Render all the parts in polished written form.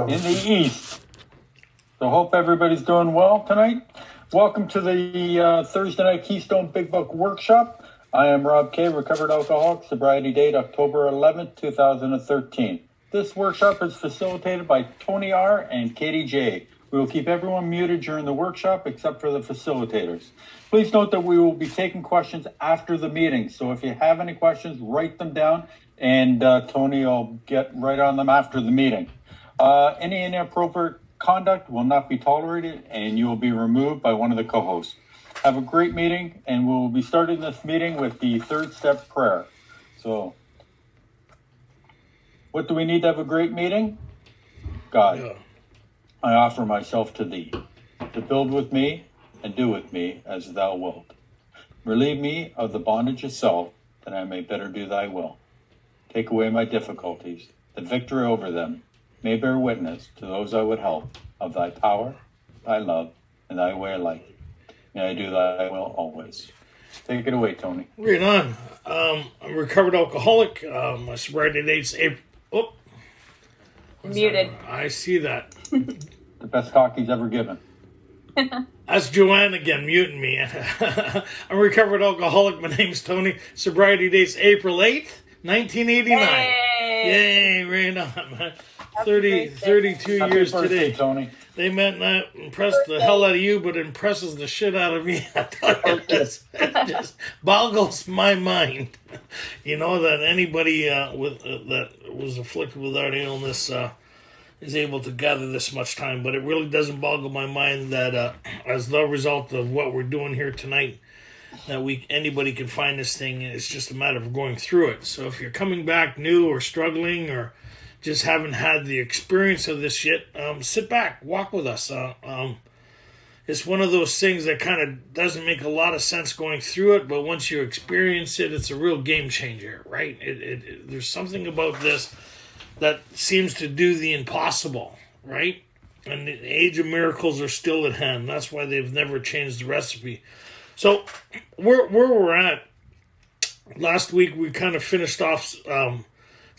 in the East. So hope everybody's doing well tonight. Welcome to the Thursday Night Keystone Big Book Workshop. I am Rob K., recovered alcoholic, sobriety date October 11th, 2013. This workshop is facilitated by Tony.R. and Katie J. We will keep everyone muted during the workshop except for the facilitators. Please note that we will be taking questions after the meeting. So if you have any questions, write them down and Tony will get right on them after the meeting. Any inappropriate conduct will not be tolerated and you will be removed by one of the co-hosts. Have a great meeting, and we'll be starting this meeting with the third step prayer. So, what do we need to have a great meeting? God, I offer myself to thee, to build with me and do with me as thou wilt. Relieve me of the bondage of self, that I may better do thy will. Take away my difficulties, the victory over them may bear witness to those I would help of thy power, thy love, and thy way of life. May I do thy will always. Take it away, Tony. Right on. I'm a recovered alcoholic. My sobriety date's April. Oh, muted. I see that. The best talk he's ever given. That's Joanne again, muting me. I'm a recovered alcoholic. My name's Tony. Sobriety date's April 8th, 1989. Yay, right on, man. 32 Happy years birthday, today. Tony. They meant not impress the hell out of you, but impresses the shit out of me. I tell you, it just boggles my mind. You know that anybody that was afflicted with our illness is able to gather this much time, but it really doesn't boggle my mind that as the result of what we're doing here tonight, that anybody can find this thing. It's just a matter of going through it. So if you're coming back new or struggling or just haven't had the experience of this shit, sit back, walk with us. It's one of those things that kind of doesn't make a lot of sense going through it, but once you experience it, it's a real game changer, right? There's something about this that seems to do the impossible, right? And the age of miracles are still at hand. That's why they've never changed the recipe. So where we're at, last week we kind of finished off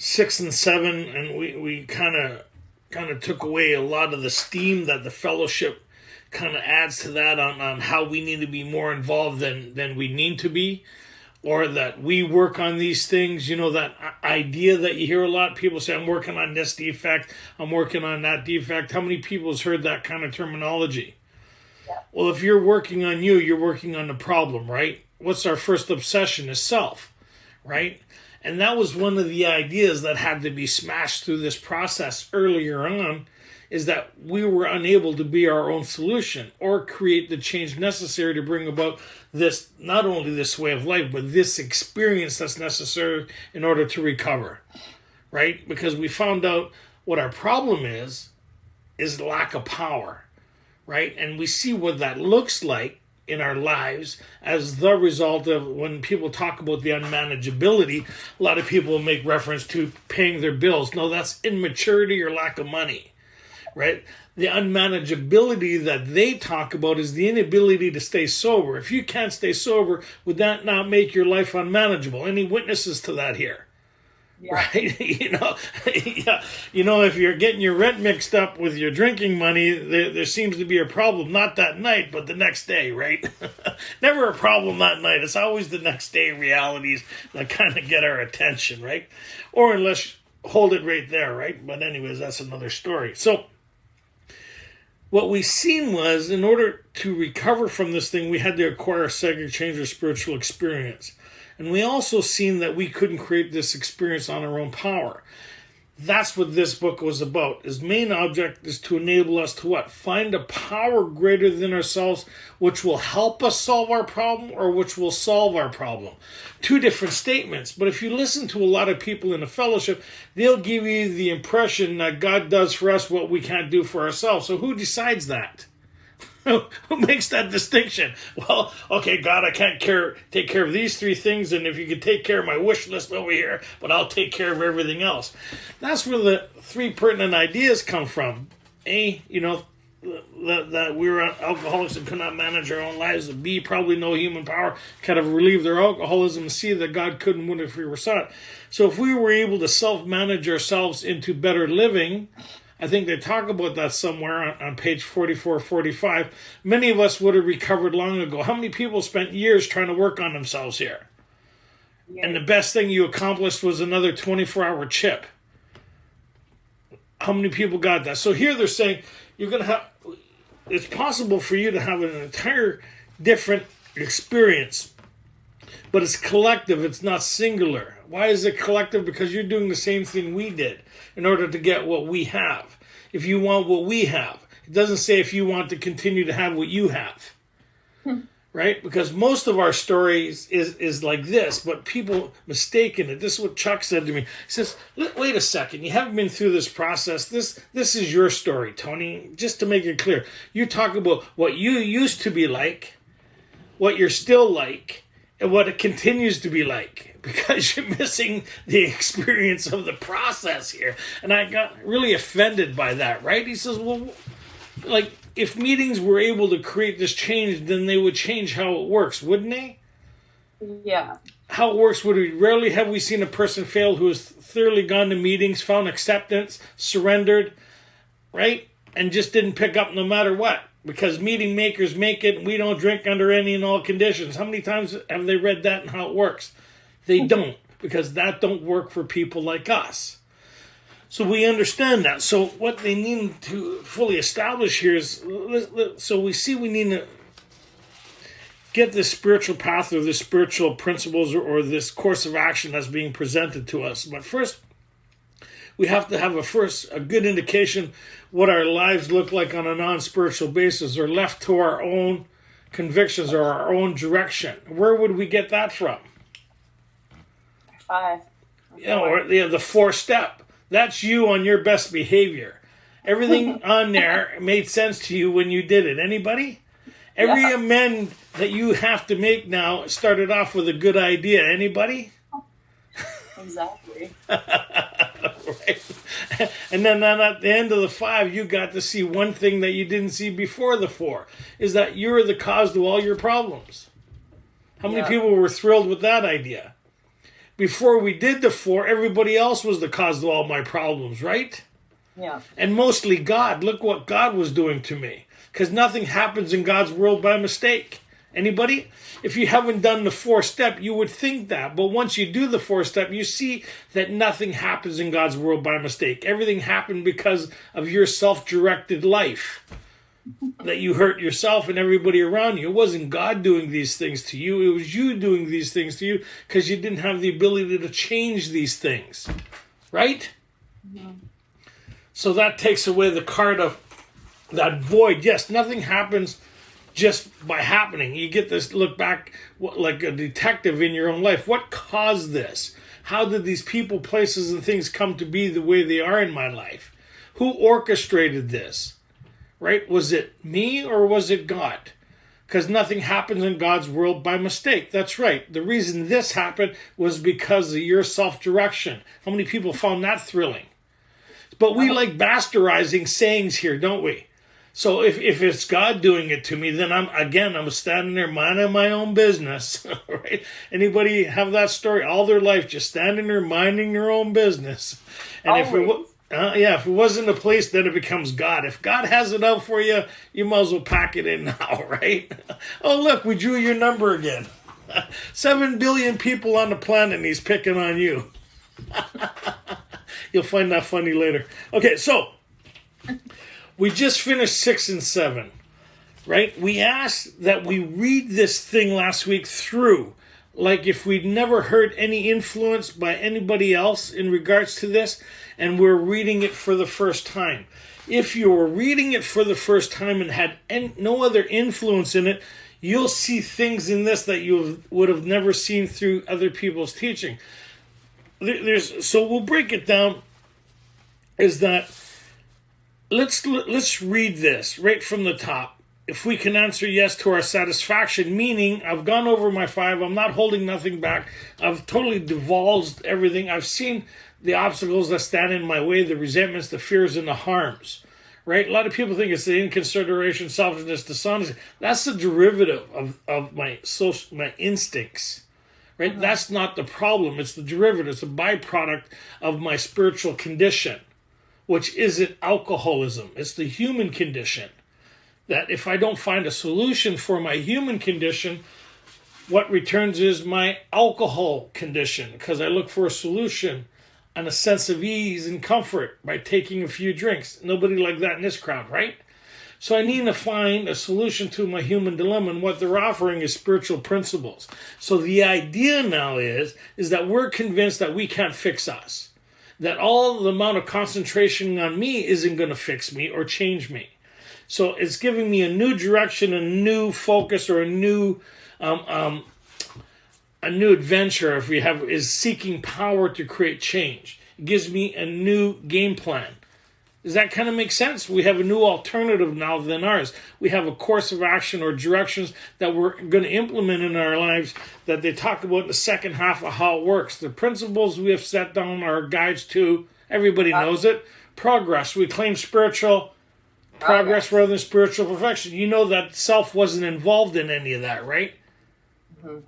6 and 7, and we kind of took away a lot of the steam that the fellowship kind of adds to that on how we need to be more involved than we need to be, or that we work on these things. You know, that idea that you hear a lot, people say, I'm working on this defect, I'm working on that defect. How many people has heard that kind of terminology? Yeah. Well, if you're working on you, you're working on the problem, right? What's our first obsession is self, right? And that was one of the ideas that had to be smashed through this process earlier on, is that we were unable to be our own solution or create the change necessary to bring about this, not only this way of life, but this experience that's necessary in order to recover, right? Because we found out what our problem is lack of power, right? And we see what that looks like in our lives as the result of when people talk about the unmanageability. A lot of people make reference to paying their bills. No, that's immaturity or lack of money, right? The unmanageability that they talk about is the inability to stay sober. If you can't stay sober, would that not make your life unmanageable? Any witnesses to that here? Yeah. Right? Yeah. If you're getting your rent mixed up with your drinking money, there seems to be a problem, not that night, but the next day, right? Never a problem that night. It's always the next day realities that kind of get our attention, right? Or unless hold it right there, right? But anyways, that's another story. So what we seen was, in order to recover from this thing, we had to acquire a second change or spiritual experience. And we also seen that we couldn't create this experience on our own power. That's what this book was about. Its main object is to enable us to what? Find a power greater than ourselves, which will help us solve our problem or which will solve our problem. Two different statements. But if you listen to a lot of people in the fellowship, they'll give you the impression that God does for us what we can't do for ourselves. So who decides that? Who makes that distinction? Well, okay, God, I can't take care of these three things, and if you could take care of my wish list over here, but I'll take care of everything else. That's where the three pertinent ideas come from. A, that we were alcoholics and could not manage our own lives. B, probably no human power kind of relieve their alcoholism. C, that God couldn't win if we were sought. So if we were able to self-manage ourselves into better living, I think they talk about that somewhere on page 44, 45. Many of us would have recovered long ago. How many people spent years trying to work on themselves here? Yeah. And the best thing you accomplished was another 24-hour chip. How many people got that? So here they're saying you're going to have, it's possible for you to have an entire different experience, but it's collective, it's not singular. Why is it collective? Because you're doing the same thing we did in order to get what we have. If you want what we have, it doesn't say if you want to continue to have what you have. Right? Because most of our stories is like this, but people mistaken it. This is what Chuck said to me. He says, wait a second, you haven't been through this process. This is your story, Tony. Just to make it clear, you talk about what you used to be like, what you're still like, and what it continues to be like, because you're missing the experience of the process here. And I got really offended by that, right? He says, well, like, if meetings were able to create this change, then they would change how it works, wouldn't they? Yeah. How it works, rarely have we seen a person fail who has thoroughly gone to meetings, found acceptance, surrendered, right? And just didn't pick up no matter what. Because meeting makers make it, and we don't drink under any and all conditions. How many times have they read that and how it works? They don't, because that don't work for people like us. So we understand that. So what they need to fully establish here is, so we see we need to get this spiritual path or this spiritual principles or this course of action that's being presented to us. But first, we have to have a good indication what our lives look like on a non-spiritual basis or left to our own convictions or our own direction. Where would we get that from? 5. The 4-step. That's you on your best behavior. Everything on there made sense to you when you did it. Anybody? Every amend that you have to make now started off with a good idea. Anybody? Exactly. Right. And then at the end of the 5, you got to see one thing that you didn't see before the 4, is that you're the cause to all your problems. How many people were thrilled with that idea? Before we did the 4, everybody else was the cause to all my problems, right? Yeah. And mostly God. Look what God was doing to me. Because nothing happens in God's world by mistake. Anybody? If you haven't done the 4-step, you would think that. But once you do the 4-step, you see that nothing happens in God's world by mistake. Everything happened because of your self-directed life. That you hurt yourself and everybody around you. It wasn't God doing these things to you. It was you doing these things to you because you didn't have the ability to change these things. Right? Mm-hmm. So that takes away the card of that void. Yes, nothing happens just by happening. You get this look back like a detective in your own life. What caused this? How did these people, places, and things come to be the way they are in my life? Who orchestrated this? Right? Was it me or was it God? Because nothing happens in God's world by mistake. That's right. The reason this happened was because of your self-direction. How many people found that thrilling? But we like bastardizing sayings here, don't we? So if it's God doing it to me, then I'm standing there minding my own business. Right? Anybody have that story? All their life just standing there minding their own business. And if it wasn't a place, then it becomes God. If God has it out for you, you might as well pack it in now, right? Oh, look, we drew your number again. 7 billion people on the planet, and he's picking on you. You'll find that funny later. Okay, so we just finished 6 and 7, right? We asked that we read this thing last week through, like if we'd never heard any influence by anybody else in regards to this, and we're reading it for the first time. If you were reading it for the first time and had no other influence in it, you'll see things in this that you would have never seen through other people's teaching. So we'll break it down. Is that let's read this right from the top. If we can answer yes to our satisfaction, meaning I've gone over my 5, I'm not holding nothing back, I've totally divulged everything, I've seen the obstacles that stand in my way, the resentments, the fears, and the harms. Right? A lot of people think it's the inconsideration, selfishness, dishonesty. That's the derivative of my instincts. Right? Mm-hmm. That's not the problem. It's the derivative. It's a byproduct of my spiritual condition. which isn't alcoholism. It's the human condition. That if I don't find a solution for my human condition, what returns is my alcohol condition, because I look for a solution and a sense of ease and comfort by taking a few drinks. Nobody like that in this crowd, right? So I need to find a solution to my human dilemma, and what they're offering is spiritual principles. So the idea now is that we're convinced that we can't fix us, that all the amount of concentration on me isn't going to fix me or change me. So it's giving me a new direction, a new focus, or a new adventure. If we have is seeking power to create change. It gives me a new game plan. Does that kind of make sense? We have a new alternative now than ours. We have a course of action or directions that we're going to implement in our lives that they talk about in the second half of how it works. The principles we have set down are guides to, everybody knows it, progress. We claim spiritual progress rather than spiritual perfection. You know that self wasn't involved in any of that, right? Mm-hmm.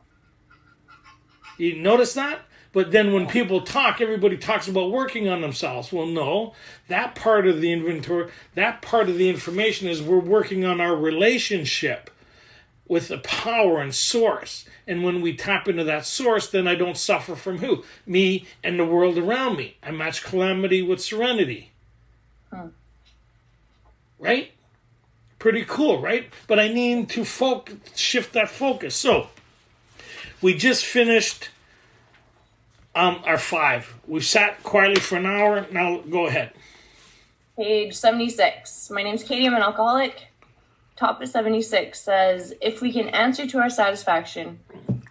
You notice that? But then when people talk, everybody talks about working on themselves. Well, no, that part of the inventory, that part of the information is we're working on our relationship with the power and source. And when we tap into that source, then I don't suffer from who? Me and the world around me. I match calamity with serenity. Right? Pretty cool, right? But I need to shift that focus. So, we just finished our 5. We sat quietly for an hour. Now go ahead. Page 76. My name's Katie. I'm an alcoholic. Top of 76 says, if we can answer to our satisfaction,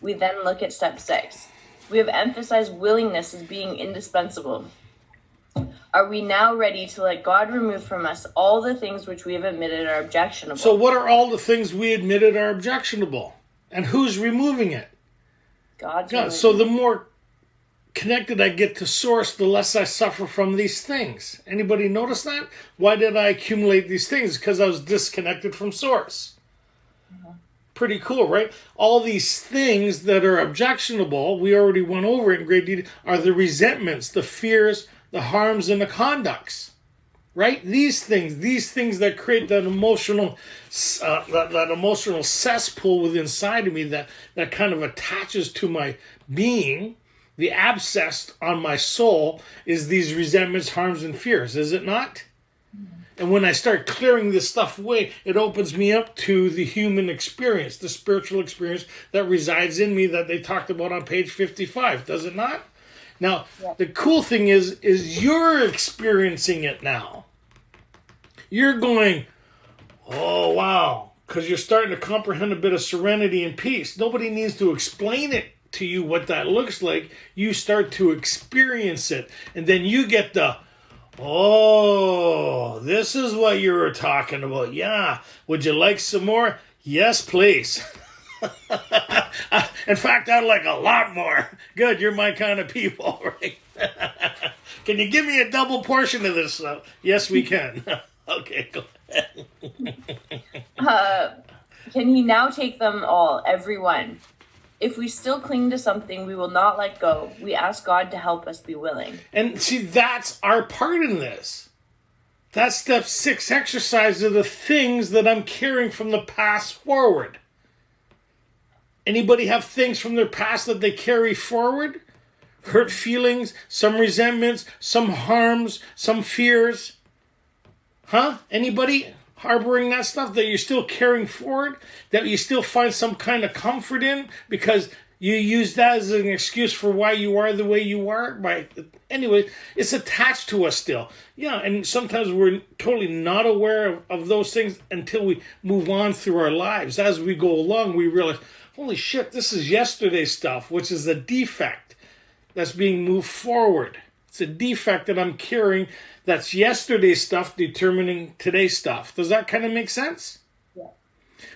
we then look at step 6. We have emphasized willingness as being indispensable. Are we now ready to let God remove from us all the things which we have admitted are objectionable? So what are all the things we admitted are objectionable? And who's removing it? God. So the more connected I get to source, the less I suffer from these things. Anybody notice that? Why did I accumulate these things? Because I was disconnected from source. Mm-hmm. Pretty cool, right? All these things that are objectionable, we already went over it in great detail, are the resentments, the fears, the harms, and the conducts. Right? These things that create that emotional cesspool within inside of me that kind of attaches to my being. The abscess on my soul is these resentments, harms, and fears, is it not? Mm-hmm. And when I start clearing this stuff away, it opens me up to the human experience, the spiritual experience that resides in me that they talked about on page 55, does it not? Now, The cool thing is you're experiencing it now. You're going, oh, wow, because you're starting to comprehend a bit of serenity and peace. Nobody needs to explain it to you what that looks like. You start to experience it, and then you get the, oh, this is what you were talking about. Yeah, would you like some more? Yes, please. In fact, I'd like a lot more. Good, you're my kind of people, right? Can you give me a double portion of this stuff? Yes, we can. Okay, go ahead. Can he now take them all, everyone? If we still cling to something we will not let go, we ask God to help us be willing. And see, that's our part in this. That step 6 exercise are the things that I'm carrying from the past forward. Anybody have things from their past that they carry forward? Hurt feelings, some resentments, some harms, some fears. Huh? Anybody harboring that stuff that you're still carrying forward? That you still find some kind of comfort in? Because you use that as an excuse for why you are the way you are? Anyway, it's attached to us still. Yeah, and sometimes we're totally not aware of those things until we move on through our lives. As we go along, we realize, holy shit, this is yesterday's stuff, which is a defect that's being moved forward. It's a defect that I'm carrying that's yesterday's stuff determining today's stuff. Does that kind of make sense? Yeah.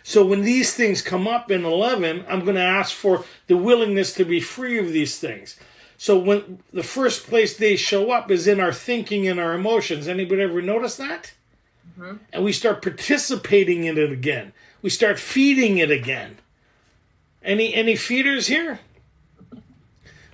So when these things come up in 11, I'm going to ask for the willingness to be free of these things. So when the first place they show up is in our thinking and our emotions. Anybody ever notice that? Mm-hmm. And we start participating in it again. We start feeding it again. Any feeders here?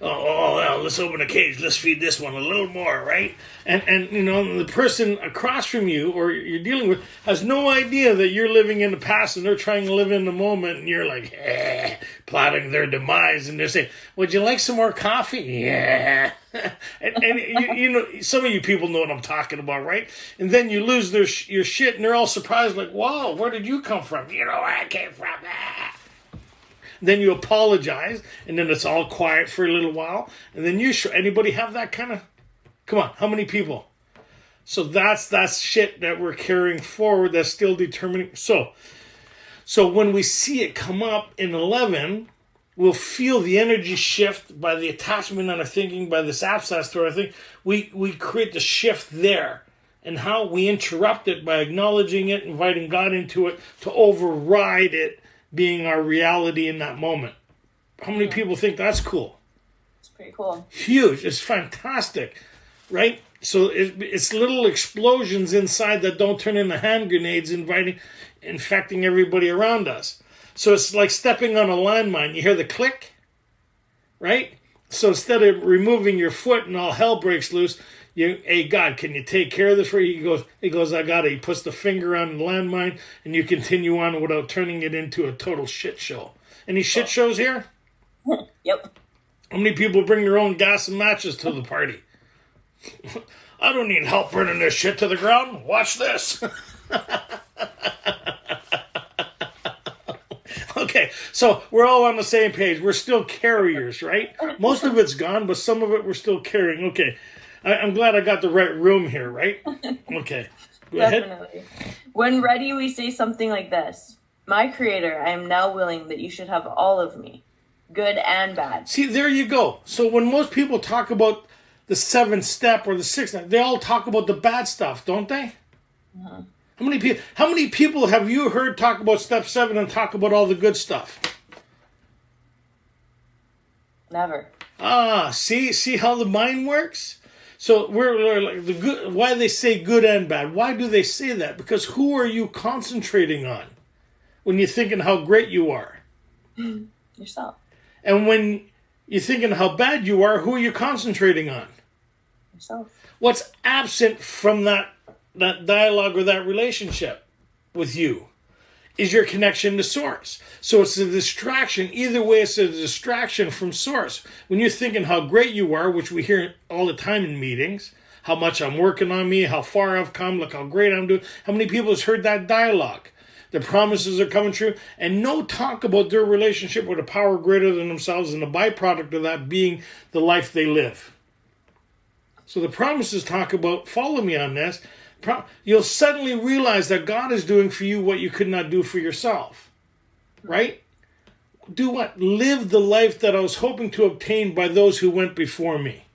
well, let's open a cage. Let's feed this one a little more, right? And the person across from you or you're dealing with has no idea that you're living in the past and they're trying to live in the moment, and you're like, plotting their demise, and they're saying, would you like some more coffee? Yeah. and some of you people know what I'm talking about, right? And then you lose your shit, and they're all surprised, like, whoa, where did you come from? You know where I came from. Then you apologize, and then it's all quiet for a little while, and then anybody have that kind of, come on, how many people? So that's shit that we're carrying forward that's still determining. So when we see it come up in 11, we'll feel the energy shift by the attachment on our thinking, by this abscess to our thinking. We create the shift there. And how we interrupt it by acknowledging it, inviting God into it to override it being our reality in that moment. How many people think that's cool? It's pretty cool. Huge. It's fantastic, right? So it's little explosions inside that don't turn into hand grenades, infecting everybody around us. So it's like stepping on a landmine. You hear the click, right? So instead of removing your foot and all hell breaks loose, hey, God, can you take care of this for you? He goes, I got it. He puts the finger on the landmine, and you continue on without turning it into a total shit show. Any shit shows here? Yep. How many people bring their own gas and matches to the party? I don't need help burning this shit to the ground. Watch this. Okay, so we're all on the same page. We're still carriers, right? Most of it's gone, but some of it we're still carrying. Okay. I'm glad I got the right room here, right? Okay. Go Definitely. ahead. When ready, we say something like this. My Creator, I am now willing that you should have all of me, good and bad. See, there you go. So when most people talk about the 7th step or the 6th step, they all talk about the bad stuff, don't they? Uh-huh. How many people have you heard talk about step 7 and talk about all the good stuff? Never. See how the mind works? So we're like the good. Why they say good and bad? Why do they say that? Because who are you concentrating on when you're thinking how great you are? Yourself. And when you're thinking how bad you are, who are you concentrating on? Yourself. What's absent from that dialogue or that relationship with you is your connection to source. So it's a distraction. Either way, it's a distraction from source. When you're thinking how great you are, which we hear all the time in meetings, how much I'm working on me, how far I've come, look how great I'm doing. How many people has heard that dialogue? The promises are coming true, and no talk about their relationship with a power greater than themselves, and the byproduct of that being the life they live. So the promises talk about, follow me on this, you'll suddenly realize that God is doing for you what you could not do for yourself. Right? Do what? Live the life that I was hoping to obtain by those who went before me.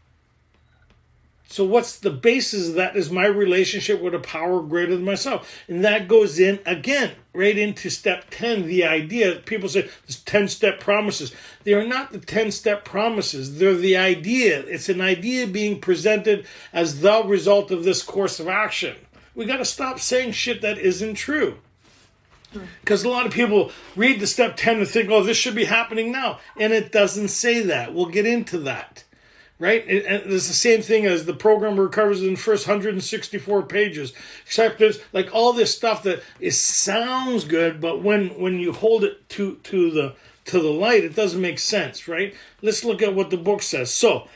So what's the basis of that is my relationship with a power greater than myself. And that goes in, again, right into step 10, the idea. People say, there's 10-step promises. They are not the 10-step promises. They're the idea. It's an idea being presented as the result of this course of action. We got to stop saying shit that isn't true. Because a lot of people read the step 10 and think, oh, this should be happening now. And it doesn't say that. We'll get into that. Right? And it's the same thing as the program recovers in the first 164 pages. Except there's like all this stuff that sounds good, but when you hold it to the light, it doesn't make sense, right? Let's look at what the book says. So,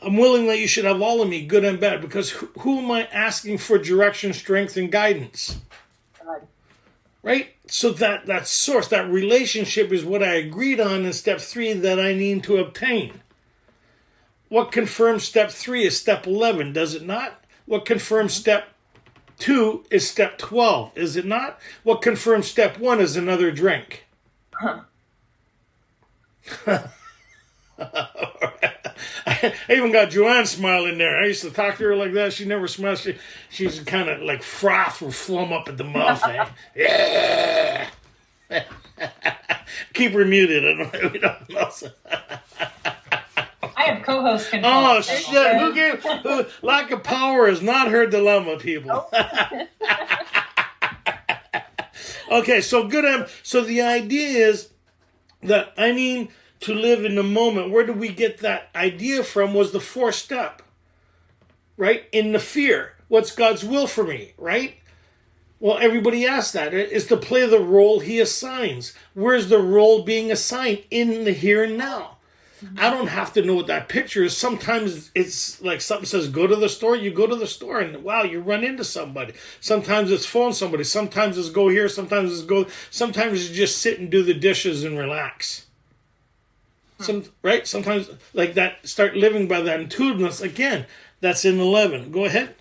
I'm willing that you should have all of me, good and bad, because who am I asking for direction, strength, and guidance? God. Right? So that source, that relationship is what I agreed on in step 3 that I need to obtain. What confirms step 3 is step 11, does it not? What confirms step 2 is step 12, is it not? What confirms step 1 is another drink. Huh. I even got Joanne smiling there. I used to talk to her like that. She never smiles. She's kind of like froth will flum up at the mouth. Yeah. Keep her muted. We don't know. I have co-host control. Oh, shit. Lack of power is not her dilemma, people. Okay, so good. So the idea is that, to live in the moment. Where did we get that idea from? Was the fourth step, right? In the fear. What's God's will for me, right? Well, everybody asks that. It's to play the role he assigns. Where's the role being assigned? In the here and now. I don't have to know what that picture is. Sometimes it's like something says, go to the store. You go to the store and wow, you run into somebody. Sometimes it's phone somebody. Sometimes it's go here. Sometimes it's just sit and do the dishes and relax. Right? Sometimes like that, start living by that intuitiveness. Again, that's in 11. Go ahead.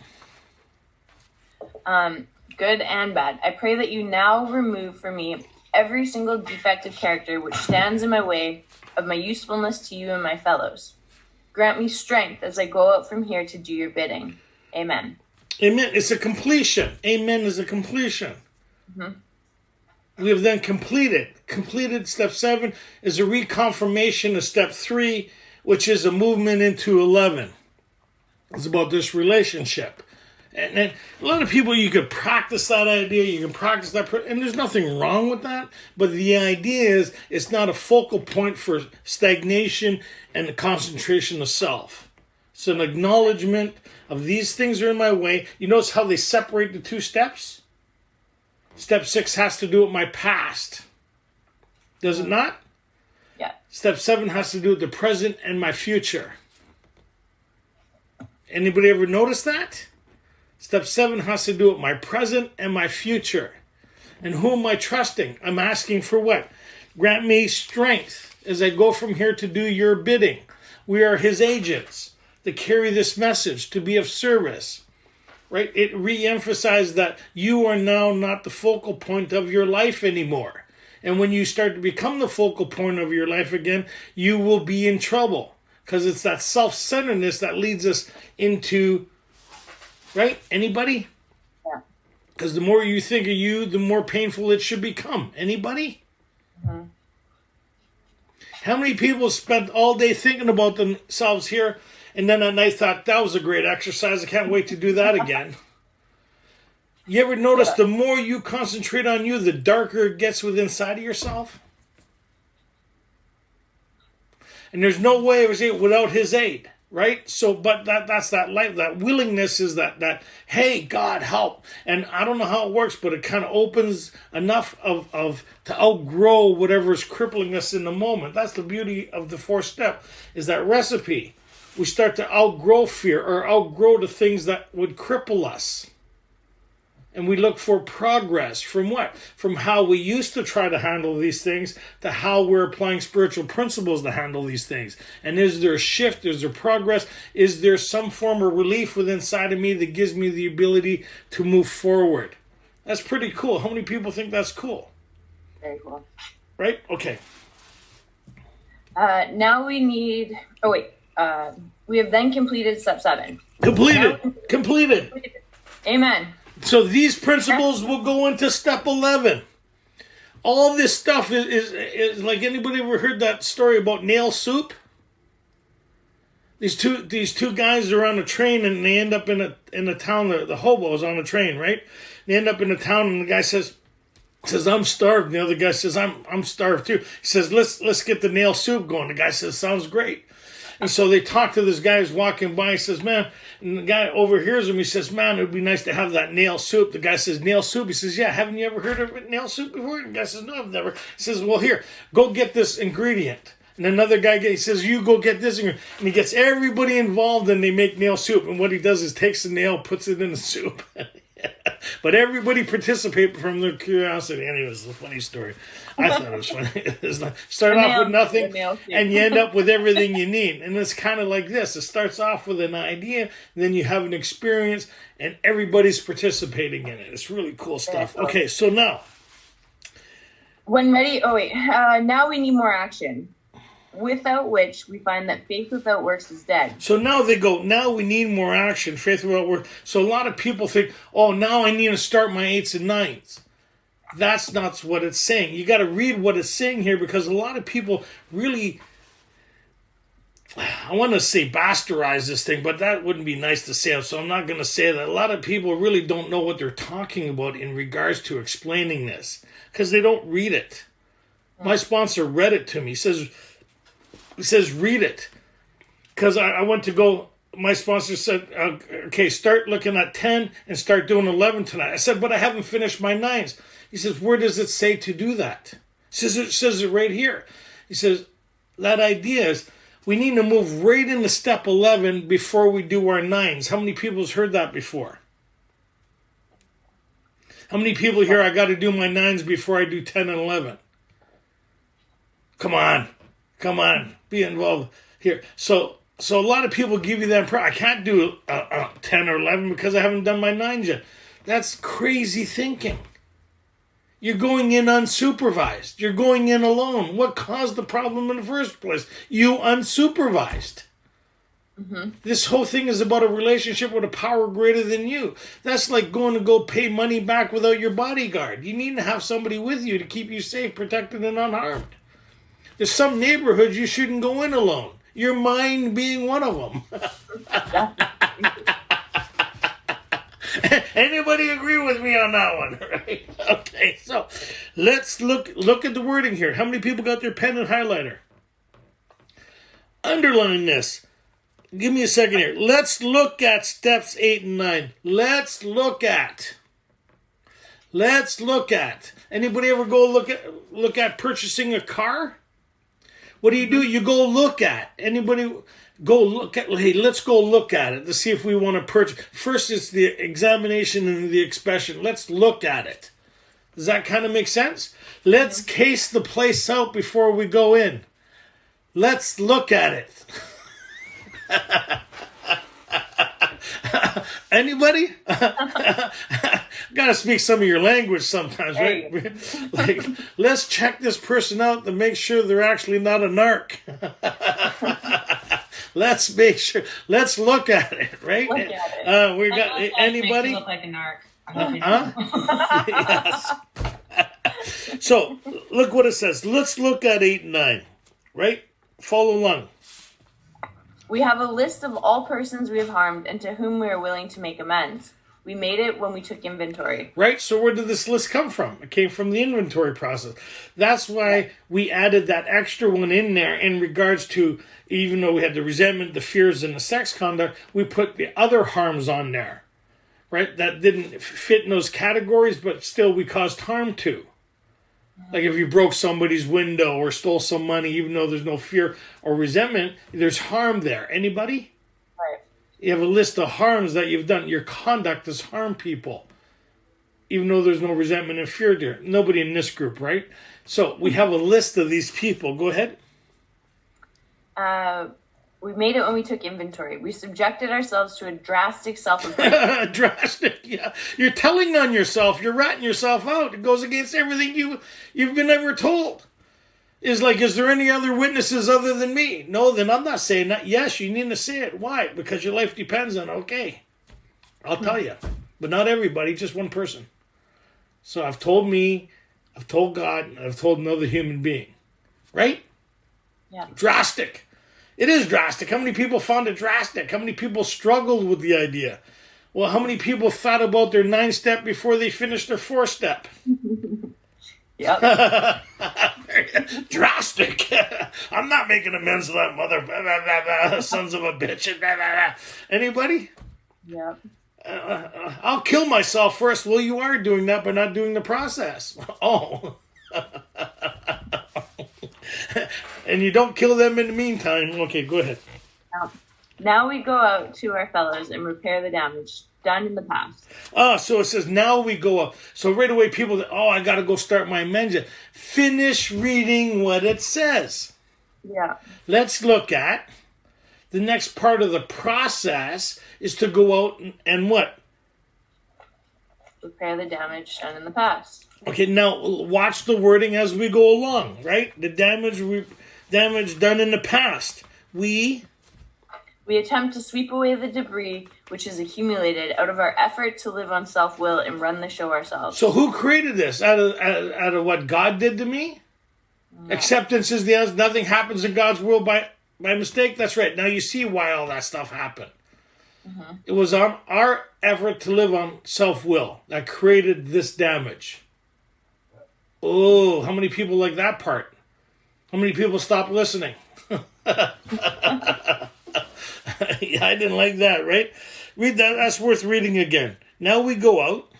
Good and bad. I pray that you now remove from me every single defective character which stands in my way of my usefulness to you and my fellows. Grant me strength as I go out from here to do your bidding. Amen. Amen. It's a completion. Amen is a completion. Mm-hmm. We have then completed. Completed step 7 is a reconfirmation of step 3, which is a movement into 11. It's about this relationship. And a lot of people, you could practice that idea, you can practice that, and there's nothing wrong with that. But the idea is it's not a focal point for stagnation and the concentration of self. It's an acknowledgement of these things are in my way. You notice how they separate the 2 steps? Step 6 has to do with my past. Does it not? Yeah. Step 7 has to do with the present and my future. Anybody ever notice that? Step 7 has to do with my present and my future. And who am I trusting? I'm asking for what? Grant me strength as I go from here to do your bidding. We are his agents to carry this message, to be of service. Right? It re-emphasizes that you are now not the focal point of your life anymore. And when you start to become the focal point of your life again, you will be in trouble. Because it's that self-centeredness that leads us into... Right? Anybody? Yeah. Because the more you think of you, the more painful it should become. Anybody? Mm-hmm. How many people spent all day thinking about themselves here, and then at night thought, that was a great exercise, I can't wait to do that again. You ever notice the more you concentrate on you, the darker it gets within inside of yourself? And there's no way it was without his aid. Right? So, but that's that life, that willingness is that, hey, God, help. And I don't know how it works, but it kind of opens enough of to outgrow whatever is crippling us in the moment. That's the beauty of the 4th step, is that recipe. We start to outgrow fear or outgrow the things that would cripple us. And we look for progress from what? From how we used to try to handle these things to how we're applying spiritual principles to handle these things. And is there a shift? Is there progress? Is there some form of relief within inside of me that gives me the ability to move forward? That's pretty cool. How many people think that's cool? Very cool. Right? Okay. Now we need... Oh, wait. We have then completed step 7. Completed. Amen. So these principles will go into step 11. All this stuff is like, anybody ever heard that story about nail soup? These two guys are on a train and they end up in a town. The hobos on a train, right? They end up in a town and the guy says, I'm starved. And the other guy says, I'm starved too. He says, let's get the nail soup going. The guy says, sounds great. And so they talk to this guy who's walking by. He says, man, and the guy overhears him. He says, man, it would be nice to have that nail soup. The guy says, nail soup? He says, yeah, haven't you ever heard of nail soup before? And the guy says, no, I've never. He says, well, here, go get this ingredient. And another guy, he says, you go get this ingredient. And he gets everybody involved and they make nail soup. And what he does is takes the nail, puts it in the soup. But everybody participated from their curiosity. Anyways, it's a funny story. I thought it was funny. It's like, start off with nothing, and you end up with everything you need. And it's kind of like this. It starts off with an idea, and then you have an experience, and everybody's participating in it. It's really cool stuff. Okay, so now. When ready, now we need more action. Without which we find that faith without works is dead. So now they go, now we need more action, faith without works. So a lot of people think, oh, now I need to start my 8s and 9s. That's not what it's saying. You got to read what it's saying here, because a lot of people really, I want to say bastardize this thing, but that wouldn't be nice to say, so I'm not going to say that. A lot of people really don't know what they're talking about in regards to explaining this, because they don't read it. My sponsor read it to me. He says, It says read it. Because I went to go, my sponsor said, okay, start looking at 10 and start doing 11 tonight. I said, but I haven't finished my 9s. He says, where does it say to do that? It says it right here. He says, that idea is we need to move right into step 11 before we do our 9s. How many people has heard that before? How many people here, I got to do my 9s before I do 10 and 11? Come on, be involved here. So a lot of people give you that, I can't do 10 or 11 because I haven't done my 9s yet. That's crazy thinking. You're going in unsupervised. You're going in alone. What caused the problem in the first place? You unsupervised. Mm-hmm. This whole thing is about a relationship with a power greater than you. That's like going to go pay money back without your bodyguard. You need to have somebody with you to keep you safe, protected, and unharmed. There's some neighborhoods you shouldn't go in alone. Your mind being one of them. Anybody agree with me on that one? Right? Okay, so let's look at the wording here. How many people got their pen and highlighter? Underline this. Give me a second here. Let's look at steps 8 and 9. Let's look at. Anybody ever go look at purchasing a car? What do? You go look at. Anybody go look at, hey, let's go look at it to see if we want to purchase. First, it's the examination and the expression. Let's look at it. Does that kind of make sense? Let's case the place out before we go in. Let's look at it. Anybody? Gotta speak some of your language sometimes, right? Hey. Like, let's check this person out to make sure they're actually not a narc. Let's make sure. Let's look at it, right? Look at it. We got anybody? Look like a narc. Yes. So look what it says. Let's look at 8 and 9, right? Follow along. We have a list of all persons we have harmed and to whom we are willing to make amends. We made it when we took inventory. Right? So where did this list come from? It came from the inventory process. That's why we added that extra one in there in regards to, even though we had the resentment, the fears, and the sex conduct, we put the other harms on there. Right? That didn't fit in those categories, but still we caused harm to. Like if you broke somebody's window or stole some money, even though there's no fear or resentment, there's harm there. Anybody? Right. You have a list of harms that you've done. Your conduct has harmed people, even though there's no resentment and fear there. Nobody in this group, right? So we have a list of these people. Go ahead. We made it when we took inventory. We subjected ourselves to a drastic self-improvement. Drastic, yeah. You're telling on yourself. You're ratting yourself out. It goes against everything you've been ever told. Is like, is there any other witnesses other than me? No, then I'm not saying that. Yes, you need to say it. Why? Because your life depends on it. Okay. I'll tell you. But not everybody, just one person. So I've told me, I've told God, and I've told another human being. Right? Yeah. Drastic. It is drastic. How many people found it drastic? How many people struggled with the idea? Well, how many people thought about their 9-step before they finished their 4-step? Yep. Drastic. I'm not making amends to that mother. Blah, blah, blah, blah, sons of a bitch. Blah, blah, blah. Anybody? Yep. I'll kill myself first. Well, you are doing that, but not doing the process. Oh. And you don't kill them in the meantime. Okay, go ahead. Now we go out to our fellows and repair the damage done in the past. So it says, now we go up. So right away, people, I got to go start my amends. Finish reading what it says. Yeah. Let's look at the next part of the process is to go out and what? Repair the damage done in the past. Okay, now watch the wording as we go along, right? The damage done in the past. We attempt to sweep away the debris which is accumulated out of our effort to live on self-will and run the show ourselves. So who created this? Out of what God did to me? No. Acceptance is the answer. Nothing happens in God's world by mistake. That's right. Now you see why all that stuff happened. Mm-hmm. It was on our effort to live on self-will that created this damage. Oh, how many people like that part? How many people stop listening? Yeah, I didn't like that, right? Read that. That's worth reading again. Now we go out.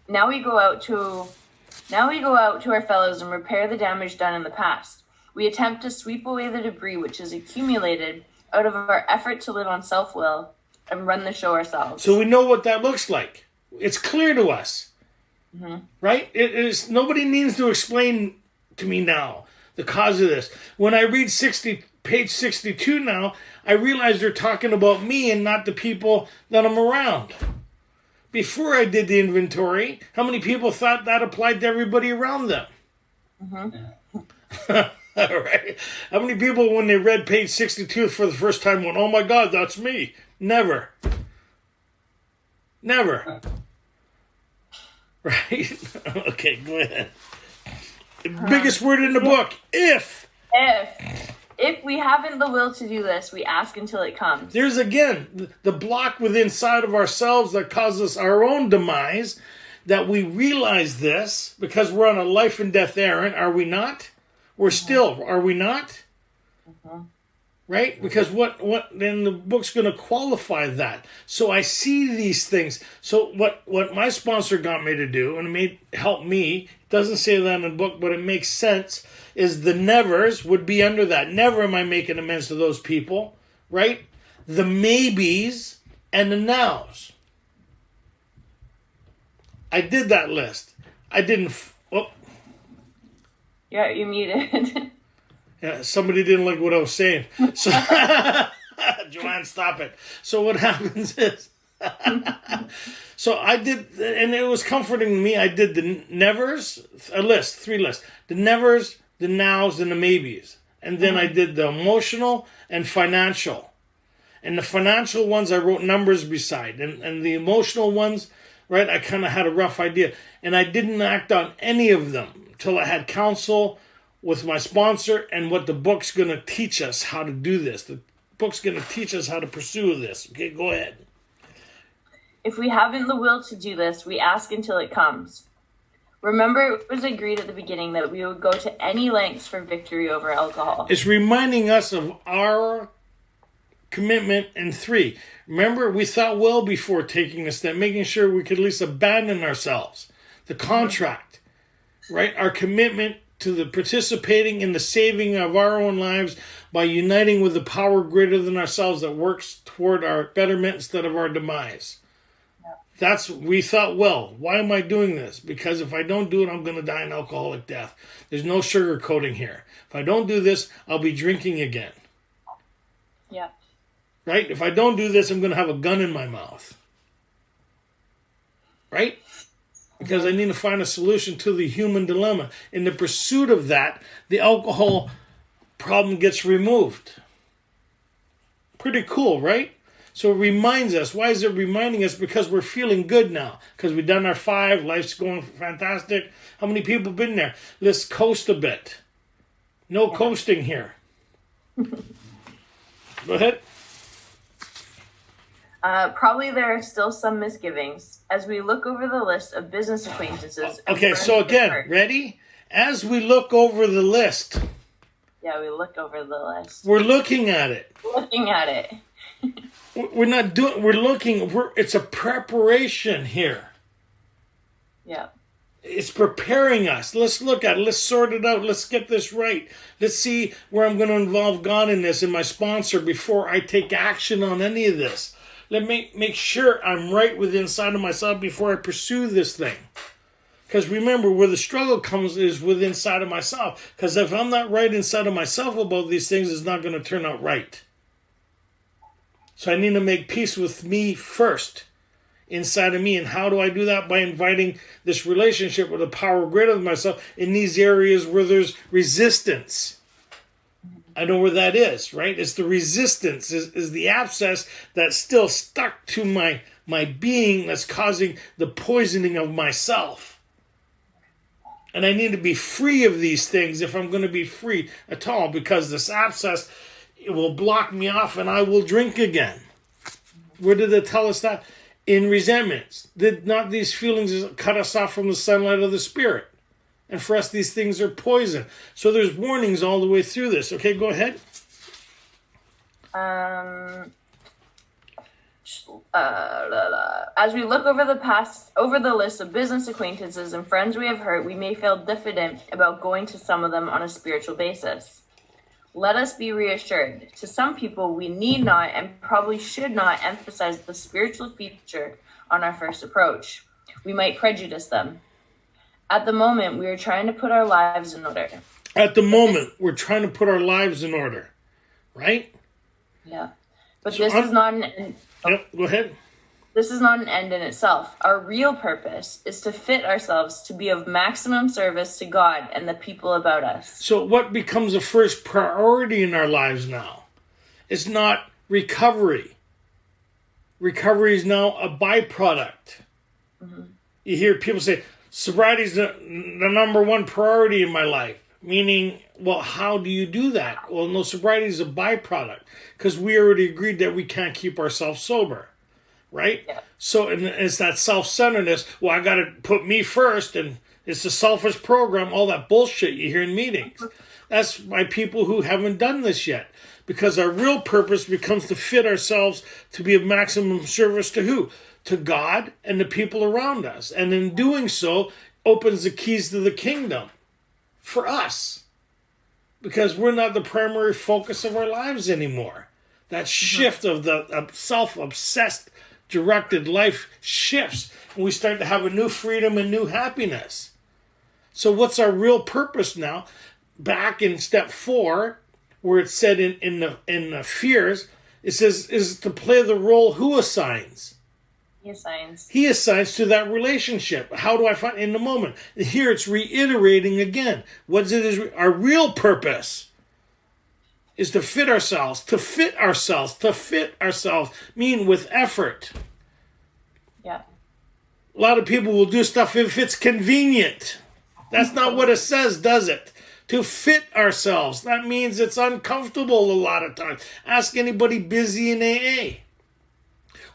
Now we go out to our fellows and repair the damage done in the past. We attempt to sweep away the debris which is accumulated out of our effort to live on self-will and run the show ourselves. So we know what that looks like. It's clear to us. Right? It is. Nobody needs to explain to me now the cause of this. When I read page 62 now, I realize they're talking about me and not the people that I'm around. Before I did the inventory, how many people thought that applied to everybody around them? All right. How many people, when they read page 62 for the first time, went, "Oh my God, that's me"? Never. Never. Right? Okay, go ahead. Biggest word in the book, if. If we haven't the will to do this, we ask until it comes. There's again the block within inside of ourselves that causes our own demise, that we realize this because we're on a life and death errand, are we not? We're still, are we not? Right? Because what then the book's going to qualify that. So I see these things. So what my sponsor got me to do, and it help me, it doesn't say that in the book, but it makes sense, is the nevers would be under that. Never am I making amends to those people, right? The maybes and the nows. I did that list. I didn't... Yeah, you muted. Yeah, somebody didn't like what I was saying. So, Joanne, stop it. So what happens is... So I did, and it was comforting to me. I did the nevers, three lists. The nevers, the nows, and the maybes. And then I did the emotional and financial. And the financial ones I wrote numbers beside. And the emotional ones, right, I kind of had a rough idea. And I didn't act on any of them until I had counsel with my sponsor and what the book's going to teach us how to do this. The book's going to teach us how to pursue this. Okay, go ahead. If we haven't the will to do this, we ask until it comes. Remember, it was agreed at the beginning that we would go to any lengths for victory over alcohol. It's reminding us of our commitment in 3. Remember, we thought well before taking this step, making sure we could at least abandon ourselves. The contract, right? Our commitment to the participating in the saving of our own lives by uniting with the power greater than ourselves that works toward our betterment instead of our demise. We thought, well, why am I doing this? Because if I don't do it, I'm going to die an alcoholic death. There's no sugarcoating here. If I don't do this, I'll be drinking again. Yeah. Right? If I don't do this, I'm going to have a gun in my mouth. Right? Because I need to find a solution to the human dilemma. In the pursuit of that, the alcohol problem gets removed. Pretty cool, right? So it reminds us. Why is it reminding us? Because we're feeling good now. Because we've done our 5. Life's going fantastic. How many people have been there? Let's coast a bit. No coasting here. Go ahead. Probably there are still some misgivings as we look over the list of business acquaintances. Okay, so again, ready? As we look over the list. Yeah, we look over the list. We're looking at it. Looking at it. We're not doing, we're looking, it's a preparation here. Yeah. It's preparing us. Let's look at it. Let's sort it out. Let's get this right. Let's see where I'm going to involve God in this and my sponsor before I take action on any of this. Let me make sure I'm right with inside of myself before I pursue this thing. Because remember, where the struggle comes is with inside of myself. Because if I'm not right inside of myself about these things, it's not going to turn out right. So I need to make peace with me first, inside of me. And how do I do that? By inviting this relationship with a power greater than myself in these areas where there's resistance. I know where that is, right? It's the resistance, is the abscess that's still stuck to my being that's causing the poisoning of myself. And I need to be free of these things if I'm going to be free at all, because this abscess, it will block me off and I will drink again. Where did it tell us that? In resentments. Did not these feelings cut us off from the sunlight of the Spirit? And for us, these things are poison. So there's warnings all the way through this. Okay, go ahead. As we look over the list of business acquaintances and friends we have hurt, we may feel diffident about going to some of them on a spiritual basis. Let us be reassured. To some people, we need not and probably should not emphasize the spiritual feature on our first approach. We might prejudice them. At the moment, we are trying to put our lives in order. At the moment, we're trying to put our lives in order, right? Yeah. But so this is not an end. Yep, go ahead. This is not an end in itself. Our real purpose is to fit ourselves to be of maximum service to God and the people about us. So what becomes a first priority in our lives now? It's not recovery. Recovery is now a byproduct. Mm-hmm. You hear people say, sobriety is the number one priority in my life. Meaning, well, how do you do that? Well, no, sobriety is a byproduct because we already agreed that we can't keep ourselves sober, right? Yeah. So and it's that self-centeredness. Well, I got to put me first, and it's a selfish program, all that bullshit you hear in meetings. That's by people who haven't done this yet, because our real purpose becomes to fit ourselves to be of maximum service to who? To God and the people around us. And in doing so, opens the keys to the kingdom for us, because we're not the primary focus of our lives anymore. That shift of the self-obsessed, directed life shifts, and we start to have a new freedom and new happiness. So what's our real purpose now? Back in step 4, where it said in the fears, it says is to play the role who assigns. He assigns to that relationship. How do I find in the moment? Here it's reiterating again. What is our real purpose? Is to fit ourselves, mean with effort. Yeah. A lot of people will do stuff if it's convenient. That's not what it says, does it? To fit ourselves. That means it's uncomfortable a lot of times. Ask anybody busy in AA.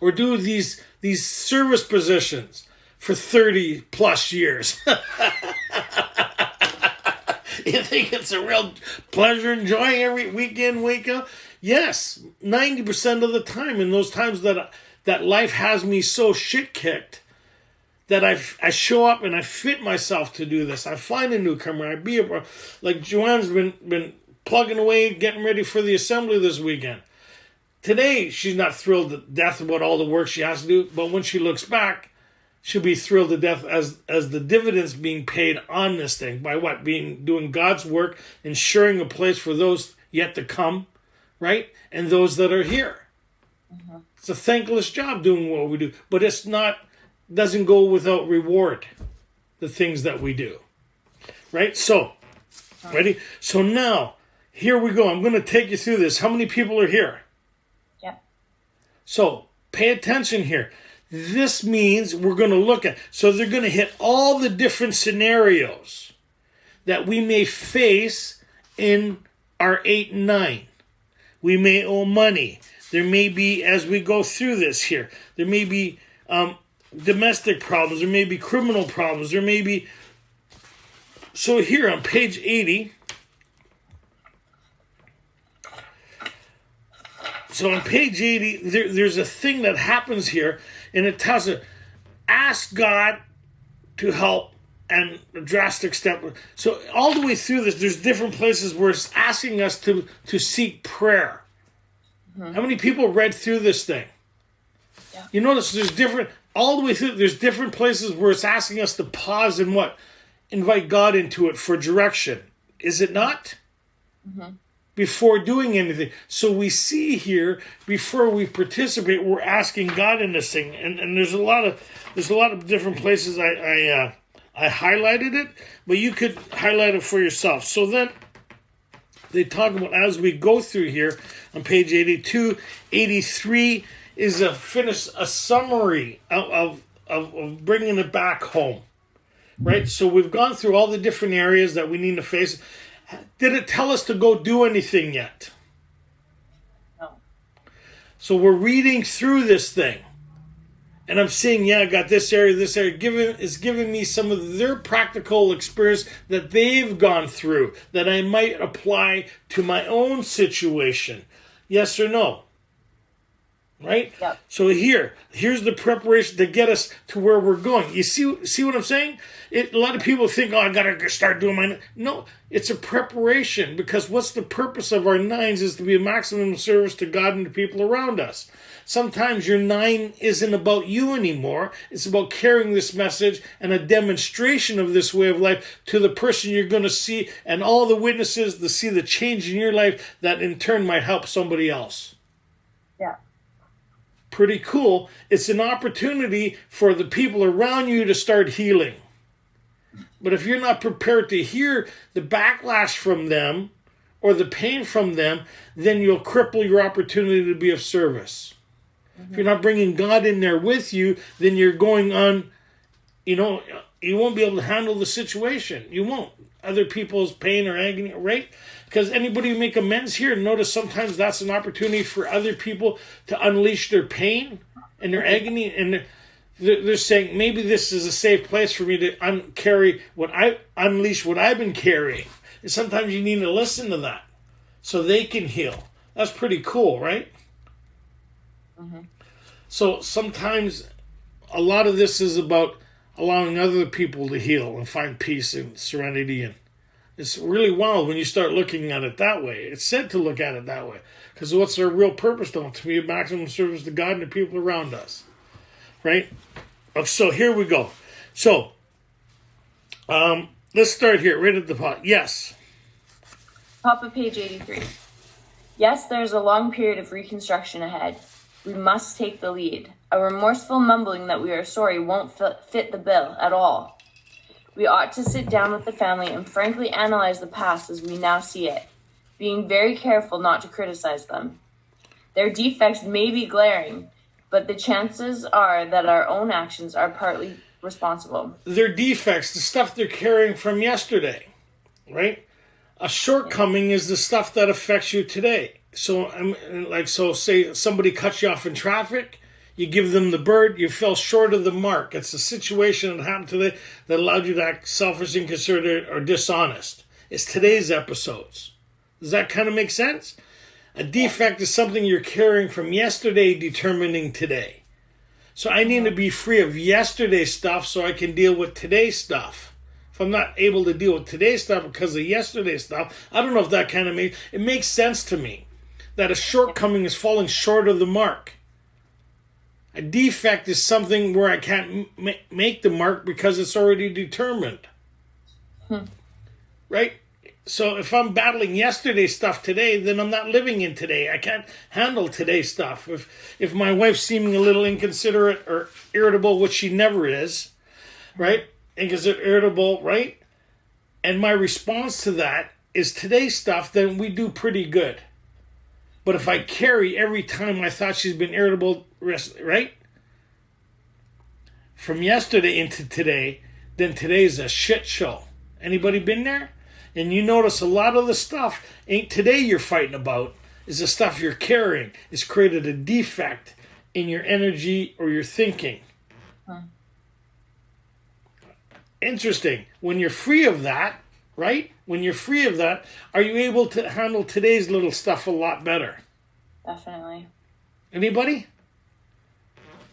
Or do these service positions for 30 plus years. You think it's a real pleasure and joy every weekend, wake up? Yes, 90% of the time. In those times that life has me so shit-kicked that I show up and I fit myself to do this. I find a newcomer. Like Joanne's been plugging away, getting ready for the assembly this weekend. Today, she's not thrilled to death about all the work she has to do, but when she looks back, she'll be thrilled to death as the dividends being paid on this thing. By what? Doing God's work, ensuring a place for those yet to come, right? And those that are here. Mm-hmm. It's a thankless job doing what we do, but doesn't go without reward, the things that we do. Right? So, ready? So now, here we go. I'm going to take you through this. How many people are here? So, pay attention here. This means we're going to look at, so they're going to hit all the different scenarios that we may face in our 8 and 9. We may owe money. There may be, as we go through this here, there may be domestic problems. There may be criminal problems. There may be, so here on page 80, so on page 80, there's a thing that happens here, and it tells us, ask God to help, and a drastic step. So all the way through this, there's different places where it's asking us to seek prayer. Mm-hmm. How many people read through this thing? Yeah. You notice all the way through, there's different places where it's asking us to pause and what? Invite God into it for direction. Is it not? Mm-hmm. Before doing anything. So we see here, before we participate, we're asking God in this thing. And there's a lot of different places I highlighted it, but you could highlight it for yourself. So then they talk about, as we go through here on page 82, 83 is a summary of bringing it back home. Right? So we've gone through all the different areas that we need to face. Did it tell us to go do anything yet? No. So we're reading through this thing. And I'm seeing, yeah, I got this area, is giving me some of their practical experience that they've gone through that I might apply to my own situation. Yes or no? Right? Yep. So here's the preparation to get us to where we're going. You see what I'm saying? A lot of people think, oh, I got to start doing my... No, it's a preparation, because what's the purpose of our nines is to be a maximum service to God and the people around us. Sometimes your 9 isn't about you anymore. It's about carrying this message and a demonstration of this way of life to the person you're going to see and all the witnesses to see the change in your life that in turn might help somebody else. Yeah. Pretty cool. It's an opportunity for the people around you to start healing. But if you're not prepared to hear the backlash from them or the pain from them, then you'll cripple your opportunity to be of service. If you're not bringing God in there with you, then you're going on, you won't be able to handle the situation. You won't. Other people's pain or agony, right? Because anybody who make amends here, notice sometimes that's an opportunity for other people to unleash their pain and their agony. And they're saying, maybe this is a safe place for me to unleash what I've been carrying. And sometimes you need to listen to that so they can heal. That's pretty cool, right? Mm-hmm. So sometimes a lot of this is about allowing other people to heal and find peace and serenity. And it's really wild when you start looking at it that way. It's said to look at it that way. Because what's our real purpose, though? To be a maximum service to God and the people around us. Right? So here we go. So, let's start here, right at the top. Yes. Top of page 83. Yes, there's a long period of reconstruction ahead. We must take the lead. A remorseful mumbling that we are sorry won't fit the bill at all. We ought to sit down with the family and frankly analyze the past as we now see it, being very careful not to criticize them. Their defects may be glaring, but the chances are that our own actions are partly responsible. Their defects, the stuff they're carrying from yesterday, right? A shortcoming is the stuff that affects you today. So say somebody cuts you off in traffic, you give them the bird, you fell short of the mark. It's a situation that happened today that allowed you to act selfish, inconsiderate, or dishonest. It's today's episodes. Does that kind of make sense? A defect is something you're carrying from yesterday determining today. So I need to be free of yesterday's stuff so I can deal with today's stuff. If I'm not able to deal with today's stuff because of yesterday's stuff, I don't know if that kind of makes sense to me. That a shortcoming is falling short of the mark. A defect is something where I can't make the mark because it's already determined. Right? So if I'm battling yesterday's stuff today, then I'm not living in today. I can't handle today's stuff. If my wife's seeming a little inconsiderate or irritable, which she never is, right? Inconsiderate, irritable, right? And my response to that is today's stuff, then we do pretty good. But if I carry every time I thought she's been irritable, right? From yesterday into today, then today's a shit show. Anybody been there? And you notice a lot of the stuff ain't today you're fighting about, is the stuff you're carrying. It's created a defect in your energy or your thinking. Interesting. When you're free of that, right? When you're free of that, are you able to handle today's little stuff a lot better? Definitely. Anybody?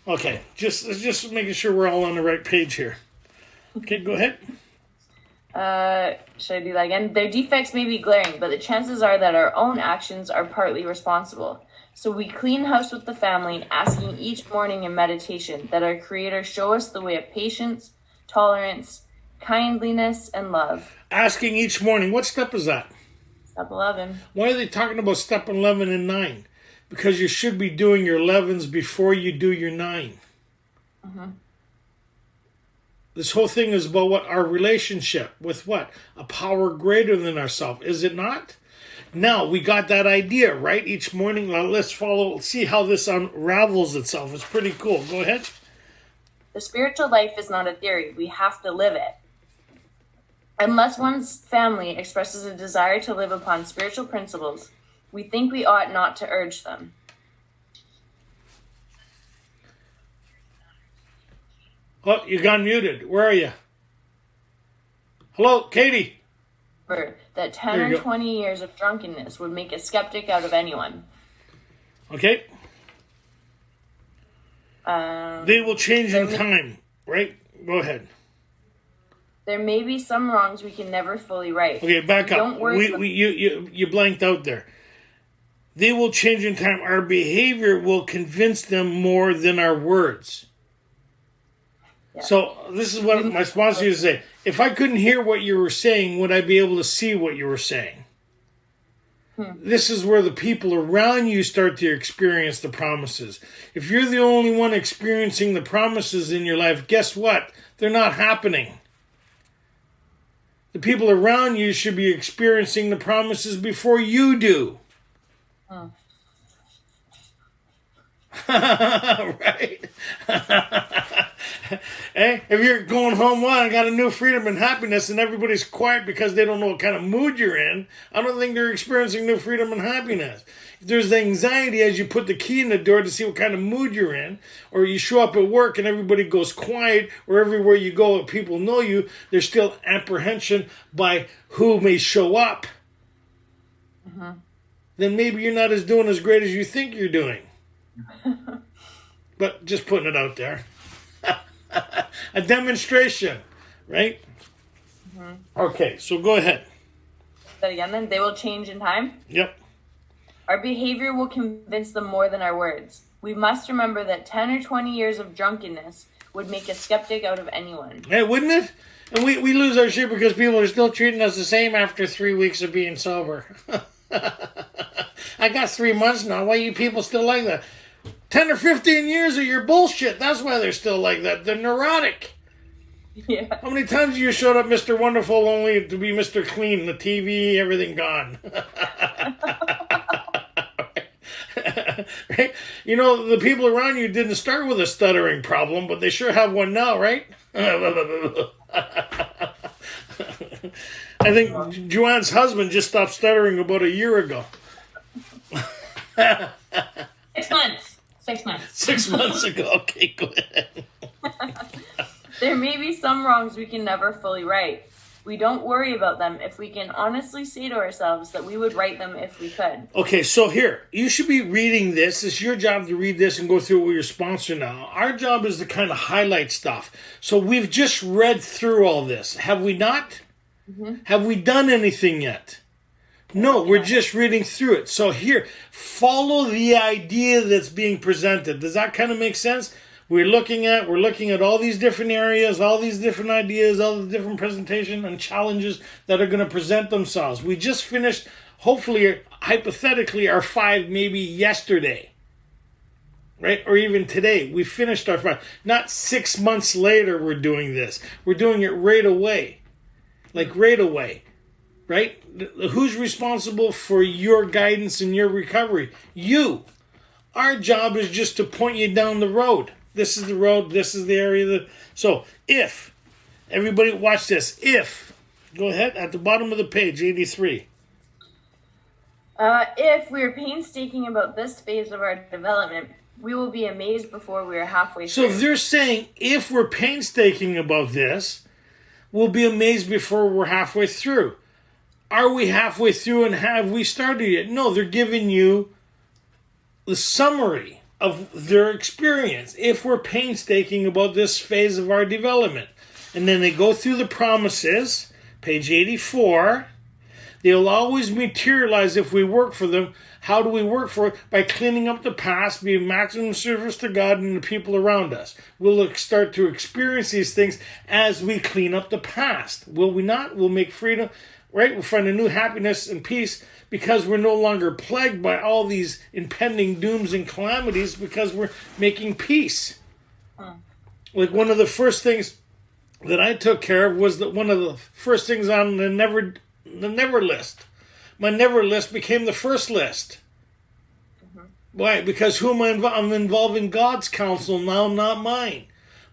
Okay, just making sure we're all on the right page here. Okay, go ahead. Should I do that again? Their defects may be glaring, but the chances are that our own actions are partly responsible. So we clean house with the family, asking each morning in meditation that our Creator show us the way of patience, tolerance, kindliness, and love. Asking each morning. What step is that? Step 11. Why are they talking about step 11 and 9? Because you should be doing your 11s before you do your 9. This whole thing is about what? Our relationship with what? A power greater than ourselves. Is it not? Now, we got that idea, right? Each morning, now let's see how this unravels itself. It's pretty cool. Go ahead. The spiritual life is not a theory. We have to live it. Unless one's family expresses a desire to live upon spiritual principles, we think we ought not to urge them. Oh, you got muted. Where are you? Hello, Katie. That 10 or 20 years of drunkenness would make a skeptic out of anyone. Okay. They will change in time, right? Go ahead. There may be some wrongs we can never fully right. Okay, back up. Don't worry. You blanked out there. They will change in time. Our behavior will convince them more than our words. Yeah. So this is what my sponsor used to say. If I couldn't hear what you were saying, would I be able to see what you were saying? This is where the people around you start to experience the promises. If you're the only one experiencing the promises in your life, guess what? They're not happening. The people around you should be experiencing the promises before you do. Right? Hey, if you're going home, well, I got a new freedom and happiness, and everybody's quiet because they don't know what kind of mood you're in, I don't think they're experiencing new freedom and happiness. If there's anxiety as you put the key in the door to see what kind of mood you're in, or you show up at work and everybody goes quiet, or everywhere you go people know you, there's still apprehension by who may show up. Then maybe you're not doing as great as you think you're doing. But just putting it out there. A demonstration, right? Okay, so go ahead. That again, then they will change in time. Yep. Our behavior will convince them more than our words. We must remember that 10 or 20 years of drunkenness would make a skeptic out of anyone. Hey, wouldn't it? And we lose our shit because people are still treating us the same after 3 weeks of being sober. I got 3 months now. Why are you people still like that? 10 or 15 years of your bullshit. That's why they're still like that. They're neurotic. Yeah. How many times you showed up Mr. Wonderful only to be Mr. Clean? The TV, everything gone. Right? You know, the people around you didn't start with a stuttering problem, but they sure have one now, right? I think Joanne's husband just stopped stuttering about a year ago. 6 months. 6 months. 6 months ago. Okay, go ahead. There may be some wrongs we can never fully right. We don't worry about them if we can honestly say to ourselves that we would right them if we could. Okay, so here, you should be reading this. It's your job to read this and go through it with your sponsor now. Our job is to kind of highlight stuff. So we've just read through all this. Have we not? Have we done anything yet? No, we're just reading through it. So here, follow the idea that's being presented. Does that kind of make sense? We're looking at all these different areas, all these different ideas, all the different presentation and challenges that are going to present themselves. We just finished, hopefully, hypothetically, our 5 maybe yesterday. Right? Or even today. We finished our 5. Not 6 months later we're doing this. We're doing it right away. Like right away. Right? Who's responsible for your guidance and your recovery? You. Our job is just to point you down the road. This is the road. This is the area. So, if, everybody watch this. If, go ahead, at the bottom of the page, 83. If we are painstaking about this phase of our development, we will be amazed before we are halfway through. So they're saying, if we're painstaking about this, we'll be amazed before we're halfway through. Are we halfway through and have we started yet? No, they're giving you the summary of their experience. If we're painstaking about this phase of our development. And then they go through the promises, page 84. They'll always materialize if we work for them. How do we work for it? By cleaning up the past, being maximum service to God and the people around us. We'll start to experience these things as we clean up the past. Will we not? We'll make freedom. Right? We'll find a new happiness and peace because we're no longer plagued by all these impending dooms and calamities because we're making peace. Like one of the first things that I took care of was that one of the first things on the never list. My never list became the first list. Why? Because who am I I'm involving God's counsel now, not mine.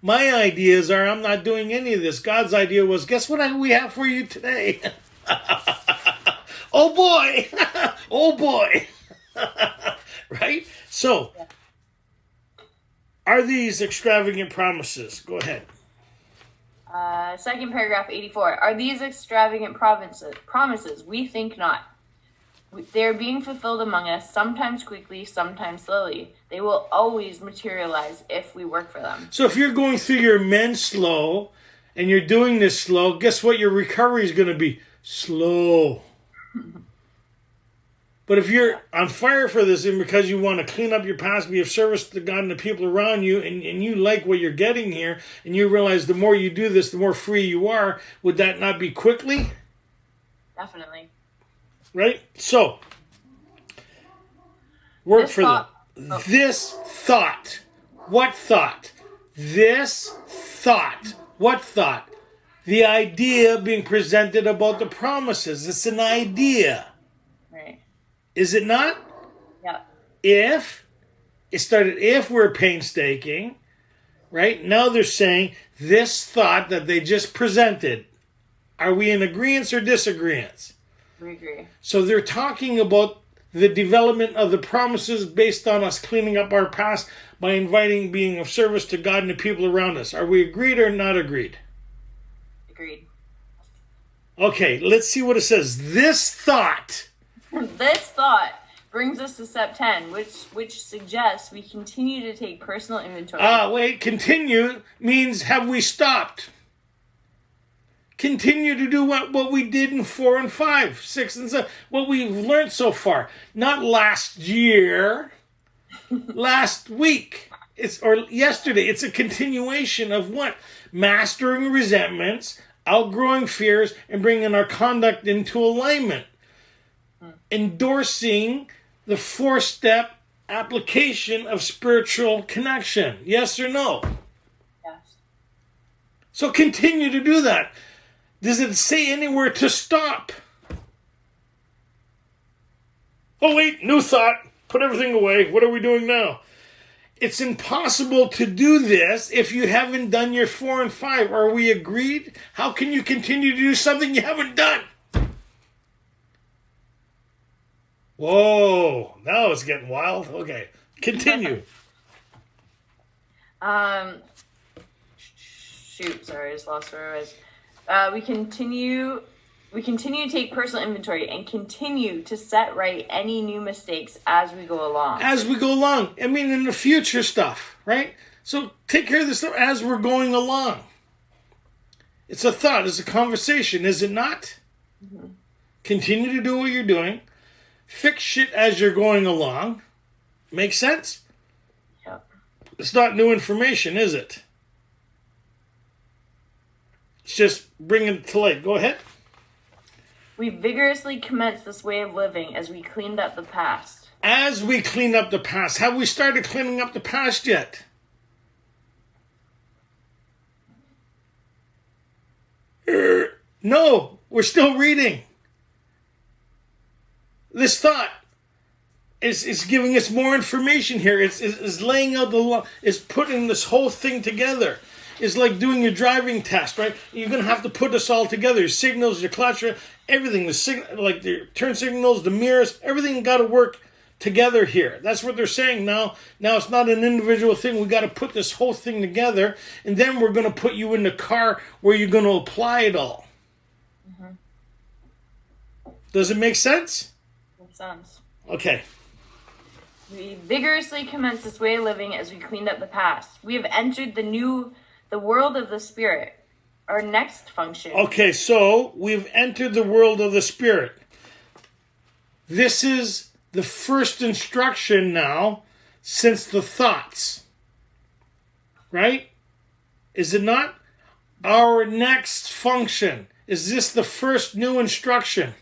My ideas are I'm not doing any of this. God's idea was, guess what we have for you today? Oh boy! Oh boy! Right? So, are these extravagant promises? Go ahead. Second paragraph, 84. Are these extravagant promises? We think not. They are being fulfilled among us, sometimes quickly, sometimes slowly. They will always materialize if we work for them. So if you're going through your men slow and you're doing this slow, guess what? Your recovery is going to be slow. But if you're on fire for this and because you want to clean up your past, be of service to God and the people around you, and you like what you're getting here, and you realize the more you do this, the more free you are, would that not be quickly? Definitely. Right? So, work for them. This thought. What thought? This thought. What thought? The idea being presented about the promises. It's an idea. Right. Is it not? Yeah. If we're painstaking, right? Now they're saying this thought that they just presented. Are we in agreement or disagreement? We agree. So they're talking about the development of the promises based on us cleaning up our past by inviting being of service to God and the people around us. Are we agreed or not agreed? Agreed. Okay, let's see what it says. This thought. This thought brings us to step 10, which suggests we continue to take personal inventory. Wait, continue means have we stopped? Continue to do what we did in 4 and 5, 6 and 7, what we've learned so far. Not last year, last week, or yesterday. It's a continuation of what? Mastering resentments, outgrowing fears, and bringing our conduct into alignment. Endorsing the 4-step application of spiritual connection. Yes or no? Yes. So continue to do that. Does it say anywhere to stop? Oh wait, new thought. Put everything away. What are we doing now? It's impossible to do this if you haven't done your 4 and 5. Are we agreed? How can you continue to do something you haven't done? Whoa, now it's getting wild. Okay, continue. Shoot, sorry, I just lost where I was. We continue to take personal inventory and continue to set right any new mistakes as we go along. As we go along. I mean, in the future stuff, right? So take care of this stuff as we're going along. It's a thought. It's a conversation, is it not? Mm-hmm. Continue to do what you're doing. Fix shit as you're going along. Make sense? Yep. It's not new information, is it? It's just bringing it to light. Go ahead. We vigorously commence this way of living as we cleaned up the past. As we clean up the past. Have we started cleaning up the past yet? No, we're still reading. This thought is giving us more information here. It's laying out the law. It's putting this whole thing together. It's like doing your driving test, right? You're going to have to put this all together. Your signals, your clutch, everything. Like the turn signals, the mirrors, everything got to work together here. That's what they're saying now. Now it's not an individual thing. We got to put this whole thing together, and then we're going to put you in the car where you're going to apply it all. Mm-hmm. Does it make sense? Makes sense. Okay. We vigorously commence this way of living as we cleaned up the past. We have entered the world of the Spirit. Our next function. Okay, so we've entered the world of the Spirit. This is the first instruction now since the thoughts. Right? Is it not? Our next function. Is this the first new instruction?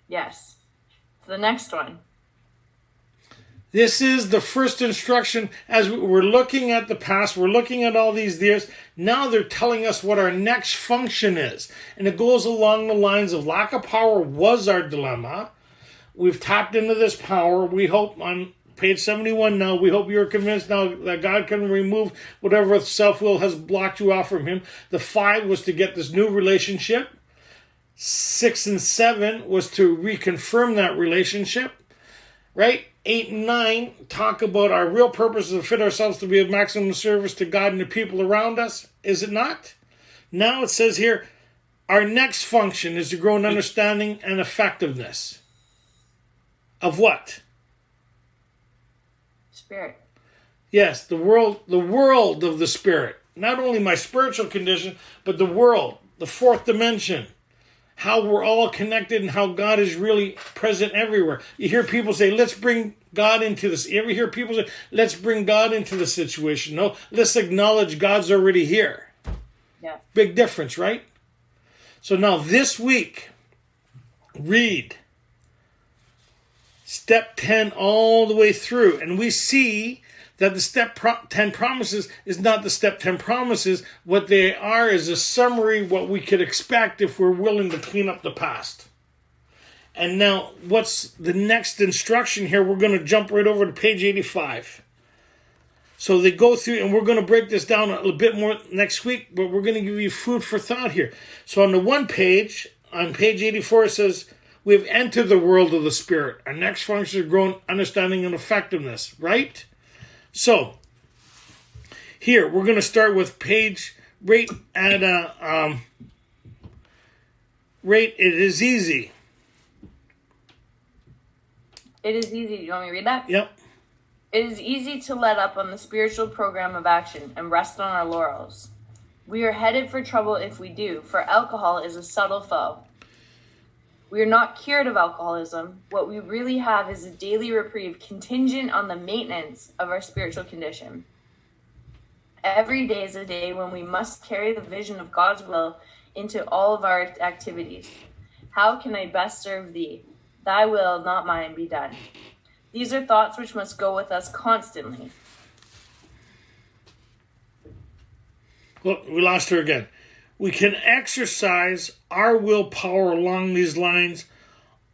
Yes. It's the next one. This is the first instruction as we're looking at the past. We're looking at all these years. Now they're telling us what our next function is. And it goes along the lines of lack of power was our dilemma. We've tapped into this power. We hope on page 71 now, we hope you're convinced now that God can remove whatever self-will has blocked you off from him. The 5 was to get this new relationship. 6 and 7 was to reconfirm that relationship. Right? 8 and 9 talk about our real purpose is to fit ourselves to be of maximum service to God and the people around us. Is it not? Now it says here, our next function is to grow in understanding and effectiveness. Of what? Spirit. Yes, the world of the spirit. Not only my spiritual condition, but the world, the fourth dimension. How we're all connected and how God is really present everywhere. You hear people say, let's bring God into this. You ever hear people say, let's bring God into the situation? No, let's acknowledge God's already here. Yeah. Big difference, right? So now this week, read step 10 all the way through. And we see that the step 10 promises is not the step 10 promises. What they are is a summary, what we could expect if we're willing to clean up the past. And now, what's the next instruction here? We're going to jump right over to page 85. So they go through, and we're going to break this down a little bit more next week, but we're going to give you food for thought here. So on the one page, on page 84, it says, we have entered the world of the Spirit. Our next function is growing understanding and effectiveness, right? So, here, we're going to start with page, rate at, rate, it is easy. It is easy. Do you want me to read that? Yep. It is easy to let up on the spiritual program of action and rest on our laurels. We are headed for trouble if we do, for alcohol is a subtle foe. We are not cured of alcoholism. What we really have is a daily reprieve contingent on the maintenance of our spiritual condition. Every day is a day when we must carry the vision of God's will into all of our activities. How can I best serve thee? Thy will, not mine, be done. These are thoughts which must go with us constantly. Well, we lost her again. We can exercise our willpower along these lines.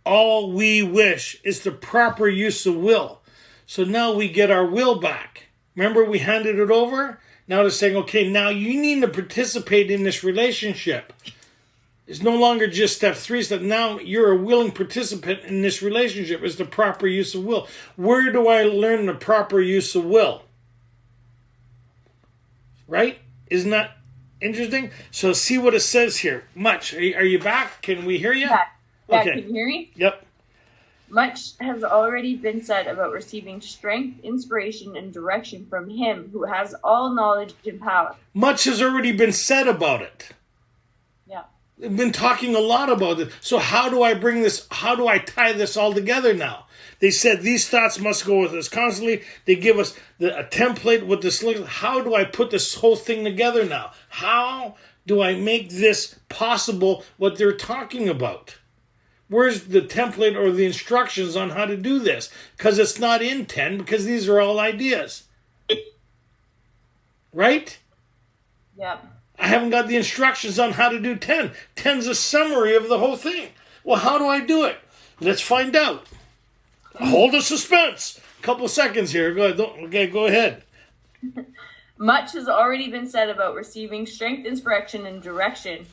All we wish is the proper use of will. So now we get our will back. Remember we handed it over? Now they're saying, okay, now you need to participate in this relationship. It's no longer just step 3 step. Now you're a willing participant in this relationship. It's the proper use of will. Where do I learn the proper use of will? Right? Isn't that interesting? So see what it says here. Much. Are you back? Can we hear you? Yeah, Okay. Can you hear me? Yep. Much has already been said about receiving strength, inspiration, and direction from Him who has all knowledge and power. Much has already been said about it. Yeah. We've been talking a lot about it. So how do I bring this, how do I tie this all together now? They said these thoughts must go with us constantly. They give us a template with this. How do I put this whole thing together now? How do I make this possible, what they're talking about? Where's the template or the instructions on how to do this? Because it's not in 10, because these are all ideas. Right? Yeah. I haven't got the instructions on how to do 10. 10's a summary of the whole thing. Well, how do I do it? Let's find out. Hold the suspense. A couple of seconds here. Go ahead. Okay, go ahead. Much has already been said about receiving strength, inspiration, and direction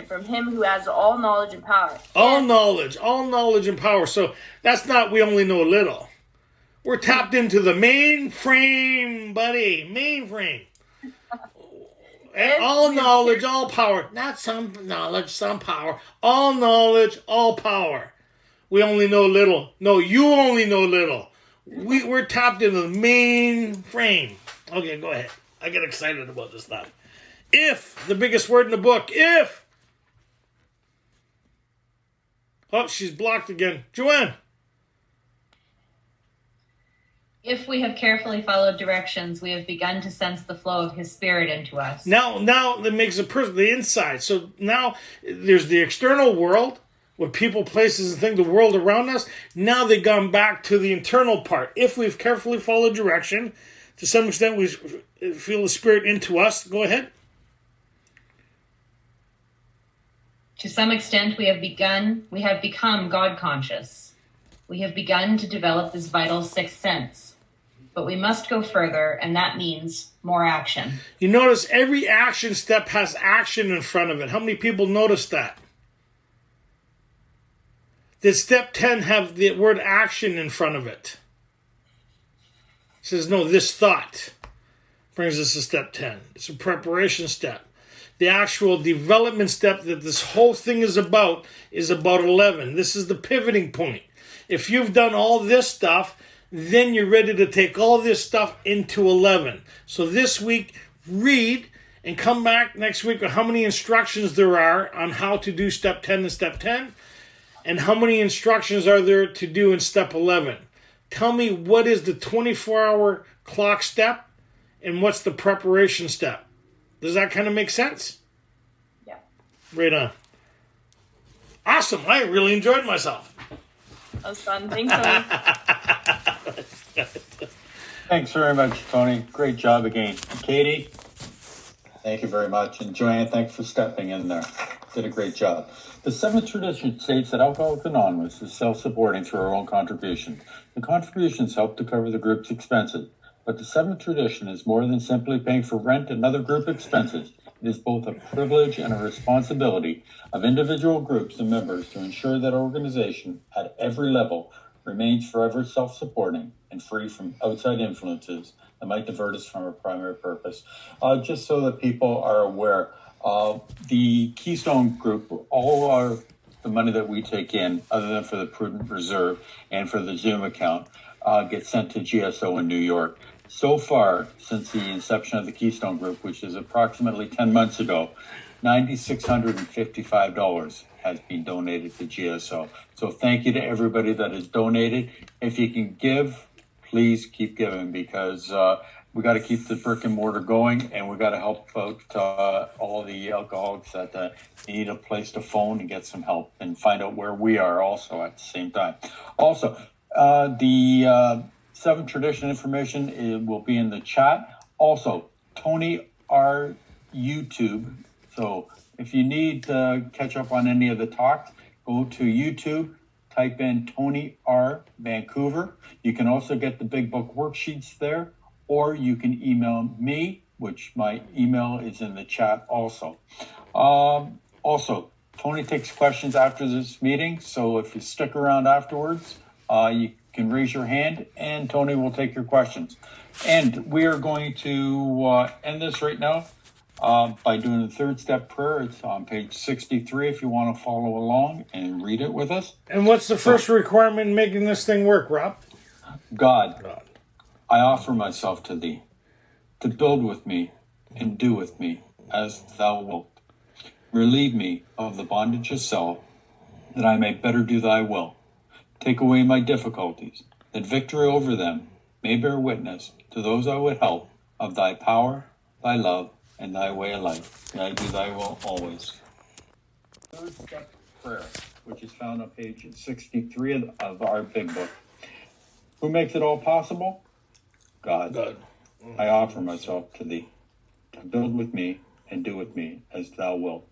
from Him who has all knowledge and power. All knowledge and power. So that's not we only know a little. We're tapped into the mainframe, buddy. Mainframe. All knowledge, all power. Not some knowledge, some power. All knowledge, all power. We only know little. No, you only know little. We're tapped into the mainframe. Okay, go ahead. I get excited about this stuff. If, the biggest word in the book, if. Oh, she's blocked again. Joanne. If we have carefully followed directions, we have begun to sense the flow of His Spirit into us. Now that makes a person, the inside. So now there's the external world, with people, places, and things, the world around us. Now they've gone back to the internal part. If we've carefully followed direction, to some extent we feel the Spirit into us. Go ahead. To some extent, we have become God conscious. We have begun to develop this vital sixth sense. But we must go further, and that means more action. You notice every action step has action in front of it. How many people notice that? Did step 10 have the word action in front of it? It says, no, this thought brings us to step 10. It's a preparation step. the actual development step that this whole thing is about 11. This is the pivoting point. If you've done all this stuff, then you're ready to take all this stuff into 11. So this week, read and come back next week with how many instructions there are on how to do step 10 and step 10, and how many instructions are there to do in step 11. Tell me what is the 24-hour clock step and what's the preparation step. Does that kind of make sense? Yeah. Right on. Awesome. I really enjoyed myself. That was fun. Thanks, Tony. Thanks very much, Tony. Great job again. Katie, thank you very much. And Joanne, thanks for stepping in there. Did a great job. The seventh tradition states that Alcoholics Anonymous is self-supporting through our own contributions. The contributions help to cover the group's expenses. But the seventh tradition is more than simply paying for rent and other group expenses. It is both a privilege and a responsibility of individual groups and members to ensure that our organization at every level remains forever self-supporting and free from outside influences that might divert us from our primary purpose. Just so that people are aware, the Keystone Group, the money that we take in, other than for the Prudent Reserve and for the Zoom account, gets sent to GSO in New York. So far, since the inception of the Keystone Group, which is approximately 10 months ago, $9,655 has been donated to GSO. So thank you to everybody that has donated. If you can give, please keep giving, because we got to keep the brick and mortar going, and we got to help out all the alcoholics that need a place to phone and get some help and find out where we are also at the same time. Also, the seventh tradition information will be in the chat. Also, Tony.R YouTube. So if you need to catch up on any of the talks, go to YouTube, type in Tony.R Vancouver. You can also get the Big Book worksheets there, or you can email me, which my email is in the chat also. Also, Tony takes questions after this meeting, so if you stick around afterwards, you can raise your hand and Tony will take your questions. And we are going to end this right now by doing the third step prayer. It's on page 63 if you want to follow along and read it with us. And what's the first requirement in making this thing work, Rob? God, I offer myself to thee, to build with me and do with me as thou wilt. Relieve me of the bondage of self, that I may better do thy will. Take away my difficulties, that victory over them may bear witness to those I would help of thy power, thy love, and thy way of life. May I do thy will always. Third step prayer, which is found on page 63 of our Big Book. Who makes it all possible? God. I offer myself to thee, to build with me and do with me as thou wilt.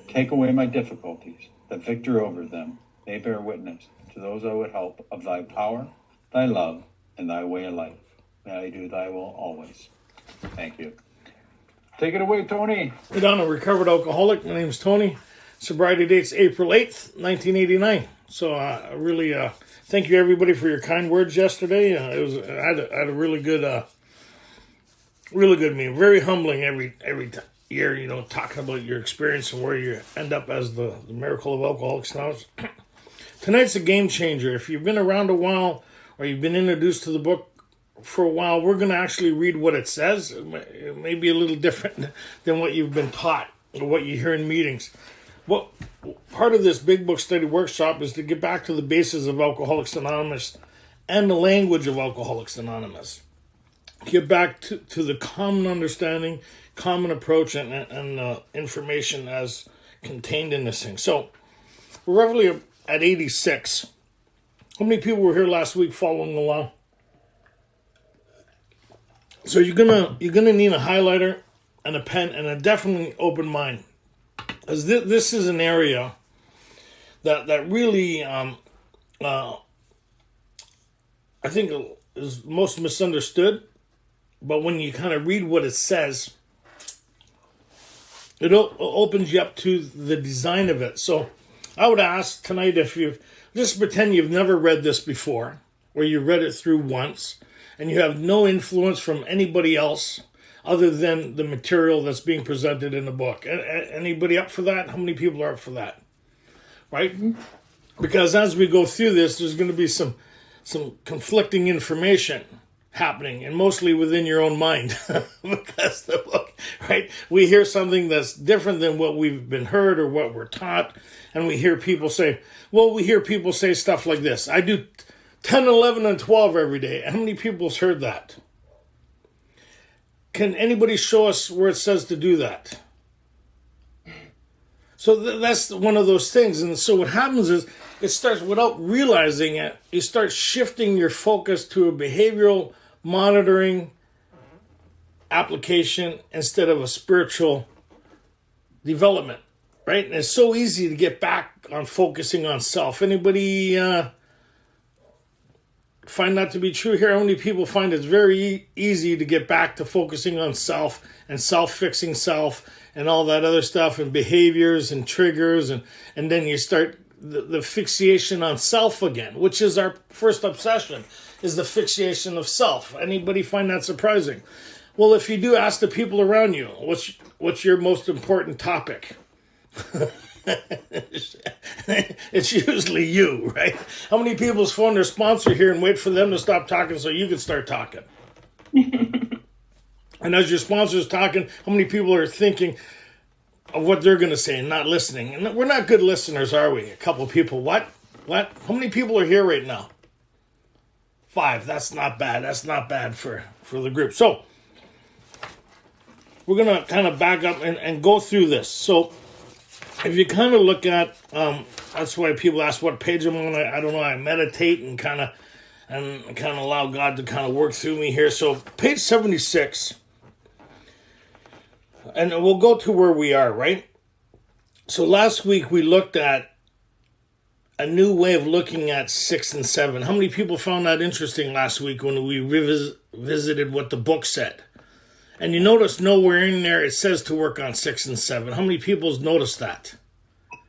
Take away my difficulties, that victory over them may bear witness to those I would help of thy power, thy love, and thy way of life. May I do thy will always. Thank you. Take it away, Tony. Hey, Don, a recovered alcoholic. My name's Tony. Sobriety date's April 8th, 1989. So I really thank you, everybody, for your kind words yesterday. I had a really good meeting. Very humbling every year, talking about your experience and where you end up as the miracle of Alcoholics Anonymous. Tonight's a game changer. If you've been around a while or you've been introduced to the book for a while, we're going to actually read what it says. It may be a little different than what you've been taught or what you hear in meetings. Well, part of this Big Book Study Workshop is to get back to the basis of Alcoholics Anonymous and the language of Alcoholics Anonymous. Get back to the common understanding, common approach, and information as contained in this thing. So, we're roughly at 86. How many people were here last week following along? So you're gonna need a highlighter and a pen and a definitely open mind, as this is an area that really I think is most misunderstood. But when you kind of read what it says, it opens you up to the design of it. So I would ask tonight, if you just pretend you've never read this before, or you read it through once, and you have no influence from anybody else other than the material that's being presented in the book. Anybody up for that? How many people are up for that? Right? Because as we go through this, there's going to be some conflicting information happening, and mostly within your own mind. Because the book, right? We hear something that's different than what we've been heard or what we're taught, and we hear people say stuff like this: I do 10, 11, and 12 every day. How many people's heard that? Can anybody show us where it says to do that? So that's one of those things. And so what happens is, it starts, without realizing it, you start shifting your focus to a behavioral monitoring application instead of a spiritual development, right? And it's so easy to get back on focusing on self. Anybody find that to be true here? How many people find it's very easy to get back to focusing on self and self-fixing self and all that other stuff and behaviors and triggers, and then you start the fixation on self again, which is our first obsession, is the fixation of self. Anybody find that surprising? Well, if you do, ask the people around you, what's your most important topic? It's usually you, right? How many people's phone their sponsor here and wait for them to stop talking so you can start talking? And as your sponsor's talking, how many people are thinking of what they're going to say and not listening? And we're not good listeners, are we? A couple of people. What? How many people are here right now? 5. That's not bad. That's not bad for the group. So we're going to kind of back up and go through this. So if you kind of look at, that's why people ask what page I'm on. I don't know. I meditate and kind of allow God to kind of work through me here. So page 76. And we'll go to where we are, right? So last week we looked at a new way of looking at 6 and 7. How many people found that interesting last week when we revisited what the book said? And you notice nowhere in there it says to work on 6 and 7. How many people's noticed that?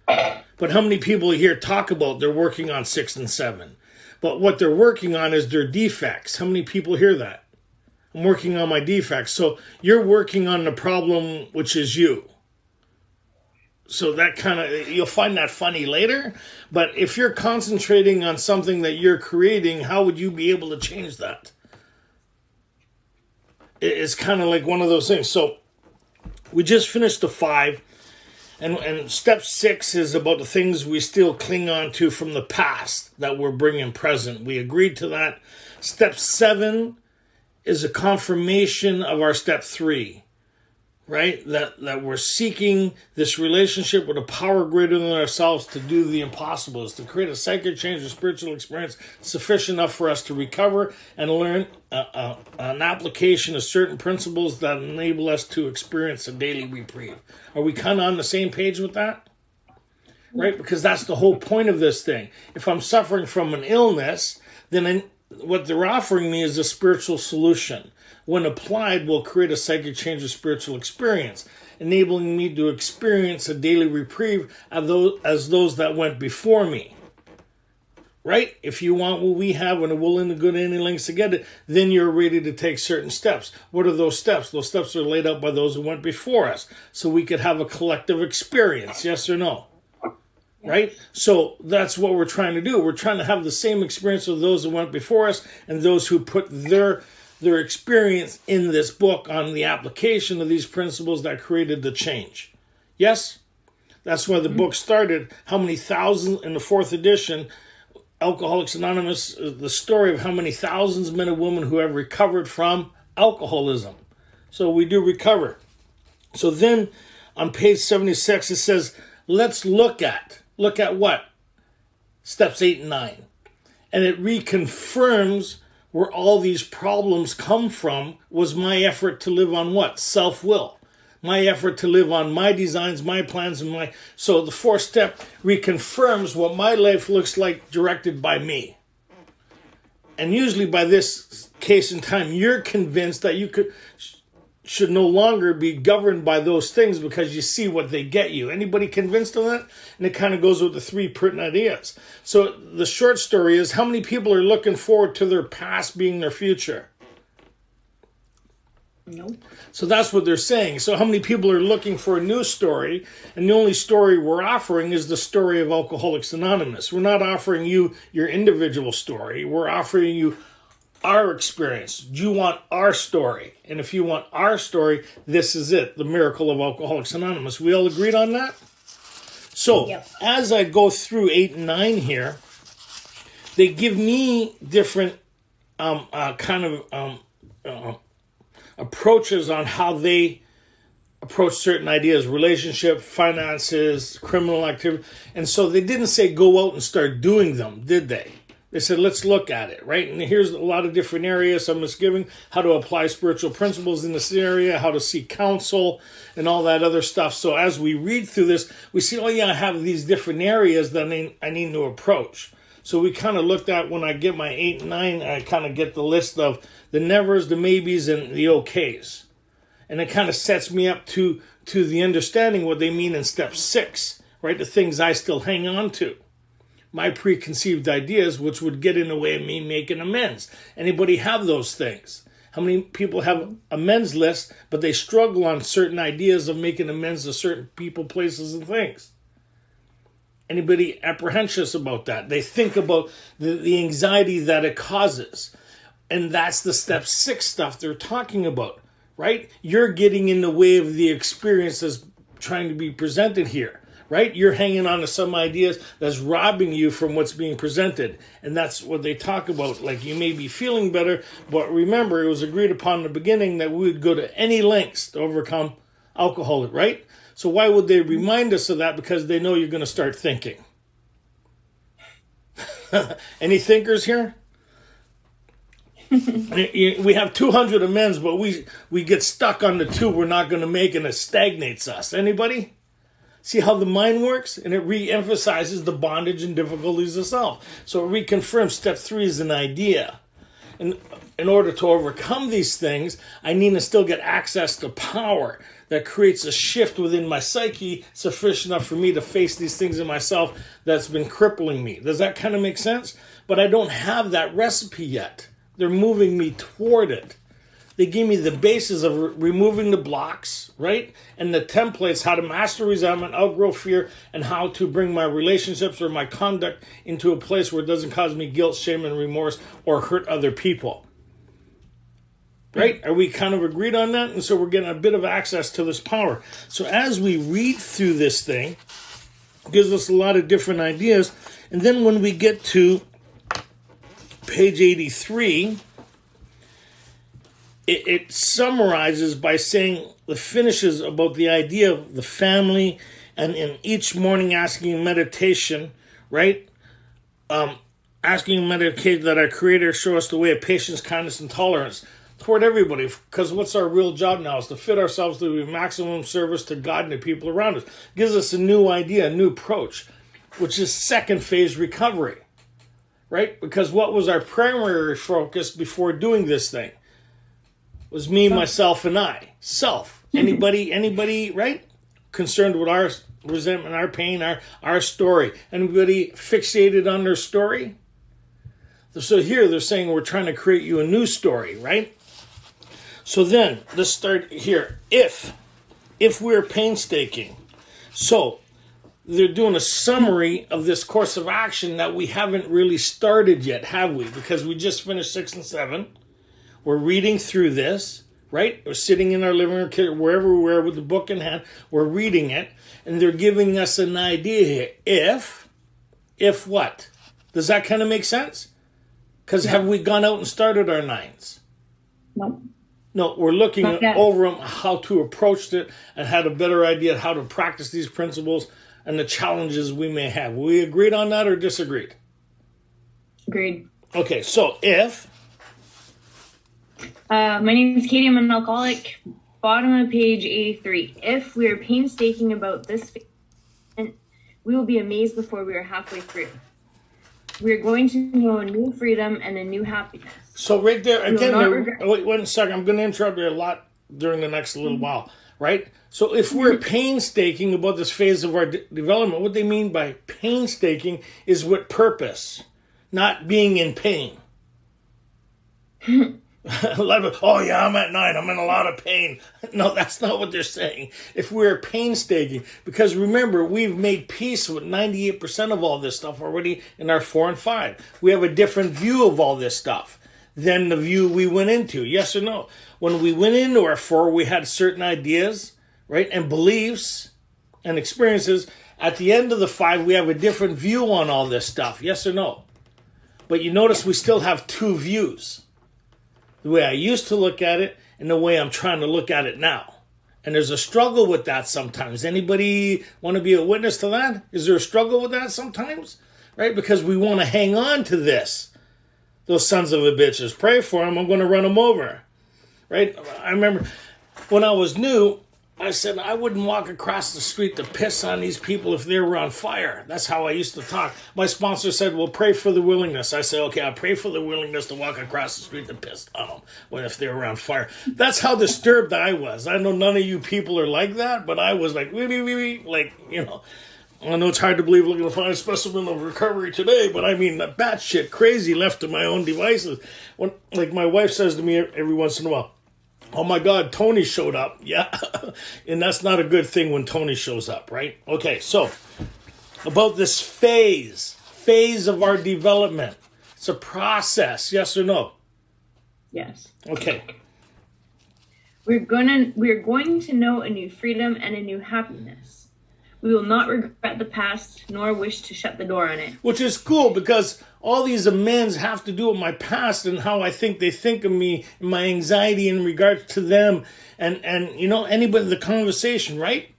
But how many people here talk about they're working on 6 and 7? But what they're working on is their defects. How many people hear that? I'm working on my defects. So you're working on the problem, which is you. So that kind of, you'll find that funny later. But if you're concentrating on something that you're creating, how would you be able to change that? It's kind of like one of those things. So we just finished the 5. And step 6 is about the things we still cling on to from the past that we're bringing present. We agreed to that. Step 7 is a confirmation of our step 3, right? That we're seeking this relationship with a power greater than ourselves to do the impossible, is to create a psychic change or spiritual experience sufficient enough for us to recover and learn an application of certain principles that enable us to experience a daily reprieve. Are we kind of on the same page with that? Right? Because that's the whole point of this thing. If I'm suffering from an illness, then what they're offering me is a spiritual solution. When applied, will create a psychic change or spiritual experience, enabling me to experience a daily reprieve as those that went before me. Right? If you want what we have and are willing to go to any lengths to get it, then you're ready to take certain steps. What are those steps? Those steps are laid out by those who went before us, so we could have a collective experience, yes or no? Right? So that's what we're trying to do. We're trying to have the same experience with those who went before us and those who put their experience in this book on the application of these principles that created the change. Yes? That's why the book started. How many thousands, in the 4th edition, Alcoholics Anonymous, the story of how many thousands of men and women who have recovered from alcoholism. So we do recover. So then on page 76 it says, let's look at what? Steps 8 and 9. And it reconfirms where all these problems come from was my effort to live on what? Self-will. My effort to live on my designs, my plans, and so the 4th step reconfirms what my life looks like directed by me. And usually by this case in time, you're convinced that you should no longer be governed by those things because you see what they get you. Anybody convinced of that? And it kind of goes with the 3 pertinent ideas. So the short story is, how many people are looking forward to their past being their future? Nope. So that's what they're saying. So how many people are looking for a new story, and the only story we're offering is the story of Alcoholics Anonymous. We're not offering you your individual story. We're offering you our experience. Do you want our story? And if you want our story, this is it, the miracle of Alcoholics Anonymous. We all agreed on that? So Yep. as I go through 8 and 9 here, they give me different approaches on how they approach certain ideas, relationship, finances, criminal activity. And so they didn't say go out and start doing them, did they? They said, let's look at it, right? And here's a lot of different areas. I'm just giving how to apply spiritual principles in this area, how to seek counsel, and all that other stuff. So as we read through this, we see, oh yeah, I have these different areas that I need to approach. So we kind of looked at, when I get my 8 and 9, I kind of get the list of the nevers, the maybes, and the okays. And it kind of sets me up to the understanding what they mean in step 6, right? The things I still hang on to. My preconceived ideas, which would get in the way of me making amends. Anybody have those things? How many people have amends lists, but they struggle on certain ideas of making amends to certain people, places, and things? Anybody apprehensive about that? They think about the anxiety that it causes. And that's the step 6 stuff they're talking about, right? You're getting in the way of the experience that's trying to be presented here. Right? You're hanging on to some ideas that's robbing you from what's being presented. And that's what they talk about. Like, you may be feeling better, but remember, it was agreed upon in the beginning that we would go to any lengths to overcome alcohol, right? So why would they remind us of that? Because they know you're going to start thinking. Any thinkers here? We have 200 amends, but we get stuck on the 2 we're not going to make, and it stagnates us. Anybody? See how the mind works? And it re-emphasizes the bondage and difficulties of self. So it reconfirms step 3 is an idea. And in order to overcome these things, I need to still get access to power that creates a shift within my psyche sufficient enough for me to face these things in myself that's been crippling me. Does that kind of make sense? But I don't have that recipe yet. They're moving me toward it. They give me the basis of removing the blocks, right? And the templates, how to master resentment, outgrow fear, and how to bring my relationships or my conduct into a place where it doesn't cause me guilt, shame, and remorse or hurt other people. Right? Are we kind of agreed on that? And so we're getting a bit of access to this power. So as we read through this thing, it gives us a lot of different ideas. And then when we get to page 83... It summarizes by saying the finishes about the idea of the family, and in each morning asking meditation, right? Asking meditation that our Creator show us the way of patience, kindness, and tolerance toward everybody. Because what's our real job now is to fit ourselves to be maximum service to God and the people around us. It gives us a new idea, a new approach, which is second phase recovery, right? Because what was our primary focus before doing this thing? Was me, myself, and I. Self. Anybody, right? Concerned with our resentment, our pain, our story. Anybody fixated on their story? So here they're saying we're trying to create you a new story, right? So then, let's start here. If we're painstaking. So, they're doing a summary of this course of action that we haven't really started yet, have we? Because we just finished 6 and 7. We're reading through this, right? We're sitting in our living room, wherever we are with the book in hand. We're reading it, and they're giving us an idea here. If what? Does that kind of make sense? Because have we gone out and started our 9s? Nope. No, we're looking over them, how to approach it, and had a better idea how to practice these principles and the challenges we may have. We agreed on that or disagreed? Agreed. Okay, so if... My name is Katie. I'm an alcoholic. Bottom of page 83. If we are painstaking about this, we will be amazed before we are halfway through. We are going to know a new freedom and a new happiness. So right there, again, wait 1 second. I'm going to interrupt you a lot during the next little while, right? So if we're painstaking about this phase of our development, what they mean by painstaking is with purpose, not being in pain. A lot of, oh yeah, I'm at 9. I'm in a lot of pain. No, that's not what they're saying. If we're painstaking, because remember, we've made peace with 98% of all this stuff already in our 4 and 5. We have a different view of all this stuff than the view we went into. Yes or no? When we went into our 4, we had certain ideas, right, and beliefs and experiences. At the end of the 5, we have a different view on all this stuff. Yes or no? But you notice we still have 2 views. The way I used to look at it and the way I'm trying to look at it now. And there's a struggle with that sometimes. Anybody want to be a witness to that? Is there a struggle with that sometimes? Right? Because we want to hang on to this. Those sons of a bitches. Pray for them. I'm going to run them over. Right? I remember when I was new, I said I wouldn't walk across the street to piss on these people if they were on fire. That's how I used to talk. My sponsor said, well, pray for the willingness. I said, okay, I'll pray for the willingness to walk across the street to piss on them if they were on fire. That's how disturbed I was. I know none of you people are like that, but I was like, like, you know. I know it's hard to believe looking to find a specimen of recovery today, but I mean, batshit crazy left to my own devices. When, like my wife says to me every once in a while, oh my God, Tony showed up. Yeah. And that's not a good thing when Tony shows up, right? Okay, so about this phase of our development. It's a process, yes or no? Yes. Okay. We're going to know a new freedom and a new happiness. We will not regret the past, nor wish to shut the door on it. Which is cool, because all these amends have to do with my past and how I think they think of me and my anxiety in regards to them. And you know, anybody, the conversation, right?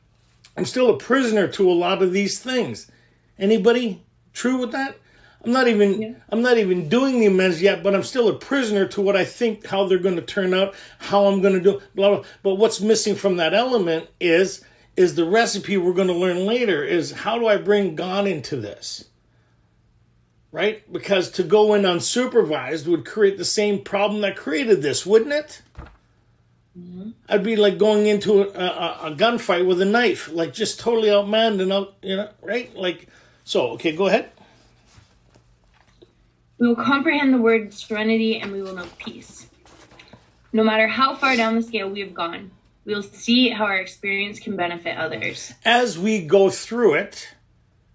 I'm still a prisoner to a lot of these things. Anybody true with that? I'm not even doing the amends yet, but I'm still a prisoner to what I think, how they're going to turn out, how I'm going to do, blah, blah. But what's missing from that element is the recipe we're going to learn later is how do I bring God into this? Right? Because to go in unsupervised would create the same problem that created this, wouldn't it? Mm-hmm. I'd be like going into a gunfight with a knife, like just totally outmanned and out, you know, right? Like, so, okay, go ahead. We will comprehend the word serenity and we will know peace. No matter how far down the scale we have gone, we will see how our experience can benefit others. As we go through it,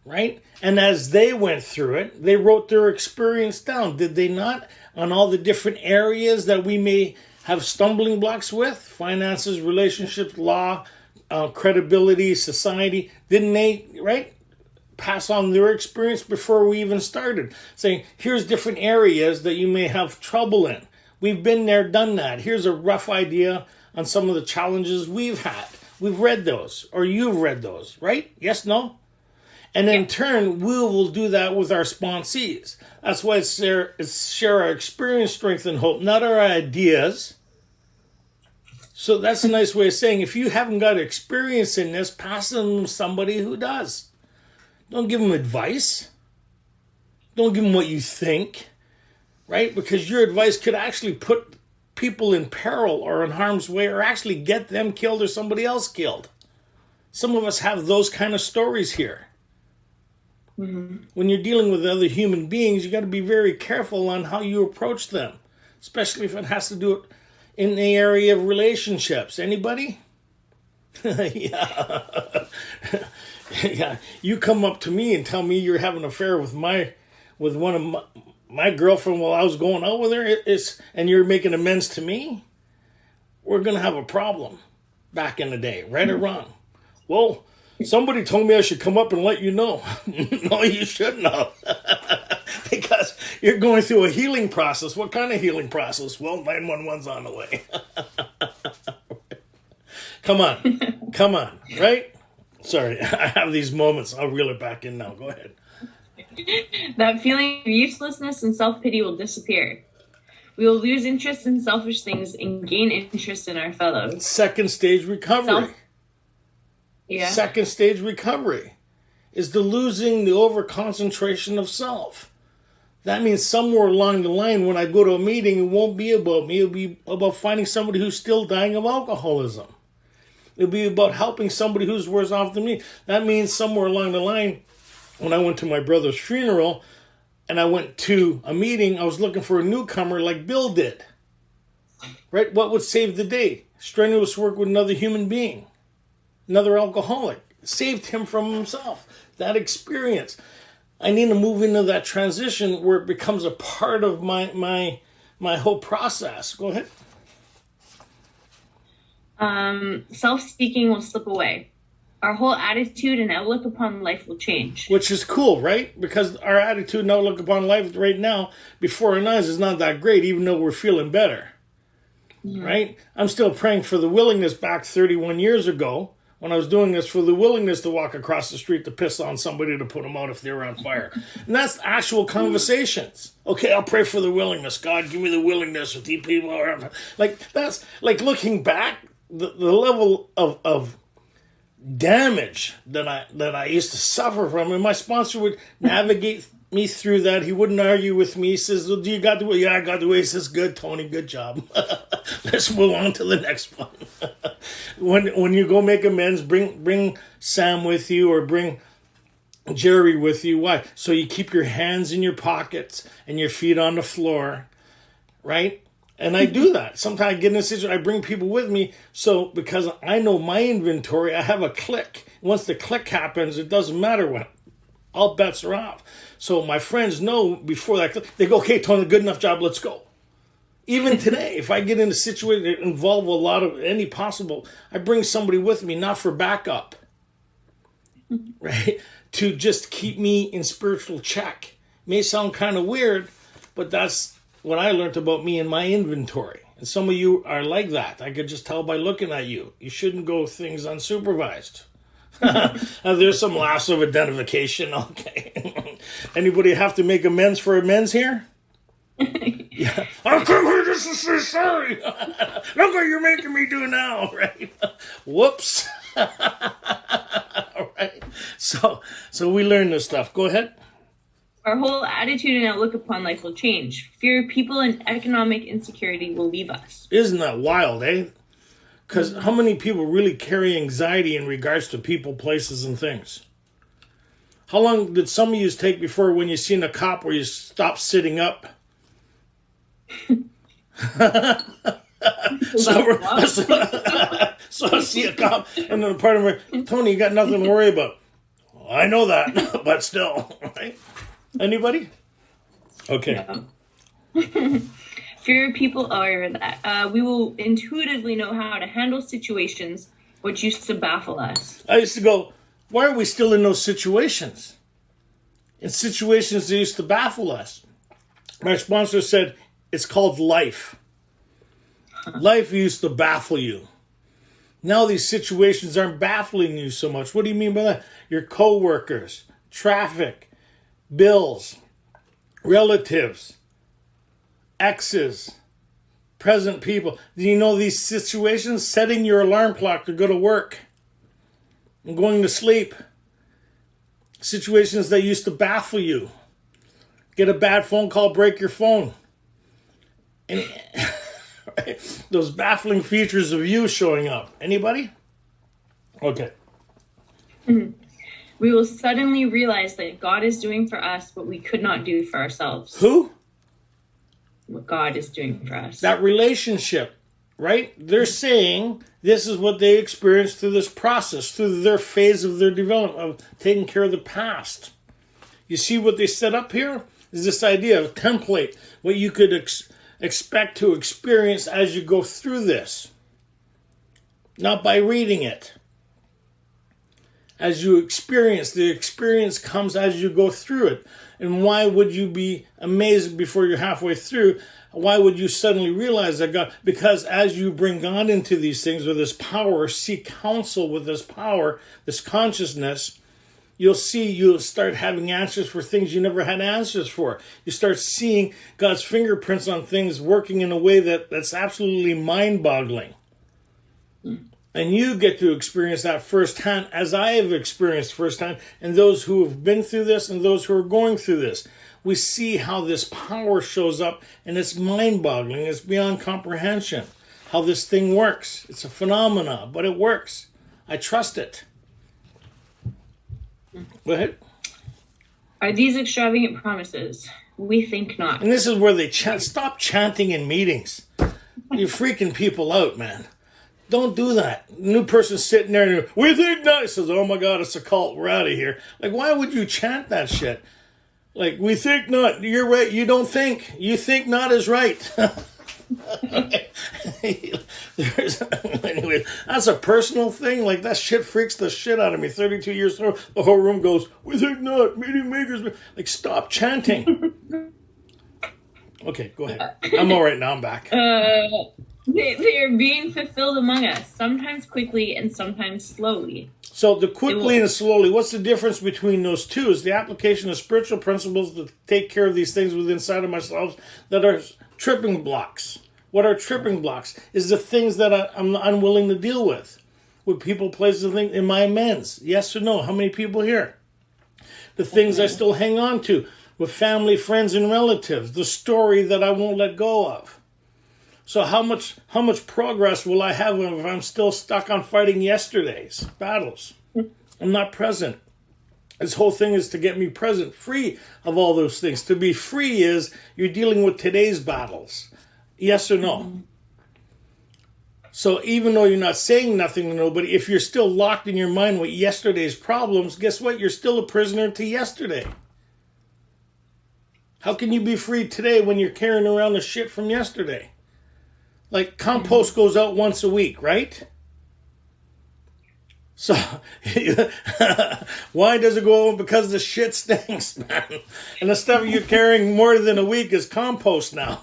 right? And as they went through it, they wrote their experience down, did they not? On all the different areas that we may have stumbling blocks with, finances, relationships, law, credibility, society, didn't they, right? Pass on their experience before we even started, saying, here's different areas that you may have trouble in. We've been there, done that. Here's a rough idea on some of the challenges we've had. We've read those, or you've read those, right? Yes, no? And in turn, we will do that with our sponsees. That's why it's share our experience, strength, and hope, not our ideas. So that's a nice way of saying, if you haven't got experience in this, pass them to somebody who does. Don't give them advice. Don't give them what you think, right? Because your advice could actually put people in peril or in harm's way or actually get them killed or somebody else killed. Some of us have those kind of stories here. Mm-hmm. When you're dealing with other human beings, you got to be very careful on how you approach them, especially if it has to do it in the area of relationships. Anybody? Yeah. Yeah. You come up to me and tell me you're having an affair with one of my girlfriend while I was going out with her, and you're making amends to me, we're going to have a problem back in the day, right or wrong. Well, somebody told me I should come up and let you know. No, you shouldn't have. Because you're going through a healing process. What kind of healing process? Well, 911's on the way. Come on, right? Sorry, I have these moments. I'll reel it back in now. Go ahead. That feeling of uselessness and self-pity will disappear. We will lose interest in selfish things and gain interest in our fellows. Second stage recovery. Second stage recovery is the losing the over-concentration of self. That means somewhere along the line when I go to a meeting, it won't be about me. It'll be about finding somebody who's still dying of alcoholism. It'll be about helping somebody who's worse off than me. That means somewhere along the line, when I went to my brother's funeral and I went to a meeting, I was looking for a newcomer like Bill did. Right? What would save the day? Strenuous work with another human being, another alcoholic. It saved him from himself. That experience. I need to move into that transition where it becomes a part of my whole process. Go ahead. Self-seeking will slip away. Our whole attitude and outlook upon life will change. Which is cool, right? Because our attitude and outlook upon life right now, before our eyes, is not that great, even though we're feeling better. Mm-hmm. Right? I'm still praying for the willingness back 31 years ago when I was doing this, for the willingness to walk across the street to piss on somebody to put them out if they were on fire. And that's actual conversations. Okay, I'll pray for the willingness. God, give me the willingness with these people. Like, that's like looking back, the level of damage that I used to suffer from, and my sponsor would navigate me through that. He wouldn't argue with me. He says, well, do you got the way? Yeah, I got the way. He says, good, Tony, good job. Let's move on to the next one. When you go make amends, bring Sam with you, or bring Jerry with you. Why? So you keep your hands in your pockets and your feet on the floor, right? And I do that. Sometimes I get in a situation, I bring people with me. So because I know my inventory, I have a click. Once the click happens, it doesn't matter what. All bets are off. So my friends know before that click, they go, okay, Tony, good enough job, let's go. Even today, if I get in a situation that involve a lot of any possible, I bring somebody with me, not for backup, right? To just keep me in spiritual check. May sound kind of weird, but that's what I learned about me and my inventory. And some of you are like that. I could just tell by looking at you. You shouldn't go things unsupervised. There's some laughs of identification. Okay. Anybody have to make amends for amends here? Yeah. I'll come here just to say sorry. Look what you're making me do now, right? Whoops. All right. So we learn this stuff. Go ahead. Our whole attitude and outlook upon life will change. Fear of people and economic insecurity will leave us. Isn't that wild, eh? Because how many people really carry anxiety in regards to people, places, and things? How long did some of you take before when you seen a cop where you stop sitting up? So I see a cop, and then part of me, Tony, you got nothing to worry about. Well, I know that, but still, right? Anybody? Okay. Yeah. Fear of people, I read that. We will intuitively know how to handle situations which used to baffle us. I used to go, why are we still in those situations? In situations that used to baffle us. My sponsor said, it's called life. Life used to baffle you. Now these situations aren't baffling you so much. What do you mean by that? Your coworkers, traffic, bills, relatives, exes, present people. Do you know these situations? Setting your alarm clock to go to work and going to sleep. Situations that used to baffle you. Get a bad phone call, break your phone. And right? Those baffling features of you showing up. Anybody? Okay. Mm-hmm. We will suddenly realize that God is doing for us what we could not do for ourselves. Who? What God is doing for us. That relationship, right? They're saying this is what they experienced through this process, through their phase of their development, of taking care of the past. You see what they set up here? Is this idea of template, what you could expect to experience as you go through this. Not by reading it. As you experience, the experience comes as you go through it. And why would you be amazed before you're halfway through? Why would you suddenly realize that God? Because as you bring God into these things with this power, seek counsel with this power, this consciousness, you'll start having answers for things you never had answers for. You start seeing God's fingerprints on things working in a way that's absolutely mind-boggling. And you get to experience that firsthand, as I have experienced firsthand, and those who have been through this and those who are going through this. We see how this power shows up, and it's mind-boggling. It's beyond comprehension how this thing works. It's a phenomena, but it works. I trust it. Go ahead. Are these extravagant promises? We think not. And this is where they stop chanting in meetings. You're freaking people out, man. Don't do that. New person sitting there and we think not. He says, oh my God, it's a cult. We're out of here. Like, why would you chant that shit? Like, we think not. You're right. You don't think. You think not is right. Anyway, that's a personal thing. Like, that shit freaks the shit out of me. 32 years old, the whole room goes, we think not. Meeting makers. Like, stop chanting. Okay, go ahead. I'm all right now. I'm back. They are being fulfilled among us, sometimes quickly and sometimes slowly. So the quickly and slowly, what's the difference between those two? Is the application of spiritual principles to take care of these things within inside of myself that are tripping blocks. What are tripping blocks? Is the things that I'm unwilling to deal with people, places, and things in my amends. Yes or no? How many people here? The things I still hang on to with family, friends, and relatives. The story that I won't let go of. So how much progress will I have if I'm still stuck on fighting yesterday's battles? I'm not present. This whole thing is to get me present, free of all those things. To be free is you're dealing with today's battles. Yes or no? So even though you're not saying nothing to nobody, if you're still locked in your mind with yesterday's problems, guess what? You're still a prisoner to yesterday. How can you be free today when you're carrying around the shit from yesterday? Like, compost goes out once a week, right? So, why does it go out? Because the shit stinks, man. And the stuff you're carrying more than a week is compost now.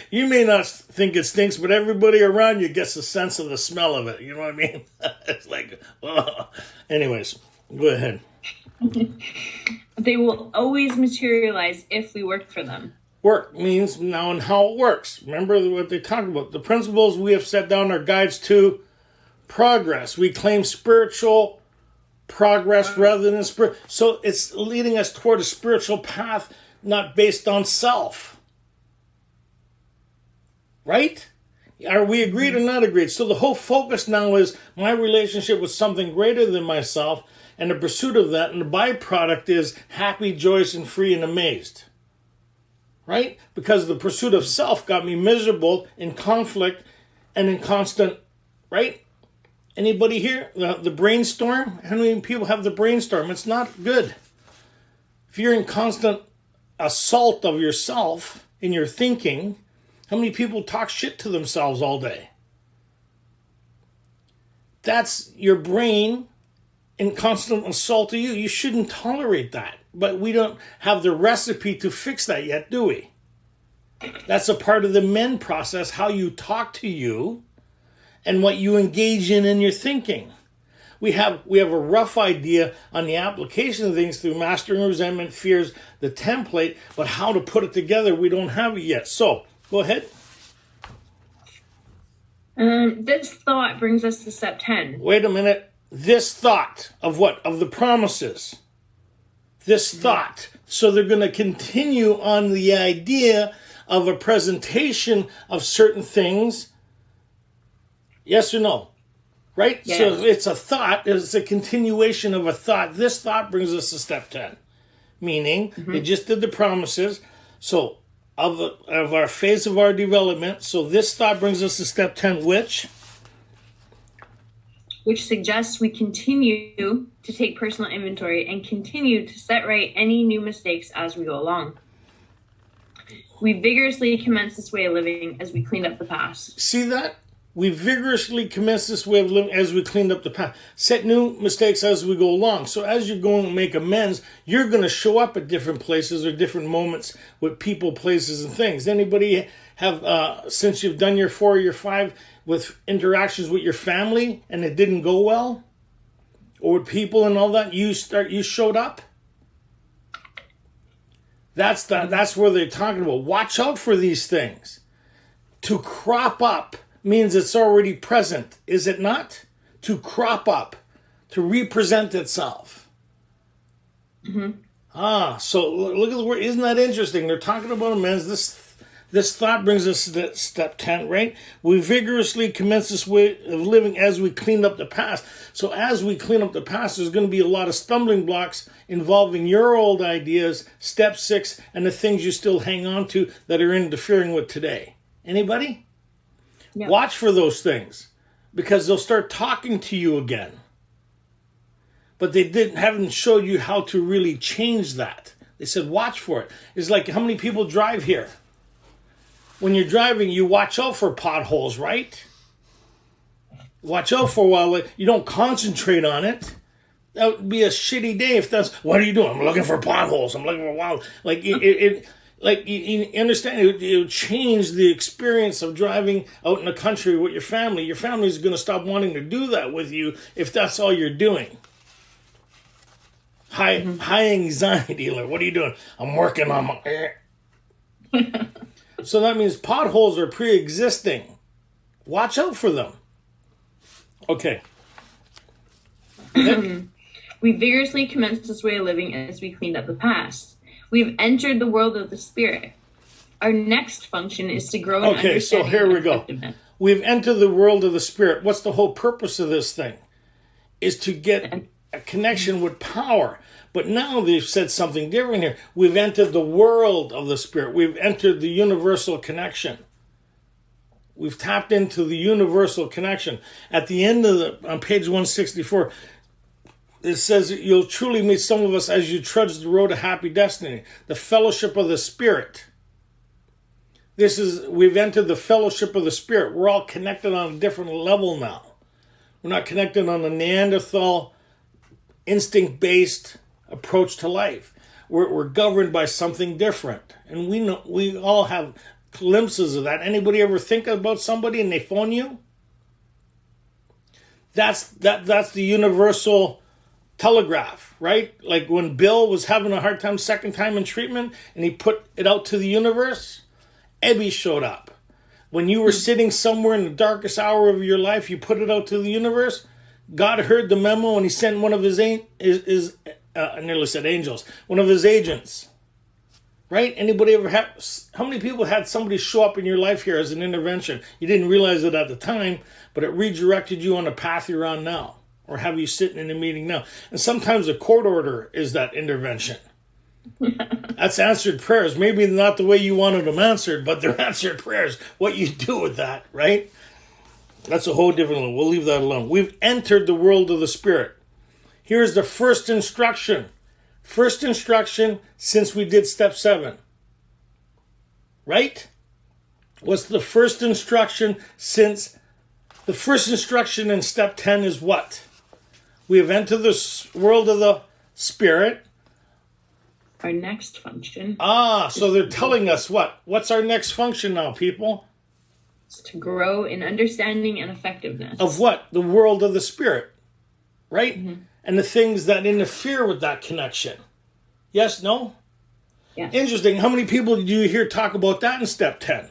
You may not think it stinks, but everybody around you gets a sense of the smell of it. You know what I mean? It's like, oh. Anyways, go ahead. They will always materialize if we work for them. Work means now and how it works. Remember what they talk about. The principles we have set down are guides to progress. We claim spiritual progress rather than spirit. So it's leading us toward a spiritual path, not based on self. Right? Are we agreed or not agreed? So the whole focus now is my relationship with something greater than myself and the pursuit of that. And the byproduct is happy, joyous, and free and amazed. Right? Because the pursuit of self got me miserable, in conflict, and in constant, right? Anybody here? The brainstorm? How many people have the brainstorm? It's not good. If you're in constant assault of yourself in your thinking, how many people talk shit to themselves all day? That's your brain in constant assault of you. You shouldn't tolerate that. But we don't have the recipe to fix that yet, do we? That's a part of the mend process, how you talk to you and what you engage in your thinking. We have a rough idea on the application of things through mastering resentment, fears, the template, but how to put it together, we don't have it yet. So, go ahead. This thought brings us to step 10. Wait a minute. This thought of what? Of the promises. This thought. So they're going to continue on the idea of a presentation of certain things. Yes or no? Right? Yes. So it's a thought. It's a continuation of a thought. This thought brings us to step 10. Meaning, they just did the promises. So of our phase of our development. So this thought brings us to step 10, which suggests we continue to take personal inventory and continue to set right any new mistakes as we go along. We vigorously commence this way of living as we clean up the past. See that? We vigorously commence this way of living as we cleaned up the past. Set new mistakes as we go along. So as you're going to make amends, you're going to show up at different places or different moments with people, places, and things. Anybody have, since you've done your 4 or your 5, with interactions with your family and it didn't go well? Or with people and all that, you showed up? That's where they're talking about. Watch out for these things. To crop up means it's already present, is it not? To crop up, to represent itself. So look at the word. Isn't that interesting? They're talking about amends. This thought brings us to step 10, right? We vigorously commence this way of living as we clean up the past. So as we clean up the past, there's going to be a lot of stumbling blocks involving your old ideas, step 6, and the things you still hang on to that are interfering with today. Anybody? Yeah. Watch for those things because they'll start talking to you again. But they haven't showed you how to really change that. They said watch for it. It's like how many people drive here? When you're driving, you watch out for potholes, right? Watch out for a while. You don't concentrate on it. That would be a shitty day if that's, what are you doing? I'm looking for potholes. I'm looking for wild. Like, you understand, it would change the experience of driving out in the country with your family. Your family is going to stop wanting to do that with you if that's all you're doing. High anxiety. Like, what are you doing? I'm working on my... So that means potholes are pre-existing. Watch out for them. Okay. We vigorously commenced this way of living as we cleaned up the past. We've entered the world of the spirit. Our next function is to grow in Okay, so understanding here and we go. effectiveness. We've entered the world of the spirit. What's the whole purpose of this thing? Is to get a connection with power. But now they've said something different here. We've entered the world of the spirit. We've entered the universal connection. We've tapped into the universal connection. At the end of on page 164, it says that you'll truly meet some of us as you trudge the road to happy destiny. The fellowship of the spirit. We've entered the fellowship of the spirit. We're all connected on a different level now. We're not connected on a Neanderthal, instinct-based approach to life. We're governed by something different. And we all have glimpses of that. Anybody ever think about somebody and they phone you? That's the universal telegraph, right? Like when Bill was having a hard time second time in treatment and he put it out to the universe, Ebby showed up. When you were sitting somewhere in the darkest hour of your life, you put it out to the universe, God heard the memo and he sent one of I nearly said angels, one of his agents. Right? Anybody ever how many people had somebody show up in your life here as an intervention? You didn't realize it at the time, but it redirected you on the path you're on now, or have you sitting in a meeting now. And sometimes a court order is that intervention. That's answered prayers. Maybe not the way you wanted them answered, but they're answered prayers. What you do with that, right? That's a whole different one. We'll leave that alone. We've entered the world of the spirit. Here's the first instruction. First instruction since we did step 7. Right? What's the first instruction since... The first instruction in step 10 is what? We have entered the world of the spirit. Our next function. So they're telling us what? What's our next function now, people? It's to grow in understanding and effectiveness. Of what? The world of the spirit. Right? Mm-hmm. And the things that interfere with that connection. Yes, no? Yes. Interesting. How many people do you hear talk about that in step 10?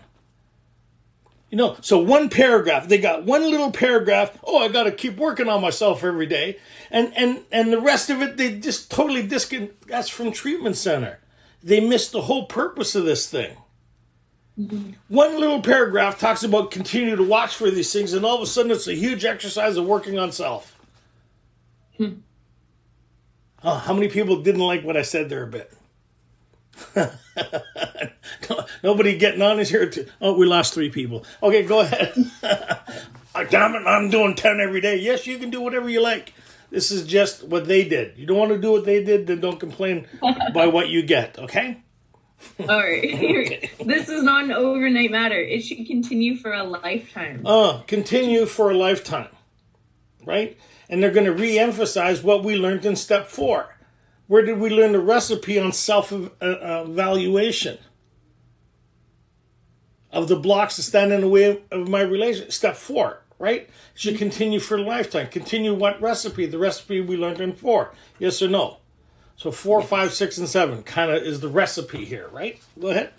So one paragraph, they got one little paragraph, I got to keep working on myself every day. And the rest of it, they just totally that's from treatment center. They missed the whole purpose of this thing. Mm-hmm. One little paragraph talks about continue to watch for these things, and all of a sudden it's a huge exercise of working on self. How many people didn't like what I said there a bit? Nobody getting on is here. We lost 3 people. Okay, go ahead. Damn it, I'm doing 10 every day. Yes, you can do whatever you like. This is just what they did. You don't want to do what they did, then don't complain by what you get, okay? All right. Okay. This is not an overnight matter. It should continue for a lifetime. Continue for a lifetime, right? And they're going to re-emphasize what we learned in step 4. Where did we learn the recipe on self-evaluation? Of the blocks that stand in the way of my relationship. Step 4, right? It should continue for a lifetime. Continue what recipe? The recipe we learned in 4. Yes or no? So 4, 5, 6, and 7 kind of is the recipe here, right? Go ahead.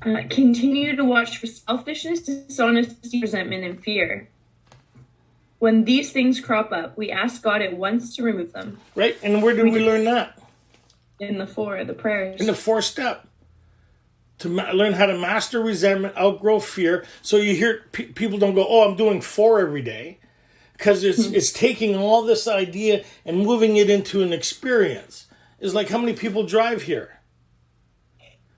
Continue to watch for selfishness, dishonesty, resentment, and fear. When these things crop up, we ask God at once to remove them. Right? And where did we learn that? In the 4, the prayers. In the 4th step. to learn how to master resentment, outgrow fear. So you hear people don't go, oh, I'm doing 4 every day. Because it's taking all this idea and moving it into an experience. It's like how many people drive here?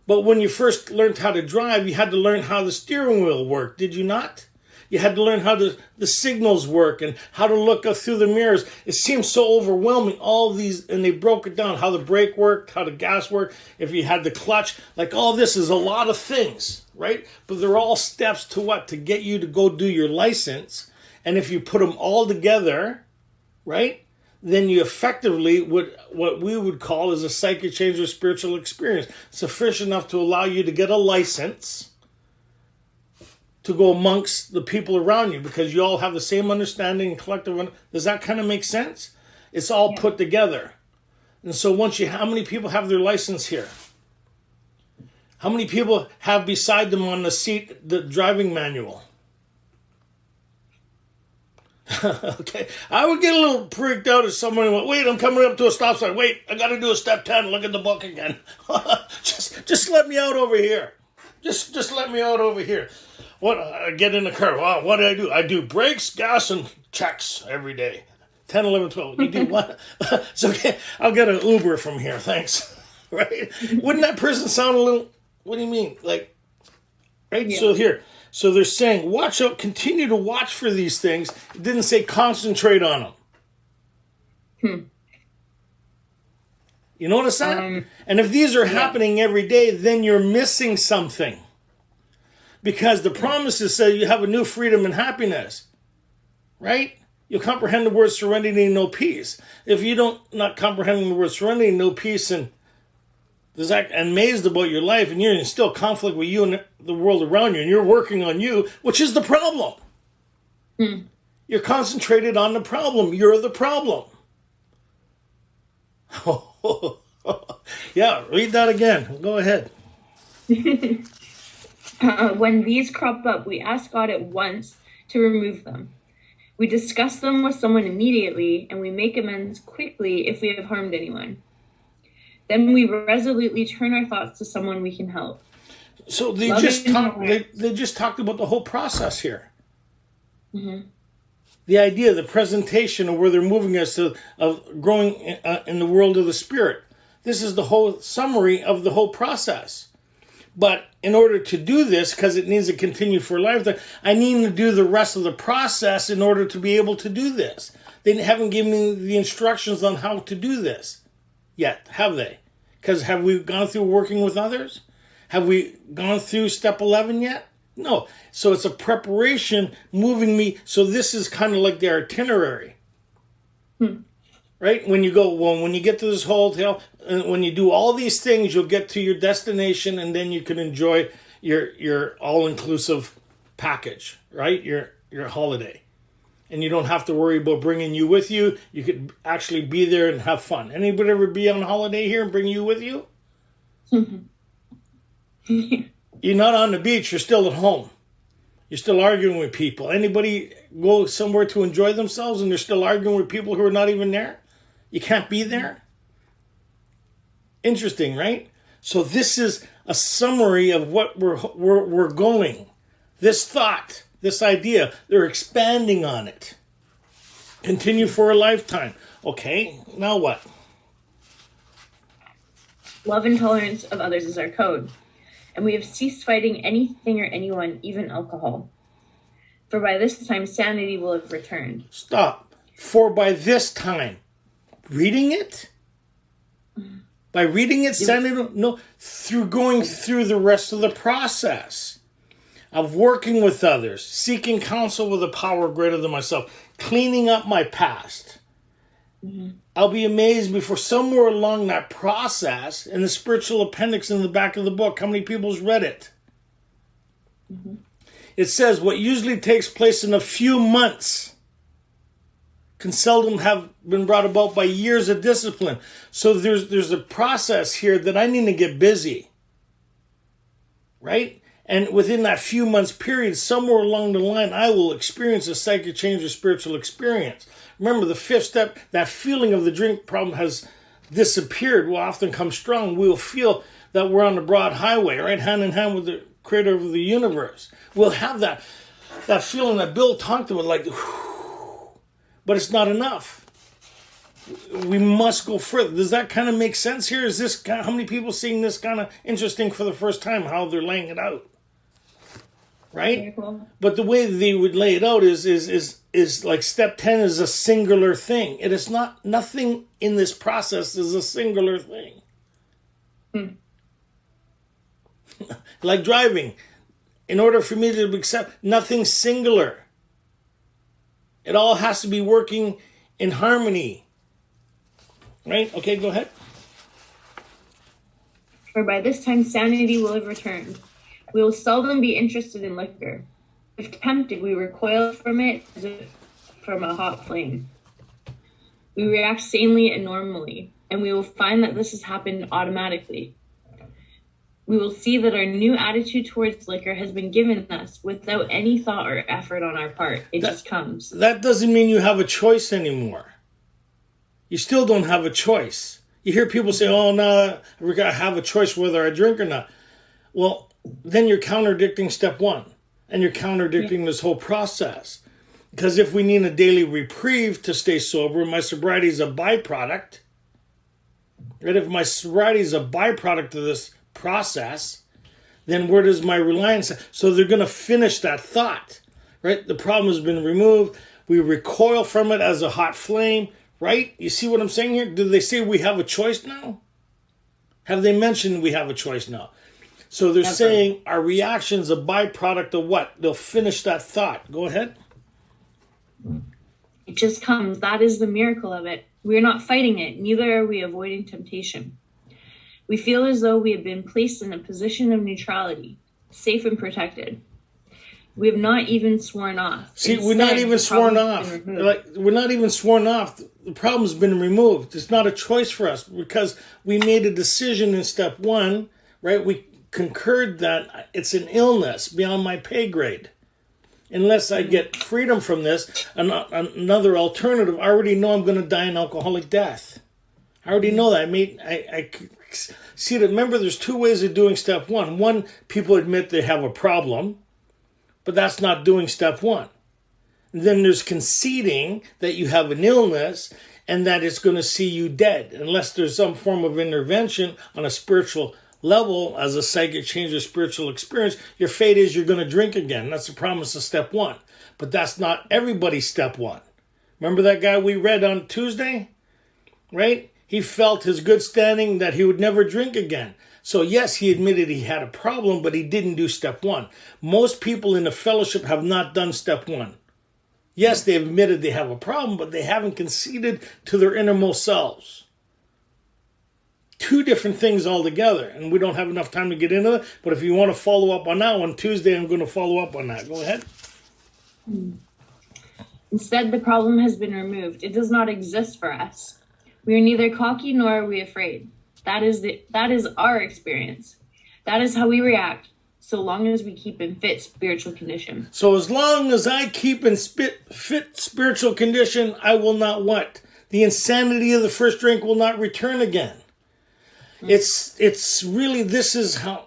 But when you first learned how to drive, you had to learn how the steering wheel worked, did you not? You had to learn how the signals work and how to look through the mirrors. It seems so overwhelming, all these, and they broke it down, how the brake worked, how the gas worked, if you had the clutch. Like all this is a lot of things, right? But they're all steps to what? To get you to go do your license. And if you put them all together, right, then you effectively what we would call is a psychic change or spiritual experience, sufficient enough to allow you to get a license to go amongst the people around you, because you all have the same understanding and collective. Does that kind of make sense? It's all put together. And so how many people have their license here? How many people have beside them on the seat the driving manual? Okay, I would get a little freaked out if someone went, wait, I'm coming up to a stop sign. Wait, I got to do a step 10. Look at the book again. just let me out over here. Just let me out over here. What? I get in the car. Wow, what do? I do brakes, gas, and checks every day. 10, 11, 12. You do what? It's okay. I'll get an Uber from here. Thanks. Right? Wouldn't that person sound a little, what do you mean? Like, right? Yeah. So they're saying, watch out, continue to watch for these things. It didn't say concentrate on them. You notice that? And if these are happening every day, then you're missing something. Because the promises say you have a new freedom and happiness. Right? You'll comprehend the word serenity and no peace. If you not comprehending the word serenity and no peace and amazed about your life, and you're in still conflict with you and the world around you, and you're working on you, which is the problem. You're concentrated on the problem. You're the problem. Yeah, read that again. Go ahead. When these crop up, we ask God at once to remove them. We discuss them with someone immediately, and we make amends quickly if we have harmed anyone. Then we resolutely turn our thoughts to someone we can help. So they just talked about the whole process here. The idea, the presentation of where they're moving us to, of growing in the world of the spirit. This is the whole summary of the whole process. But in order to do this, because it needs to continue for a lifetime, I need to do the rest of the process in order to be able to do this. They haven't given me the instructions on how to do this yet, have they? Because have we gone through working with others? Have we gone through step 11 yet? No. So it's a preparation moving me. So this is kind of like the itinerary. Right? When you get to this hotel, when you do all these things, you'll get to your destination, and then you can enjoy your all-inclusive package, right? Your holiday. And you don't have to worry about bringing you with you. You could actually be there and have fun. Anybody ever be on holiday here and bring you with you? You're not on the beach. You're still at home. You're still arguing with people. Anybody go somewhere to enjoy themselves and they're still arguing with people who are not even there? You can't be there? Interesting, right? So this is a summary of what we're going. This thought, this idea, they're expanding on it. Continue for a lifetime. Okay, now what? Love and tolerance of others is our code, and we have ceased fighting anything or anyone, even alcohol. For by this time, sanity will have returned. Stop. For by this time. Reading it? By reading it, sanity? No, through going through the rest of the process of working with others, seeking counsel with a power greater than myself, cleaning up my past. I'll be amazed before somewhere along that process, in the spiritual appendix in the back of the book, how many people's read it? It says what usually takes place in a few months can seldom have been brought about by years of discipline. So there's a process here that I need to get busy. Right? And within that few months period, somewhere along the line, I will experience a psychic change or spiritual experience. Remember, the fifth step, that feeling of the drink problem has disappeared, will often come strong. We will feel that we're on the broad highway, right? Hand in hand with the creator of the universe. We'll have that feeling that Bill talked about, like, whew, but it's not enough. We must go further. Does that kind of make sense here? Is this how many people seeing this kind of interesting for the first time, how they're laying it out? Right? Very cool. But the way they would lay it out is like step 10 is a singular thing. It is not, nothing in this process is a singular thing. Like driving. In order for me to accept, nothing singular. It all has to be working in harmony. Right? Okay, go ahead. For by this time sanity will have returned. We will seldom be interested in liquor. If tempted, we recoil from it as if from a hot flame. We react sanely and normally, and we will find that this has happened automatically. We will see that our new attitude towards liquor has been given us without any thought or effort on our part. It just comes. That doesn't mean you have a choice anymore. You still don't have a choice. You hear people say, oh, no, we got to have a choice whether I drink or not. Well, then you're contradicting step 1. And you're contradicting this whole process. Because if we need a daily reprieve to stay sober, my sobriety is a byproduct. Right? If my sobriety is a byproduct of this process, then where does my reliance? So they're going to finish that thought. Right? The problem has been removed. We recoil from it as a hot flame. Right? You see what I'm saying here? Do they say we have a choice now? Have they mentioned we have a choice now? So they're saying our reaction's a byproduct of what? They'll finish that thought. Go ahead. It just comes. That is the miracle of it. We are not fighting it. Neither are we avoiding temptation. We feel as though we have been placed in a position of neutrality, safe and protected. We have not even sworn off. See, we're not even sworn off. Like, we're not even sworn off. The problem's been removed. It's not a choice for us because we made a decision in step 1, right? We concurred that it's an illness beyond my pay grade. Unless I get freedom from this, another alternative, I already know I'm going to die an alcoholic death. I already know that. I see that. Remember, there's 2 ways of doing step 1. One, people admit they have a problem, but that's not doing step 1. Then there's conceding that you have an illness and that it's going to see you dead. Unless there's some form of intervention on a spiritual level, as a psychic change or spiritual experience, your fate is you're going to drink again. That's the promise of step 1. But that's not everybody's step 1. Remember that guy we read on Tuesday? Right? He felt his good standing that he would never drink again. So yes, he admitted he had a problem, but he didn't do step 1. Most people in the fellowship have not done step 1. Yes, they've admitted they have a problem, but they haven't conceded to their innermost selves. 2 different things altogether, and we don't have enough time to get into it, but if you want to follow up on that one, Tuesday I'm going to follow up on that. Go ahead. Instead, the problem has been removed. It does not exist for us. We are neither cocky nor are we afraid. That is our experience. That is how we react, so long as we keep in fit spiritual condition. So as long as I keep in fit spiritual condition, I will not what? The insanity of the first drink will not return again. It's really, this is how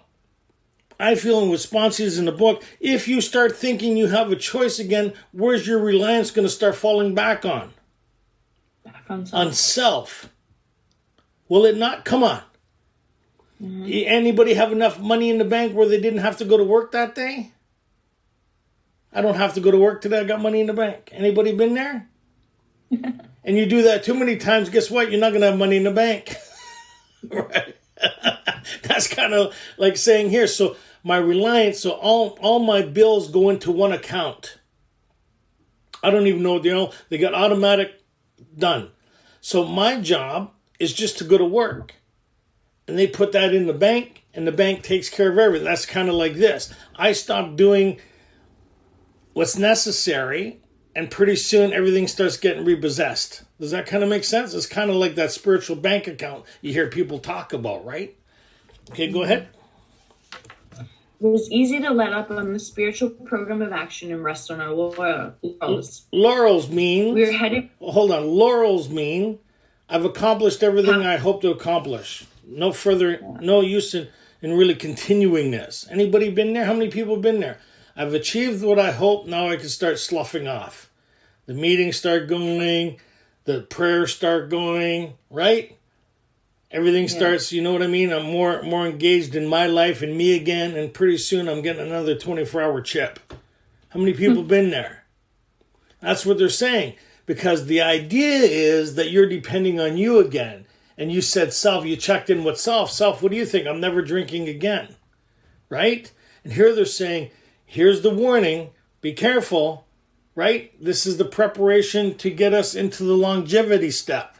I feel in responses in the book. If you start thinking you have a choice again, where's your reliance going to start falling back on? Back on self. On self. Will it not? Come on. Anybody have enough money in the bank where they didn't have to go to work that day? I don't have to go to work today. I got money in the bank. Anybody been there? And you do that too many times, guess what? You're not going to have money in the bank. Right? That's kind of like saying here, so my reliance, so all my bills go into one account. I don't even know, they got automatic done. So my job is just to go to work. And they put that in the bank, and the bank takes care of everything. That's kind of like this. I stop doing what's necessary, and pretty soon everything starts getting repossessed. Does that kind of make sense? It's kind of like that spiritual bank account you hear people talk about, right? Okay, go ahead. It was easy to let up on the spiritual program of action and rest on our laurels. Laurels mean... We're headed... Hold on. Laurels mean I've accomplished everything I hope to accomplish. No further, no use in and really continuing this. Anybody been there? How many people have been there? I've achieved what I hope. Now I can start sloughing off. The meetings start going. The prayers start going. Right? Everything starts, you know what I mean? I'm more engaged in my life and me again. And pretty soon I'm getting another 24-hour chip. How many people have been there? That's what they're saying. Because the idea is that you're depending on you again. And you said self, you checked in with self. Self, what do you think? I'm never drinking again. Right? And here they're saying, here's the warning. Be careful. Right? This is the preparation to get us into the longevity step.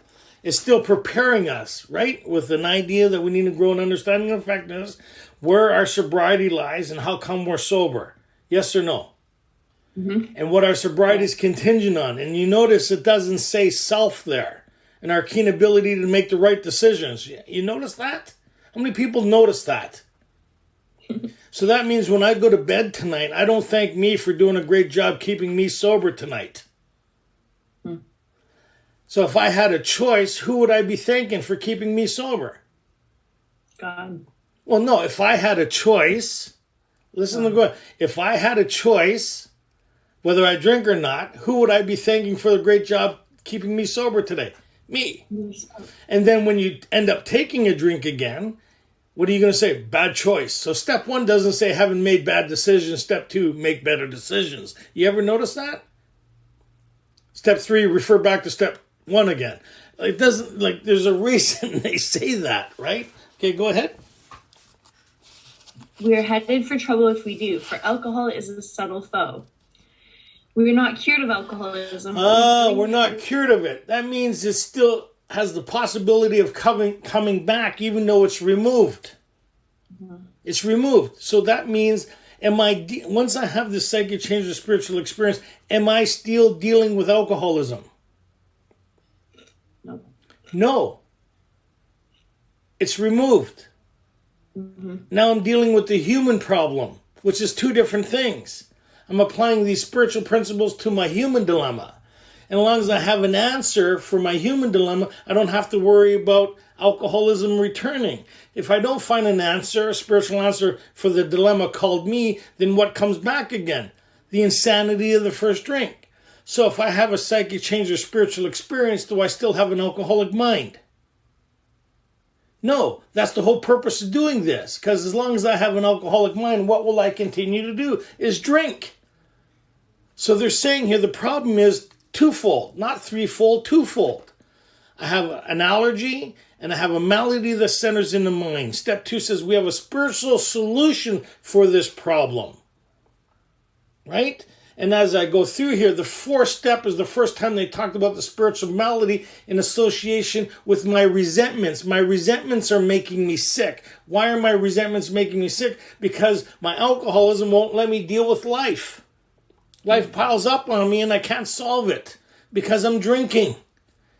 It's still preparing us, right? With an idea that we need to grow an understanding of effectiveness, where our sobriety lies, and how come we're sober. Yes or no? Mm-hmm. And what our sobriety is contingent on. And you notice it doesn't say self there. And our keen ability to make the right decisions. You notice that? How many people notice that? So that means when I go to bed tonight, I don't thank me for doing a great job keeping me sober tonight. So if I had a choice, who would I be thanking for keeping me sober? God. Well, no, if I had a choice, listen to God. If I had a choice, whether I drink or not, who would I be thanking for the great job keeping me sober today? Me. And then when you end up taking a drink again, what are you going to say? Bad choice. So step 1 doesn't say haven't made bad decisions. Step 2, make better decisions. You ever notice that? Step 3, refer back to step 1 again. It doesn't, like, there's a reason they say that, right? Okay, go ahead. We are headed for trouble if we do, for alcohol is a subtle foe. We are not cured of alcoholism. We're not cured of it. That means it still has the possibility of coming back, even though it's removed. Mm-hmm. It's removed. So that means, once I have this psychic change or spiritual experience, am I still dealing with alcoholism? No. It's removed. Mm-hmm. Now I'm dealing with the human problem, which is 2 different things. I'm applying these spiritual principles to my human dilemma. And as long as I have an answer for my human dilemma, I don't have to worry about alcoholism returning. If I don't find an answer, a spiritual answer for the dilemma called me, then what comes back again? The insanity of the first drink. So if I have a psychic change or spiritual experience, do I still have an alcoholic mind? No, that's the whole purpose of doing this. Because as long as I have an alcoholic mind, what will I continue to do? Is drink. So they're saying here the problem is twofold, not threefold, twofold. I have an allergy and I have a malady that centers in the mind. Step 2 says we have a spiritual solution for this problem. Right? And as I go through here, the 4th step is the first time they talked about the spiritual malady in association with my resentments. My resentments are making me sick. Why are my resentments making me sick? Because my alcoholism won't let me deal with life. Life piles up on me and I can't solve it because I'm drinking.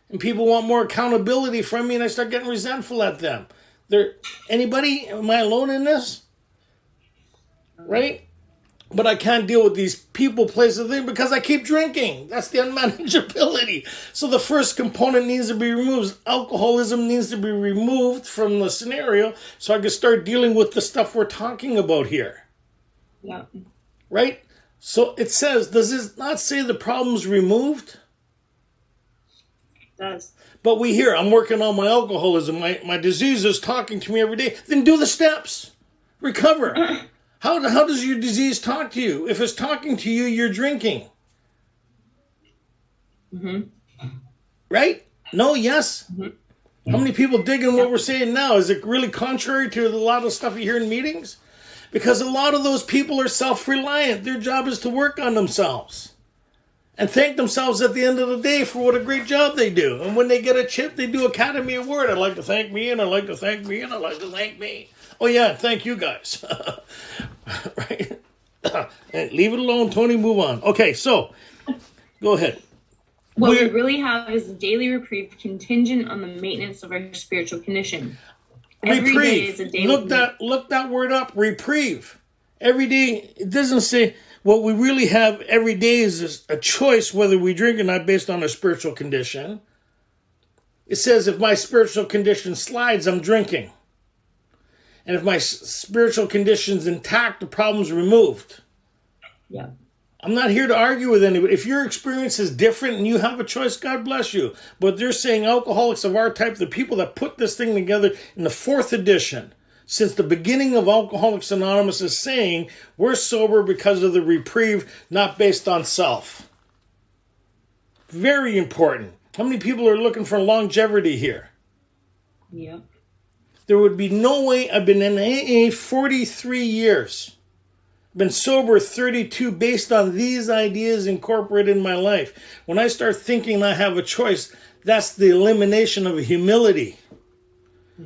And people want more accountability from me and I start getting resentful at them. Anybody? Am I alone in this? Right? But I can't deal with these people, places, things because I keep drinking. That's the unmanageability. So the first component needs to be removed. Alcoholism needs to be removed from the scenario so I can start dealing with the stuff we're talking about here. Yeah. Right? So it says, does it not say the problem's removed? It does. But we hear, I'm working on my alcoholism. My disease is talking to me every day. Then do the steps. Recover. How does your disease talk to you? If it's talking to you, you're drinking. Mm-hmm. Right? No, yes? Mm-hmm. How many people digging what we're saying now? Is it really contrary to a lot of stuff you hear in meetings? Because a lot of those people are self-reliant. Their job is to work on themselves. And thank themselves at the end of the day for what a great job they do. And when they get a chip, they do Academy Award. I'd like to thank me, and I'd like to thank me, and I'd like to thank me. Oh, yeah, thank you guys. Right? Leave it alone, Tony, move on. Okay, so, go ahead. What we really have is a daily reprieve contingent on the maintenance of our spiritual condition. Every day is a daily Look that word up, reprieve. Every day, it doesn't say, what we really have every day is a choice whether we drink or not based on our spiritual condition. It says if my spiritual condition slides, I'm drinking. And if my spiritual condition's intact, the problem's removed. Yeah. I'm not here to argue with anybody. If your experience is different and you have a choice, God bless you. But they're saying alcoholics of our type, the people that put this thing together in the 4th edition, since the beginning of Alcoholics Anonymous, is saying we're sober because of the reprieve, not based on self. Very important. How many people are looking for longevity here? Yeah. There would be no way. I've been in AA 43 years. Been sober 32 based on these ideas incorporated in my life. When I start thinking I have a choice, that's the elimination of humility.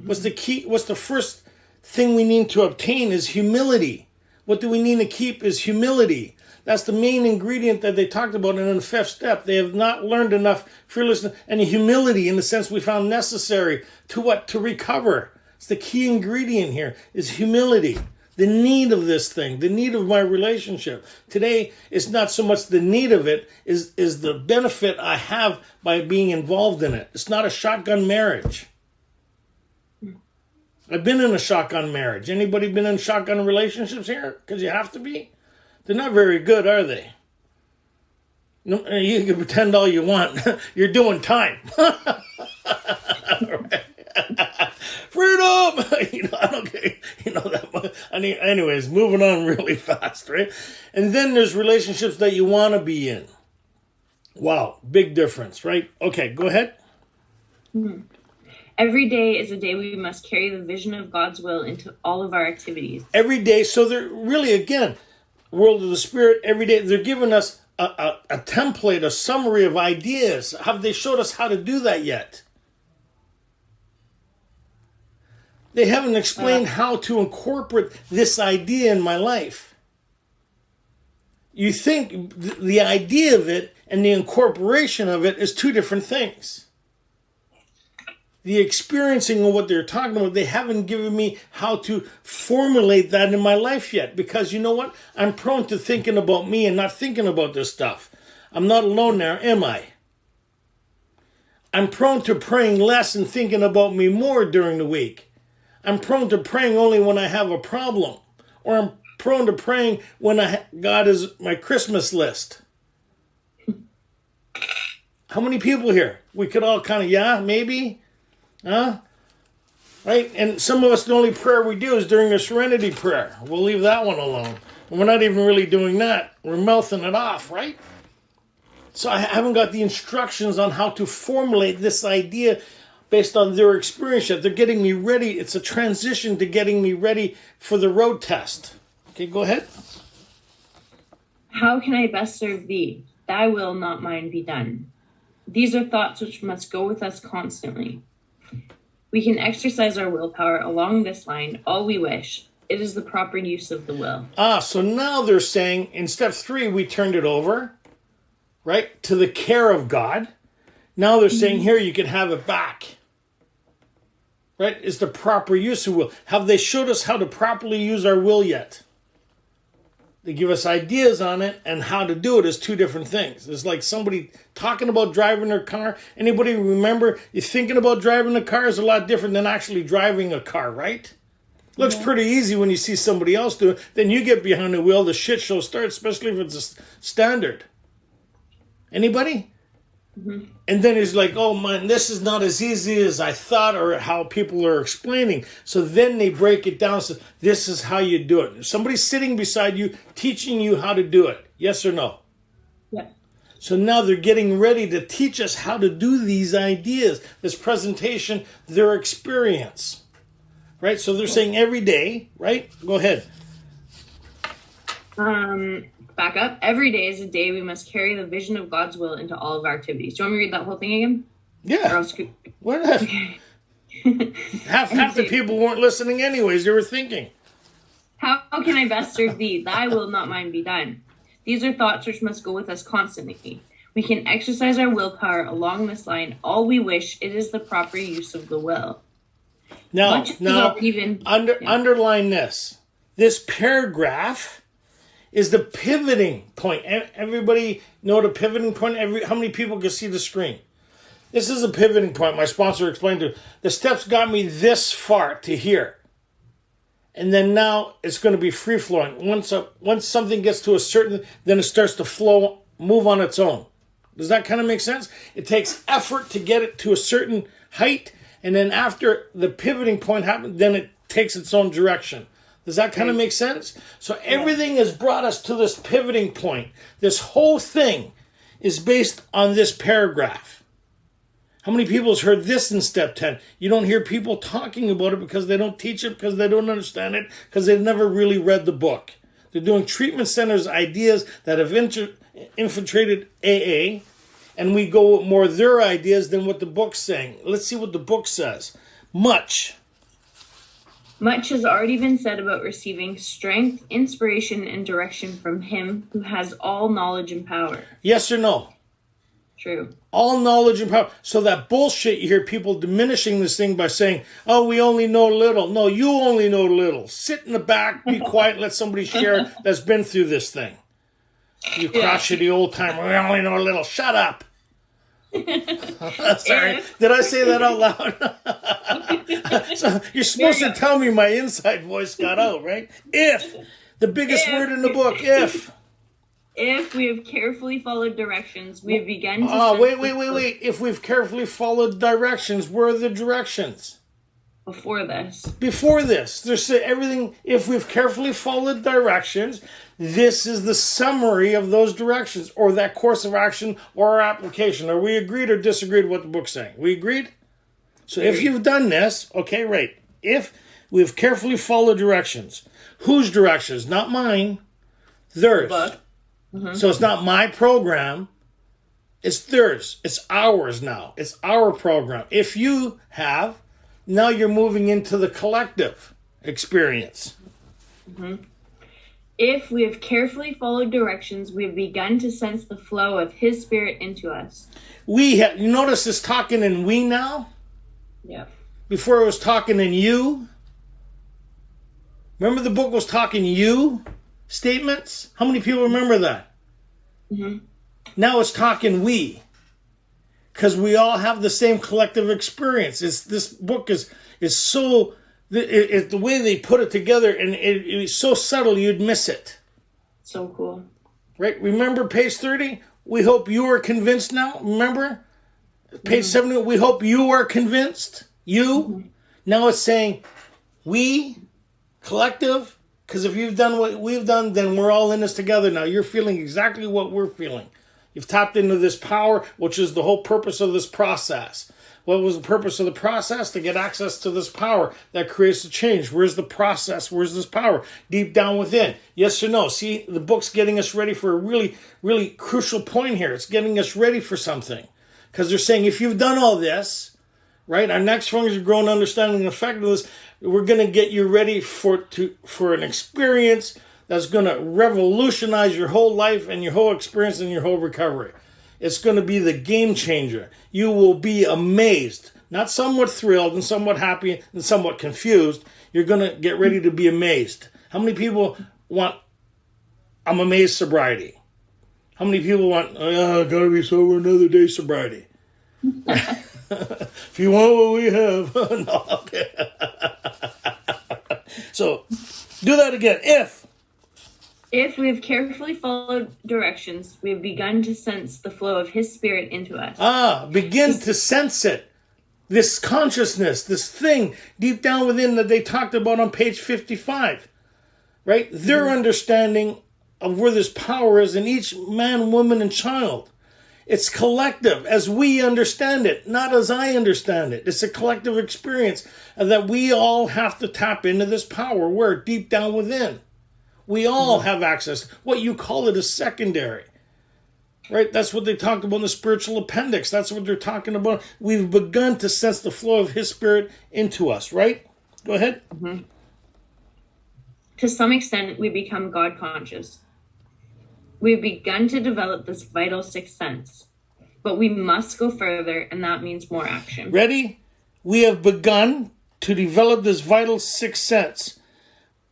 What's the key? What's the first thing we need to obtain is humility. What do we need to keep is humility. That's the main ingredient that they talked about in the 5th step. They have not learned enough fearlessness and humility in the sense we found necessary to what? To recover. It's the key ingredient here is humility. The need of this thing, the need of my relationship. Today, it's not so much the need of it, is the benefit I have by being involved in it. It's not a shotgun marriage. I've been in a shotgun marriage. Anybody been in shotgun relationships here? Because you have to be. They're not very good, are they? No, you can pretend all you want. You're doing time. Freedom! I don't care. That much. Anyways, moving on really fast, right? And then there's relationships that you want to be in. Wow, big difference, right? Okay, go ahead. Every day is a day we must carry the vision of God's will into all of our activities. Every day, so they're really, again, world of the spirit, every day, they're giving us a template, a summary of ideas. Have they showed us how to do that yet? They haven't explained how to incorporate this idea in my life. You think the idea of it and the incorporation of it is two different things. The experiencing of what they're talking about, they haven't given me how to formulate that in my life yet. Because you know what? I'm prone to thinking about me and not thinking about this stuff. I'm not alone there, am I? I'm prone to praying less and thinking about me more during the week. I'm prone to praying only when I have a problem. Or I'm prone to praying when God is my Christmas list. How many people here? We could all kind of, yeah, maybe? Huh? Right? And some of us, the only prayer we do is during the serenity prayer. We'll leave that one alone. And we're not even really doing that. We're mouthing it off, right? So I haven't got the instructions on how to formulate this idea based on their experience yet. They're getting me ready. It's a transition to getting me ready for the road test. Okay, go ahead. How can I best serve thee? Thy will, not mine, be done. These are thoughts which must go with us constantly. We can exercise our willpower along this line all we wish. It is the proper use of the will. So now they're saying in step 3, we turned it over, right, to the care of God. Now they're saying here you can have it back. Right? Is the proper use of will. Have they showed us how to properly use our will yet? They give us ideas on it, and how to do it is two different things. It's like somebody talking about driving their car. Anybody remember, you thinking about driving a car is a lot different than actually driving a car, right? Looks pretty easy when you see somebody else do it. Then you get behind the wheel, the shit show starts, especially if it's a standard. Anybody? Mm-hmm. And then it's like, oh man, this is not as easy as I thought, or how people are explaining. So then they break it down. So this is how you do it. Somebody's sitting beside you, teaching you how to do it. Yes or no? Yeah. So now they're getting ready to teach us how to do these ideas, this presentation, their experience. Right? So they're saying every day, right? Go ahead. Back up. Every day is a day we must carry the vision of God's will into all of our activities. Do you want me to read that whole thing again? Yeah. What? Okay. half the people weren't listening anyways. They were thinking. How can I best serve thee? Thy will, not mine, be done. These are thoughts which must go with us constantly. We can exercise our willpower along this line all we wish. It is the proper use of the will. Now, underline this. This paragraph is the pivoting point. Everybody know the pivoting point? How many people can see the screen? This is a pivoting point. My sponsor explained to me. The steps got me this far to here. and then now it's going to be free flowing. Once something gets to a certain, then it starts to flow, move on its own. Does that kind of make sense? It takes effort to get it to a certain height, and then after the pivoting point happens, then it takes its own direction. Does that kind of make sense? So everything has brought us to this pivoting point. This whole thing is based on this paragraph. How many people has heard this in step 10? You don't hear people talking about it because they don't teach it, because they don't understand it, because they've never really read the book. They're doing treatment centers ideas that have infiltrated AA, and we go with more their ideas than what the book's saying. Let's see what the book says. Much has already been said about receiving strength, inspiration, and direction from Him who has all knowledge and power. Yes or no? True. All knowledge and power. So that bullshit, you hear people diminishing this thing by saying, oh, we only know little. No, you only know little. Sit in the back, be quiet, let somebody share that's been through this thing. You crotchety old timer, we only know little. Shut up. Sorry, did I say that out loud? So you're supposed to tell me my inside voice got out, right? If, the biggest word in the book, if. If we have carefully followed directions, we have begun to... Oh, wait. If we've carefully followed directions, where are the directions? Before this. Before this. There's everything, if we've carefully followed directions, this is the summary of those directions, or that course of action, or our application. Are we agreed or disagreed with what the book's saying? We agreed? So if you've done this, okay, right. If we've carefully followed directions, whose directions? Not mine, theirs. Book. Mm-hmm. So it's not my program, it's theirs. It's ours now. It's our program. If you have, now you're moving into the collective experience. Mm-hmm. If we have carefully followed directions, we have begun to sense the flow of His Spirit into us. You notice it's talking in we now? Yeah. Before it was talking in you? Remember the book was talking you? Statements? How many people remember that? Mm-hmm. Now it's talking we. Because we all have the same collective experience. This book is so... the way they put it together, and it's so subtle you'd miss it. So cool. Right? Remember page 30? We hope you are convinced now. Remember? Page 70, we hope you are convinced. You. Mm-hmm. Now it's saying we, collective, because if you've done what we've done, then we're all in this together now. You're feeling exactly what we're feeling. You've tapped into this power, which is the whole purpose of this process. What was the purpose of the process? To get access to this power that creates a change. Where's the process? Where's this power? Deep down within. Yes or no? See, the book's getting us ready for a really, really crucial point here. It's getting us ready for something. Because they're saying, if you've done all this, right, our next function, growing understanding and effectiveness, we're going to get you ready for an experience that's going to revolutionize your whole life and your whole experience and your whole recovery. It's going to be the game changer. You will be amazed, not somewhat thrilled and somewhat happy and somewhat confused. You're going to get ready to be amazed. How many people want, I'm amazed sobriety? How many people want, I got to be sober another day sobriety? If you want what we have. No, okay. So, do that again. If we have carefully followed directions, we have begun to sense the flow of His Spirit into us. Begin to sense it. This consciousness, this thing deep down within that they talked about on page 55. Right? Their understanding of where this power is in each man, woman, and child. It's collective as we understand it, not as I understand it. It's a collective experience that we all have to tap into this power. Where? Deep down within. We all have access. What you call it is secondary. Right? That's what they talked about in the spiritual appendix. That's what they're talking about. We've begun to sense the flow of His Spirit into us, right? Go ahead. Mm-hmm. To some extent, we become God conscious. We've begun to develop this vital sixth sense, but we must go further, and that means more action. Ready? We have begun to develop this vital sixth sense,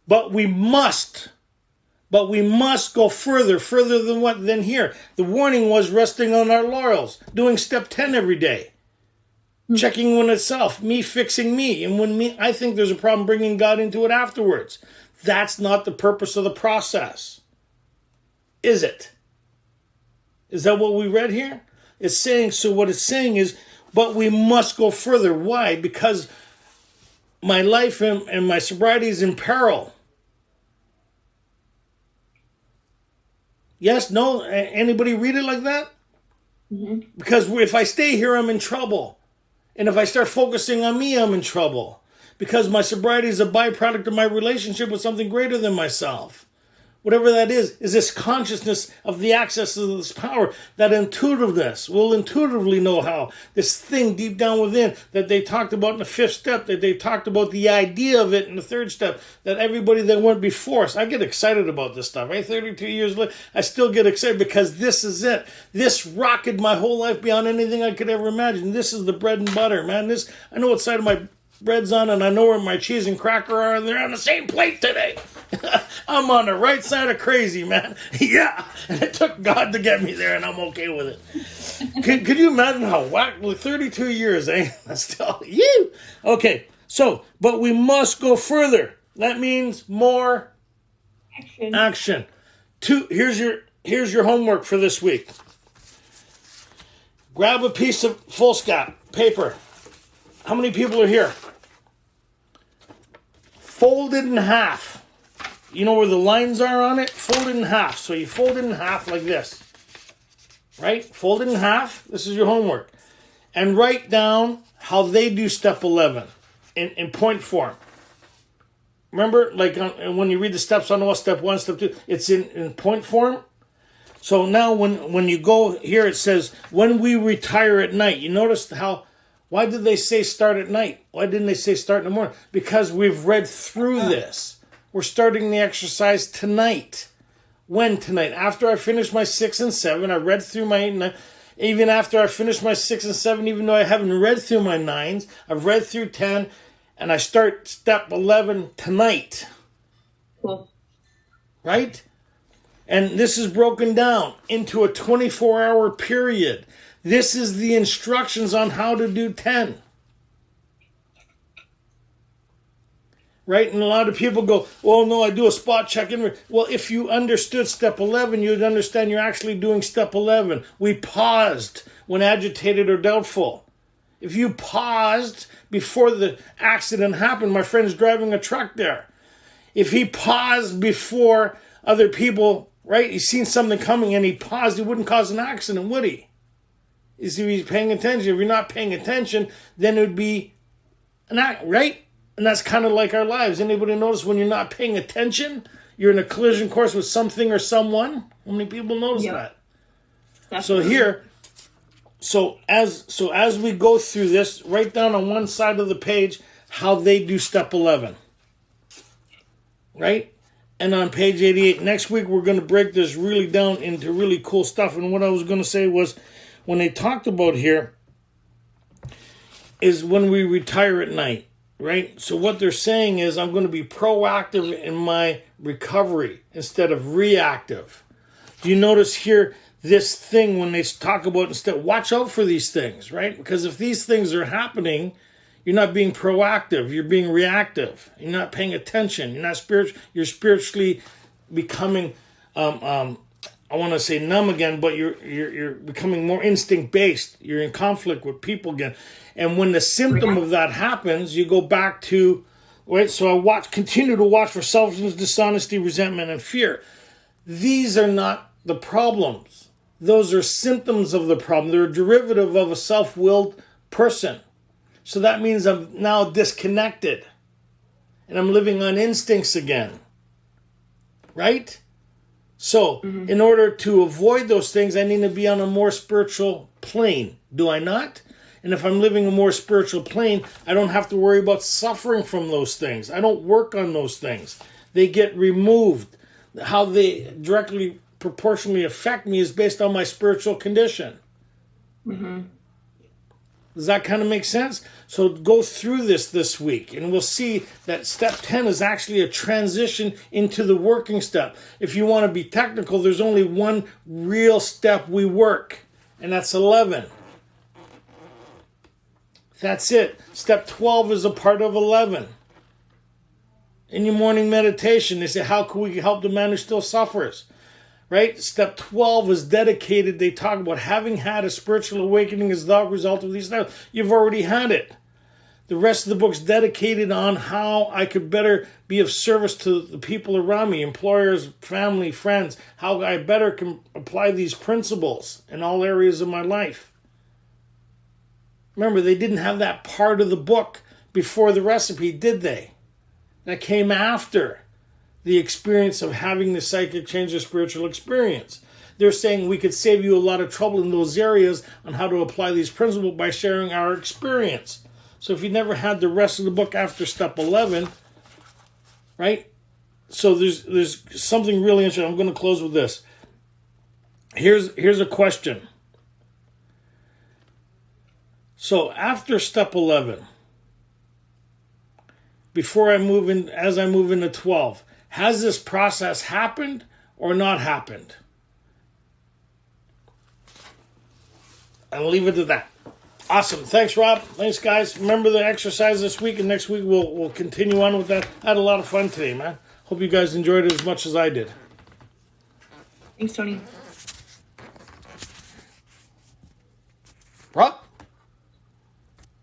but we must go further than what? Than here. The warning was resting on our laurels, doing step 10 every day. checking on itself, me fixing me. And when I think there's a problem, bringing God into it afterwards. That's not the purpose of the process. Is it? Is that what we read here? It's saying, so what it's saying is, but we must go further. Why? Because my life and my sobriety is in peril. Yes? No? Anybody read it like that? Mm-hmm. Because if I stay here, I'm in trouble. And if I start focusing on me, I'm in trouble. Because my sobriety is a byproduct of my relationship with something greater than myself. Whatever that is this consciousness of the access to this power, that intuitiveness. We'll intuitively know how. This thing deep down within that they talked about in the 5th step, that they talked about the idea of it in the 3rd step, that everybody that went before us. I get excited about this stuff, right? 32 years later, I still get excited because this is it. This rocketed my whole life beyond anything I could ever imagine. This is the bread and butter, man. I know what side of my bread's on, and I know where my cheese and cracker are, and they're on the same plate today. I'm on the right side of crazy, man. Yeah, and it took God to get me there, and I'm okay with it. Could you imagine how whack? 32 years, eh? That's still, you. Okay, so, but we must go further. That means more action. Here's your homework for this week. Grab a piece of foolscap paper. How many people are here? Fold it in half. You know where the lines are on it? Fold it in half. So you fold it in half like this. Right? Fold it in half. This is your homework. And write down how they do step 11 in point form. Remember, like when you read the steps on the wall, step 1, step 2, it's in point form. So now when you go here, it says, when we retire at night. You notice how... Why did they say start at night? Why didn't they say start in the morning? Because we've read through this. We're starting the exercise tonight. When tonight? After I finish my 6 and 7, I read through my 8 and 9. Even after I finish my 6 and 7, even though I haven't read through my 9s, I've read through 10, and I start step 11 tonight. Cool. Right? And this is broken down into a 24-hour period. This is the instructions on how to do 10. Right? And a lot of people go, well, no, I do a spot check in. Well, if you understood step 11, you'd understand you're actually doing step 11. We paused when agitated or doubtful. If you paused before the accident happened, my friend's driving a truck there. If he paused before other people, right, he's seen something coming and he paused, he wouldn't cause an accident, would he? Is if he's paying attention. If you're not paying attention, then it would be an act, right? And that's kind of like our lives. Anybody notice when you're not paying attention, you're in a collision course with something or someone? How many people notice that? Definitely. So as we go through this, write down on one side of the page how they do step 11. Right? And on page 88, next week we're going to break this really down into really cool stuff. And what I was going to say was, when they talked about here is when we retire at night, right? So what they're saying is I'm going to be proactive in my recovery instead of reactive. Do you notice here this thing when they talk about instead, watch out for these things, right? Because if these things are happening, you're not being proactive, you're being reactive. You're not paying attention. You're not you're spiritually becoming I want to say numb again, but you're becoming more instinct-based. You're in conflict with people again. And when the symptom of that happens, you go back to, right? So continue to watch for selfishness, dishonesty, resentment, and fear. These are not the problems. Those are symptoms of the problem. They're a derivative of a self-willed person. So that means I'm now disconnected. And I'm living on instincts again. Right? So, in order to avoid those things, I need to be on a more spiritual plane. Do I not? And if I'm living a more spiritual plane, I don't have to worry about suffering from those things. I don't work on those things. They get removed. How they directly, proportionally affect me is based on my spiritual condition. Mm-hmm. Does that kind of make sense? So go through this week, and we'll see that step 10 is actually a transition into the working step. If you want to be technical, there's only one real step we work, and that's 11. That's it. Step 12 is a part of 11. In your morning meditation, they say, how can we help the man who still suffers? Right? Step 12 is dedicated. They talk about having had a spiritual awakening as the result of these steps. You've already had it. The rest of the book's dedicated on how I could better be of service to the people around me, employers, family, friends, how I better can apply these principles in all areas of my life. Remember, they didn't have that part of the book before the recipe, did they? That came after the experience of having the psychic change of spiritual experience. They're saying we could save you a lot of trouble in those areas on how to apply these principles by sharing our experience. So if you never had the rest of the book after step 11, right? So there's something really interesting. I'm going to close with this. Here's a question. So after step 11, as I move into 12, has this process happened or not happened? I'll leave it to that. Awesome. Thanks, Rob. Thanks, guys. Remember the exercise this week, and next week we'll continue on with that. I had a lot of fun today, man. Hope you guys enjoyed it as much as I did. Thanks, Tony. Rob?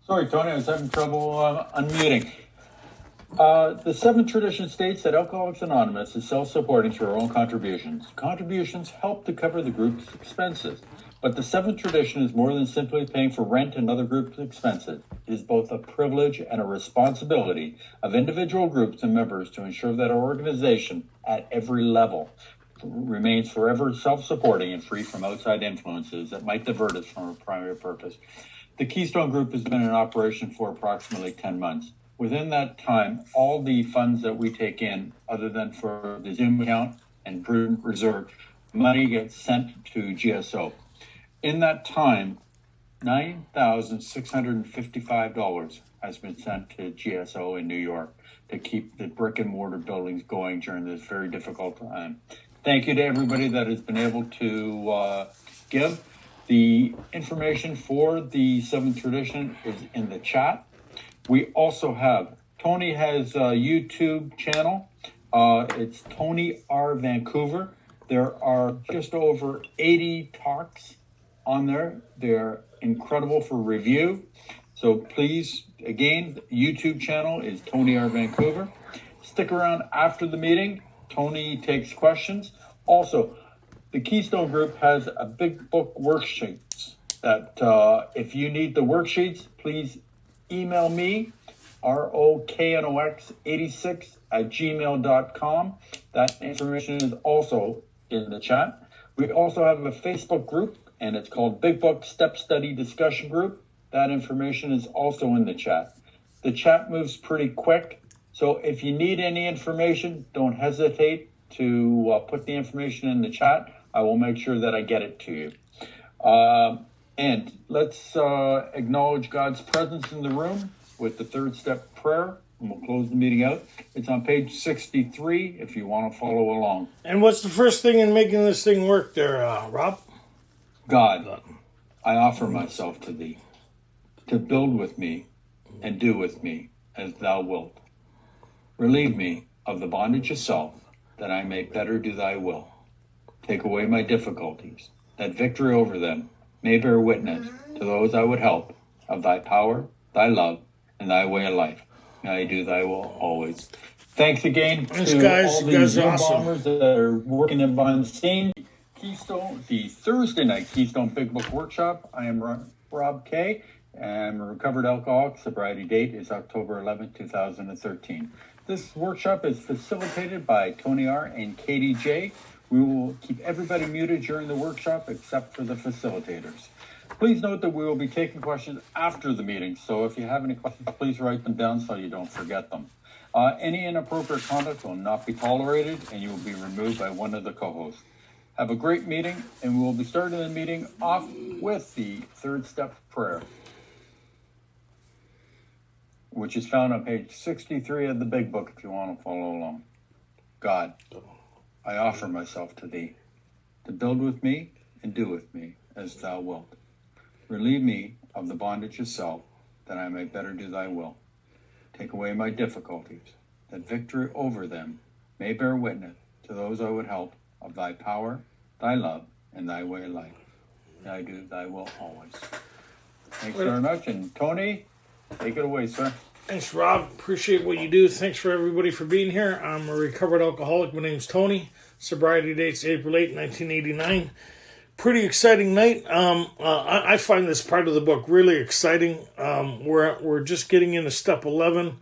Sorry, Tony, I was having trouble unmuting. The seventh tradition states that Alcoholics Anonymous is self-supporting through our own contributions. Contributions help to cover the group's expenses. But the seventh tradition is more than simply paying for rent and other group expenses. It is both a privilege and a responsibility of individual groups and members to ensure that our organization, at every level, remains forever self-supporting and free from outside influences that might divert us from our primary purpose. The Keystone Group has been in operation for approximately 10 months. Within that time, all the funds that we take in, other than for the Zoom account and prudent reserve, money gets sent to GSO. In that time, $9,655 has been sent to GSO in New York to keep the brick and mortar buildings going during this very difficult time. Thank you to everybody that has been able to give. The information for the seventh tradition is in the chat. We also have, Tony has a YouTube channel. It's Tony.R. Vancouver. There are just over 80 talks on there. They're incredible for review. So please, again, YouTube channel is Tony.R. Vancouver. Stick around after the meeting. Tony takes questions. Also, the Keystone Group has a big book worksheets that if you need the worksheets, please email me, ROKNOX86@gmail.com. That information is also in the chat. We also have a Facebook group, and it's called Big Book Step Study Discussion Group. That information is also in the chat. The chat moves pretty quick, so if you need any information, don't hesitate to put the information in the chat. I will make sure that I get it to you. And let's acknowledge God's presence in the room with the third step prayer, and we'll close the meeting out. It's on page 63 if you want to follow along. And what's the first thing in making this thing work there, Rob? God, I offer myself to thee, to build with me and do with me as thou wilt. Relieve me of the bondage of self, that I may better do thy will. Take away my difficulties, that victory over them may bear witness to those I would help of thy power, thy love, and thy way of life. May I do thy will always. Thanks again to all the Zoom bombers that are working in behind the scenes. Keystone, the Thursday night Keystone Big Book Workshop. I am Rob K. I'm a recovered alcoholic. Sobriety date is October 11, 2013. This workshop is facilitated by Tony.R. and Katie J. We will keep everybody muted during the workshop except for the facilitators. Please note that we will be taking questions after the meeting, so if you have any questions, please write them down so you don't forget them. Any inappropriate conduct will not be tolerated, and you will be removed by one of the co-hosts. Have a great meeting, and we will be starting the meeting off with the third step prayer, which is found on page 63 of the Big Book if you want to follow along. God, I offer myself to thee, to build with me and do with me as thou wilt. Relieve me of the bondage of self, that I may better do thy will. Take away my difficulties, that victory over them may bear witness to those I would help of thy power, thy love, and thy way of life. May I do thy will always. Thanks very much. And Tony, take it away, sir. Thanks, Rob. Appreciate what you do. Thanks for everybody for being here. I'm a recovered alcoholic. My name's Tony. Sobriety date's April 8, 1989. Pretty exciting night. I find this part of the book really exciting. We're just getting into step 11,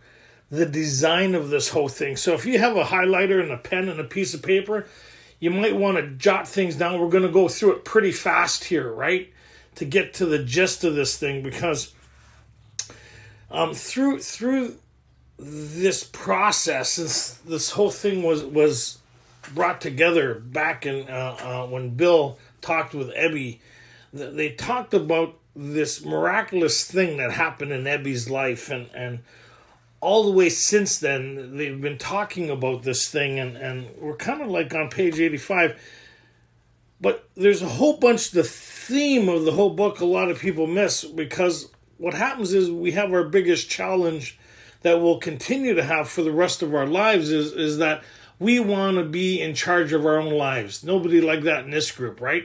the design of this whole thing. So if you have a highlighter and a pen and a piece of paper, you might want to jot things down. We're going to go through it pretty fast here, right, to get to the gist of this thing, because through this process, this whole thing was brought together back in when Bill talked with Ebby. They talked about this miraculous thing that happened in Ebby's life, and all the way since then they've been talking about this thing, and we're kind of like on page 85, but there's a whole bunch. The theme of the whole book a lot of people miss, because what happens is we have our biggest challenge that we'll continue to have for the rest of our lives is that we want to be in charge of our own lives. Nobody like that in this group, right?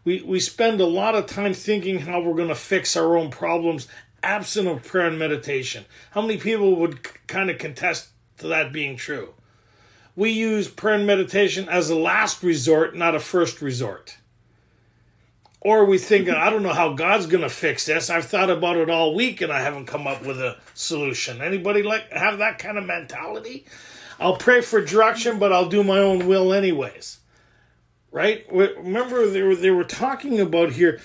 We spend a lot of time thinking how we're going to fix our own problems absent of prayer and meditation. How many people would kind of contest to that being true? We use prayer and meditation as a last resort, not a first resort. Or we think, I don't know how God's going to fix this. I've thought about it all week and I haven't come up with a solution. Anybody have that kind of mentality? I'll pray for direction, but I'll do my own will anyways. Right? Remember, they were talking about here,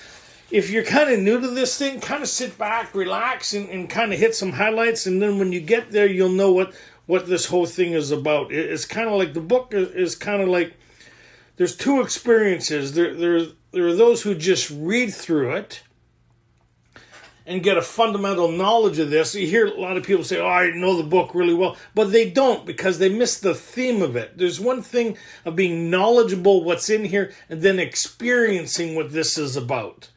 if you're kind of new to this thing, kind of sit back, relax, and kind of hit some highlights, and then when you get there, you'll know what this whole thing is about. It's kind of like the book is kind of like, there's two experiences. There are those who just read through it and get a fundamental knowledge of this. You hear a lot of people say, oh, I know the book really well. But they don't, because they miss the theme of it. There's one thing of being knowledgeable what's in here and then experiencing what this is about.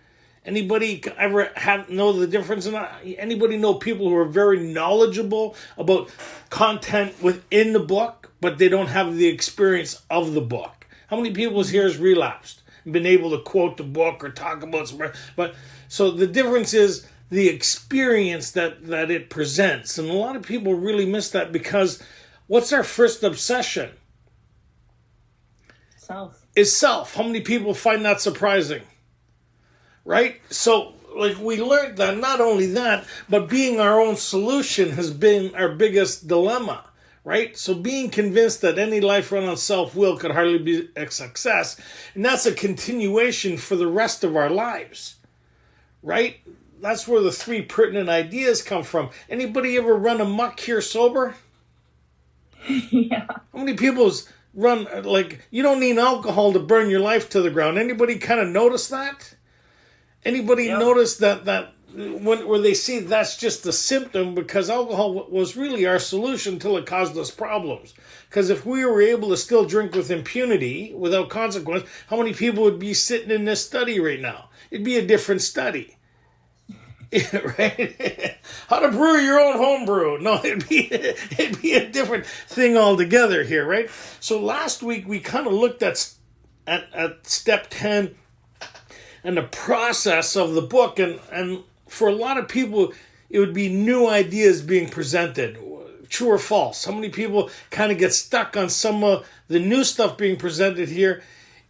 Anybody ever know the difference in that? Anybody know people who are very knowledgeable about content within the book, but they don't have the experience of the book? How many people here has relapsed and been able to quote the book or talk about some? But so the difference is the experience that it presents. And a lot of people really miss that, because what's our first obsession? Self. Is self. How many people find that surprising? Right? So, like, we learned that not only that, but being our own solution has been our biggest dilemma. Right? So being convinced that any life run on self-will could hardly be a success. And that's a continuation for the rest of our lives. Right? That's where the three pertinent ideas come from. Anybody ever run amok here sober? Yeah. How many people's run, like, you don't need alcohol to burn your life to the ground? Anybody kind of notice that? Anybody notice that where they see that's just a symptom, because alcohol was really our solution until it caused us problems. Because if we were able to still drink with impunity, without consequence, how many people would be sitting in this study right now? It'd be a different study. Right? How to brew your own home brew. No, it'd be a different thing altogether here, right? So last week we kind of looked at step 10 and the process of the book, and for a lot of people it would be new ideas being presented. True or false? How many people kind of get stuck on some of the new stuff being presented here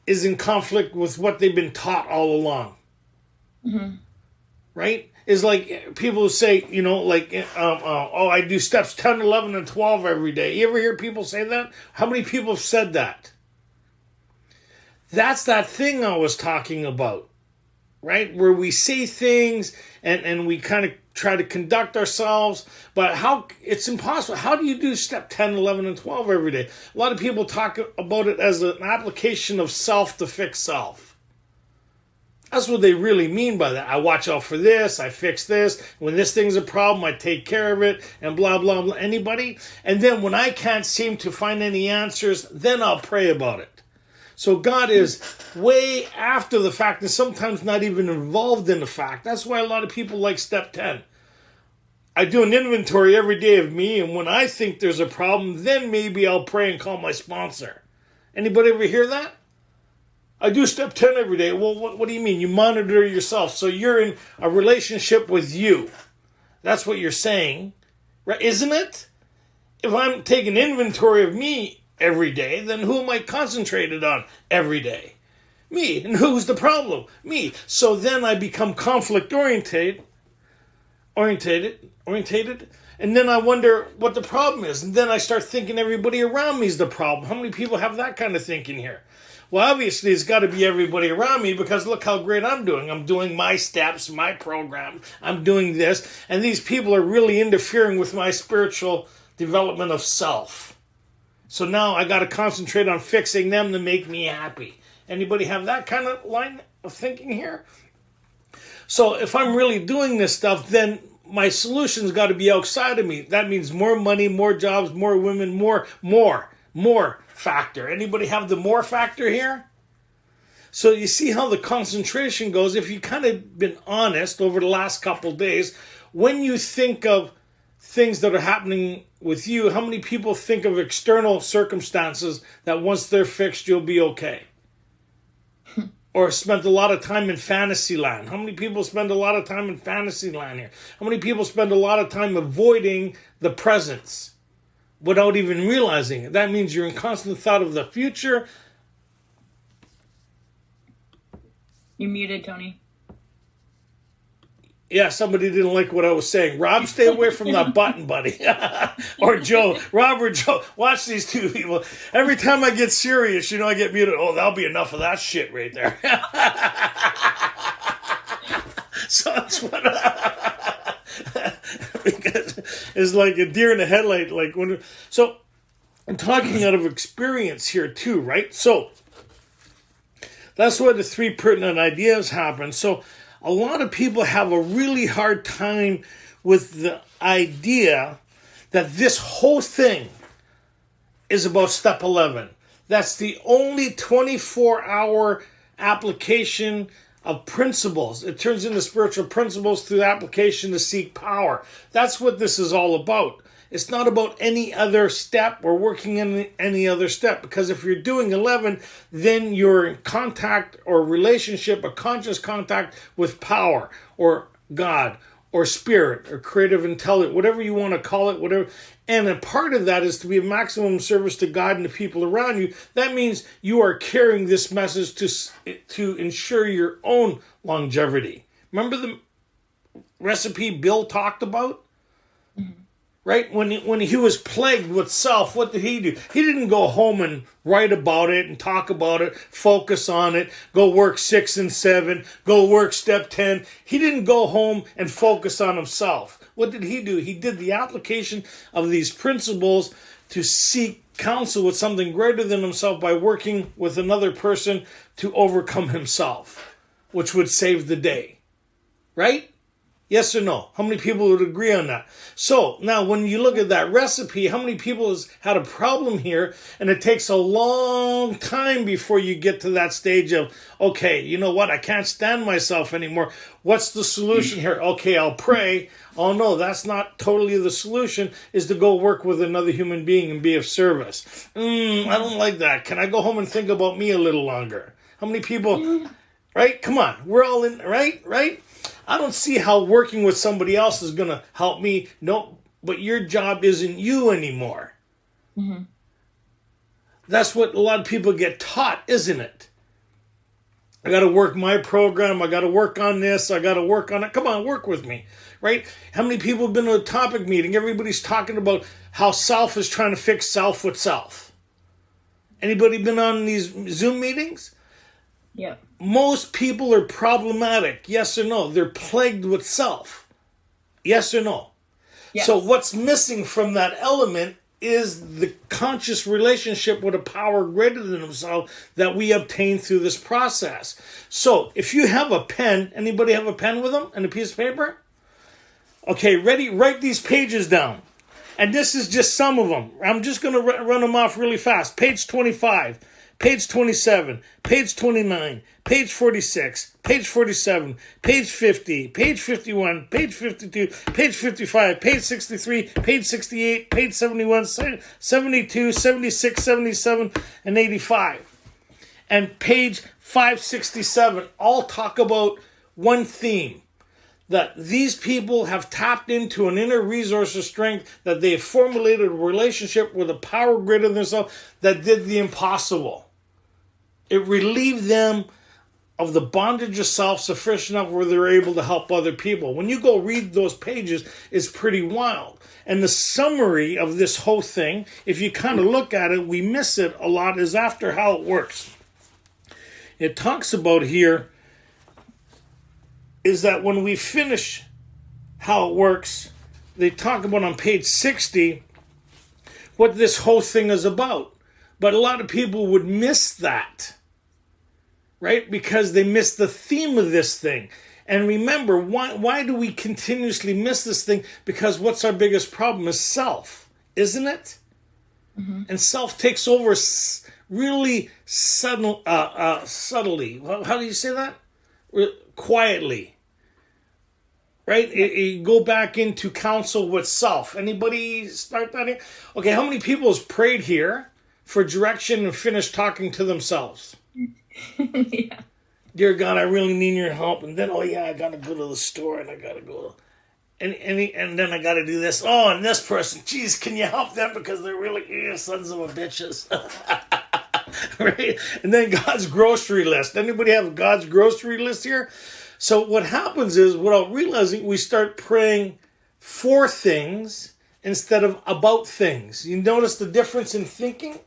is in conflict with what they've been taught all along? Mm-hmm. Right? Is like people who say, I do steps 10, 11, and 12 every day. You ever hear people say that? How many people have said that? That's that thing I was talking about, right? Where we say things and we kind of try to conduct ourselves, but it's impossible. How do you do step 10, 11, and 12 every day? A lot of people talk about it as an application of self to fix self. That's what they really mean by that. I watch out for this, I fix this. When this thing's a problem, I take care of it, and blah, blah, blah. Anybody? And then when I can't seem to find any answers, then I'll pray about it. So God is way after the fact and sometimes not even involved in the fact. That's why a lot of people like step 10. I do an inventory every day of me, and when I think there's a problem, then maybe I'll pray and call my sponsor. Anybody ever hear that? I do step 10 every day. Well, what do you mean? You monitor yourself. So you're in a relationship with you. That's what you're saying, right? Isn't it? If I'm taking inventory of me every day, then who am I concentrated on every day? Me. And who's the problem? Me. So then I become conflict orientated, and then I wonder what the problem is. And then I start thinking everybody around me is the problem. How many people have that kind of thinking here? Well, obviously, it's got to be everybody around me, because look how great I'm doing. I'm doing my steps, my program. I'm doing this. And these people are really interfering with my spiritual development of self. So now I got to concentrate on fixing them to make me happy. Anybody have that kind of line of thinking here? So if I'm really doing this stuff, then my solution's got to be outside of me. That means more money, more jobs, more women, more factor. Anybody have the more factor here? So you see how the concentration goes. If you kind of been honest over the last couple days, when you think of things that are happening with you, how many people think of external circumstances that once they're fixed, you'll be okay? Or spent a lot of time in fantasy land? How many people spend a lot of time in fantasy land here? How many people spend a lot of time avoiding the presence without even realizing it? That means you're in constant thought of the future. You're muted, Tony. Yeah, somebody didn't like what I was saying. Rob, stay away from that button, buddy. Or Joe. Rob or Joe. Watch these two people. Every time I get serious, I get muted. Oh, that'll be enough of that shit right there. So that's what... because it's like a deer in a headlight. So I'm talking out of experience here too, right? So that's where the 3 pertinent ideas happen. So a lot of people have a really hard time with the idea that this whole thing is about step 11. That's the only 24-hour application of principles. It turns into spiritual principles through application to seek power. That's what this is all about. It's not about any other step or working in any other step, because if you're doing 11, then you're in contact or relationship, a conscious contact with power or God or spirit or creative intelligence, whatever you want to call it, whatever. And a part of that is to be of maximum service to God and the people around you. That means you are carrying this message to ensure your own longevity. Remember the recipe Bill talked about? Right? When he was plagued with self, what did he do? He didn't go home and write about it and talk about it, focus on it, go work 6 and 7, go work step 10. He didn't go home and focus on himself. What did he do? He did the application of these principles to seek counsel with something greater than himself by working with another person to overcome himself, which would save the day. Right? Yes or no? How many people would agree on that? So now when you look at that recipe, how many people has had a problem here? And it takes a long time before you get to that stage of, okay, you know what? I can't stand myself anymore. What's the solution here? Okay, I'll pray. Oh no, that's not totally the solution, is to go work with another human being and be of service. I don't like that. Can I go home and think about me a little longer? How many people, right? Come on. We're all in, right? I don't see how working with somebody else is going to help me. No, but your job isn't you anymore. Mm-hmm. That's what a lot of people get taught, isn't it? I got to work my program. I got to work on this. I got to work on it. Come on, work with me, right? How many people have been to a topic meeting? Everybody's talking about how self is trying to fix self with self. Anybody been on these Zoom meetings? Yeah. Most people are problematic. Yes or no? They're plagued with self. Yes or no? Yes. So what's missing from that element is the conscious relationship with a power greater than himself that we obtain through this process. So if you have a pen, anybody have a pen with them and a piece of paper? Okay, ready? Write these pages down. And this is just some of them. I'm just going to run them off really fast. Page 25. page 27, page 29, page 46, page 47, page 50, page 51, page 52, page 55, page 63, page 68, page 71, 72, 76, 77, and 85. And page 567 all talk about one theme. That these people have tapped into an inner resource of strength, that they have formulated a relationship with a power greater than themselves that did the impossible. It relieved them of the bondage of self sufficient enough where they're able to help other people. When you go read those pages, it's pretty wild. And the summary of this whole thing, if you kind of look at it, we miss it a lot, is after how it works. It talks about here is that when we finish how it works, they talk about on page 60 what this whole thing is about. But a lot of people would miss that, right? Because they miss the theme of this thing. And remember, why do we continuously miss this thing? Because what's our biggest problem is self, isn't it? Mm-hmm. And self takes over really subtly. How do you say that? Quietly, right? You go back into counsel with self. Anybody start that here? Okay, how many people has prayed here for direction and finished talking to themselves? Yeah. Dear God, I really need your help. And then, oh yeah, I gotta go to the store and I gotta go. And then I gotta do this. Oh, and this person, geez, can you help them because they're really sons of a bitches. Right? And then God's grocery list. Anybody have God's grocery list here? So what happens is, without realizing, we start praying for things instead of about things. You notice the difference in thinking?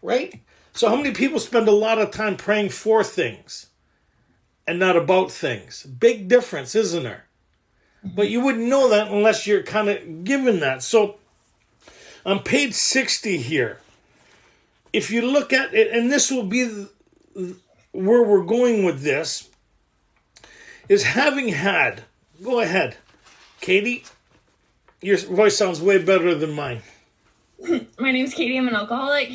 Right? So how many people spend a lot of time praying for things and not about things? Big difference, isn't there? But you wouldn't know that unless you're kind of given that. So on page 60 here, if you look at it, and this will be where we're going with this, is having had. Go ahead, Katie. Your voice sounds way better than mine. My name's Katie. I'm an alcoholic.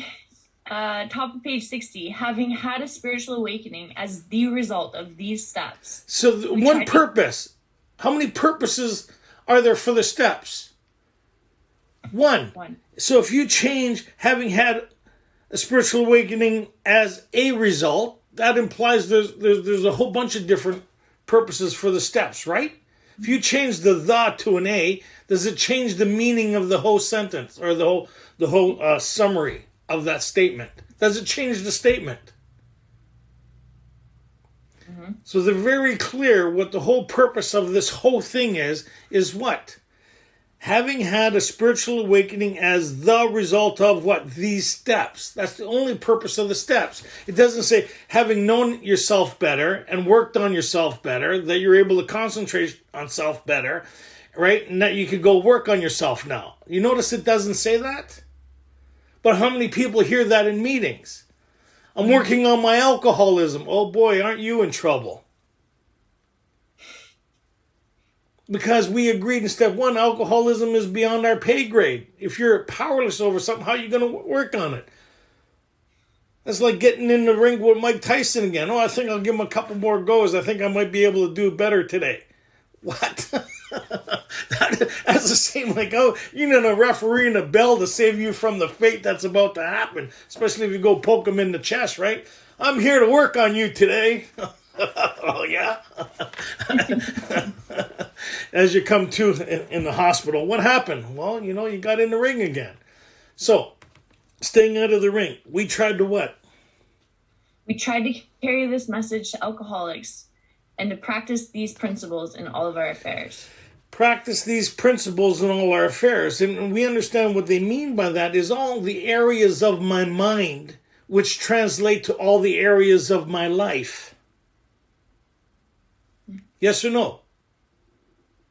Top of page 60. Having had a spiritual awakening as the result of these steps. So one purpose. How many purposes are there for the steps? One. So if you change having had a spiritual awakening as a result, that implies there's a whole bunch of different purposes for the steps, right? If you change the to an A, does it change the meaning of the whole sentence or the whole summary of that statement? Does it change the statement? Mm-hmm. So they're very clear what the whole purpose of this whole thing is what? Having had a spiritual awakening as the result of what? These steps. That's the only purpose of the steps. It doesn't say having known yourself better and worked on yourself better, that you're able to concentrate on self better, right? And that you could go work on yourself now. You notice it doesn't say that? But how many people hear that in meetings? I'm working on my alcoholism. Oh boy, aren't you in trouble? Because we agreed in step one, alcoholism is beyond our pay grade. If you're powerless over something, how are you going to work on it? That's like getting in the ring with Mike Tyson again. Oh, I think I'll give him a couple more goes. I think I might be able to do better today. What? That's the same like, oh, you need a referee and a bell to save you from the fate that's about to happen. Especially if you go poke him in the chest, right? I'm here to work on you today. Oh, yeah? As you come to in the hospital, what happened? Well, you got in the ring again. So, staying out of the ring, we tried to what? We tried to carry this message to alcoholics and to practice these principles in all of our affairs. Practice these principles in all our affairs. And we understand what they mean by that is all the areas of my mind which translate to all the areas of my life. Yes or no?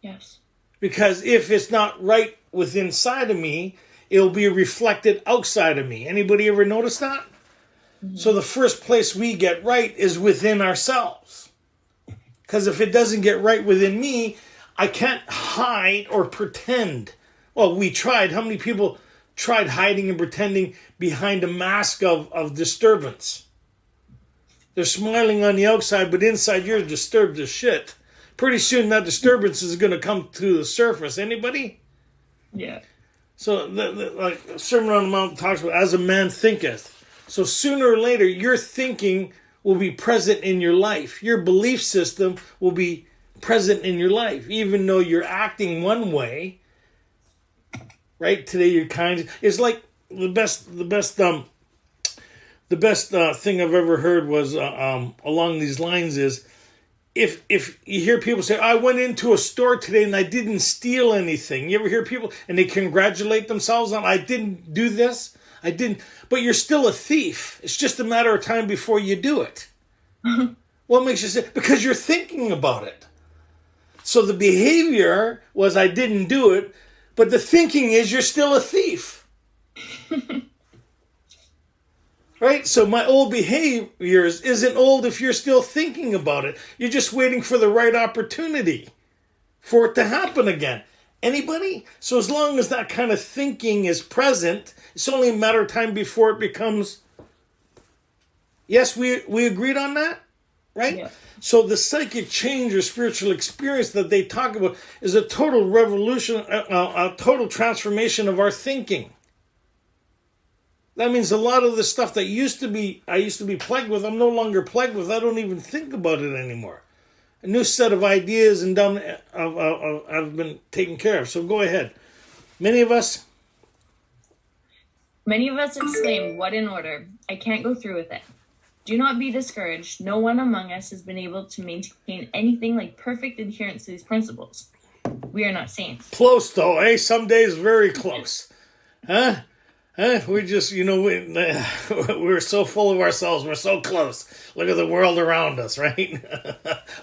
Yes. Because if it's not right within inside of me, it'll be reflected outside of me. Anybody ever notice that? Mm-hmm. So the first place we get right is within ourselves. Because if it doesn't get right within me, I can't hide or pretend. Well, we tried. How many people tried hiding and pretending behind a mask of disturbance. They're smiling on the outside, but inside you're disturbed as shit. Pretty soon that disturbance is going to come to the surface. Anybody? Yeah. So, like Sermon on the Mount talks about, as a man thinketh. So sooner or later, your thinking will be present in your life. Your belief system will be present in your life, even though you're acting one way. Right? Today you're kind. It's like the best thing I've ever heard was along these lines is, if you hear people say, I went into a store today and I didn't steal anything. You ever hear people and they congratulate themselves on, I didn't do this, I didn't, but you're still a thief. It's just a matter of time before you do it. What makes you say? Because you're thinking about it. So the behavior was, I didn't do it, but the thinking is you're still a thief. Right? So my old behaviors isn't old if you're still thinking about it. You're just waiting for the right opportunity for it to happen again. Anybody? So as long as that kind of thinking is present, it's only a matter of time before it becomes... Yes, we agreed on that? Right? Yeah. So the psychic change or spiritual experience that they talk about is a total revolution, a total transformation of our thinking. That means a lot of the stuff that I used to be plagued with, I'm no longer plagued with. I don't even think about it anymore. A new set of ideas and have been taken care of. So go ahead. Many of us exclaim, what in order? I can't go through with it. Do not be discouraged. No one among us has been able to maintain anything like perfect adherence to these principles. We are not saints. Close though, eh? Some days very close. Huh? We just, we're so full of ourselves. We're so close. Look at the world around us, right?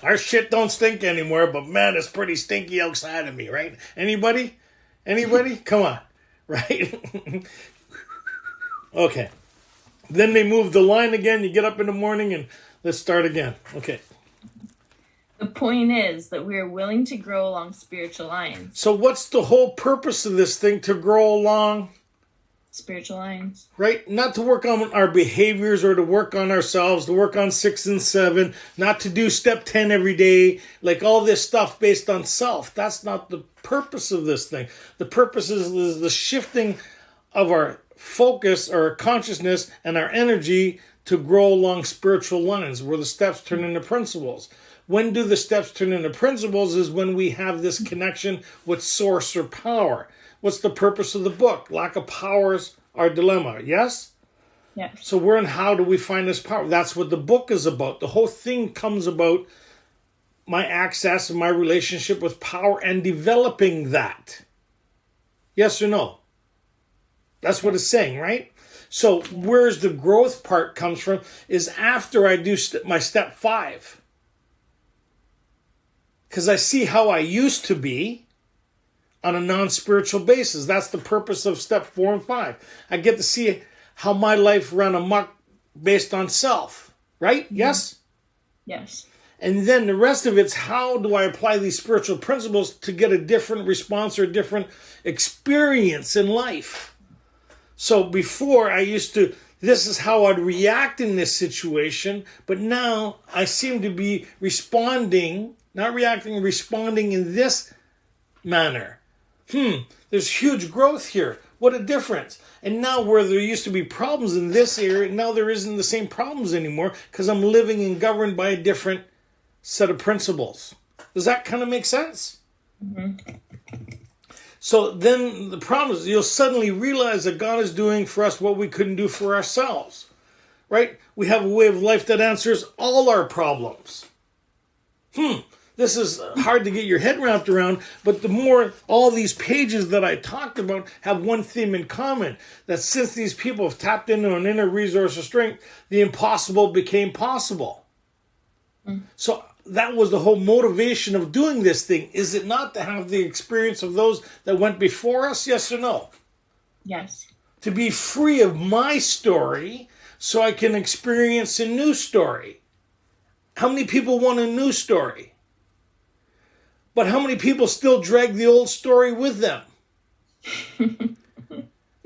Our shit don't stink anymore, but man, it's pretty stinky outside of me, right? Anybody? Come on, right? Okay. Then they move the line again. You get up in the morning and let's start again. Okay. The point is that we are willing to grow along spiritual lines. So what's the whole purpose of this thing? To grow along spiritual lines, right? Not to work on our behaviors or to work on ourselves, to work on 6 and 7, not to do step 10 every day, like all this stuff based on self. That's not the purpose of this thing. The purpose is the shifting of our focus, our consciousness, and our energy to grow along spiritual lines where the steps turn into principles. When do the steps turn into principles is when we have this connection with source or power. What's the purpose of the book? Lack of power is our dilemma, yes? Yes. So where and how do we find this power? That's what the book is about. The whole thing comes about my access and my relationship with power and developing that. Yes or no? That's what it's saying, right? So where's the growth part comes from is after I do my step 5. Because I see how I used to be on a non-spiritual basis. That's the purpose of step 4 and 5. I get to see how my life ran amok based on self, right? Mm-hmm. Yes? Yes. And then the rest of it's how do I apply these spiritual principles to get a different response or a different experience in life. So before I used to, this is how I'd react in this situation, but now I seem to be responding, not reacting, responding in this manner. There's huge growth here. What a difference. And now where there used to be problems in this area, now there isn't the same problems anymore because I'm living and governed by a different set of principles. Does that kind of make sense? Mm-hmm. So then the problem is you'll suddenly realize that God is doing for us what we couldn't do for ourselves. Right? We have a way of life that answers all our problems. This is hard to get your head wrapped around, but the more all these pages that I talked about have one theme in common, that since these people have tapped into an inner resource of strength, the impossible became possible. So that was the whole motivation of doing this thing. Is it not to have the experience of those that went before us? Yes or no? Yes. To be free of my story so I can experience a new story. How many people want a new story? But how many people still drag the old story with them?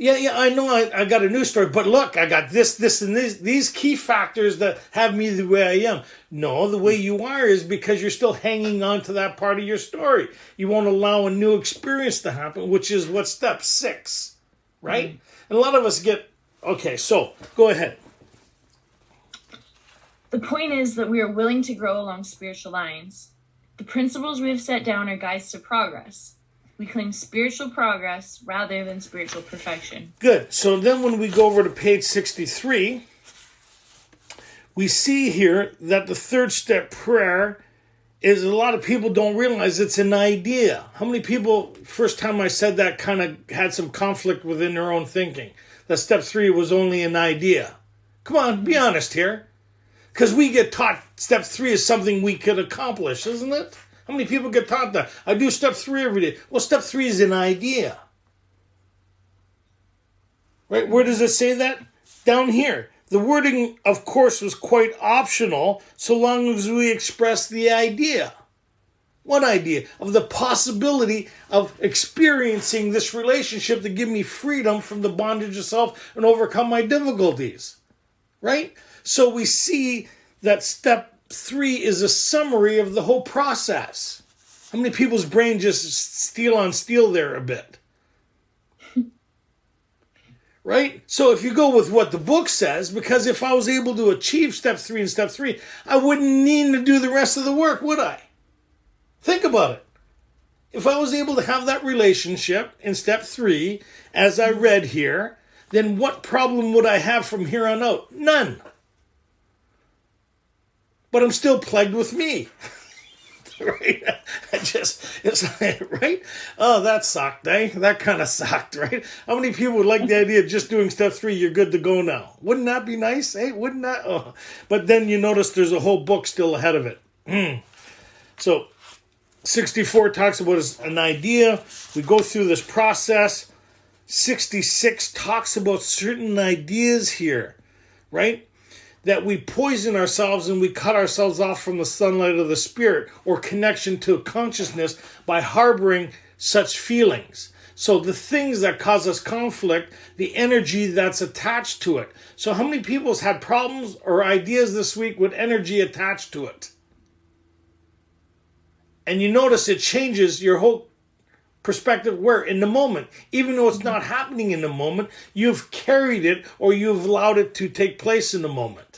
Yeah, I know I got a new story, but look, I got this, and these key factors that have me the way I am. No, the way you are is because you're still hanging on to that part of your story. You won't allow a new experience to happen, which is what step 6, right? And a lot of us get, okay, so go ahead. The point is that we are willing to grow along spiritual lines. The principles we have set down are guides to progress. We claim spiritual progress rather than spiritual perfection. Good. So then when we go over to page 63, we see here that the third step prayer is a lot of people don't realize it's an idea. How many people, first time I said that, kind of had some conflict within their own thinking? That step 3 was only an idea. Come on, be honest here. Because we get taught step 3 is something we could accomplish, isn't it? How many people get taught that? I do step 3 every day. Well, step 3 is an idea. Right? Where does it say that? Down here. The wording, of course, was quite optional so long as we express the idea. What idea? Of the possibility of experiencing this relationship to give me freedom from the bondage of self and overcome my difficulties. Right? So we see that step 3 is a summary of the whole process. How many people's brain just steel on steel there a bit? Right? So if you go with what the book says, because if I was able to achieve step 3 and step 3, I wouldn't need to do the rest of the work, would I? Think about it. If I was able to have that relationship in step 3, as I read here, then what problem would I have from here on out? None. But I'm still plagued with me. Right? It's like, right? Oh, that sucked, eh? That kind of sucked, right? How many people would like the idea of just doing step 3, you're good to go now? Wouldn't that be nice, eh? Wouldn't that? Oh. But then you notice there's a whole book still ahead of it. So 64 talks about an idea. We go through this process. 66 talks about certain ideas here, right? That we poison ourselves and we cut ourselves off from the sunlight of the spirit or connection to consciousness by harboring such feelings. So the things that cause us conflict, the energy that's attached to it. So how many people has had problems or ideas this week with energy attached to it? And you notice it changes your whole perspective where in the moment, even though it's not happening in the moment, you've carried it or you've allowed it to take place in the moment.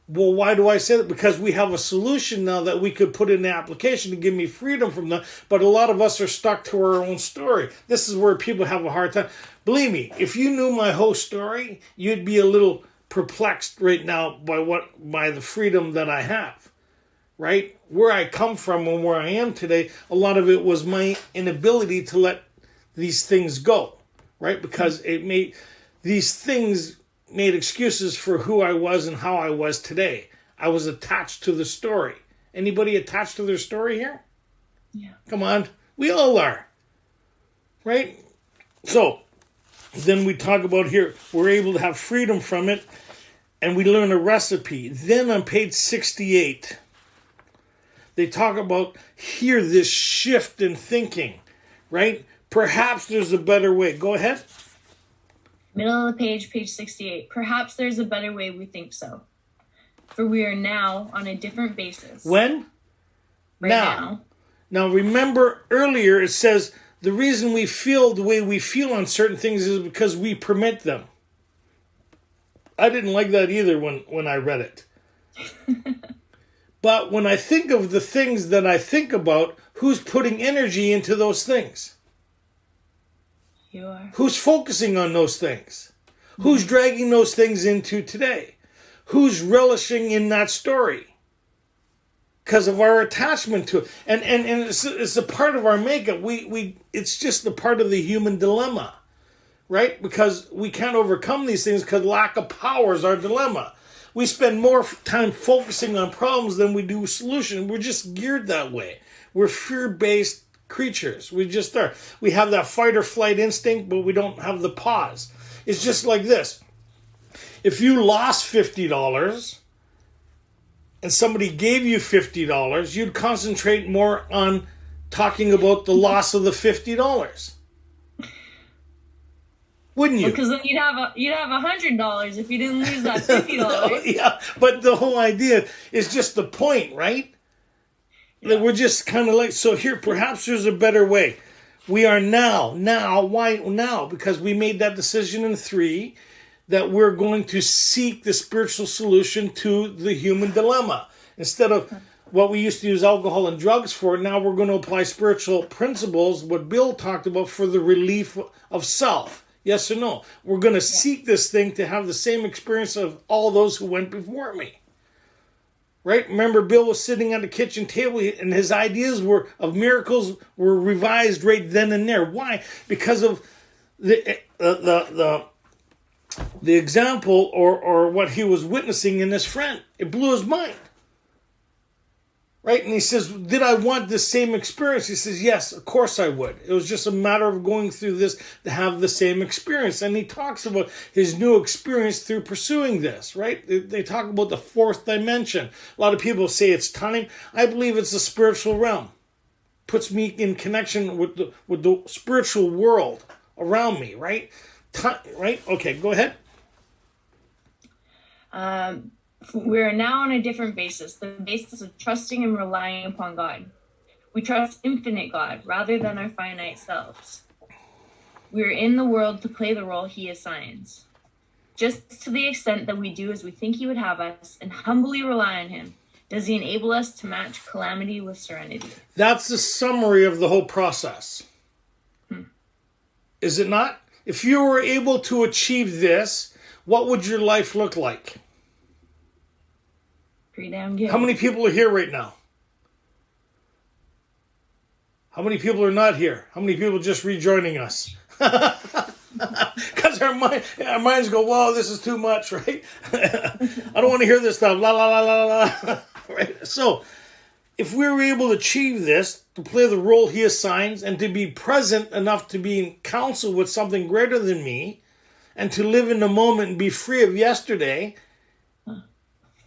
Well, why do I say that? Because we have a solution now that we could put in the application to give me freedom from that. But a lot of us are stuck to our own story. This is where people have a hard time. Believe me, if you knew my whole story, you'd be a little perplexed right now by the freedom that I have. Right? Where I come from and where I am today, a lot of it was my inability to let these things go. Right? Because these things made excuses for who I was and how I was today. I was attached to the story. Anybody attached to their story here? Yeah. Come on. We all are. Right? So, then we talk about here, we're able to have freedom from it, and we learn a recipe. Then on page 68, they talk about here this shift in thinking, right? Perhaps there's a better way. Go ahead. Middle of the page, page 68. Perhaps there's a better way, we think so. For we are now on a different basis. When? Right now. Now remember earlier it says the reason we feel the way we feel on certain things is because we permit them. I didn't like that either when I read it. But when I think of the things that I think about, who's putting energy into those things? You are. Who's focusing on those things? Who's dragging those things into today? Who's relishing in that story? Because of our attachment to it. And it's a part of our makeup. It's just a part of the human dilemma. Right? Because we can't overcome these things because lack of power is our dilemma. We spend more time focusing on problems than we do solutions. We're just geared that way. We're fear-based creatures. We just are. We have that fight or flight instinct, but we don't have the pause. It's just like this. If you lost $50 and somebody gave you $50, you'd concentrate more on talking about the loss of the $50. Wouldn't you? Because then you'd have $100 if you didn't lose that $50. Yeah, but the whole idea is just the point, right? That we're just kind of like, so here, perhaps there's a better way. We are now, why now? Because we made that decision in 3 that we're going to seek the spiritual solution to the human dilemma. Instead of what we used to use alcohol and drugs for, now we're going to apply spiritual principles, what Bill talked about, for the relief of self. Yes or no? We're going to seek this thing to have the same experience of all those who went before me. Right? Remember, Bill was sitting at the kitchen table and his ideas of miracles were revised right then and there. Why? Because of the example or what he was witnessing in his friend. It blew his mind. Right? And he says, did I want the same experience? He says, yes, of course I would. It was just a matter of going through this to have the same experience. And he talks about his new experience through pursuing this, right? They talk about the 4th dimension. A lot of people say it's time. I believe it's the spiritual realm. Puts me in connection with the spiritual world around me, right? Right? Okay, go ahead. We're now on a different basis, the basis of trusting and relying upon God. We trust infinite God rather than our finite selves. We're in the world to play the role he assigns. Just to the extent that we do as we think he would have us and humbly rely on him, does he enable us to match calamity with serenity. That's the summary of the whole process. Is it not? If you were able to achieve this, what would your life look like? Pretty damn good. How many people are here right now? How many people are not here? How many people just rejoining us? Because our minds go, whoa, this is too much, right? I don't want to hear this stuff. La, la, la, la, la. Right? So, if we were able to achieve this, to play the role he assigns, and to be present enough to be in counsel with something greater than me, and to live in the moment and be free of yesterday,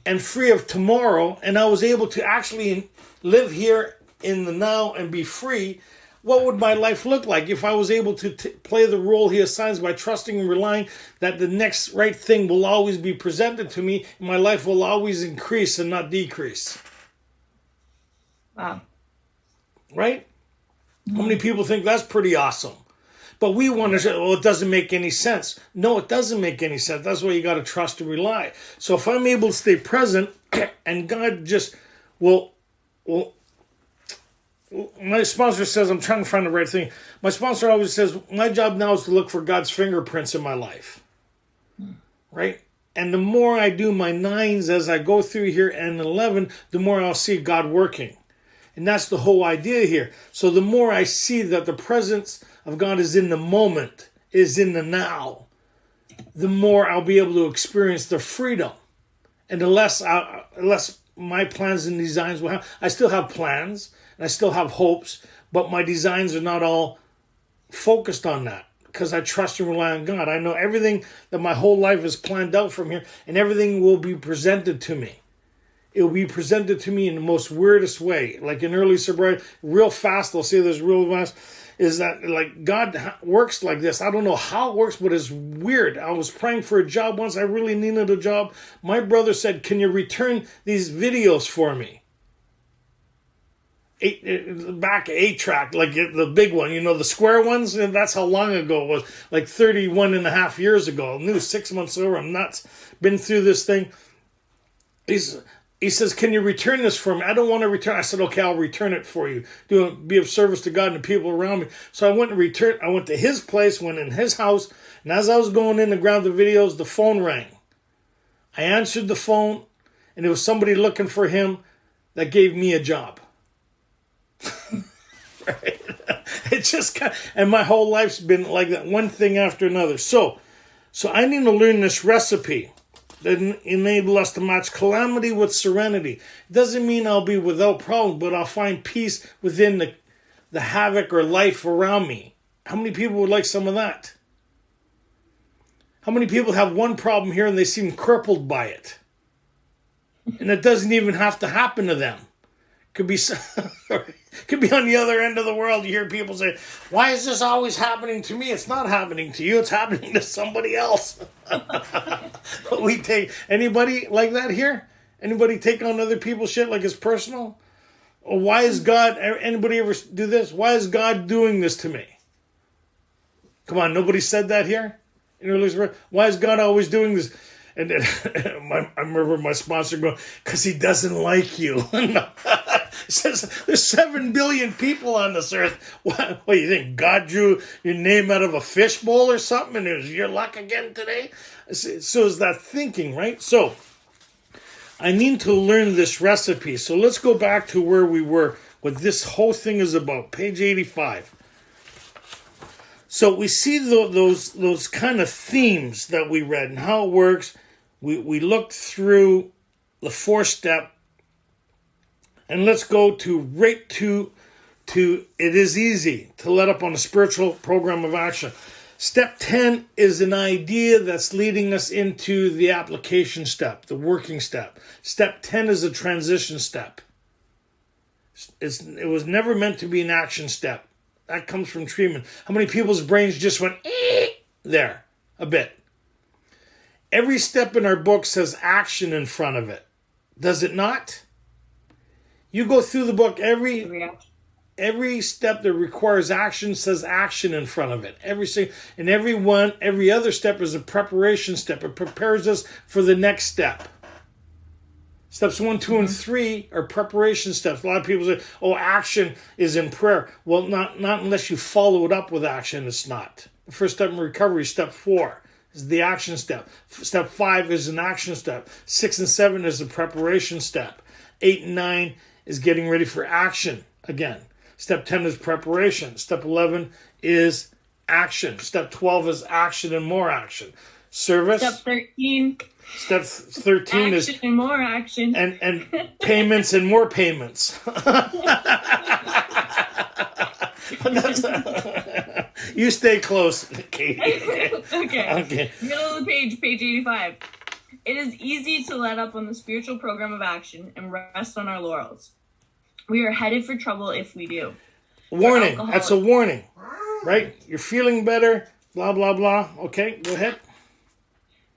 and free of tomorrow, and I was able to actually live here in the now and be free, what would my life look like if I was able to play the role he assigns by trusting and relying that the next right thing will always be presented to me, and my life will always increase and not decrease? Wow. Right? How many people think that's pretty awesome? But we want to say, well, it doesn't make any sense. No, it doesn't make any sense. That's why you got to trust and rely. So if I'm able to stay present and God just will, my sponsor says, I'm trying to find the right thing. My sponsor always says, my job now is to look for God's fingerprints in my life. Right? And the more I do my 9s as I go through here and 11, the more I'll see God working. And that's the whole idea here. So the more I see that the presence of God is in the moment, is in the now, the more I'll be able to experience the freedom. And the less my plans and designs will have. I still have plans, and I still have hopes, but my designs are not all focused on that, because I trust and rely on God. I know everything that my whole life is planned out from here, and everything will be presented to me. It will be presented to me in the most weirdest way. Like in early sobriety, real fast, they'll say this real fast, is that like God works like this. I don't know how it works, but it's weird. I was praying for a job once. I really needed a job. My brother said, can you return these videos for me? Back 8-track, like the big one, the square ones. And that's how long ago it was, like 31 and a half years ago. I knew 6 months over. I'm nuts. Been through this thing. He says, can you return this for me? I don't want to return. I said, okay, I'll return it for you. Be of service to God and the people around me. So I went to his place, went in his house, and as I was going in to grab the videos, the phone rang. I answered the phone, and it was somebody looking for him that gave me a job. Right? It just and my whole life's been like that, one thing after another. So I need to learn this recipe that enable us to match calamity with serenity. It doesn't mean I'll be without problems, but I'll find peace within the havoc or life around me. How many people would like some of that? How many people have one problem here and they seem crippled by it? And it doesn't even have to happen to them. Could be Could be on the other end of the world. You hear people say, why is this always happening to me? It's not happening to you. It's happening to somebody else. We take, anybody like that here? Anybody take on other people's shit like it's personal? Or why is God, anybody ever do this? Why is God doing this to me? Come on, nobody said that here? Why is God always doing this? And then I remember my sponsor going, because he doesn't like you. It says there's 7 billion people on this earth. What do you think? God drew your name out of a fishbowl or something and it was your luck again today? So is that thinking, right? So I need to learn this recipe. So let's go back to where we were, what this whole thing is about, page 85. So we see those kind of themes that we read and how it works. We looked through the 4-step, and let's go right to it is easy to let up on a spiritual program of action. Step 10 is an idea that's leading us into the application step, the working step. Step 10 is a transition step. It was never meant to be an action step. That comes from treatment. How many people's brains just went there a bit? Every step in our book says action in front of it. Does it not? You go through the book, every step that requires action says action in front of it. Every other step is a preparation step. It prepares us for the next step. Steps 1, 2, and 3 are preparation steps. A lot of people say, action is in prayer. Well, not unless you follow it up with action, it's not. The first step in recovery, step 4, is the action step. Step 5 is an action step. 6 and 7 is a preparation step. 8 and 9 is getting ready for action again. Step 10 is preparation. Step 11 is action. Step 12 is action and more action. Service. Step 13. Step 13 action is and more action. And payments and more payments. You stay close, Katie. Okay. Middle of the page 85. It is easy to let up on the spiritual program of action and rest on our laurels. We are headed for trouble if we do. Warning. That's a warning, right? You're feeling better, blah, blah, blah. Okay, go ahead.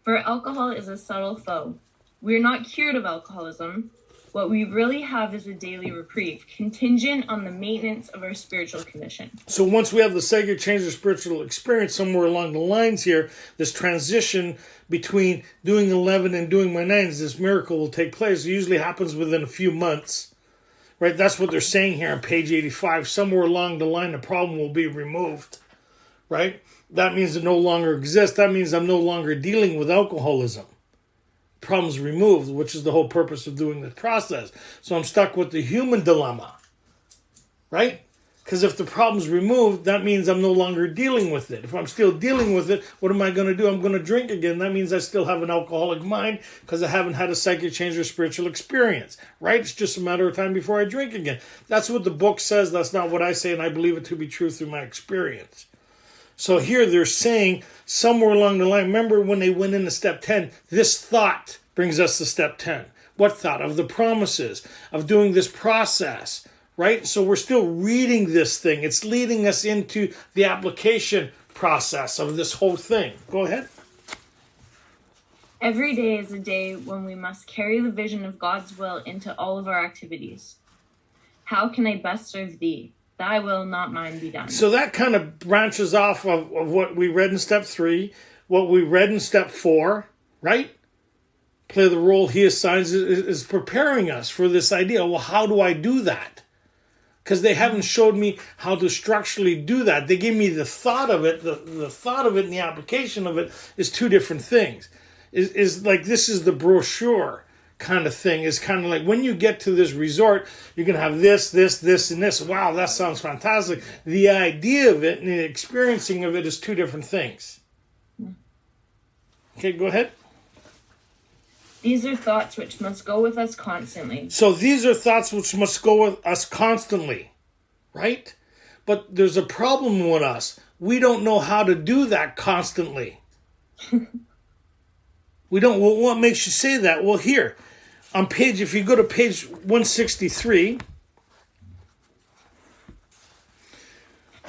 For alcohol is a subtle foe. We're not cured of alcoholism. What we really have is a daily reprieve, contingent on the maintenance of our spiritual condition. So once we have the sacred change of spiritual experience, somewhere along the lines here, this transition between doing 11 and doing my 9s, this miracle will take place. It usually happens within a few months, right? That's what they're saying here on page 85. Somewhere along the line, the problem will be removed, right? That means it no longer exists. That means I'm no longer dealing with alcoholism. Problems removed, which is the whole purpose of doing this process. So I'm stuck with the human dilemma, right? Because if the problem's removed, that means I'm no longer dealing with it. If I'm still dealing with it, what am I going to do? I'm going to drink again. That means I still have an alcoholic mind because I haven't had a psychic change or spiritual experience, right? It's just a matter of time before I drink again. That's what the book says. That's not what I say, and I believe it to be true through my experience. So here they're saying somewhere along the line, remember when they went into step 10, this thought brings us to step 10. What thought? Of the promises, of doing this process, right? So we're still reading this thing. It's leading us into the application process of this whole thing. Go ahead. Every day is a day when we must carry the vision of God's will into all of our activities. How can I best serve thee? Thy will, not mine, be done. So that kind of branches off of what we read in step 3, what we read in step 4, right? Play the role he assigns is preparing us for this idea. Well, how do I do that? Because they haven't showed me how to structurally do that. They gave me the thought of it. The thought of it and the application of it is two different things. Is like this is the brochure kind of thing. Is kind of like when you get to this resort, you're going to have this, and this. Wow, that sounds fantastic. The idea of it and the experiencing of it is two different things. Okay, go ahead. These are thoughts which must go with us constantly. So these are thoughts which must go with us constantly, right? But there's a problem with us. We don't know how to do that constantly. We don't. Well, what makes you say that? Well, here, on page, if you go to page 163,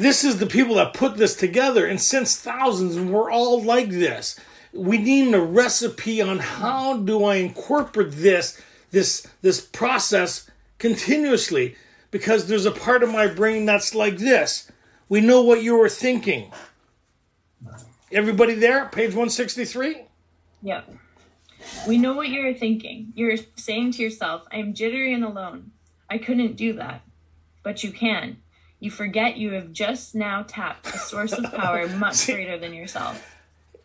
This is the people that put this together, and since thousands, and we're all like this. We need a recipe on how do I incorporate this process continuously, because there's a part of my brain that's like this. We know what you were thinking. Everybody there? Page 163? Yep. We know what you're thinking. You're saying to yourself, I'm jittery and alone. I couldn't do that. But you can. You forget you have just now tapped a source of power much greater than yourself.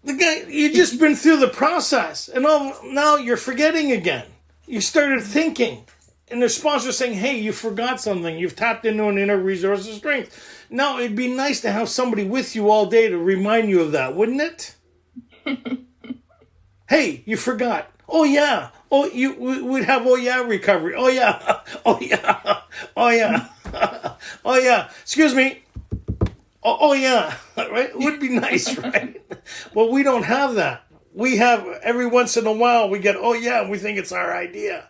The guy, you just been through the process, and now you're forgetting again. You started thinking, and the sponsor saying, hey, you forgot something. You've tapped into an inner resource of strength. Now, it'd be nice to have somebody with you all day to remind you of that, wouldn't it? Hey, you forgot. Oh, yeah. Oh, we'd have, oh, yeah, recovery. Oh, yeah. Oh, yeah. Oh, yeah. Oh, yeah. Excuse me. Oh, yeah. Right? It would be nice, right? Well, we don't have that. We have, every once in a while, we get, oh, yeah, and we think it's our idea.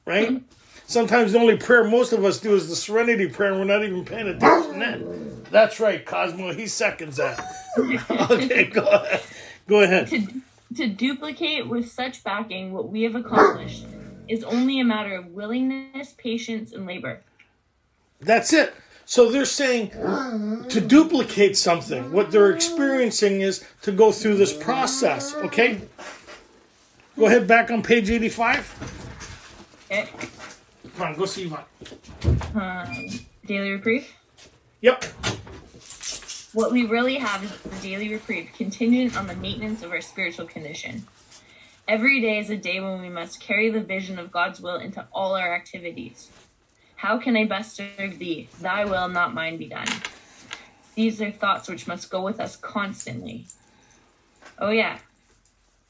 Right? Sometimes the only prayer most of us do is the serenity prayer, and we're not even paying attention then. That's right, Cosmo. He seconds that. Okay, go ahead. Go ahead. To duplicate with such backing what we have accomplished is only a matter of willingness, patience, and labor. That's it. So they're saying to duplicate something. What they're experiencing is to go through this process. Okay? Go ahead, back on page 85. Okay. Come on, go see Yvonne. Daily reprieve. Yep. What we really have is the daily reprieve, contingent on the maintenance of our spiritual condition. Every day is a day when we must carry the vision of God's will into all our activities. How can I best serve thee? Thy will, not mine, be done. These are thoughts which must go with us constantly. Oh yeah.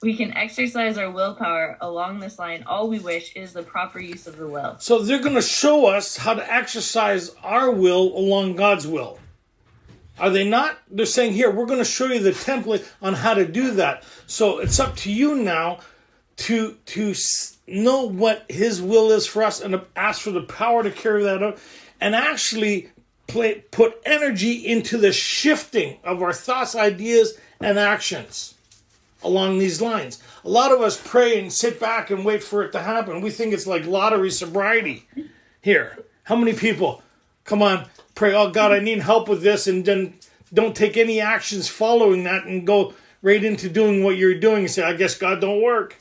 We can exercise our willpower along this line. All we wish is the proper use of the will. So they're going to show us how to exercise our will along God's will. Are they not? They're saying, here, we're going to show you the template on how to do that. So it's up to you now to know what his will is for us and to ask for the power to carry that out and actually put energy into the shifting of our thoughts, ideas, and actions along these lines. A lot of us pray and sit back and wait for it to happen. We think it's like lottery sobriety here. How many people, come on, pray, oh God, I need help with this, and then don't take any actions following that and go right into doing what you're doing and say, I guess God don't work.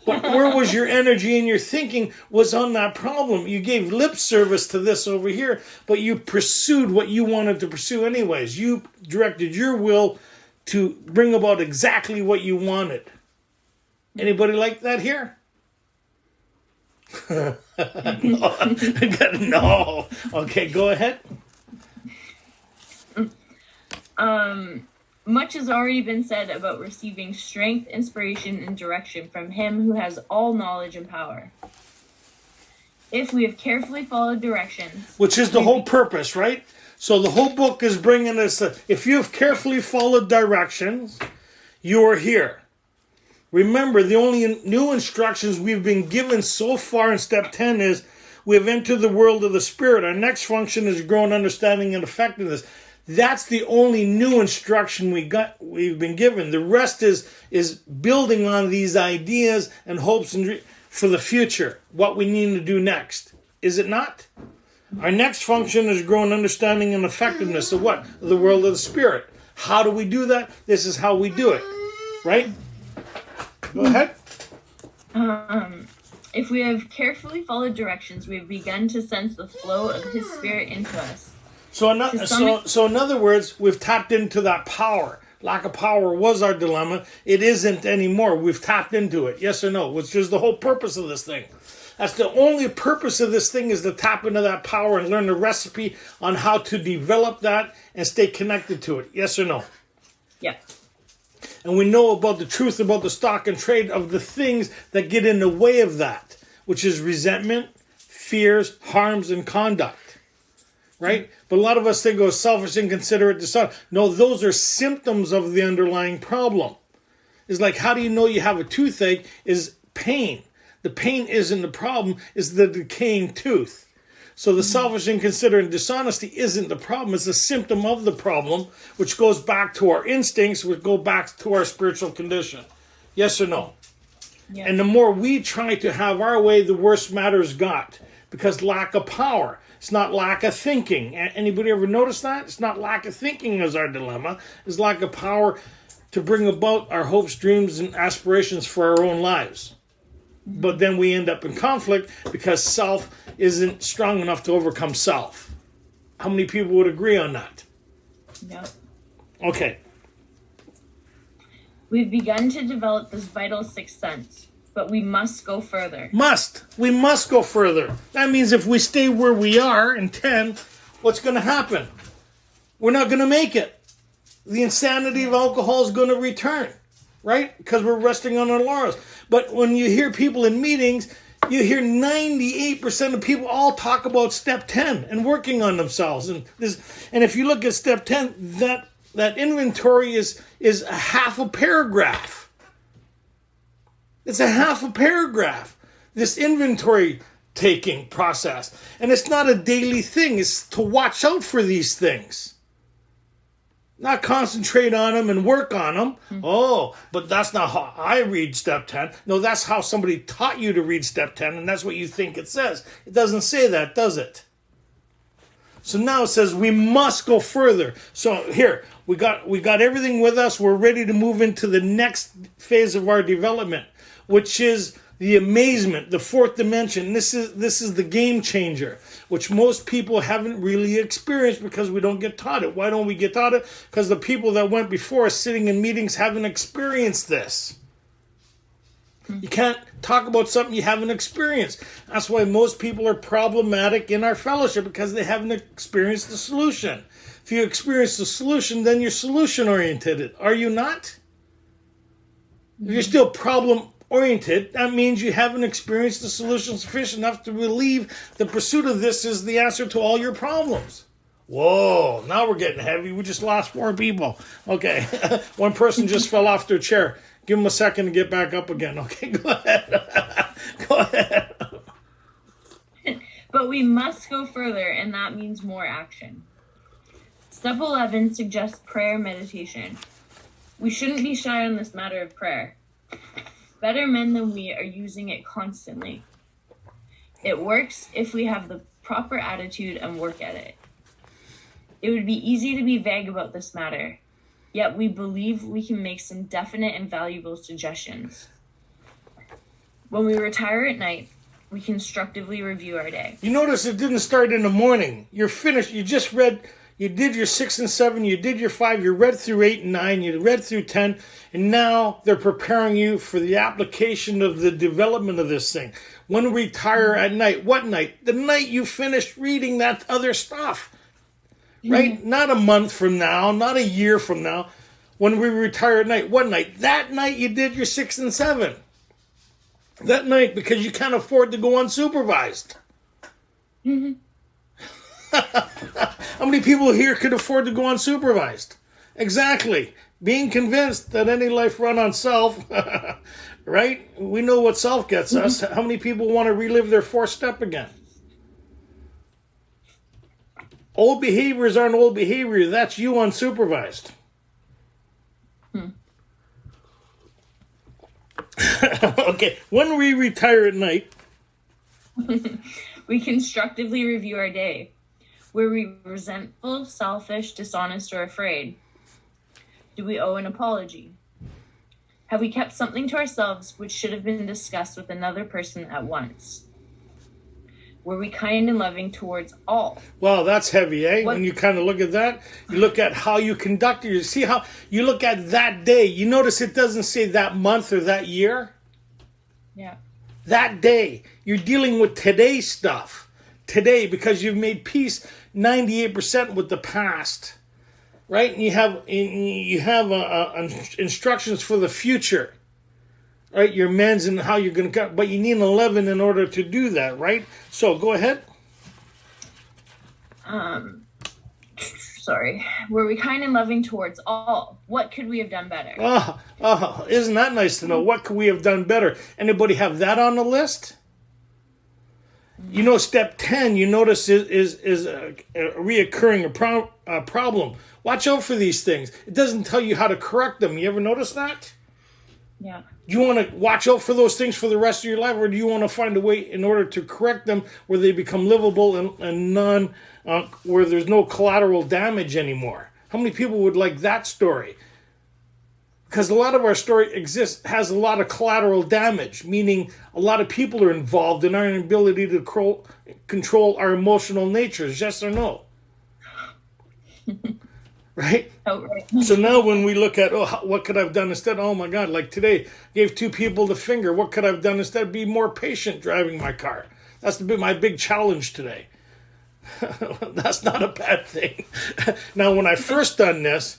But where was your energy and your thinking was on that problem? You gave lip service to this over here, but you pursued what you wanted to pursue anyways. You directed your will to bring about exactly what you wanted. Anybody like that here? No. Okay, go ahead. Much has already been said about receiving strength, inspiration, and direction from him who has all knowledge and power. If we have carefully followed directions... Which is the whole purpose, right? So the whole book is bringing us... if you have carefully followed directions, you are here. Remember, the only new instructions we've been given so far in step 10 is we have entered the world of the spirit. Our next function is growing understanding and effectiveness. That's the only new instruction we've been given. The rest is building on these ideas and hopes and for the future, what we need to do next. Is it not? Our next function is growing understanding and effectiveness of what? The world of the spirit. How do we do that? This is how we do it. Right? Go ahead. If we have carefully followed directions, we have begun to sense the flow of his spirit into us. So in other words, we've tapped into that power. Lack of power was our dilemma. It isn't anymore. We've tapped into it. Yes or no? Which is the whole purpose of this thing. That's the only purpose of this thing, is to tap into that power and learn the recipe on how to develop that and stay connected to it. Yes or no? Yeah. And we know about the truth about the stock and trade of the things that get in the way of that, which is resentment, fears, harms, and conduct. Right? But a lot of us think, oh, selfish, inconsiderate, dishonest. No, those are symptoms of the underlying problem. It's like, how do you know you have a toothache? Is pain. The pain isn't the problem, it's the decaying tooth. So the selfish, inconsiderate, and dishonesty isn't the problem. It's a symptom of the problem, which goes back to our instincts, which go back to our spiritual condition. Yes or no? Yeah. And the more we try to have our way, the worse matters got. Because lack of power. It's not lack of thinking. Anybody ever notice that? It's not lack of thinking is our dilemma. It's lack of power to bring about our hopes, dreams, and aspirations for our own lives. But then we end up in conflict because self isn't strong enough to overcome self. How many people would agree on that? Yep. Okay. We've begun to develop this vital sixth sense, but we must go further. We must go further. That means if we stay where we are in 10, what's going to happen? We're not going to make it. The insanity of alcohol is going to return, right? Because we're resting on our laurels. But when you hear people in meetings, you hear 98% of people all talk about step 10 and working on themselves. And if you look at step 10, that inventory is a half a paragraph. It's a half a paragraph, this inventory taking process. And it's not a daily thing. It's to watch out for these things. Not concentrate on them and work on them. Mm-hmm. Oh, but that's not how I read step 10. No, that's how somebody taught you to read step 10, and that's what you think it says. It doesn't say that, does it? So now it says we must go further. So here, we got everything with us. We're ready to move into the next phase of our development, which is the amazement, the fourth dimension. This is the game changer, which most people haven't really experienced because we don't get taught it. Why don't we get taught it? Because the people that went before us sitting in meetings haven't experienced this. You can't talk about something you haven't experienced. That's why most people are problematic in our fellowship, because they haven't experienced the solution. If you experience the solution, then you're solution-oriented. Are you not? If you're still problem-oriented, that means you haven't experienced the solution sufficient enough to believe the pursuit of this is the answer to all your problems. Whoa, now we're getting heavy. We just lost 4 people. Okay, one person just fell off their chair. Give them a second to get back up again. Okay, go ahead. Go ahead. But we must go further, and that means more action. Step 11 suggests prayer meditation. We shouldn't be shy on this matter of prayer. Better men than we are using it constantly. It works if we have the proper attitude and work at it. It would be easy to be vague about this matter, yet we believe we can make some definite and valuable suggestions. When we retire at night, we constructively review our day. You notice it didn't start in the morning. You're finished. You just read, you did your 6 and 7, you did your 5, you read through 8 and 9, you read through 10, and now they're preparing you for the application of the development of this thing. When we retire at night, what night? The night you finished reading that other stuff. Right? Mm-hmm. Not a month from now, not a year from now. When we retire at night, what night? That night you did your 6 and 7. That night, because you can't afford to go unsupervised. Mm-hmm. How many people here could afford to go unsupervised? Exactly. Being convinced that any life run on self, right? We know what self gets us. How many people want to relive their 4th step again? Old behaviors aren't old behavior. That's you unsupervised. Okay, when we retire at night, we constructively review our day. Were we resentful, selfish, dishonest, or afraid? Do we owe an apology? Have we kept something to ourselves which should have been discussed with another person at once? Were we kind and loving towards all? Well, that's heavy, eh? When you kind of look at that, you look at how you conducted yourself. See how you look at that day. You notice it doesn't say that month or that year. Yeah. That day. You're dealing with today's stuff. Today, because you've made peace 98% with the past. Right? And you have instructions for the future. Right, your mends and how you're going to cut, but you need an 11 in order to do that, right? So go ahead. Sorry. Were we kind and loving towards all? What could we have done better? Oh, isn't that nice to know? What could we have done better? Anybody have that on the list? You know, step 10, you notice is a reoccurring problem. Watch out for these things. It doesn't tell you how to correct them. You ever notice that? Yeah. Do you want to watch out for those things for the rest of your life, or do you want to find a way in order to correct them where they become livable and none, where there's no collateral damage anymore? How many people would like that story? Because a lot of our story has a lot of collateral damage, meaning a lot of people are involved in our inability to control our emotional natures, yes or no? Right? Oh, right. So now when we look at, what could I have done instead? Oh my God, like today, gave 2 people the finger. What could I have done instead? Be more patient driving my car. That's my big challenge today. That's not a bad thing. Now, when I first done this,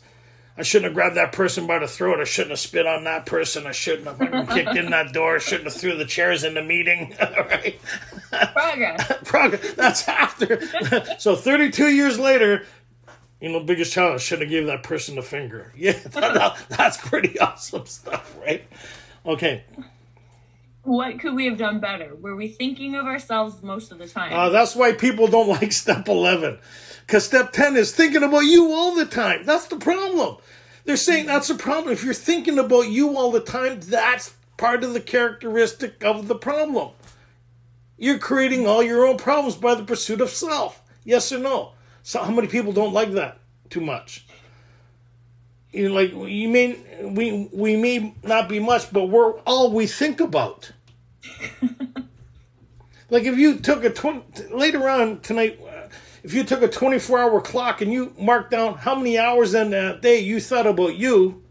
I shouldn't have grabbed that person by the throat. I shouldn't have spit on that person. I shouldn't have fucking kicked in that door. I shouldn't have threw the chairs in the meeting. Right? Progress. That's after. So 32 years later, biggest challenge, should have gave that person the finger. Yeah, that's pretty awesome stuff, right? Okay. What could we have done better? Were we thinking of ourselves most of the time? That's why people don't like step 11. Because step 10 is thinking about you all the time. That's the problem. They're saying that's the problem. If you're thinking about you all the time, that's part of the characteristic of the problem. You're creating all your own problems by the pursuit of self. Yes or no? So how many people don't like that too much? We may not be much, but we're all we think about. Like if you took later on tonight, if you took a 24-hour clock and you marked down how many hours in that day you thought about you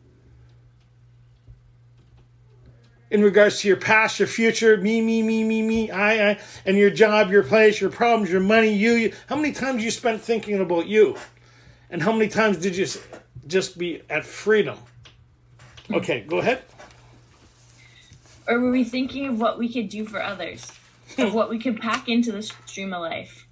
in regards to your past, your future, me, I, and your job, your place, your problems, your money, you. How many times you spent thinking about you? And how many times did you just be at freedom? Okay, go ahead. Or were we thinking of what we could do for others? Of what we could pack into the stream of life?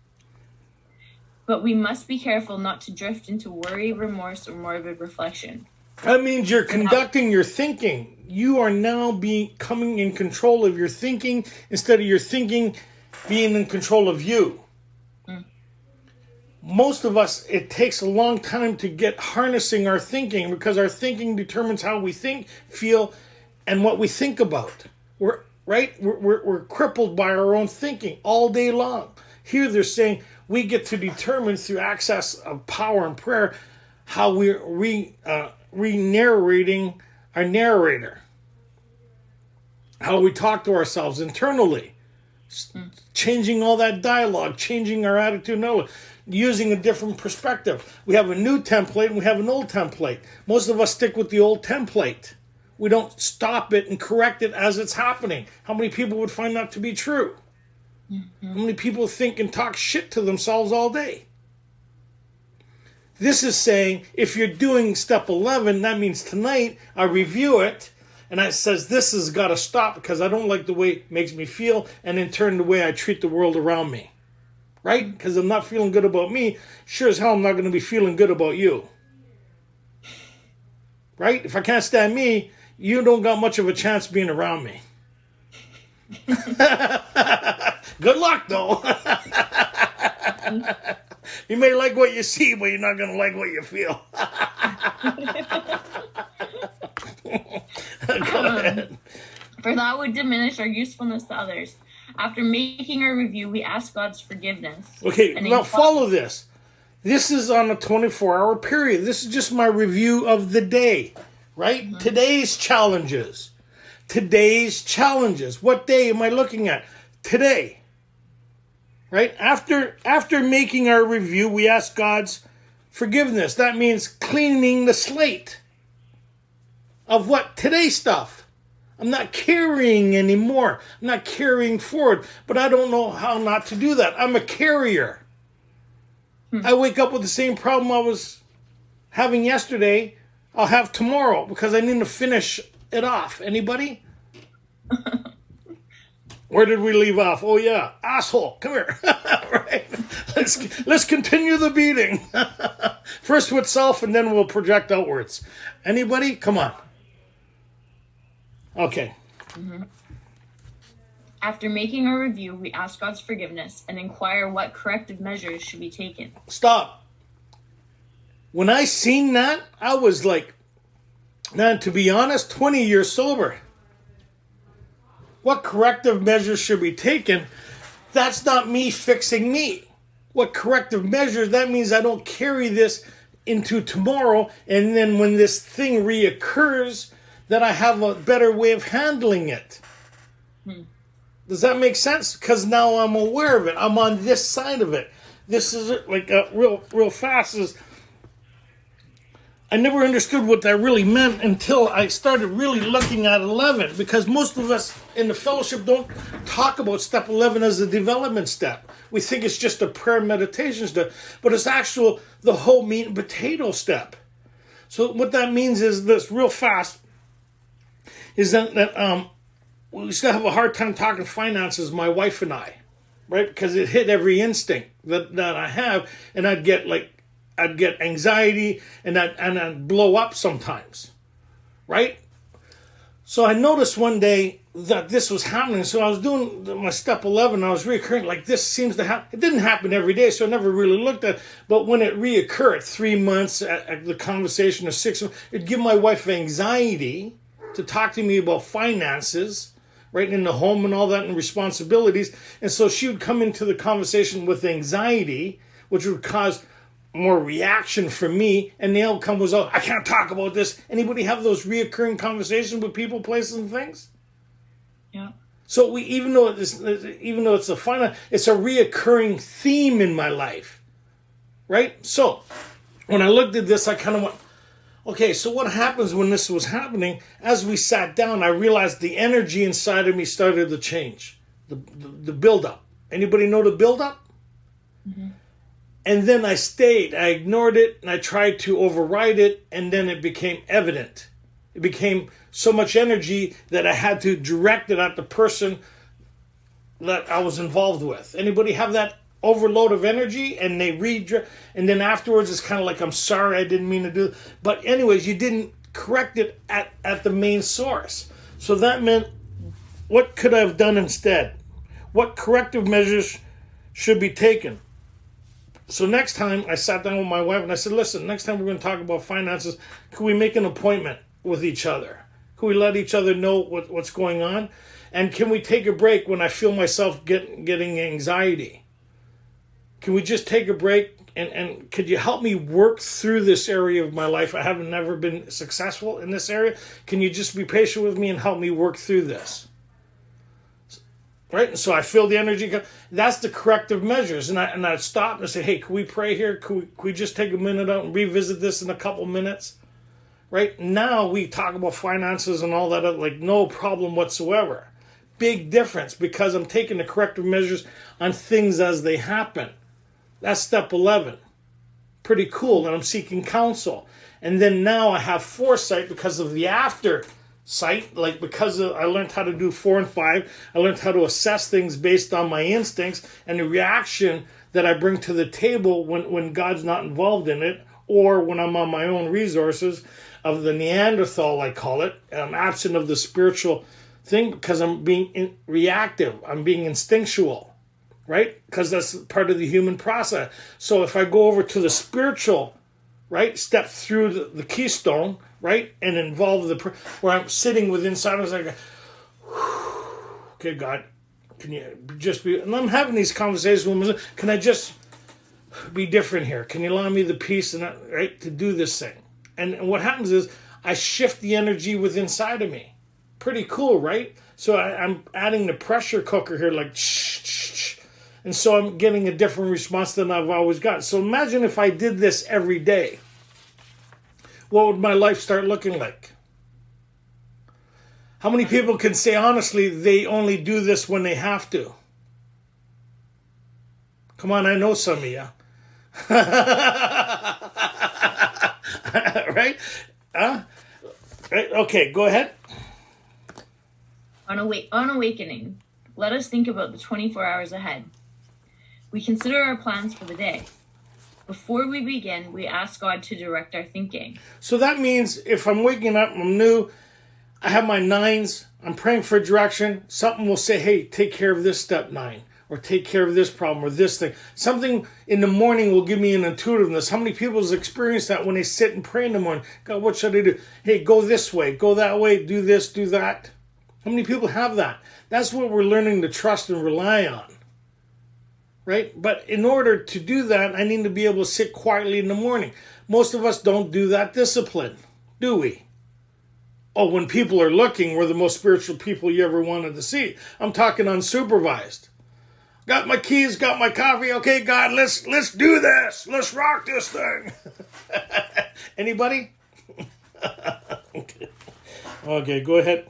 But we must be careful not to drift into worry, remorse, or morbid reflection. That means you're conducting your thinking. You are now becoming in control of your thinking instead of your thinking being in control of you. Most of us, it takes a long time to get harnessing our thinking because our thinking determines how we think, feel, and what we think about. We're crippled by our own thinking all day long. Here they're saying we get to determine through access of power and prayer how we're re-narrating our narrator. How we talk to ourselves internally. Changing all that dialogue, changing our attitude, using a different perspective. We have a new template and we have an old template. Most of us stick with the old template. We don't stop it and correct it as it's happening. How many people would find that to be true? How many people think and talk shit to themselves all day? This is saying, if you're doing step 11, that means tonight I review it, and it says this has got to stop because I don't like the way it makes me feel, and in turn the way I treat the world around me. Right? Because I'm not feeling good about me. Sure as hell I'm not going to be feeling good about you. Right? If I can't stand me, you don't got much of a chance being around me. Good luck, though. You may like what you see, but you're not going to like what you feel. Go ahead. For that would diminish our usefulness to others. After making our review, we ask God's forgiveness. Okay, now follow this. This is on a 24-hour period. This is just my review of the day, right? Mm-hmm. Today's challenges. What day am I looking at? Today. Right? After making our review, we ask God's forgiveness. That means cleaning the slate of what? Today's stuff. I'm not carrying anymore. I'm not carrying forward. But I don't know how not to do that. I'm a carrier. I wake up with the same problem I was having yesterday. I'll have tomorrow because I need to finish it off. Anybody? Where did we leave off? Oh yeah, asshole, come here. Right? Let's continue the beating. First with self, and then we'll project outwards. Anybody? Come on. Okay. After making our review, we ask God's forgiveness and inquire what corrective measures should be taken. Stop. When I seen that, I was like, man, to be honest, 20 years sober. What corrective measures should be taken? That's not me fixing me. What corrective measures? That means I don't carry this into tomorrow, and then when this thing reoccurs, that I have a better way of handling it. Does that make sense? Because now I'm aware of it. I'm on this side of it. This is like real fast. I never understood what that really meant until I started really looking at 11, because most of us in the fellowship don't talk about step 11 as a development step. We think it's just a prayer meditation step, but it's the whole meat and potato step. So what that means is this real fast, is that we used to have a hard time talking finances, my wife and I, right? Because it hit every instinct that I have, and I'd get anxiety, and I'd blow up sometimes, right? So I noticed one day that this was happening. So I was doing my step 11, I was reoccurring, like this seems to happen. It didn't happen every day, so I never really looked at it. But when it reoccurred, 3 months, at the conversation of 6 months, it'd give my wife anxiety to talk to me about finances, right, in the home and all that, and responsibilities. And so she would come into the conversation with anxiety, which would cause more reaction from me, and the outcome was, oh, I can't talk about this. Anybody have those reoccurring conversations with people, places, and things? Yeah. So even though it's a final, it's a reoccurring theme in my life, right? So when I looked at this, I kind of went, okay, so what happens when this was happening? As we sat down, I realized the energy inside of me started to change, the buildup. Anybody know the buildup? Mm-hmm. And then I stayed. I ignored it, and I tried to override it, and then it became evident. It became so much energy that I had to direct it at the person that I was involved with. Anybody have that overload of energy, and they and then afterwards it's kind of like, I'm sorry, I didn't mean to do it. But anyways, you didn't correct it at the main source. So that meant, what could I have done instead? What corrective measures should be taken? So next time I sat down with my wife and I said, listen, next time we're going to talk about finances, can we make an appointment with each other? Can we let each other know what's going on? And can we take a break when I feel myself getting anxiety? Can we just take a break, and could you help me work through this area of my life? I haven't never been successful in this area. Can you just be patient with me and help me work through this? Right? And so I feel the energy. That's the corrective measures. And I'd stop and I'd say, hey, can we pray here? Can we just take a minute out and revisit this in a couple minutes? Right? Now we talk about finances and all that, like no problem whatsoever. Big difference, because I'm taking the corrective measures on things as they happen. That's step 11. Pretty cool. And I'm seeking counsel. And then now I have foresight because of the after sight, like because I learned how to do 4 and 5. I learned how to assess things based on my instincts and the reaction that I bring to the table when God's not involved in it, or when I'm on my own resources of the Neanderthal, I call it. I'm absent of the spiritual thing because I'm being reactive. I'm being instinctual, right? Because that's part of the human process. So if I go over to the spiritual, right, step through the keystone, right, and involve where I'm sitting with inside, I was like, okay, God, can you just be, and I'm having these conversations with myself, can I just be different here? Can you allow me the peace and right to do this thing? And what happens is I shift the energy within inside of me. Pretty cool, right? So I'm adding the pressure cooker here, like shh. And so I'm getting a different response than I've always got. So imagine if I did this every day. What would my life start looking like? How many people can say honestly they only do this when they have to? Come on, I know some of you. Right? Right? Okay, go ahead. On awakening, let us think about the 24 hours ahead. We consider our plans for the day. Before we begin, we ask God to direct our thinking. So that means if I'm waking up, I'm new, I have my 9s. I'm praying for direction. Something will say, hey, take care of this step 9. Or take care of this problem or this thing. Something in the morning will give me an intuitiveness. How many people has experienced that when they sit and pray in the morning? God, what should I do? Hey, go this way, go that way, do this, do that. How many people have that? That's what we're learning to trust and rely on. Right? But in order to do that, I need to be able to sit quietly in the morning. Most of us don't do that discipline, do we? Oh, when people are looking, we're the most spiritual people you ever wanted to see. I'm talking unsupervised. Got my keys, got my coffee. Okay, God, let's do this. Let's rock this thing. Anybody? Okay, go ahead.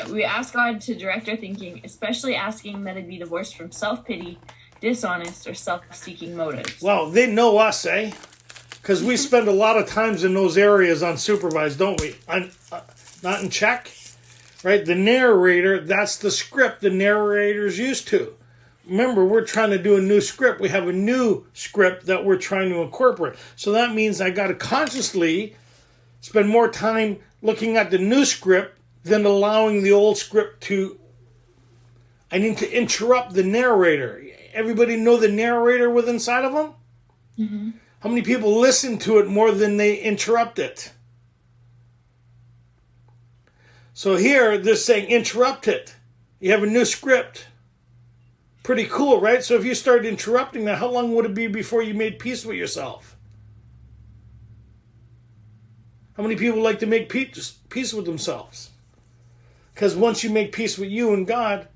We ask God to direct our thinking, especially asking that it be divorced from self-pity, dishonest, or self-seeking motives. Well, they know us, eh? Because we spend a lot of times in those areas unsupervised, don't we? Not in check. Right? The narrator, that's the script the narrator's used to. Remember, we're trying to do a new script. We have a new script that we're trying to incorporate. So that means I got to consciously spend more time looking at the new script than allowing the old script to... I need to interrupt the narrator. Everybody know the narrator within inside of them? Mm-hmm. How many people listen to it more than they interrupt it? So here, they're saying interrupt it. You have a new script. Pretty cool, right? So if you started interrupting that, how long would it be before you made peace with yourself? How many people like to make peace with themselves? Because once you make peace with you and God,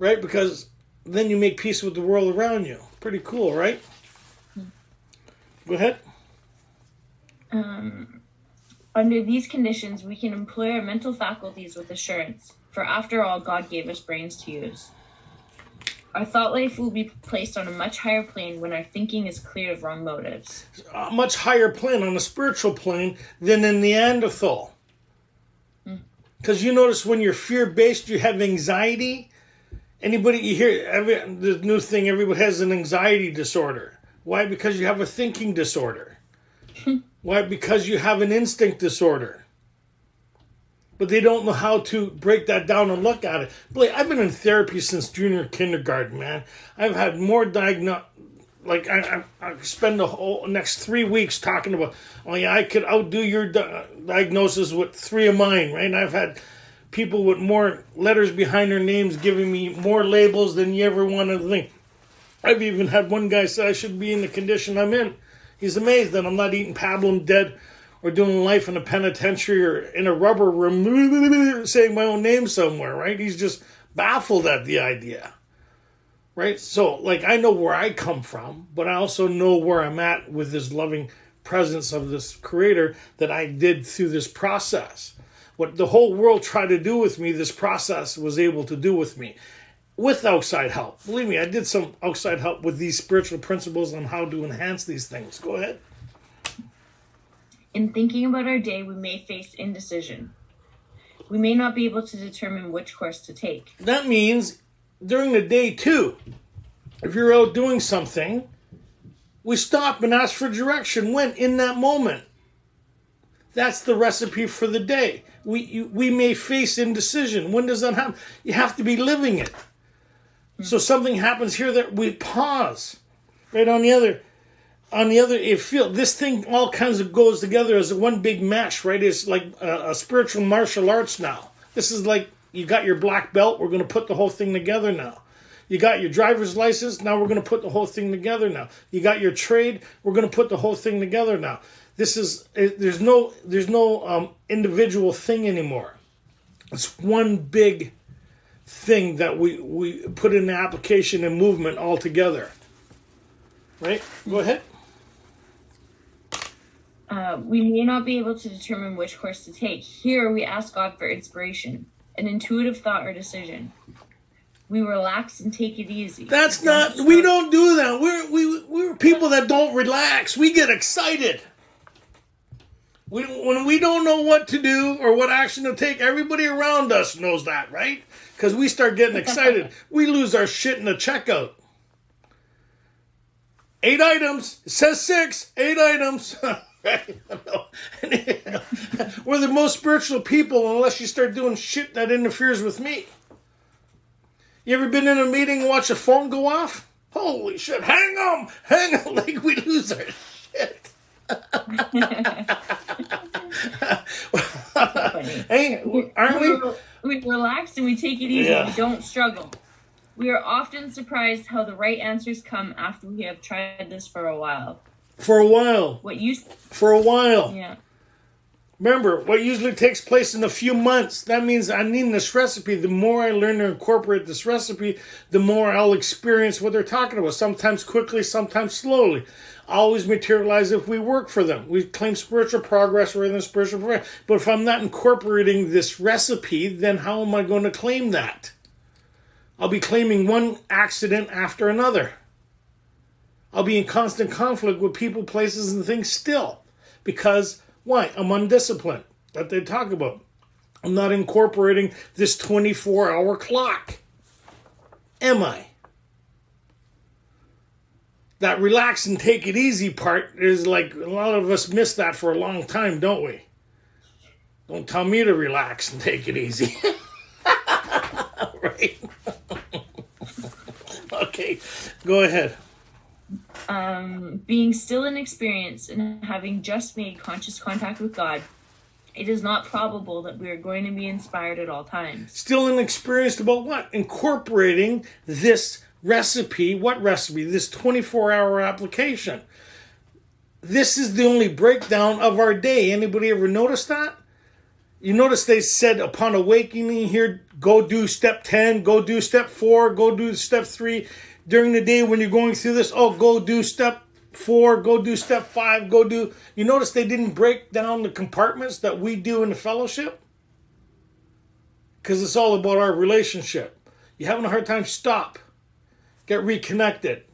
right? Because then you make peace with the world around you. Pretty cool, right? Go ahead. Under these conditions, we can employ our mental faculties with assurance, for after all, God gave us brains to use. Our thought life will be placed on a much higher plane when our thinking is clear of wrong motives. A much higher plane, on a spiritual plane, than in Neanderthal. Because you notice when you're fear-based, you have anxiety. Anybody, you hear the new thing, everybody has an anxiety disorder. Why? Because you have a thinking disorder. Why? Because you have an instinct disorder. But they don't know how to break that down and look at it. Boy, I've been in therapy since junior kindergarten, man. I've had more I spend the whole next 3 weeks talking about, oh yeah, I could outdo your diagnosis with 3 of mine, right? And I've had people with more letters behind their names giving me more labels than you ever wanted to think. I've even had one guy say I should be in the condition I'm in. He's amazed that I'm not eating pablum dead or doing life in a penitentiary or in a rubber room saying my own name somewhere, right? He's just baffled at the idea, right? So, I know where I come from, but I also know where I'm at with this loving presence of this creator that I did through this process. What the whole world tried to do with me, this process was able to do with me. With outside help. Believe me, I did some outside help with these spiritual principles on how to enhance these things. Go ahead. In thinking about our day, we may face indecision. We may not be able to determine which course to take. That means during the day, too, if you're out doing something, we stop and ask for direction when in that moment. That's the recipe for the day. We may face indecision. When does that happen? You have to be living it. So something happens here that we pause. Right on the other, you feel this thing all kinds of goes together as one big mesh, right? It's like a spiritual martial arts now. This is like you got your black belt. We're going to put the whole thing together now. You got your driver's license. Now we're going to put the whole thing together now. You got your trade. We're going to put the whole thing together now. There's no individual thing anymore. It's one big thing that we put in the application and movement all together. Right? Go ahead. We may not be able to determine which course to take. Here we ask God for inspiration, an intuitive thought or decision. We relax and take it easy. We don't do that. We're people that don't relax. We get excited. When we don't know what to do or what action to take, everybody around us knows that, right? Because we start getting excited. We lose our shit in the checkout. 8 items. It says 6. 8 items. Right? We're the most spiritual people unless you start doing shit that interferes with me. You ever been in a meeting and watch a phone go off? Holy shit, hang on, like we lose our shit. Hey, aren't we? We relax and we take it easy. Yeah. We don't struggle. We are often surprised how the right answers come after we have tried this for a while. For a while. For a while. Yeah. Remember, what usually takes place in a few months, that means I need this recipe. The more I learn to incorporate this recipe, the more I'll experience what they're talking about. Sometimes quickly, sometimes slowly. Always materialize if we work for them. We claim spiritual progress rather than spiritual progress. But if I'm not incorporating this recipe, then how am I going to claim that? I'll be claiming one accident after another. I'll be in constant conflict with people, places, and things still. Because, why? I'm undisciplined. That they talk about. I'm not incorporating this 24-hour clock. Am I? That relax and take it easy part is like, a lot of us miss that for a long time, don't we? Don't tell me to relax and take it easy. Right? Okay, go ahead. Being still in experience and having just made conscious contact with God, it is not probable that we are going to be inspired at all times. Still inexperienced about what? Incorporating this recipe. What recipe? This 24-hour application. This is the only breakdown of our day. Anybody ever notice that? You notice they said upon awakening here, go do step 10, go do step 4, go do step 3. During the day when you're going through this, go do step 4, go do step 5, go do... You notice they didn't break down the compartments that we do in the fellowship? Because it's all about our relationship. You're having a hard time, stop. Get reconnected.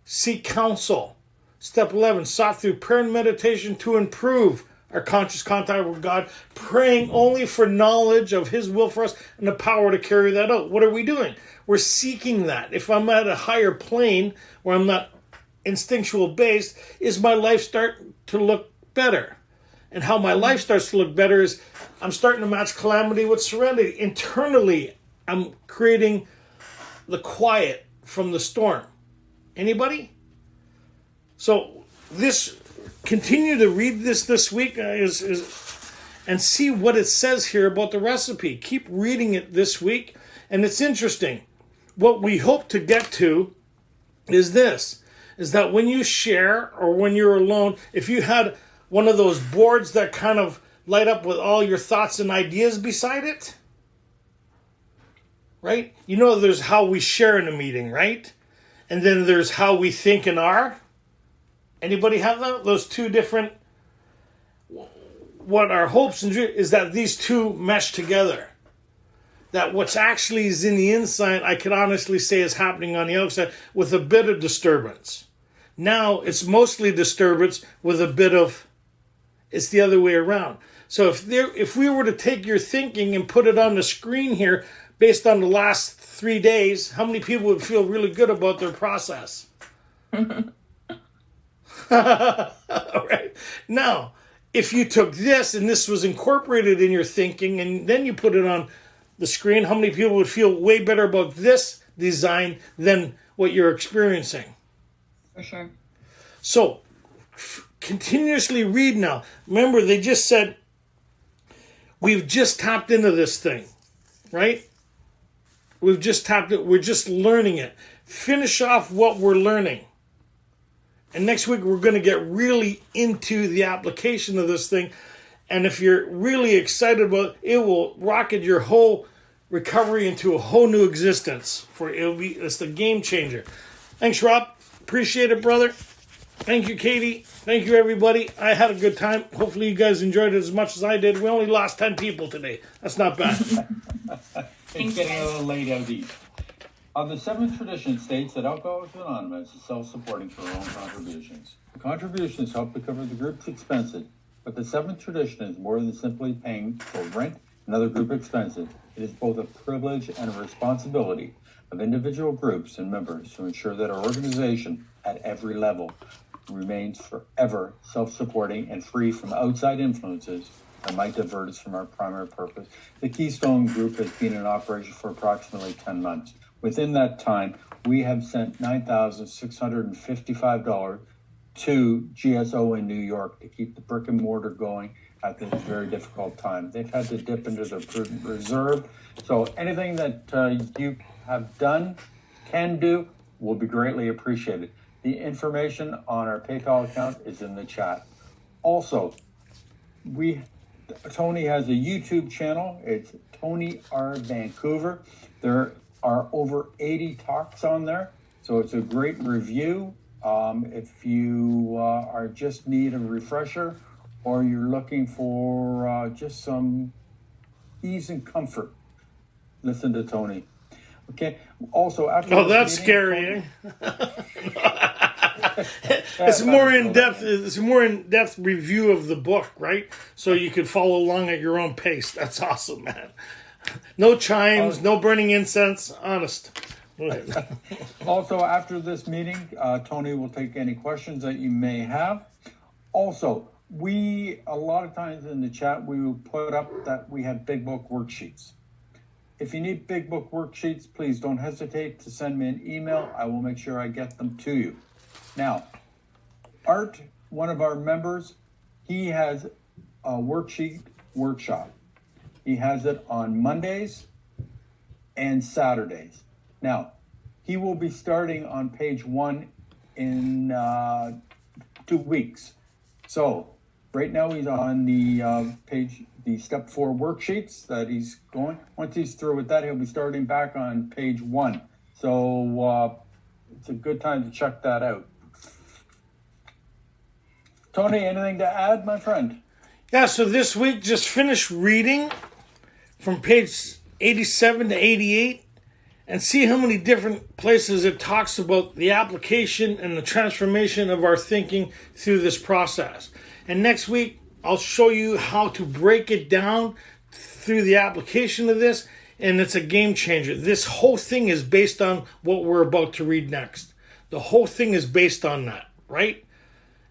Seek counsel. Step 11, sought through prayer and meditation to improve our conscious contact with God, praying only for knowledge of His will for us and the power to carry that out. What are we doing? We're seeking that. If I'm at a higher plane where I'm not instinctual based, is my life start to look better? And how my life starts to look better is I'm starting to match calamity with serenity. Internally, I'm creating the quiet from the storm. Anybody? So this... Continue to read this week and see what it says here about the recipe. Keep reading it this week. And it's interesting. What we hope to get to is this, is that when you share or when you're alone, if you had one of those boards that kind of light up with all your thoughts and ideas beside it, right? You know there's how we share in a meeting, right? And then there's how we think and are. Anybody have that? Those two different... What our hopes and dreams is that these two mesh together. That what's actually is in the inside, I can honestly say is happening on the outside with a bit of disturbance. Now it's mostly disturbance with a bit of... It's the other way around. So if we were to take your thinking and put it on the screen here, based on the last 3 days, how many people would feel really good about their process? All right. Now, if you took this and this was incorporated in your thinking and then you put it on the screen, how many people would feel way better about this design than what you're experiencing? For sure. So, continuously read now. Remember, they just said, we've just tapped into this thing, right? We've just tapped it. We're just learning it. Finish off what we're learning. And next week, we're going to get really into the application of this thing. And if you're really excited about it, it will rocket your whole recovery into a whole new existence. It's the game changer. Thanks, Rob. Appreciate it, brother. Thank you, Katie. Thank you, everybody. I had a good time. Hopefully, you guys enjoyed it as much as I did. We only lost 10 people today. That's not bad. It's getting a little late out east. The seventh tradition states that Alcoholics Anonymous is self-supporting for our own contributions. The contributions help to cover the group's expenses, but the seventh tradition is more than simply paying for rent and other group expenses. It is both a privilege and a responsibility of individual groups and members to ensure that our organization, at every level, remains forever self-supporting and free from outside influences that might divert us from our primary purpose. The Keystone Group has been in operation for approximately 10 months. Within that time, we have sent $9,655 to GSO in New York to keep the brick and mortar going at this very difficult time. They've had to dip into their prudent reserve. So anything that you have done, can do, will be greatly appreciated. The information on our PayPal account is in the chat. Also, Tony has a YouTube channel. It's Tony.R Vancouver. There are over 80 talks on there, so it's a great review. If you are just need a refresher, or you're looking for just some ease and comfort, listen to Tony. Okay. Also, after that's meeting, scary. It's more in depth. It's a more in depth review of the book, right? So you could follow along at your own pace. That's awesome, man. No chimes, no burning incense. Honest. Also, after this meeting, Tony will take any questions that you may have. Also, a lot of times in the chat, we will put up that we have big book worksheets. If you need big book worksheets, please don't hesitate to send me an email. I will make sure I get them to you. Now, Art, one of our members, he has a worksheet workshop. He has it on Mondays and Saturdays. Now, he will be starting on page 1 in 2 weeks. So right now he's on the the step 4 worksheets that he's going. Once he's through with that, he'll be starting back on page 1. So it's a good time to check that out. Tony, anything to add, my friend? Yeah, so this week just finished reading from page 87 to 88 and see how many different places it talks about the application and the transformation of our thinking through this process. And next week, I'll show you how to break it down through the application of this, and it's a game changer. This whole thing is based on what we're about to read next. The whole thing is based on that, right?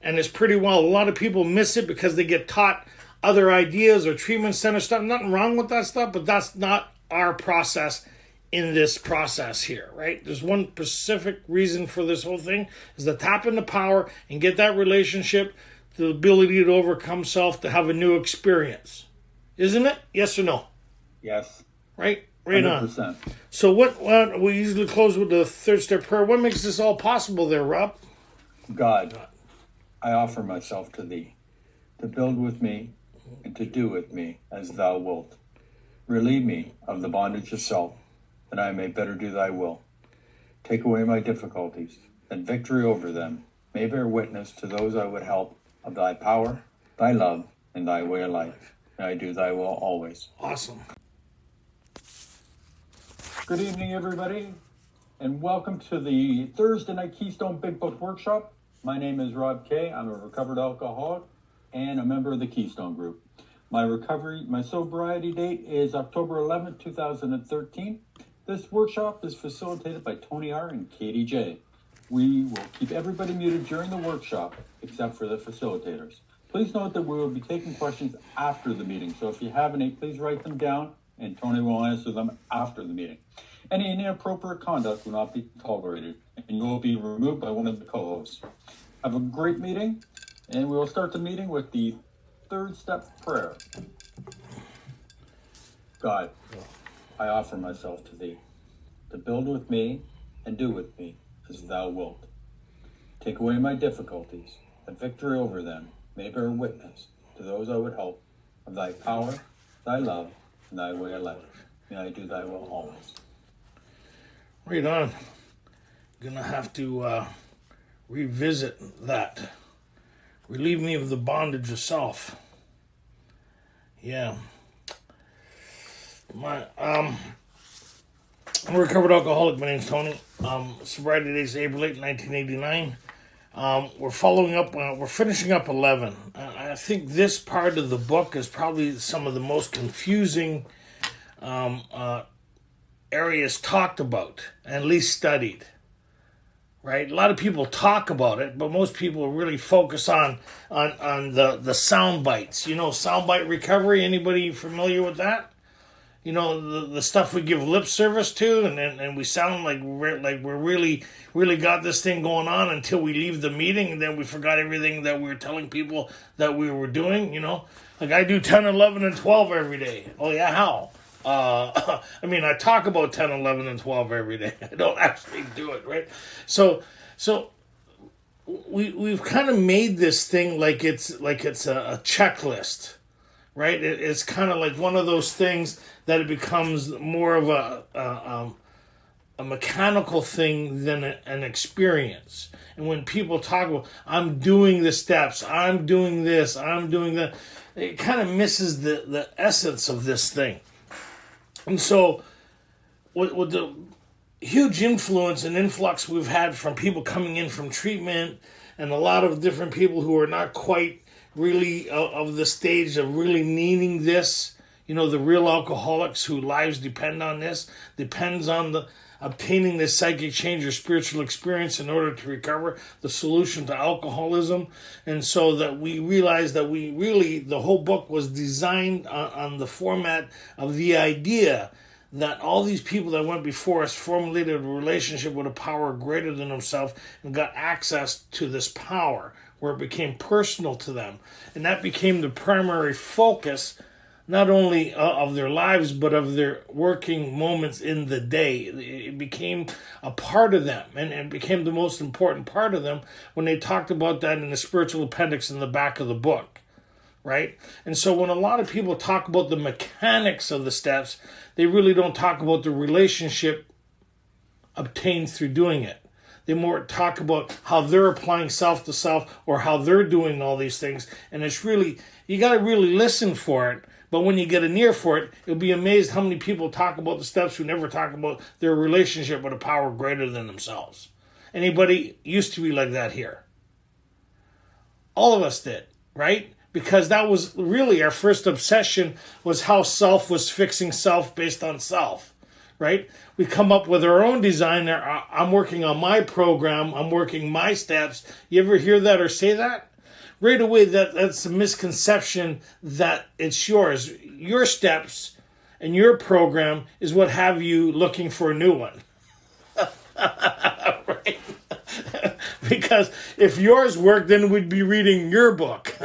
And it's pretty well. A lot of people miss it because they get taught other ideas or treatment center stuff. Nothing wrong with that stuff, but that's not our process in this process here, right? There's one specific reason for this whole thing is to tap into power and get that relationship, the ability to overcome self, to have a new experience. Isn't it? Yes or no? Yes. Right? Right 100%. on. So what we usually close with the third step prayer. What makes this all possible there, Rob? God, I offer myself to thee, to build with me and to do with me as thou wilt. Relieve me of the bondage of self, that I may better do thy will. Take away my difficulties, that victory over them may bear witness to those I would help of thy power, thy love, and thy way of life. May I do thy will always. Awesome. Good evening, everybody, and welcome to the Thursday Night Keystone Big Book Workshop. My name is Rob K. I'm a recovered alcoholic and a member of the Keystone Group. My sobriety date is October 11th, 2013. This workshop is facilitated by Tony.R and Katie J. We will keep everybody muted during the workshop, except for the facilitators. Please note that we will be taking questions after the meeting, so if you have any, please write them down, and Tony will answer them after the meeting. Any inappropriate conduct will not be tolerated, and you will be removed by one of the co-hosts. Have a great meeting, and we will start the meeting with the third step prayer. God, I offer myself to thee, to build with me and do with me as thou wilt. Take away my difficulties, that victory over them may bear witness to those I would help of thy power, thy love, and thy way of life. May I do thy will always. Right on. Gonna have to revisit that. Relieve me of the bondage of self. Yeah. I'm a recovered alcoholic. My name's Tony. Sobriety date is April 8, 1989. We're finishing up 11. I think this part of the book is probably some of the most confusing areas talked about, at least studied. right? A lot of people talk about it, but most people really focus on the sound bites. You know, sound bite recovery. Anybody familiar with that? You know, the stuff we give lip service to, and we sound like we're really got this thing going on until we leave the meeting, and then we forgot everything that we were telling people that we were doing. You know, like I do 10, 11, and 12 every day. Oh yeah, how? I mean, I talk about 10, 11, and 12 every day. I don't actually do it, right? So we've kind of made this thing like it's a checklist, right? It's kind of like one of those things that it becomes more of a mechanical thing than an experience. And when people talk about, I'm doing the steps, I'm doing this, I'm doing that, it kind of misses the essence of this thing. And so with the huge influence and influx we've had from people coming in from treatment, and a lot of different people who are not quite really of the stage of really needing this, you know, the real alcoholics whose lives depend on this, depends on the obtaining this psychic change or spiritual experience in order to recover, the solution to alcoholism. And so that we realize that the whole book was designed on the format of the idea that all these people that went before us formulated a relationship with a power greater than themselves and got access to this power where it became personal to them. And that became the primary focus not only of their lives, but of their working moments in the day. It became a part of them, and it became the most important part of them when they talked about that in the spiritual appendix in the back of the book, right? And so when a lot of people talk about the mechanics of the steps, they really don't talk about the relationship obtained through doing it. They more talk about how they're applying self to self or how they're doing all these things. And it's really, you got to really listen for it. But when you get an ear for it, you'll be amazed how many people talk about the steps who never talk about their relationship with a power greater than themselves. Anybody used to be like that here? All of us did, right? Because that was really our first obsession, was how self was fixing self based on self, right? We come up with our own design. I'm working on my program. I'm working my steps. You ever hear that or say that? Right away, that's a misconception that it's yours. Your steps and your program is what have you looking for a new one. Right? Because if yours worked, then we'd be reading your book.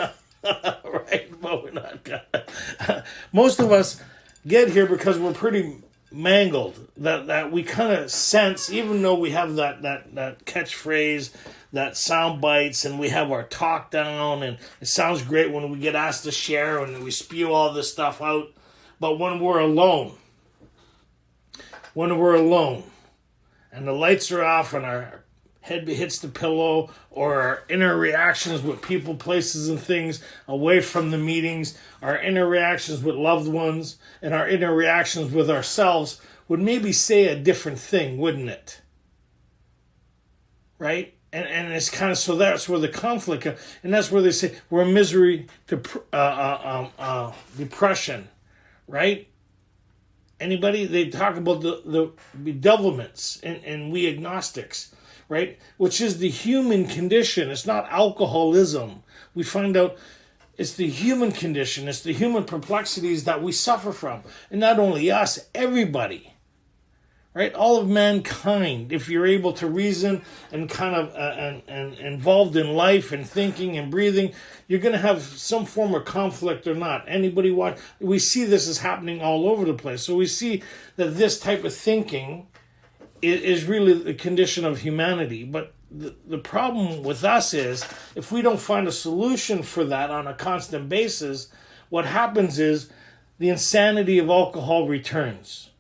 Right? But we're not. Most of us get here because we're pretty mangled. That we kind of sense, even though we have that catchphrase, that sound bites, and we have our talk down, and it sounds great when we get asked to share and we spew all this stuff out. But when we're alone, and the lights are off and our head hits the pillow, or our inner reactions with people, places, and things away from the meetings, our inner reactions with loved ones, and our inner reactions with ourselves would maybe say a different thing, wouldn't it? Right? And it's kind of, so that's where the conflict, and that's where they say we're misery to depression, right? Anybody? They talk about the bedevilments and we agnostics, right? Which is the human condition. It's not alcoholism. We find out it's the human condition. It's the human perplexities that we suffer from. And not only us, everybody, right? All of mankind. If you're able to reason and kind of and involved in life and thinking and breathing, you're going to have some form of conflict or not. Anybody watch? We see this is happening all over the place. So we see that this type of thinking is really the condition of humanity. But the problem with us is if we don't find a solution for that on a constant basis, what happens is the insanity of alcohol returns.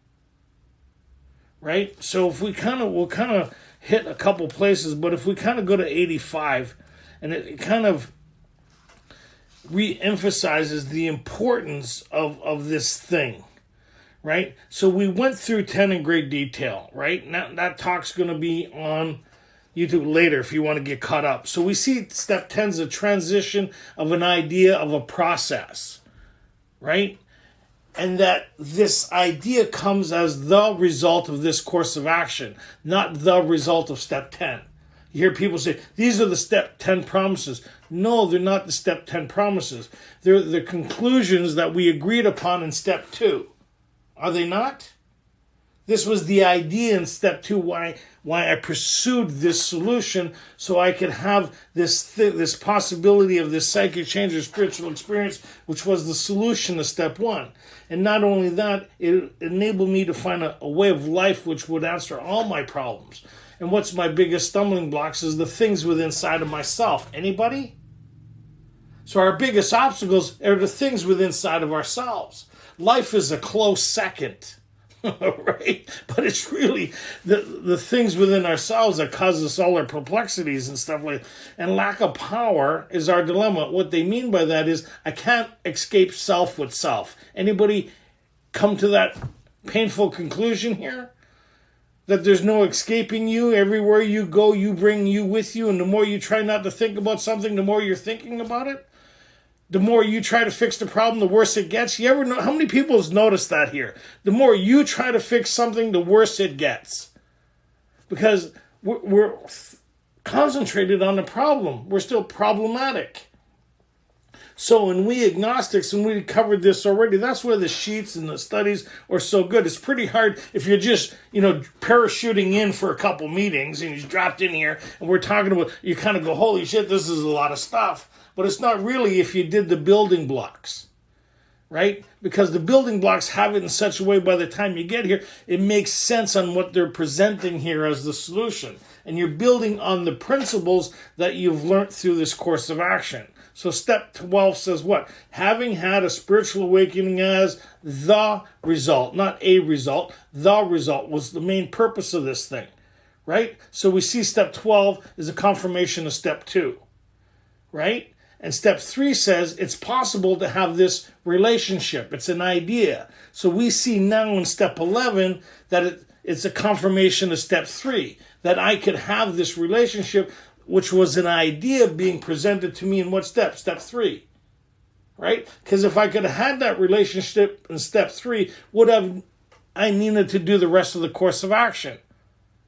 Right? So if we'll kind of hit a couple places, but if we kind of go to 85, and it kind of re-emphasizes the importance of this thing, right? So we went through 10 in great detail, right? Now that talk's going to be on YouTube later if you want to get caught up. So we see step 10 is a transition of an idea of a process, right? And that this idea comes as the result of this course of action, not the result of step 10. You hear people say, these are the step 10 promises. No, they're not the step 10 promises. They're the conclusions that we agreed upon in step 2. Are they not? This was the idea in step 2, why I pursued this solution, so I could have this possibility of this psychic change or spiritual experience, which was the solution to step 1. And not only that, it enabled me to find a way of life which would answer all my problems. And what's my biggest stumbling blocks is the things within inside of myself. Anybody? So our biggest obstacles are the things within inside of ourselves. Life is a close second, right? But it's really the things within ourselves that cause us all our perplexities and stuff like that. And lack of power is our dilemma. What they mean by that is I can't escape self with self. Anybody come to that painful conclusion here? That there's no escaping you. Everywhere you go, you bring you with you. And the more you try not to think about something, the more you're thinking about it. The more you try to fix the problem, the worse it gets. You ever know, how many people has noticed that here? The more you try to fix something, the worse it gets. Because we're concentrated on the problem. We're still problematic. So when we agnostics, and we covered this already, that's where the sheets and the studies are so good. It's pretty hard if you're just, parachuting in for a couple meetings and you just dropped in here and we're talking about, you kind of go, holy shit, this is a lot of stuff. But it's not really if you did the building blocks, right? Because the building blocks have it in such a way by the time you get here, it makes sense on what they're presenting here as the solution. And you're building on the principles that you've learned through this course of action. So step 12 says what? Having had a spiritual awakening as the result, not a result, the result was the main purpose of this thing, right? So we see step 12 is a confirmation of step 2, right? And step 3 says it's possible to have this relationship. It's an idea. So we see now in step 11 that it's a confirmation of step 3, that I could have this relationship, which was an idea being presented to me in what step? Step 3, right? Because if I could have had that relationship in step 3, would have I needed to do the rest of the course of action,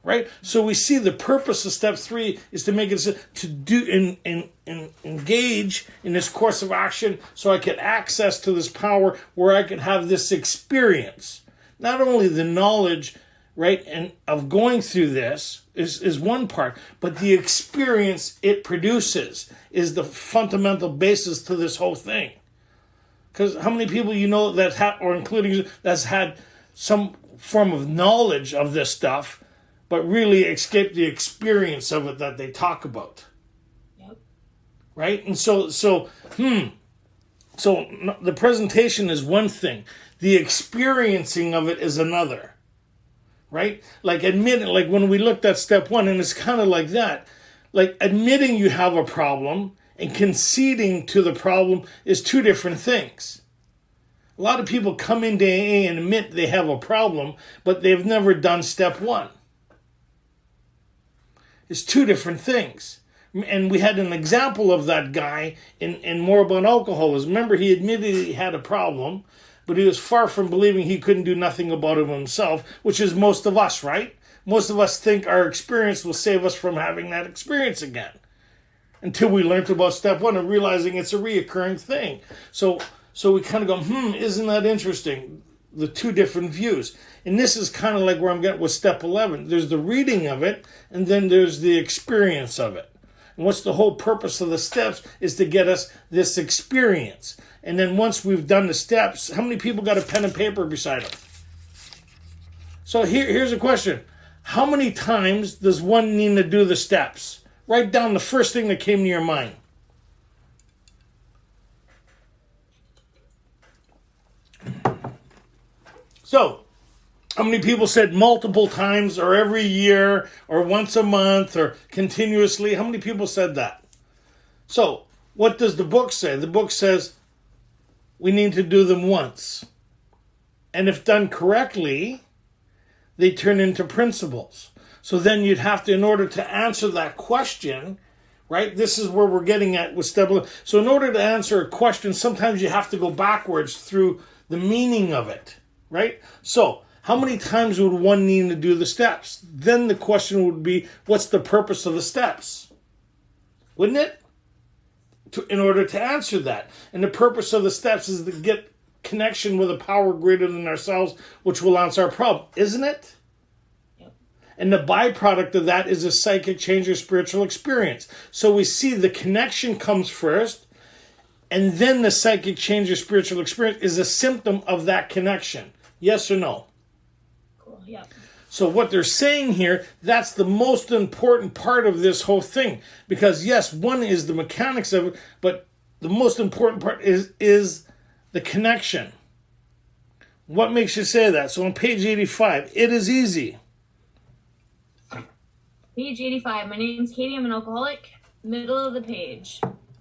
right? So we see the purpose of step 3 is to make it to do and engage in this course of action, so I could access to this power where I could have this experience, not only the knowledge, right, and of going through this is one part, but the experience it produces is the fundamental basis to this whole thing. Because how many people that or including that's had some form of knowledge of this stuff, but really escape the experience of it that they talk about? Yep. Right? And so the presentation is one thing. The experiencing of it is another. Right? Like admitting, like when we looked at step 1, and it's kind of like that. Like admitting you have a problem and conceding to the problem is two different things. A lot of people come into AA and admit they have a problem, but they've never done step 1. It's two different things. And we had an example of that guy in More About Alcoholism. Remember, he admitted he had a problem, but he was far from believing he couldn't do nothing about it himself, which is most of us, right? Most of us think our experience will save us from having that experience again. Until we learned about step 1 and realizing it's a reoccurring thing. So we kind of go, isn't that interesting? The two different views. And this is kind of like where I'm getting with step 11. There's the reading of it, and then there's the experience of it. And what's the whole purpose of the steps is to get us this experience. And then once we've done the steps, how many people got a pen and paper beside them? So here's a question. How many times does one need to do the steps? Write down the first thing that came to your mind. So, how many people said multiple times, or every year, or once a month, or continuously? How many people said that? So, what does the book say? The book says we need to do them once. And if done correctly, they turn into principles. So then you'd have to, in order to answer that question, right? This is where we're getting at with step 11. So in order to answer a question, sometimes you have to go backwards through the meaning of it, right? So how many times would one need to do the steps? Then the question would be, what's the purpose of the steps? Wouldn't it? In order to answer that. And the purpose of the steps is to get connection with a power greater than ourselves, which will answer our problem. Isn't it? Yep. And the byproduct of that is a psychic change or spiritual experience. So we see the connection comes first, and then the psychic change or spiritual experience is a symptom of that connection. Yes or no? Cool. Yeah. So what they're saying here, that's the most important part of this whole thing. Because yes, one is the mechanics of it, but the most important part is the connection. What makes you say that? So on page 85, it is easy. Page 85. My name's Katie. I'm an alcoholic. Middle of the page.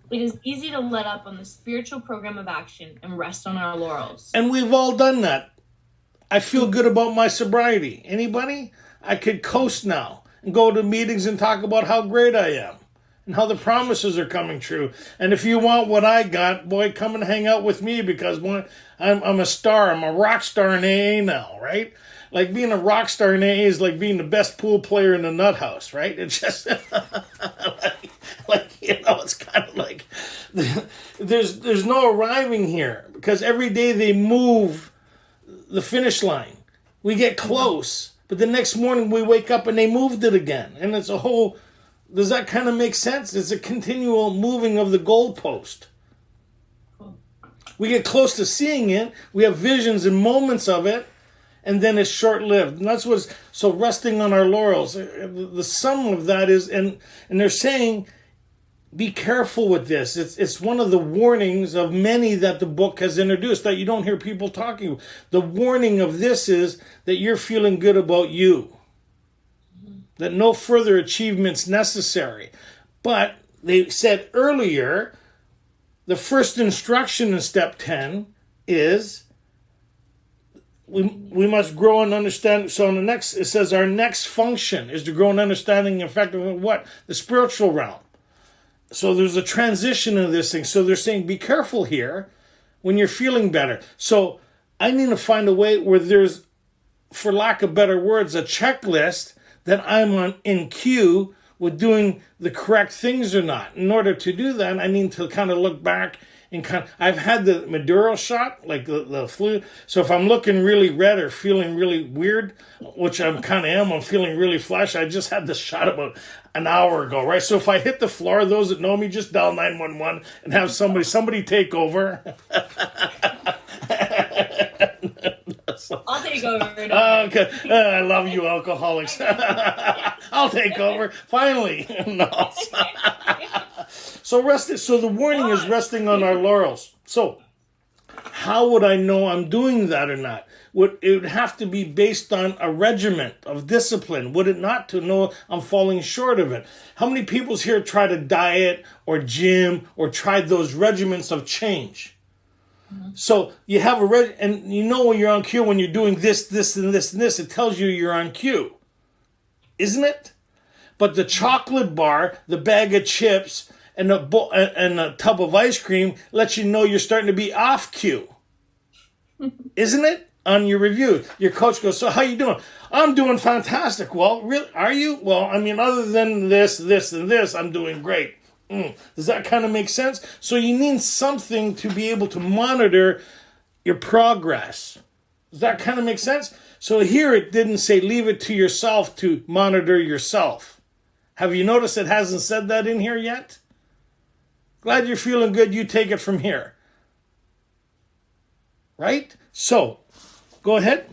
It is easy to let up on the spiritual program of action and rest on our laurels. And we've all done that. I feel good about my sobriety. Anybody? I could coast now and go to meetings and talk about how great I am and how the promises are coming true. And if you want what I got, boy, come and hang out with me, because I'm a star. I'm a rock star in AA now, right? Like being a rock star in AA is like being the best pool player in the nut house, right? It's just like it's kind of like there's no arriving here, because every day they move the finish line. We get close, but the next morning we wake up and they moved it again. And it's a whole, does that kind of make sense? It's a continual moving of the goalpost. We get close to seeing it. We have visions and moments of it, and then it's short-lived. And that's what's, so resting on our laurels. The sum of that is, and they're saying, be careful with this. It's one of the warnings of many that the book has introduced that you don't hear people talking. The warning of this is that you're feeling good about you. That no further achievement's necessary. But they said earlier, the first instruction in step 10 is we must grow and understand. So in the next, it says our next function is to grow and understanding effectively what? The spiritual realm. So there's a transition in this thing. So they're saying, be careful here when you're feeling better. So I need to find a way where there's, for lack of better words, a checklist that I'm in queue with doing the correct things or not. In order to do that, I need to kind of look back and I've had the Maduro shot, like the flu. So if I'm looking really red or feeling really weird, which I'm kind of am, I'm feeling really flash. I just had the shot about an hour ago, right? So if I hit the floor, those that know me, just dial 911 and have somebody take over. I'll take over. Okay. I love you, alcoholics. I'll take over. Finally. No. So the warning is resting on our laurels. So how would I know I'm doing that or not? It would have to be based on a regiment of discipline, would it not, to know I'm falling short of it? How many people here try to diet or gym or tried those regiments of change? Mm-hmm. So you have and you know when you're on cue, when you're doing this, this, and this, and this, it tells you you're on cue. Isn't it? But the chocolate bar, the bag of chips, and a tub of ice cream lets you know you're starting to be off cue. Isn't it? On your review, your coach goes, so how you doing? I'm doing fantastic. Well, really, are you? Well, I mean, other than this, this, and this, I'm doing great. Does that kind of make sense? So you need something to be able to monitor your progress. Does that kind of make sense? So here it didn't say leave it to yourself to monitor yourself. Have you noticed it hasn't said that in here yet? Glad you're feeling good. You take it from here. Right? So, go ahead.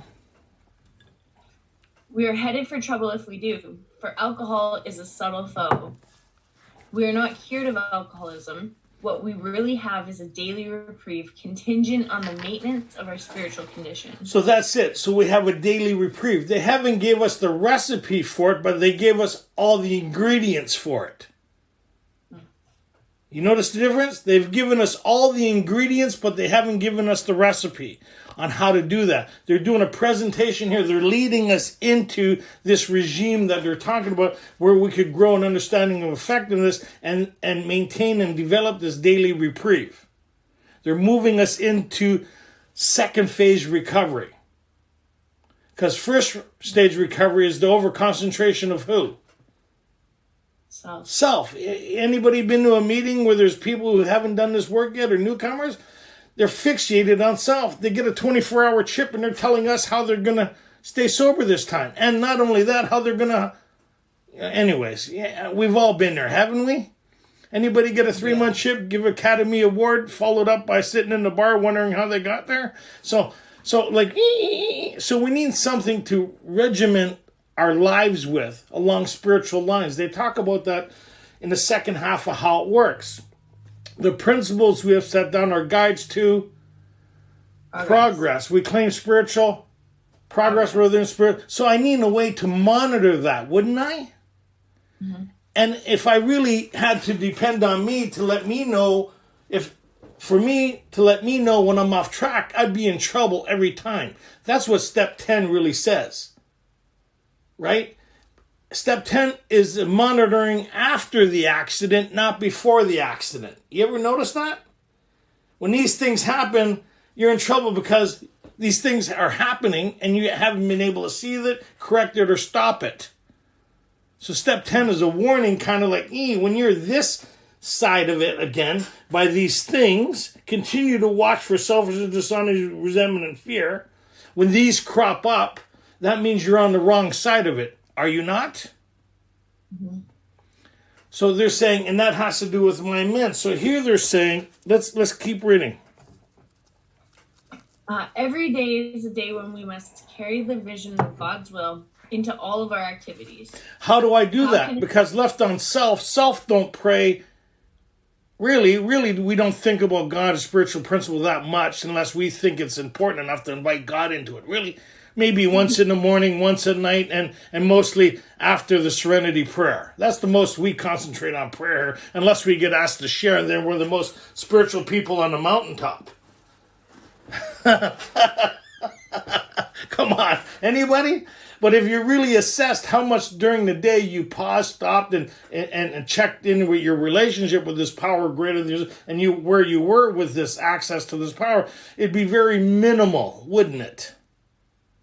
We are headed for trouble if we do, for alcohol is a subtle foe. We are not cured of alcoholism. What we really have is a daily reprieve contingent on the maintenance of our spiritual condition. So that's it. So we have a daily reprieve. They haven't gave us the recipe for it, but they gave us all the ingredients for it. You notice the difference? They've given us all the ingredients, but they haven't given us the recipe on how to do that. They're doing a presentation here. They're leading us into this regime that they're talking about, where we could grow an understanding of effectiveness and maintain and develop this daily reprieve. They're moving us into second phase recovery. Because first stage recovery is the overconcentration of who? Self. Anybody been to a meeting where there's people who haven't done this work yet or newcomers? They're fixated on self. They get a 24-hour chip and they're telling us how they're going to stay sober this time. And not only that, how they're going to... Anyways, yeah, we've all been there, haven't we? Anybody get a 3-month chip, give Academy Award, followed up by sitting in the bar wondering how they got there? So we need something to regiment our lives with along spiritual lines. They talk about that in the second half of how it works. The principles we have set down are guides to progress. We claim spiritual progress rather than spirit. So I need a way to monitor that, wouldn't I? Mm-hmm. And if I really had to depend on me to let me know, when I'm off track, I'd be in trouble every time. That's what step 10 really says. Right? Step 10 is monitoring after the accident, not before the accident. You ever notice that? When these things happen, you're in trouble because these things are happening and you haven't been able to see it, correct it, or stop it. So step 10 is a warning, kind of like, when you're this side of it again, by these things, continue to watch for selfishness, dishonesty, resentment, and fear. When these crop up, that means you're on the wrong side of it. Are you not? Mm-hmm. So they're saying, and that has to do with my ment. So here they're saying, let's keep reading. Every day is a day when we must carry the vision of God's will into all of our activities. How do I do that? Because left on self don't pray. Really, we don't think about God's spiritual principle that much unless we think it's important enough to invite God into it. Really, maybe once in the morning, once at night, and mostly after the serenity prayer. That's the most we concentrate on prayer, unless we get asked to share, and then we're the most spiritual people on the mountaintop. Come on, anybody? But if you really assessed how much during the day you paused, stopped, and checked in with your relationship with this power greater than yours, and where you were with this access to this power, it'd be very minimal, wouldn't it?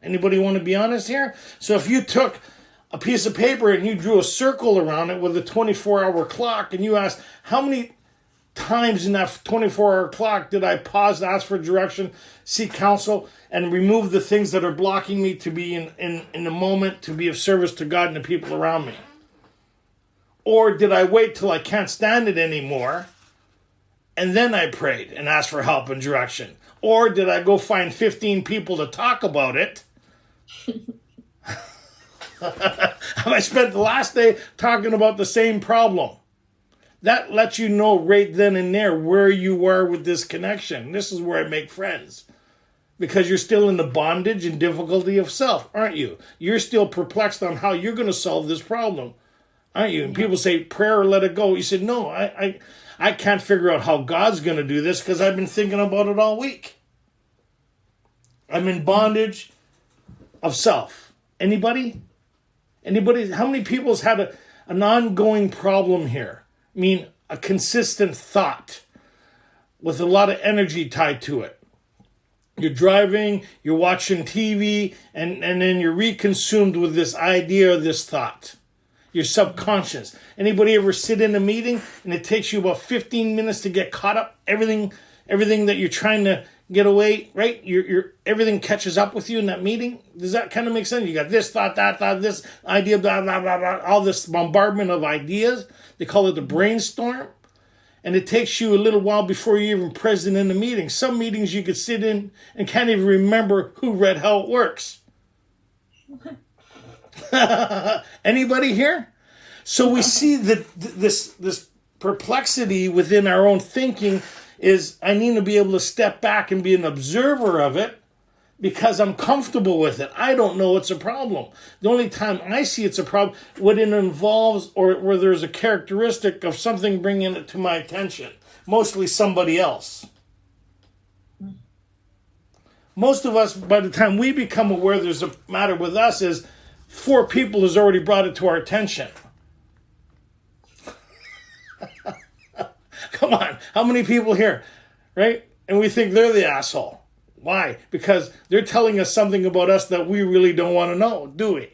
Anybody want to be honest here? So if you took a piece of paper and you drew a circle around it with a 24-hour clock and you asked, how many times in that 24-hour clock did I pause, ask for direction, seek counsel, and remove the things that are blocking me to be in the moment, to be of service to God and the people around me? Or did I wait till I can't stand it anymore and then I prayed and asked for help and direction? Or did I go find 15 people to talk about it? I spent the last day talking about the same problem. That lets you know right then and there where you are with this connection. This is where I make friends. Because you're still in the bondage and difficulty of self, aren't you? You're still perplexed on how you're going to solve this problem, aren't you? And people say, prayer or let it go. You said, no, I can't figure out how God's going to do this because I've been thinking about it all week. I'm in bondage of self. Anybody? How many people has had an ongoing problem here? I mean, a consistent thought with a lot of energy tied to it. You're driving, you're watching TV, and then you're reconsumed with this idea or this thought. Your subconscious. Anybody ever sit in a meeting and it takes you about 15 minutes to get caught up? Everything that you're trying to get away, right? Your everything catches up with you in that meeting. Does that kind of make sense? You got this thought, that thought, this idea, blah, blah, blah, blah, all this bombardment of ideas. They call it the brainstorm. And it takes you a little while before you're even present in the meeting. Some meetings you could sit in and can't even remember who read How It Works. Anybody here? So we see that this perplexity within our own thinking is I need to be able to step back and be an observer of it because I'm comfortable with it. I don't know it's a problem. The only time I see it's a problem when it involves or where there's a characteristic of something bringing it to my attention, mostly somebody else. Most of us, by the time we become aware there's a matter with us, is 4 people has already brought it to our attention. Come on, how many people here, right? And we think they're the asshole. Why? Because they're telling us something about us that we really don't want to know, do we?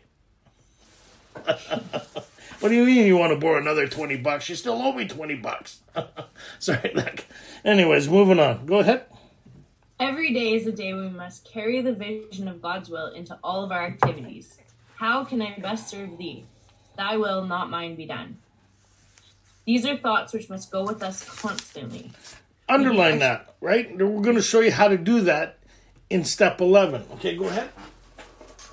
What do you mean you want to borrow another $20? You still owe me $20. Sorry. Anyways, moving on. Go ahead. Every day is a day we must carry the vision of God's will into all of our activities. How can I best serve thee? Thy will, not mine, be done. These are thoughts which must go with us constantly. Underline that, right? We're going to show you how to do that in step 11. Okay, go ahead.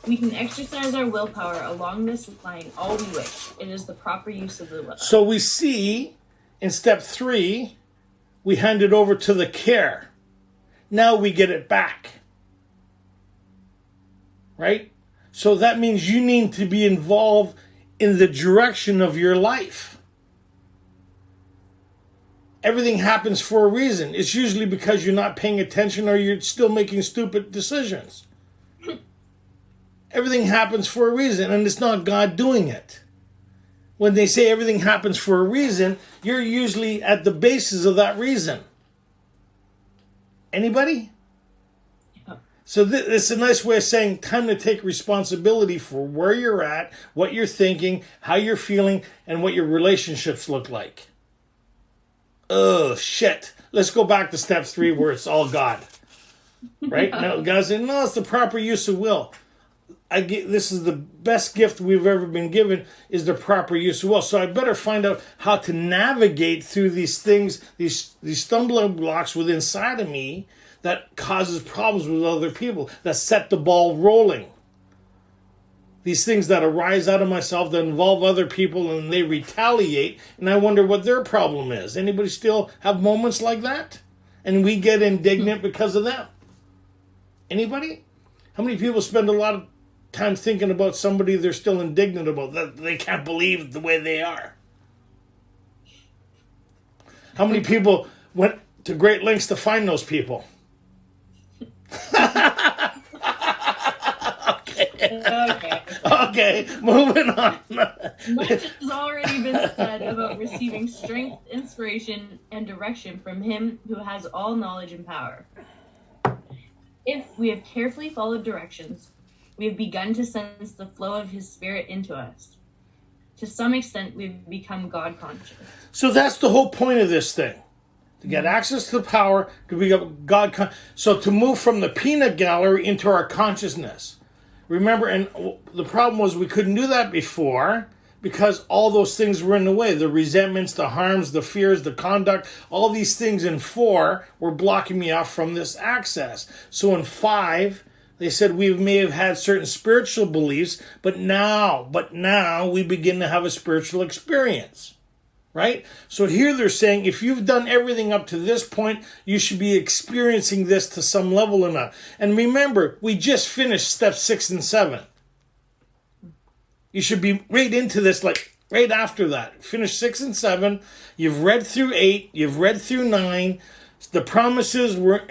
We can exercise our willpower along this line all we wish. It is the proper use of the will. So we see in step 3, we hand it over to the care. Now we get it back. Right? So that means you need to be involved in the direction of your life. Everything happens for a reason. It's usually because you're not paying attention or you're still making stupid decisions. Everything happens for a reason, and it's not God doing it. When they say everything happens for a reason, you're usually at the basis of that reason. Anybody? Yeah. So it's a nice way of saying time to take responsibility for where you're at, what you're thinking, how you're feeling, and what your relationships look like. Oh, shit. Let's go back to step 3 where it's all God. Right? Now, guys say, no, it's the proper use of will. This is the best gift we've ever been given, is the proper use of will. So I better find out how to navigate through these things, these stumbling blocks within inside of me that causes problems with other people, that set the ball rolling. These things that arise out of myself that involve other people and they retaliate, and I wonder what their problem is. Anybody still have moments like that? And we get indignant because of them. Anybody? How many people spend a lot of time thinking about somebody they're still indignant about, that they can't believe the way they are? How many people went to great lengths to find those people? Okay, moving on. Much has already been said about receiving strength, inspiration, and direction from Him who has all knowledge and power. If we have carefully followed directions, we have begun to sense the flow of His Spirit into us. To some extent, we've become God conscious. So that's the whole point of this thing. To get access to the power, to become God conscious. So to move from the peanut gallery into our consciousness. Remember, and the problem was we couldn't do that before because all those things were in the way. The resentments, the harms, the fears, the conduct, all these things in 4 were blocking me off from this access. So in 5, they said we may have had certain spiritual beliefs, but now we begin to have a spiritual experience. Right? So here they're saying if you've done everything up to this point, you should be experiencing this to some level or not. And remember, we just finished step 6 and 7. You should be right into this, like right after that. Finish 6 and 7. You've read through 8. You've read through 9. The promises were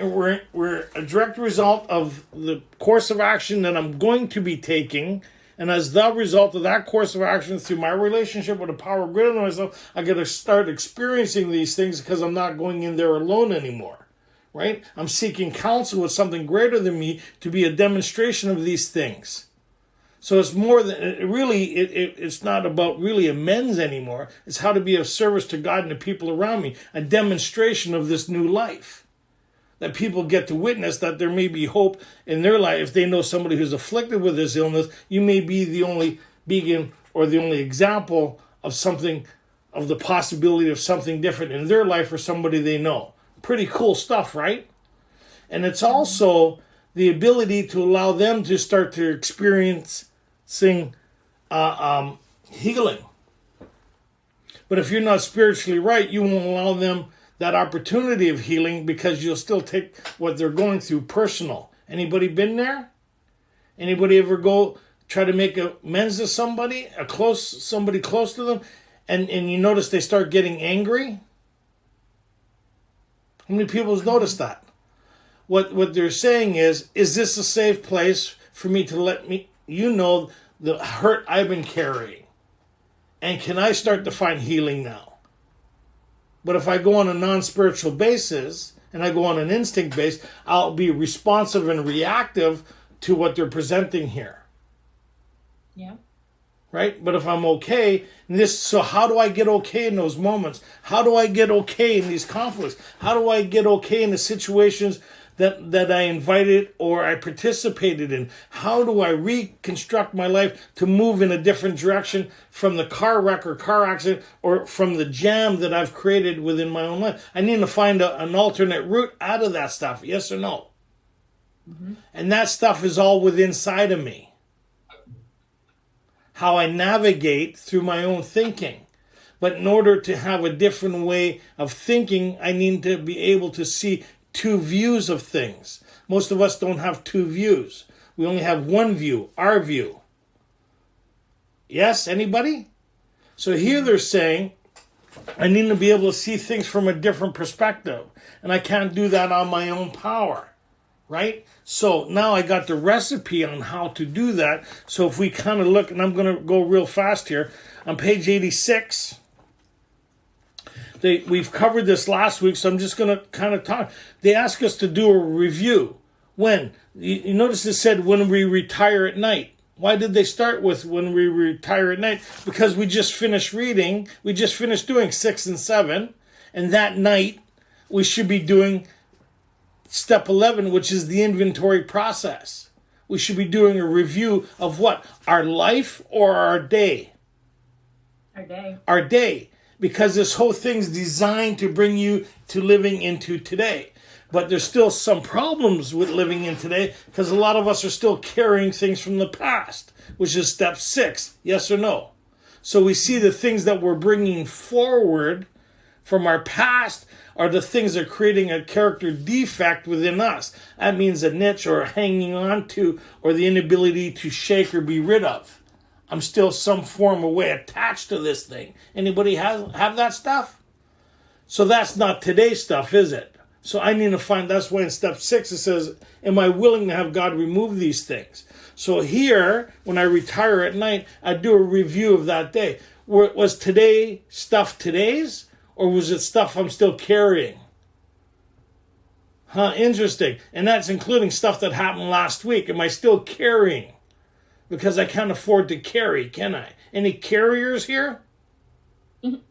a direct result of the course of action that I'm going to be taking. And as the result of that course of action through my relationship with the power greater than myself, I got to start experiencing these things because I'm not going in there alone anymore, right? I'm seeking counsel with something greater than me to be a demonstration of these things. So it's more than, it's not about really amends anymore. It's how to be of service to God and the people around me, a demonstration of this new life. That people get to witness that there may be hope in their life. If they know somebody who's afflicted with this illness, you may be the only beacon or the only example of something, of the possibility of something different in their life or somebody they know. Pretty cool stuff, right? And it's also the ability to allow them to start to experiencing healing. But if you're not spiritually right, you won't allow them that opportunity of healing because you'll still take what they're going through personal. Anybody been there? Anybody ever go try to make amends to somebody, somebody close to them, and you notice they start getting angry? How many people have noticed that? What they're saying is this a safe place for me to let you know the hurt I've been carrying? And can I start to find healing now? But if I go on a non-spiritual basis and I go on an instinct base, I'll be responsive and reactive to what they're presenting here. Yeah. Right? But if I'm okay, so how do I get okay in those moments? How do I get okay in these conflicts? How do I get okay in the situations that I invited or I participated in? How do I reconstruct my life to move in a different direction from the car wreck or car accident or from the jam that I've created within my own life? I need to find an alternate route out of that stuff, yes or no? Mm-hmm. And that stuff is all within inside of me. How I navigate through my own thinking. But in order to have a different way of thinking, I need to be able to see two views of things. Most of us don't have two views. We only have one view, our view. Yes, anybody? So here they're saying, I need to be able to see things from a different perspective. And I can't do that on my own power. Right? So now I got the recipe on how to do that. So if we kind of look, and I'm going to go real fast here, on page 86, we've covered this last week, so I'm just going to kind of talk. They ask us to do a review. When? You notice it said when we retire at night. Why did they start with when we retire at night? Because we just finished reading, we just finished doing 6 and 7, and that night we should be doing step 11, which is the inventory process. We should be doing a review of what? Our life or our day? Our day. Our day. Because this whole thing's designed to bring you to living into today. But there's still some problems with living in today because a lot of us are still carrying things from the past, which is step 6, yes or no. So we see the things that we're bringing forward from our past are the things that are creating a character defect within us. That means a niche or hanging on to or the inability to shake or be rid of. I'm still some form of way attached to this thing. Anybody have that stuff? So that's not today's stuff, is it? So I need to find, that's why in step 6 it says, am I willing to have God remove these things? So here, when I retire at night, I do a review of that day. Was today stuff today's? Or was it stuff I'm still carrying? Interesting. And that's including stuff that happened last week. Am I still carrying? Because I can't afford to carry, can I? Any carriers here? Mm-hmm.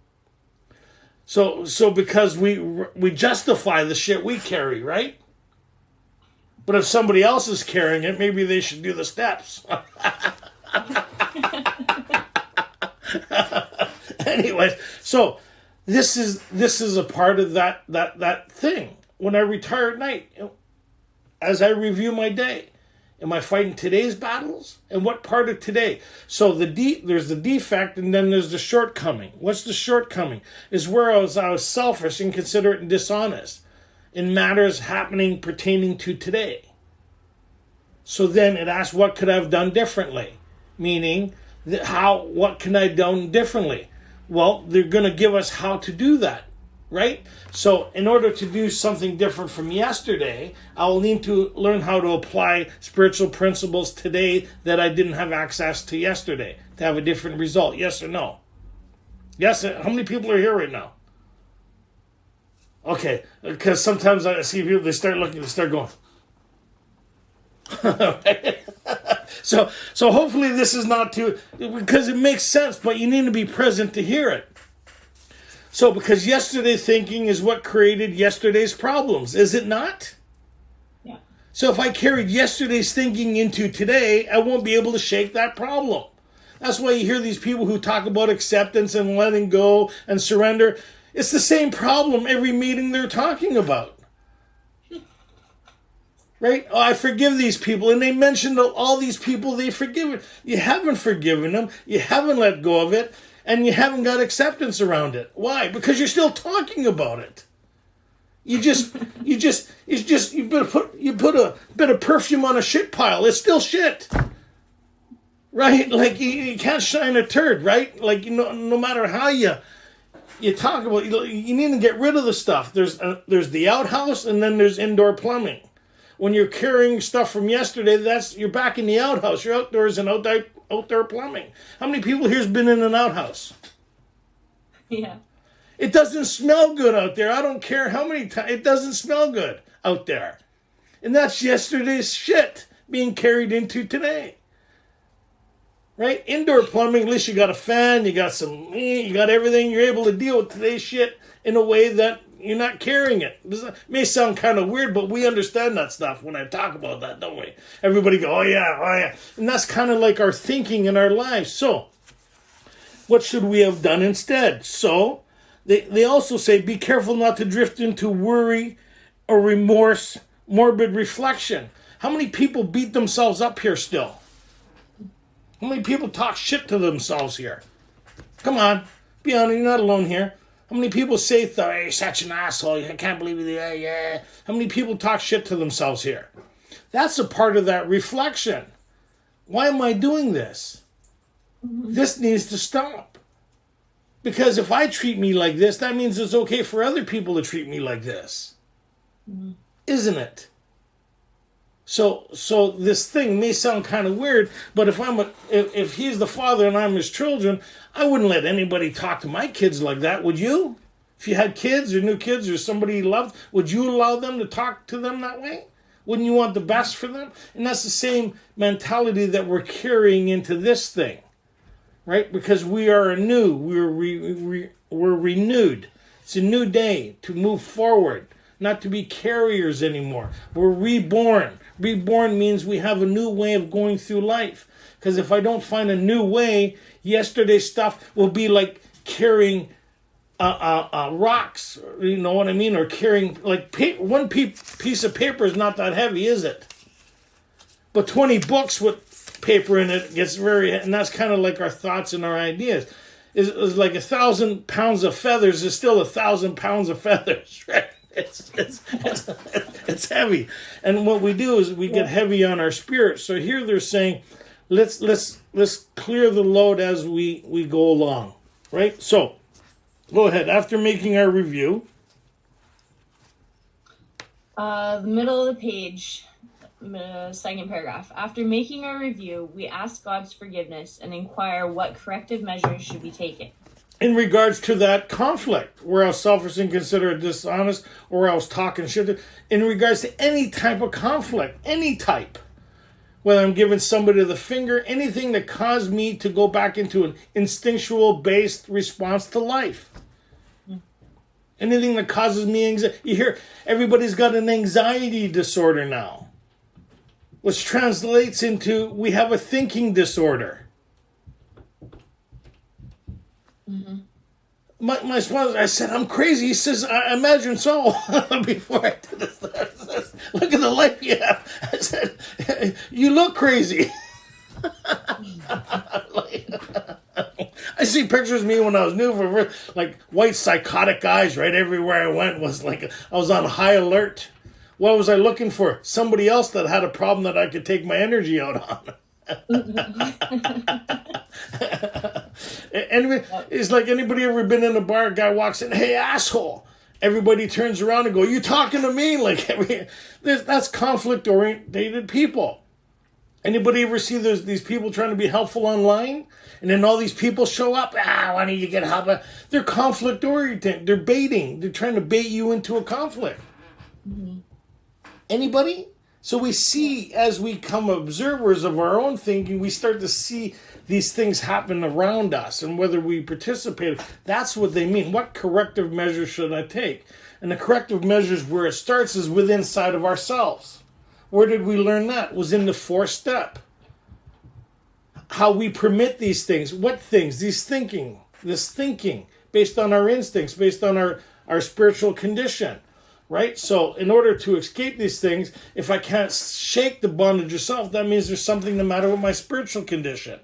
So because we justify the shit we carry, right? But if somebody else is carrying it, maybe they should do the steps. Anyways, so this is a part of that thing. When I retire at night, as I review my day, am I fighting today's battles? And what part of today? So there's the defect and then there's the shortcoming. What's the shortcoming? Is where I was selfish, inconsiderate, and dishonest in matters happening pertaining to today. So then it asks, what could I have done differently? Meaning, what can I have done differently? Well, they're going to give us how to do that, right? So in order to do something different from yesterday, I will need to learn how to apply spiritual principles today that I didn't have access to yesterday to have a different result. Yes or no? Yes. How many people are here right now? Okay, because sometimes I see people, they start looking, they start going. So hopefully this is not too, because it makes sense, but you need to be present to hear it. So because yesterday's thinking is what created yesterday's problems, is it not? Yeah. So if I carried yesterday's thinking into today, I won't be able to shake that problem. That's why you hear these people who talk about acceptance and letting go and surrender. It's the same problem every meeting they're talking about. Right? Oh, I forgive these people. And they mentioned all these people they forgiven. You haven't forgiven them. You haven't let go of it. And you haven't got acceptance around it. Why? Because you're still talking about it. You put a bit of perfume on a shit pile. It's still shit. Right? Like you can't shine a turd, right? Like, no matter how you talk about, you need to get rid of the stuff. There's the outhouse and then there's indoor plumbing. When you're carrying stuff from yesterday, you're back in the outhouse. You're outdoors and outdoor plumbing. How many people here's been in an outhouse? Yeah. It doesn't smell good out there. I don't care how many times. It doesn't smell good out there. And that's yesterday's shit being carried into today. Right? Indoor plumbing, at least you got a fan, you got everything. You're able to deal with today's shit in a way that you're not carrying it. It may sound kind of weird, but we understand that stuff when I talk about that, don't we? Everybody go, oh yeah. And that's kind of like our thinking in our lives. So, what should we have done instead? So, they also say, be careful not to drift into worry or remorse, morbid reflection. How many people beat themselves up here still? How many people talk shit to themselves here? Come on, be honest, you're not alone here. How many people say, hey, you're such an asshole, I can't believe it, yeah. How many people talk shit to themselves here? That's a part of that reflection. Why am I doing this? This needs to stop. Because if I treat me like this, that means it's okay for other people to treat me like this. Isn't it? So this thing may sound kind of weird, but if he's the father and I'm his children, I wouldn't let anybody talk to my kids like that, would you? If you had kids or new kids or somebody you loved, would you allow them to talk to them that way? Wouldn't you want the best for them? And that's the same mentality that we're carrying into this thing, right? Because we are anew, we're renewed. It's a new day to move forward, not to be carriers anymore. We're reborn. Reborn means we have a new way of going through life. Because if I don't find a new way, yesterday's stuff will be like carrying rocks, you know what I mean? Or carrying, like, one piece of paper is not that heavy, is it? But 20 books with paper in it gets and that's kind of like our thoughts and our ideas. It's like 1,000 pounds of feathers is still 1,000 pounds of feathers, right? It's heavy. And what we do is we get heavy on our spirit. So here they're saying, let's clear the load as we go along, right? So go ahead. After making our review, the middle of the page, second paragraph. After making our review, we ask God's forgiveness and inquire what corrective measures should be taken. In regards to that conflict, where I was selfish and considerate dishonest, or I was talking shit, in regards to any type of conflict, any type, whether I'm giving somebody the finger, anything that caused me to go back into an instinctual based response to life. Anything that causes me anxiety. You hear everybody's got an anxiety disorder now, which translates into we have a thinking disorder. My sponsor, I said, I'm crazy. He says, I imagine so. Before I did this, look at the life you have. I said, you look crazy. I see pictures of me when I was new, like white psychotic eyes right everywhere I went. Was like I was on high alert. What was I looking for? Somebody else that had a problem that I could take my energy out on. Anyway, it's like anybody ever been in a bar, a guy walks in, hey asshole, everybody turns around and go, you talking to me? Like that's conflict oriented people. Anybody ever see these people trying to be helpful online and then all these people show up, why don't you get help? They're conflict oriented. They're baiting. They're trying to bait you into a conflict. Anybody? So we see, as we become observers of our own thinking, we start to see these things happen around us, and whether we participate, that's what they mean. What corrective measures should I take? And the corrective measures, where it starts, is within inside of ourselves. Where did we learn that? It was in the fourth step. How we permit these things. What things? This thinking, based on our instincts, based on our spiritual condition. Right? So in order to escape these things, if I can't shake the bondage of self, that means there's something the matter with my spiritual condition.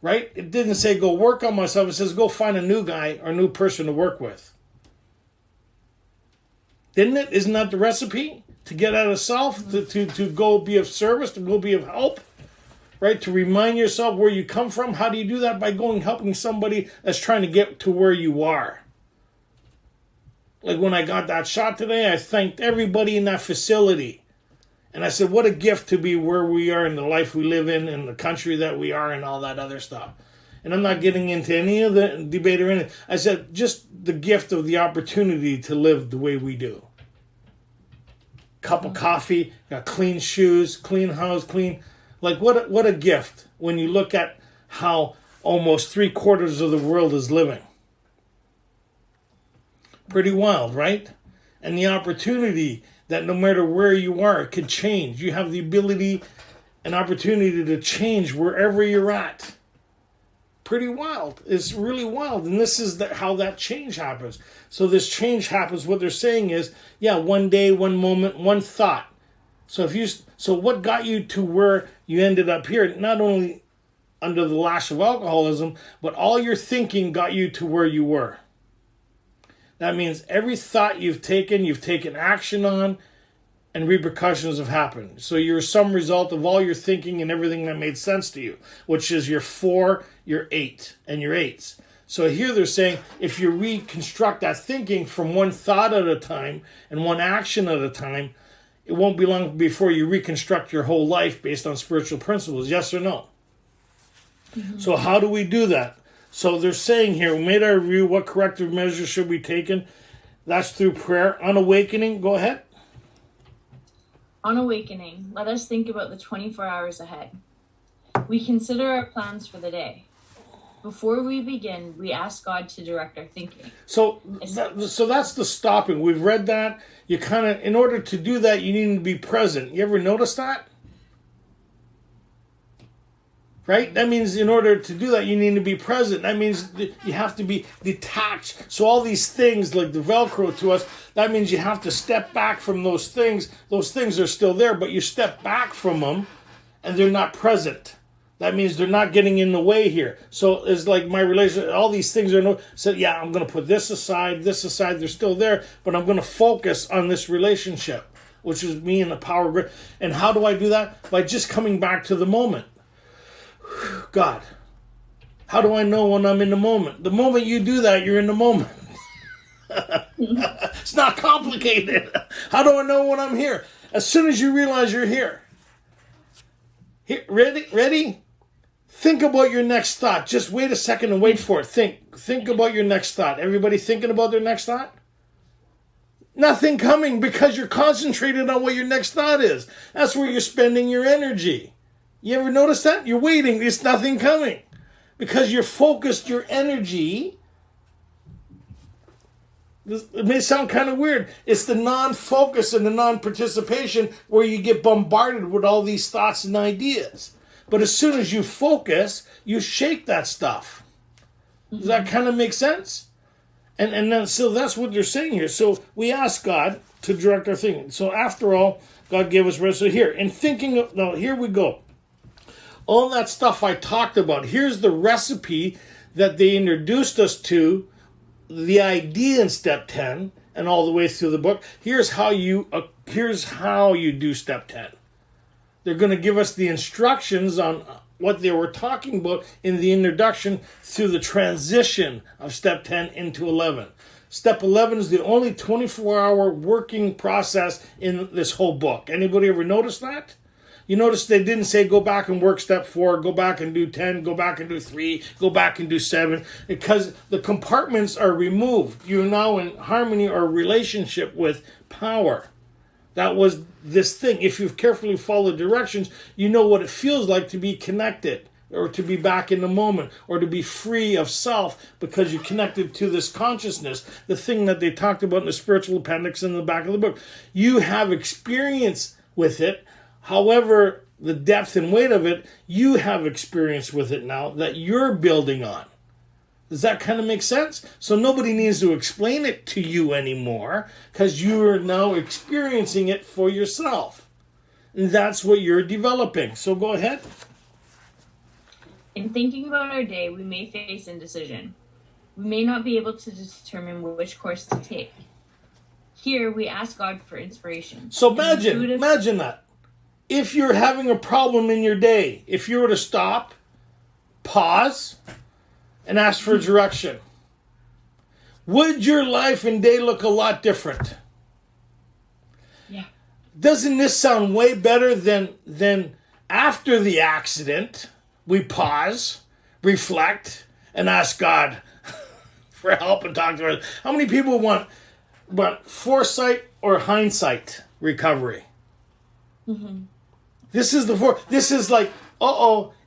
Right? It didn't say go work on myself. It says go find a new guy or a new person to work with. Didn't it? Isn't that the recipe? To get out of self, to go be of service, to go be of help. Right? To remind yourself where you come from. How do you do that? By helping somebody that's trying to get to where you are. Like when I got that shot today, I thanked everybody in that facility. And I said, what a gift to be where we are in the life we live in the country that we are and all that other stuff. And I'm not getting into any of the debate or anything. I said, just the gift of the opportunity to live the way we do. Cup of coffee, got clean shoes, clean house, clean. Like, what a gift when you look at how almost 3/4 of the world is living. Pretty wild, right? And the opportunity that no matter where you are, it could change. You have the ability and opportunity to change wherever you're at. Pretty wild. It's really wild. And this is how that change happens. So this change happens. What they're saying is, yeah, one day, one moment, one thought. So what got you to where you ended up here? Not only under the lash of alcoholism, but all your thinking got you to where you were. That means every thought you've taken action on, and repercussions have happened. So you're some result of all your thinking and everything that made sense to you, which is your 4, your 8, and your 8s. So here they're saying if you reconstruct that thinking from one thought at a time and one action at a time, it won't be long before you reconstruct your whole life based on spiritual principles. Yes or no? Mm-hmm. So how do we do that? So they're saying here, we made our review, what corrective measures should be taken? That's through prayer. On awakening, go ahead. On awakening, let us think about the 24 hours ahead. We consider our plans for the day. Before we begin, we ask God to direct our thinking. So that's the stopping. We've read that. You kind of, in order to do that, you need to be present. You ever notice that? Right? That means in order to do that, you need to be present. That means you have to be detached. So all these things, like the Velcro to us, that means you have to step back from those things. Those things are still there, but you step back from them, and they're not present. That means they're not getting in the way here. So it's like my relationship, all these things are so yeah, I'm going to put this aside, they're still there, but I'm going to focus on this relationship, which is me and the power of God. And how do I do that? By just coming back to the moment. God, how do I know when I'm in the moment? The moment you do that, you're in the moment. It's not complicated. How do I know when I'm here? As soon as you realize you're here. Here, ready? Think about your next thought. Just wait a second and wait for it. Think about your next thought. Everybody thinking about their next thought? Nothing coming because you're concentrated on what your next thought is. That's where you're spending your energy. You ever notice that? You're waiting. There's nothing coming. Because you're focused your energy. It may sound kind of weird. It's the non-focus and the non-participation where you get bombarded with all these thoughts and ideas. But as soon as you focus, you shake that stuff. Does that kind of make sense? And then, so that's what they're saying here. So we ask God to direct our thinking. So after all, God gave us rest. So here, in thinking of, now here we go. All that stuff I talked about, here's the recipe that they introduced us to, the idea in step 10 and all the way through the book. Here's how you do step 10. They're going to give us the instructions on what they were talking about in the introduction through the transition of step 10 into 11. Step 11 is the only 24-hour working process in this whole book. Anybody ever notice that? You notice they didn't say go back and work step 4, go back and do 10, go back and do 3, go back and do 7, because the compartments are removed. You're now in harmony or relationship with power. That was this thing. If you've carefully followed directions, you know what it feels like to be connected, or to be back in the moment, or to be free of self because you're connected to this consciousness, the thing that they talked about in the spiritual appendix in the back of the book. You have experience with it. However, the depth and weight of it, you have experience with it now that you're building on. Does that kind of make sense? So nobody needs to explain it to you anymore because you are now experiencing it for yourself. And that's what you're developing. So go ahead. In thinking about our day, we may face indecision. We may not be able to determine which course to take. Here, we ask God for inspiration. So imagine that. If you're having a problem in your day, if you were to stop, pause, and ask for direction, would your life and day look a lot different? Yeah. Doesn't this sound way better than after the accident, we pause, reflect, and ask God for help and talk to others. How many people want foresight or hindsight recovery? Mm-hmm. This is like,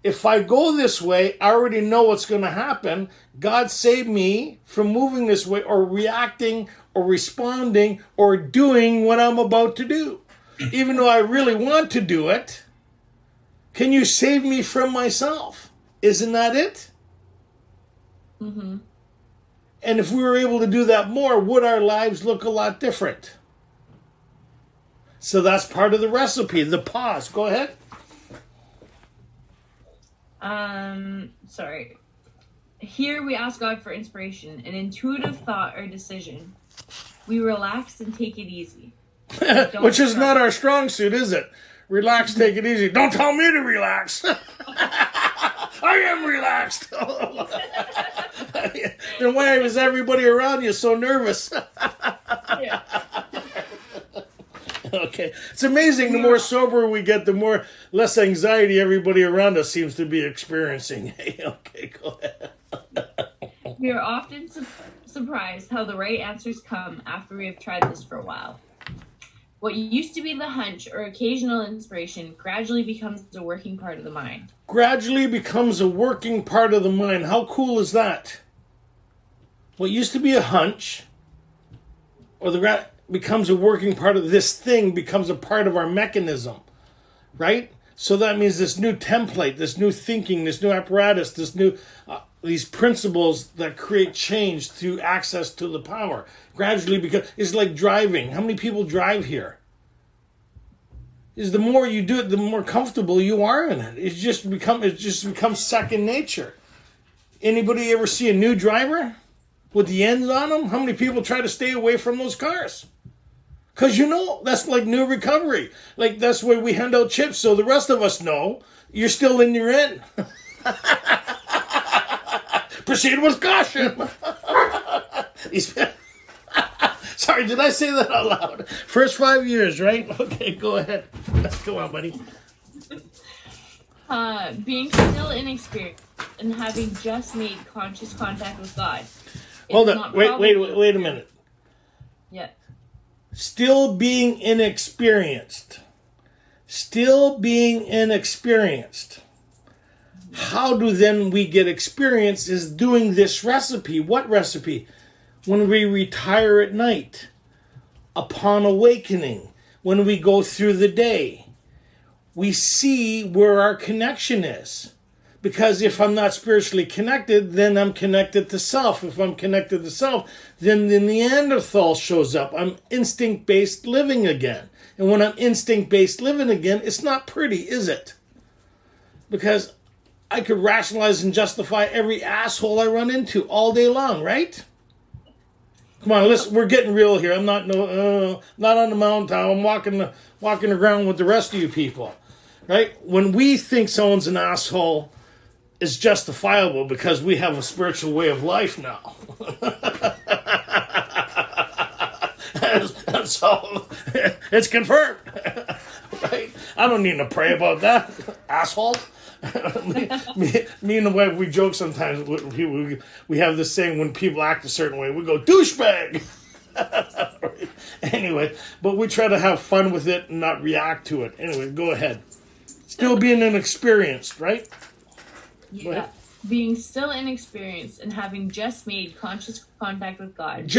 if I go this way, I already know what's going to happen. God save me from moving this way or reacting or responding or doing what I'm about to do. Even though I really want to do it, can you save me from myself? Isn't that it? Mm-hmm. And if we were able to do that more, would our lives look a lot different? So that's part of the recipe, the pause. Go ahead. Sorry. Here we ask God for inspiration, an intuitive thought or decision. We relax and take it easy. Which is not our strong suit, is it? Relax, take it easy. Don't tell me to relax. I am relaxed. Then why is everybody around you so nervous? Yeah. Okay. It's amazing. The more sober we get, the less anxiety everybody around us seems to be experiencing. Okay, go ahead. We are often surprised how the right answers come after we have tried this for a while. What used to be the hunch or occasional inspiration gradually becomes a working part of the mind. Gradually becomes a working part of the mind. How cool is that? What used to be a hunch, or becomes a working part of this thing, becomes a part of our mechanism, right? So that means this new template, this new thinking, this new apparatus, this new these principles that create change through access to the power gradually because it's like driving. How many people drive here? Is the more you do it, the more comfortable you are in it. It just becomes second nature. Anybody ever see a new driver with the ends on them? How many people try to stay away from those cars? Because that's like new recovery. Like that's the way we hand out chips so the rest of us know you're still in your end. Proceed with caution. Sorry, did I say that out loud? First 5 years, right? Okay, go ahead. Go on, buddy. Being still inexperienced and having just made conscious contact with God. Hold on. Wait a minute. Yeah. Still being inexperienced. Still being inexperienced. How do then we get experience is doing this recipe. What recipe? When we retire at night, upon awakening, when we go through the day, we see where our connection is. Because if I'm not spiritually connected, then I'm connected to self. If I'm connected to self, then the Neanderthal shows up. I'm instinct-based living again. And when I'm instinct-based living again, it's not pretty, is it? Because I could rationalize and justify every asshole I run into all day long, right? Come on, listen, we're getting real here. I'm not on the mountaintop. I'm walking around with the rest of you people, right? When we think someone's an asshole, it's justifiable because we have a spiritual way of life now. and so it's confirmed, right? I don't need to pray about that, asshole. me and the wife, we joke sometimes. We have this saying when people act a certain way, we go, douchebag! Right? Anyway, but we try to have fun with it and not react to it. Anyway, go ahead. Still being inexperienced, right? Yeah. Being still inexperienced and having just made conscious contact with God.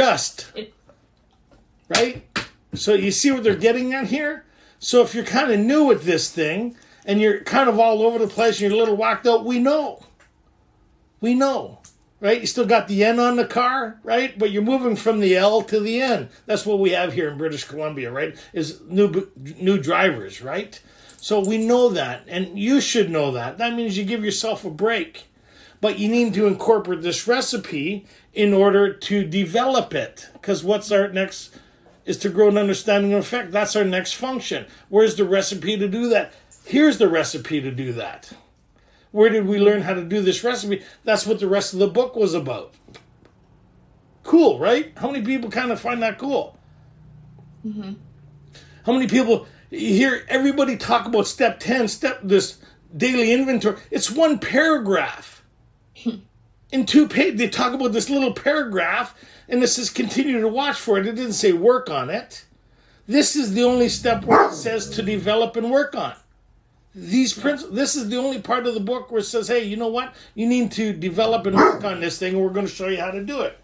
Right? So you see what they're getting at here? So if you're kind of new at this thing, and you're kind of all over the place, and you're a little whacked out, we know. Right? You still got the N on the car, right? But you're moving from the L to the N. That's what we have here in British Columbia, right? Is new drivers, right? So we know that, and you should know that. That means you give yourself a break. But you need to incorporate this recipe in order to develop it. Because what's our next is to grow an understanding of effect. That's our next function. Where's the recipe to do that? Here's the recipe to do that. Where did we learn how to do this recipe? That's what the rest of the book was about. Cool, right? How many people kind of find that cool? Mm-hmm. How many people hear everybody talk about step 10, this daily inventory? It's one paragraph. in 2 pages, they talk about this little paragraph, and it says continue to watch for it. It didn't say work on it. This is the only step where it says to develop and work on. This is the only part of the book where it says, hey, you know what? You need to develop and work on this thing, and we're going to show you how to do it.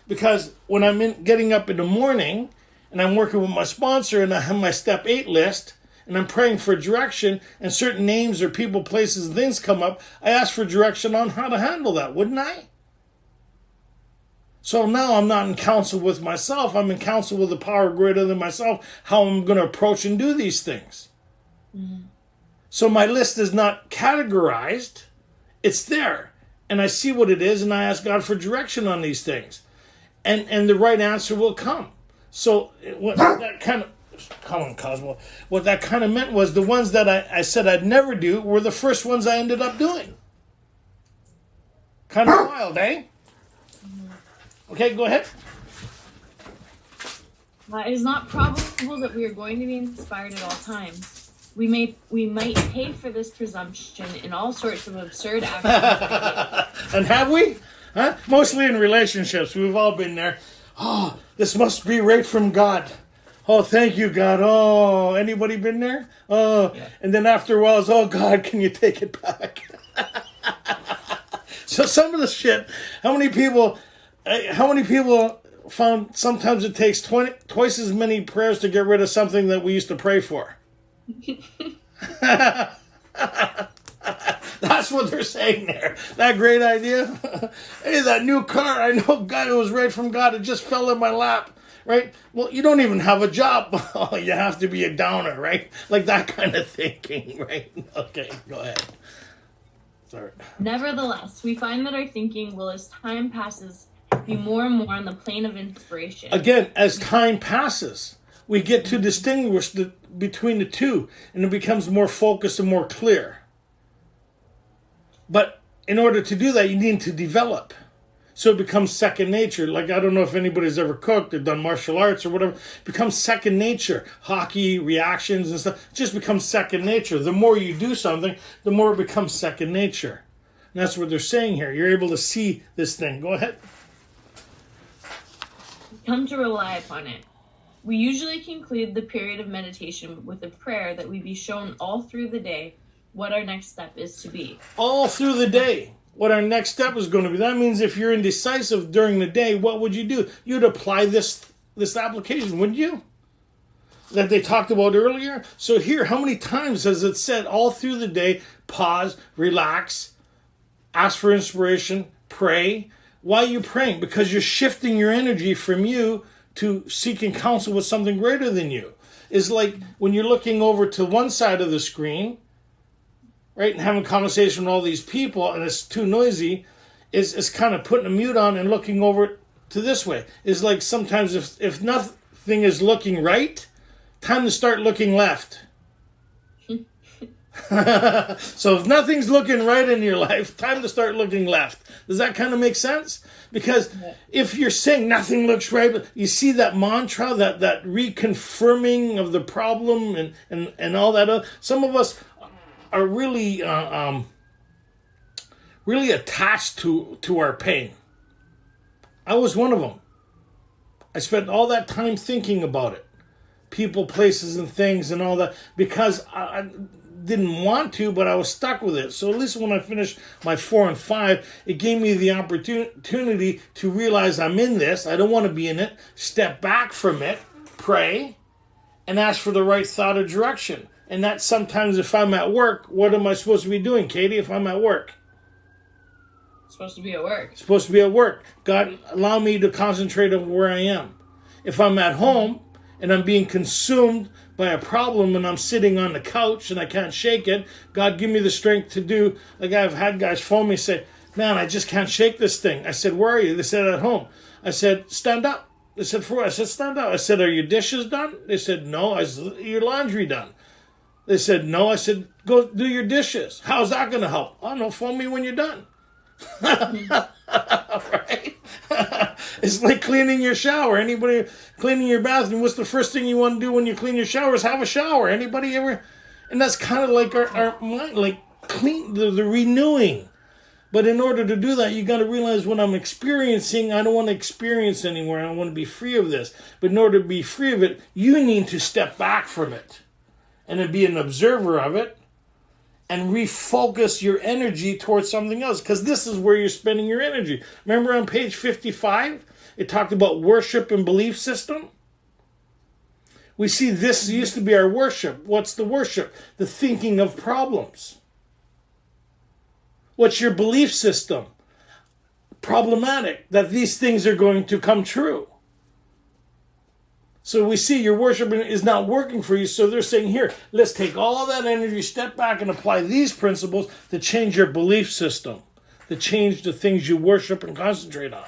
Because when I'm getting up in the morning, and I'm working with my sponsor, and I have my step 8 list, and I'm praying for direction, and certain names or people, places, and things come up, I ask for direction on how to handle that, wouldn't I? So now I'm not in counsel with myself. I'm in counsel with a power greater than myself, how I'm going to approach and do these things. Mm-hmm. So my list is not categorized. It's there. And I see what it is, and I ask God for direction on these things. And the right answer will come. So what that kind of... Come on, Cosmo. What that kind of meant was the ones that I said I'd never do were the first ones I ended up doing. Kind of wild, eh? Okay, go ahead. It is not probable that we are going to be inspired at all times. We might pay for this presumption in all sorts of absurd actions. And have we? Huh? Mostly in relationships. We've all been there. Oh, this must be right from God. Oh, thank you, God. Oh, anybody been there? Oh, yeah. And then after a while, it's, oh, God, can you take it back? So some of the shit, how many people found sometimes it takes twice as many prayers to get rid of something that we used to pray for? That's what they're saying there. That great idea. Hey, that new car, I know God, it was right from God. It just fell in my lap, right? Well, you don't even have a job. Oh, you have to be a downer, right? Like that kind of thinking, right? Okay, go ahead. Sorry. Nevertheless, we find that our thinking will, as time passes, be more and more on the plane of inspiration. Again, as time passes, we get to distinguish between the two, and it becomes more focused and more clear. But in order to do that, you need to develop. So it becomes second nature. Like, I don't know if anybody's ever cooked or done martial arts or whatever. It becomes second nature. Hockey, reactions and stuff. It just becomes second nature. The more you do something, the more it becomes second nature. And that's what they're saying here. You're able to see this thing. Go ahead. Come to rely upon it. We usually conclude the period of meditation with a prayer that we be shown all through the day what our next step is to be. All through the day, what our next step is going to be. That means if you're indecisive during the day, what would you do? You'd apply this application, wouldn't you? That they talked about earlier. So here, how many times has it said all through the day, pause, relax, ask for inspiration, pray? Why are you praying? Because you're shifting your energy from you to seeking counsel with something greater than you. It's like when you're looking over to one side of the screen, right, and having a conversation with all these people, and it's too noisy, is kind of putting a mute on and looking over to this way. It's like sometimes if nothing is looking right, time to start looking left. So if nothing's looking right in your life, time to start looking left. Does that kind of make sense? Because if you're saying nothing looks right, but you see that mantra, that reconfirming of the problem and all that. Some of us are really really attached to our pain. I was one of them. I spent all that time thinking about it. People, places, and things and all that, because I didn't want to, but I was stuck with it. So at least when I finished my 4 and 5, it gave me the opportunity to realize I'm in this. I don't want to be in it. Step back from it, pray, and ask for the right thought or direction. And that sometimes if I'm at work, what am I supposed to be doing, Katie, if I'm at work? Supposed to be at work. Supposed to be at work. God, allow me to concentrate on where I am. If I'm at home and I'm being consumed by a problem and I'm sitting on the couch and I can't shake it, God, give me the strength to do. Like I've had guys phone me and say, man, I just can't shake this thing. I said, where are you? They said, at home. I said, stand up. They said, for what? I said, stand up. I said, are your dishes done? They said, no. I said, your laundry done? They said, no. I said, go do your dishes. How's that going to help? I don't know. Phone me when you're done. Right? It's like cleaning your shower. Anybody cleaning your bathroom, what's the first thing you want to do when you clean your shower is have a shower. Anybody ever? And that's kind of like our mind, like clean, the renewing. But in order to do that, you got to realize what I'm experiencing, I don't want to experience anymore. I want to be free of this. But in order to be free of it, you need to step back from it and to be an observer of it and refocus your energy towards something else, because this is where you're spending your energy. Remember on page 55, it talked about worship and belief system? We see this used to be our worship. What's the worship? The thinking of problems. What's your belief system? Problematic, that these things are going to come true. So we see your worship is not working for you. So they're saying, here, let's take all that energy, step back and apply these principles to change your belief system, to change the things you worship and concentrate on.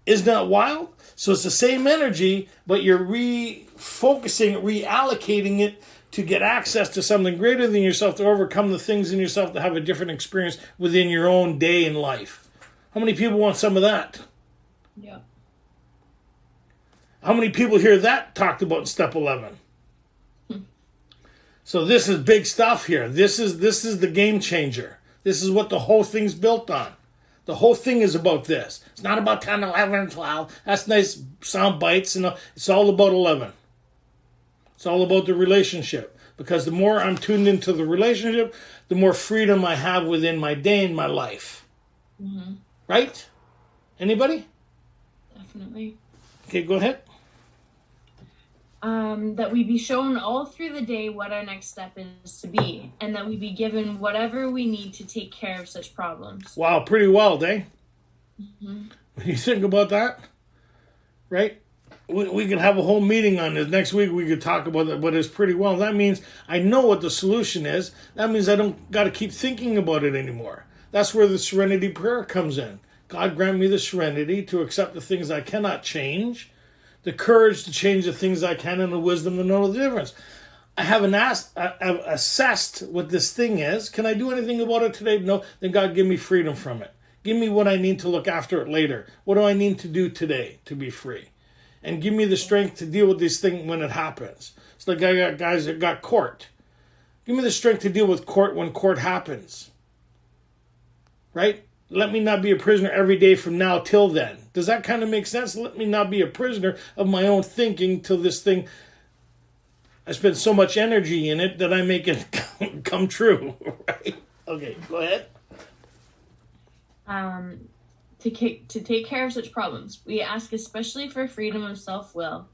Isn't that wild? So it's the same energy, but you're refocusing it, reallocating it to get access to something greater than yourself, to overcome the things in yourself, to have a different experience within your own day in life. How many people want some of that? Yeah. How many people hear that talked about in step 11? So this is big stuff here. This is the game changer. This is what the whole thing's built on. The whole thing is about this. It's not about 10, 11, and 12. That's nice sound bites. It's all about 11. It's all about the relationship. Because the more I'm tuned into the relationship, the more freedom I have within my day and my life. Mm-hmm. Right? Anybody? Definitely. Okay, go ahead. That we be shown all through the day what our next step is to be, and that we be given whatever we need to take care of such problems. Wow, pretty wild, eh? Mm-hmm. When you think about that, right? We could have a whole meeting on this. Next week we could talk about that, but it's pretty well. That means I know what the solution is. That means I don't got to keep thinking about it anymore. That's where the serenity prayer comes in. God grant me the serenity to accept the things I cannot change, the courage to change the things I can, and the wisdom to know the difference. I haven't I've assessed what this thing is. Can I do anything about it today? No. Then God, give me freedom from it. Give me what I need to look after it later. What do I need to do today to be free? And give me the strength to deal with this thing when it happens. It's like I got guys that got court. Give me the strength to deal with court when court happens. Right? Let me not be a prisoner every day from now till then. Does that kind of make sense? Let me not be a prisoner of my own thinking till this thing, I spend so much energy in it that I make it come true. Right? Okay, go ahead. To take care of such problems, we ask especially for freedom of self-will,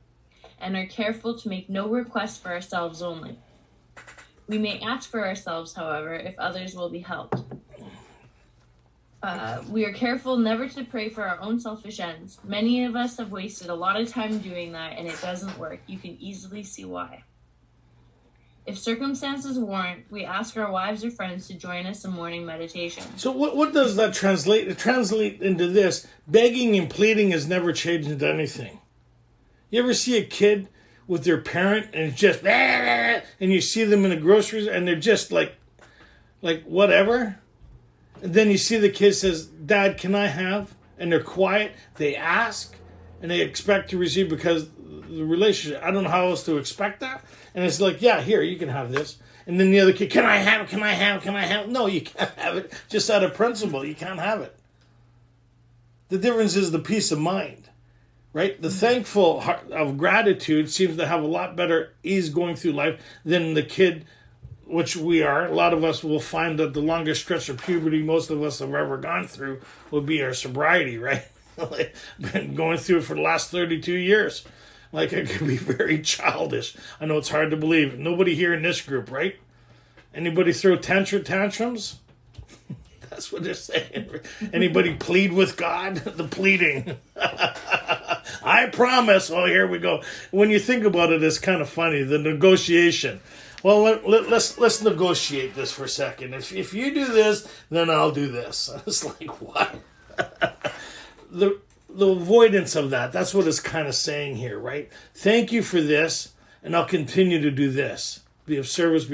and are careful to make no request for ourselves only. We may ask for ourselves, however, if others will be helped. We are careful never to pray for our own selfish ends. Many of us have wasted a lot of time doing that, and it doesn't work. You can easily see why. If circumstances warrant, we ask our wives or friends to join us in morning meditation. So what does that translate? It translate into this: begging and pleading has never changed into anything. You ever see a kid with their parent and it's just, and you see them in the groceries and they're just like whatever? And then you see the kid says, Dad, can I have? And they're quiet. They ask and they expect to receive because the relationship. I don't know how else to expect that. And it's like, yeah, here, you can have this. And then the other kid, can I have? Can I have? Can I have? No, you can't have it. Just out of principle, you can't have it. The difference is the peace of mind, right? The thankful heart of gratitude seems to have a lot better ease going through life than the kid, which we are. A lot of us will find that the longest stretch of puberty most of us have ever gone through would be our sobriety, right? Been going through it for the last 32 years. Like, it could be very childish. I know it's hard to believe. Nobody here in this group, right? Anybody throw tantrums? That's what they're saying. Anybody plead with God? The pleading. I promise. Oh, here we go. When you think about it, it's kind of funny. The negotiation. Well, let's negotiate this for a second. If you do this, then I'll do this. It's like, what? The avoidance of that, that's what it's kind of saying here, right? Thank you for this, and I'll continue to do this. Be of service,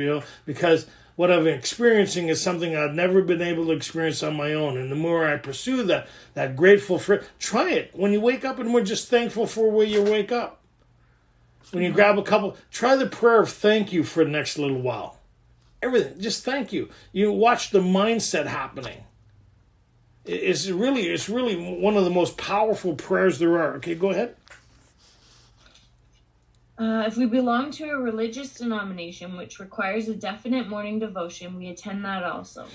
because what I'm experiencing is something I've never been able to experience on my own. And the more I pursue that grateful for, try it. When you wake up and we're just thankful for where you wake up. When you grab a couple, try the prayer of thank you for the next little while. Everything, just thank you. You watch the mindset happening. It's really one of the most powerful prayers there are. Okay, go ahead. If we belong to a religious denomination which requires a definite morning devotion, we attend that also.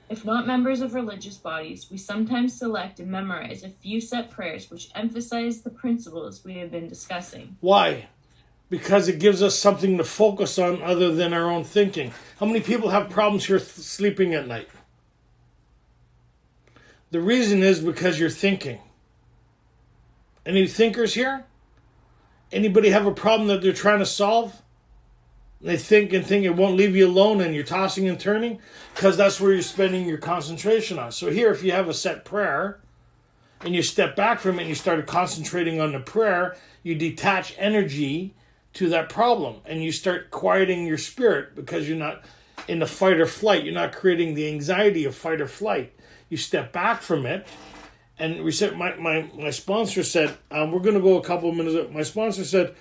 If not members of religious bodies, we sometimes select and memorize a few set prayers which emphasize the principles we have been discussing. Why? Because it gives us something to focus on other than our own thinking. How many people have problems here sleeping at night? The reason is because you're thinking. Any thinkers here? Anybody have a problem that they're trying to solve? They think and think it won't leave you alone and you're tossing and turning? Because that's where you're spending your concentration on. So here, if you have a set prayer and you step back from it and you started concentrating on the prayer, you detach energy to that problem and you start quieting your spirit because you're not in the fight or flight. You're not creating the anxiety of fight or flight. You step back from it. And we said, my sponsor said, we're going to go a couple of minutes. My sponsor said,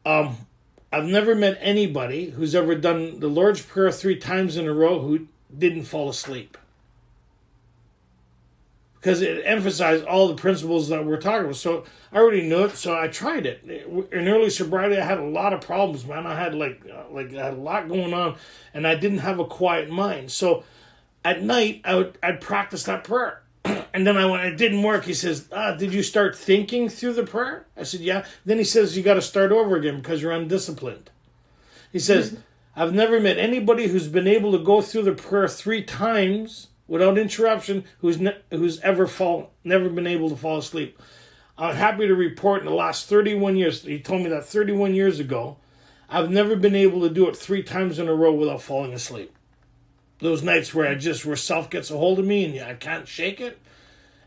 I've never met anybody who's ever done the Lord's Prayer 3 times in a row who didn't fall asleep. Because it emphasized all the principles that we're talking about. So I already knew it, so I tried it. In early sobriety, I had a lot of problems, man. I had I had a lot going on, and I didn't have a quiet mind. So at night, I'd practice that prayer. And then when it didn't work, he says, did you start thinking through the prayer? I said, yeah. Then he says, you got to start over again because you're undisciplined. He says, I've never met anybody who's been able to go through the prayer 3 times without interruption who's never been able to fall asleep. I'm happy to report in the last 31 years, he told me that 31 years ago, I've never been able to do it 3 times in a row without falling asleep. Those nights where where self gets a hold of me and I can't shake it.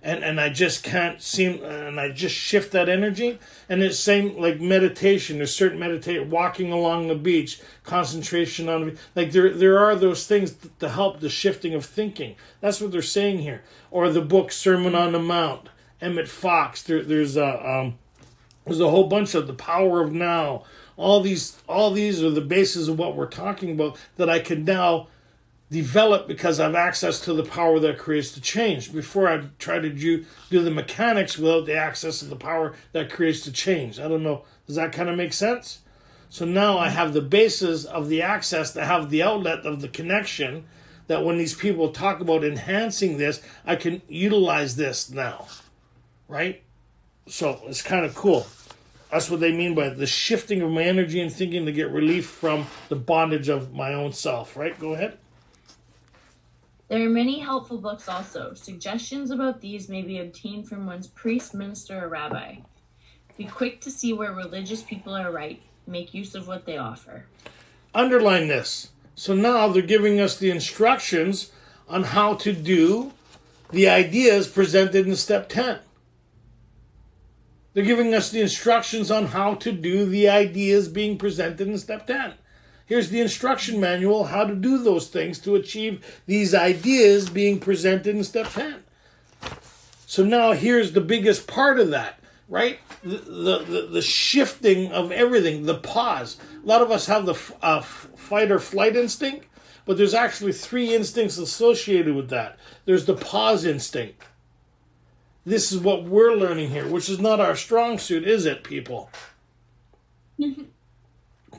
And I just can't and I just shift that energy. And it's same like meditation. There's certain meditation, walking along the beach, concentration on, like there are those things to help the shifting of thinking. That's what they're saying here. Or the book Sermon on the Mount, Emmett Fox. There's a whole bunch of The Power of Now. All these are the basis of what we're talking about that I can now develop because I have access to the power that creates the change. Before I try to do the mechanics without the access to the power that creates the change. I don't know. Does that kind of make sense? So now I have the basis of the access to have the outlet of the connection that when these people talk about enhancing this, I can utilize this now. Right? So it's kind of cool. That's what they mean by the shifting of my energy and thinking to get relief from the bondage of my own self. Right? Go ahead. There are many helpful books also. Suggestions about these may be obtained from one's priest, minister, or rabbi. Be quick to see where religious people are right. Make use of what they offer. Underline this. So now they're giving us the instructions on how to do the ideas presented in step 10. They're giving us the instructions on how to do the ideas being presented in step 10. Here's the instruction manual, how to do those things to achieve these ideas being presented in step 10. So now here's the biggest part of that, right? The shifting of everything, the pause. A lot of us have the fight or flight instinct, but there's actually 3 instincts associated with that. There's the pause instinct. This is what we're learning here, which is not our strong suit, is it, people?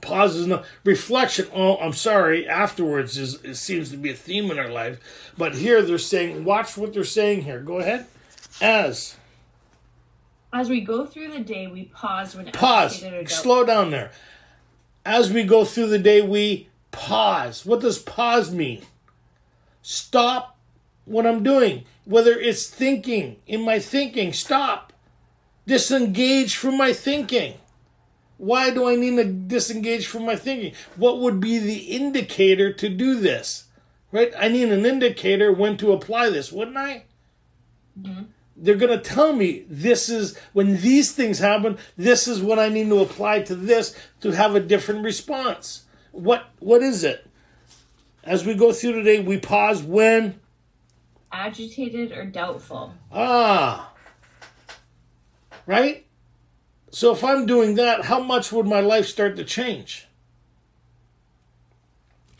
Pause is not reflection. Oh, I'm sorry. Afterwards it seems to be a theme in our life. But here they're saying, watch what they're saying here. Go ahead. As we go through the day, we pause when pause. Slow down there. As we go through the day, we pause. What does pause mean? Stop what I'm doing. Whether it's thinking, in my thinking, stop. Disengage from my thinking. Why do I need to disengage from my thinking? What would be the indicator to do this? Right? I need an indicator when to apply this, wouldn't I? Mm-hmm. They're going to tell me this is, when these things happen, this is what I need to apply to this to have a different response. What is it? As we go through today, we pause when? Agitated or doubtful. Right? So if I'm doing that, how much would my life start to change?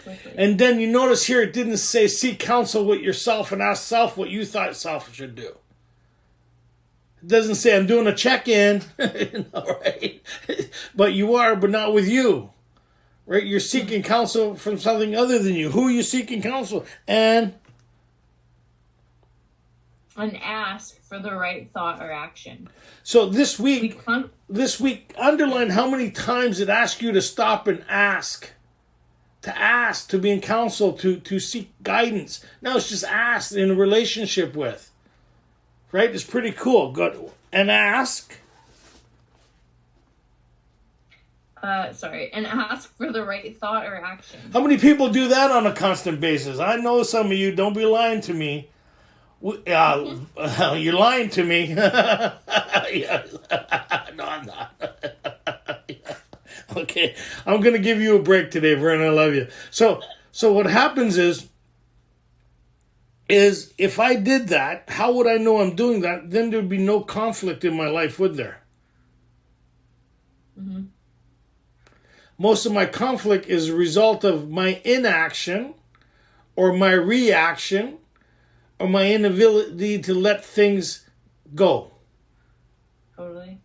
quickly. And then you notice here it didn't say seek counsel with yourself and ask self what you thought self should do. It doesn't say I'm doing a check-in, right? But you are, but not with you, right? You're seeking counsel from something other than you. Who are you seeking counsel? And ask for the right thought or action. so this week, underline how many times it asks you to stop and ask. To ask, to be in counsel, to seek guidance. Now it's just ask in a relationship with. Right? It's pretty cool. Good. And ask. And ask for the right thought or action. How many people do that on a constant basis? I know some of you. Don't be lying to me. You're lying to me. No, I'm not. Okay, I'm going to give you a break today, Vern. I love you. So what happens is if I did that, how would I know I'm doing that? Then there'd be no conflict in my life, would there? Mm-hmm. Most of my conflict is a result of my inaction or my reaction or my inability to let things go. Totally.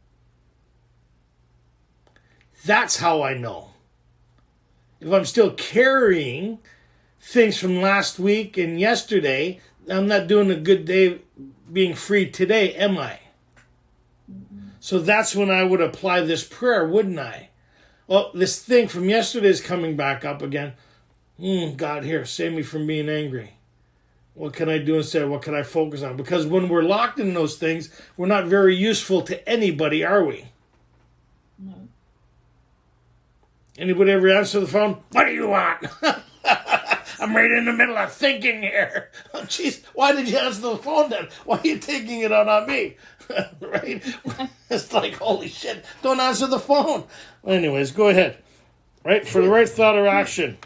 That's how I know. If I'm still carrying things from last week and yesterday, I'm not doing a good day being free today, am I? Mm-hmm. So that's when I would apply this prayer, wouldn't I? Well, this thing from yesterday is coming back up again. God, here, save me from being angry. What can I do instead? What can I focus on? Because when we're locked in those things, we're not very useful to anybody, are we? No. Anybody ever answer the phone? What do you want? I'm right in the middle of thinking here. Oh, jeez, why did you answer the phone then? Why are you taking it out on me? Right? It's like, holy shit, don't answer the phone. Anyways, go ahead. Right? For the right thought or action.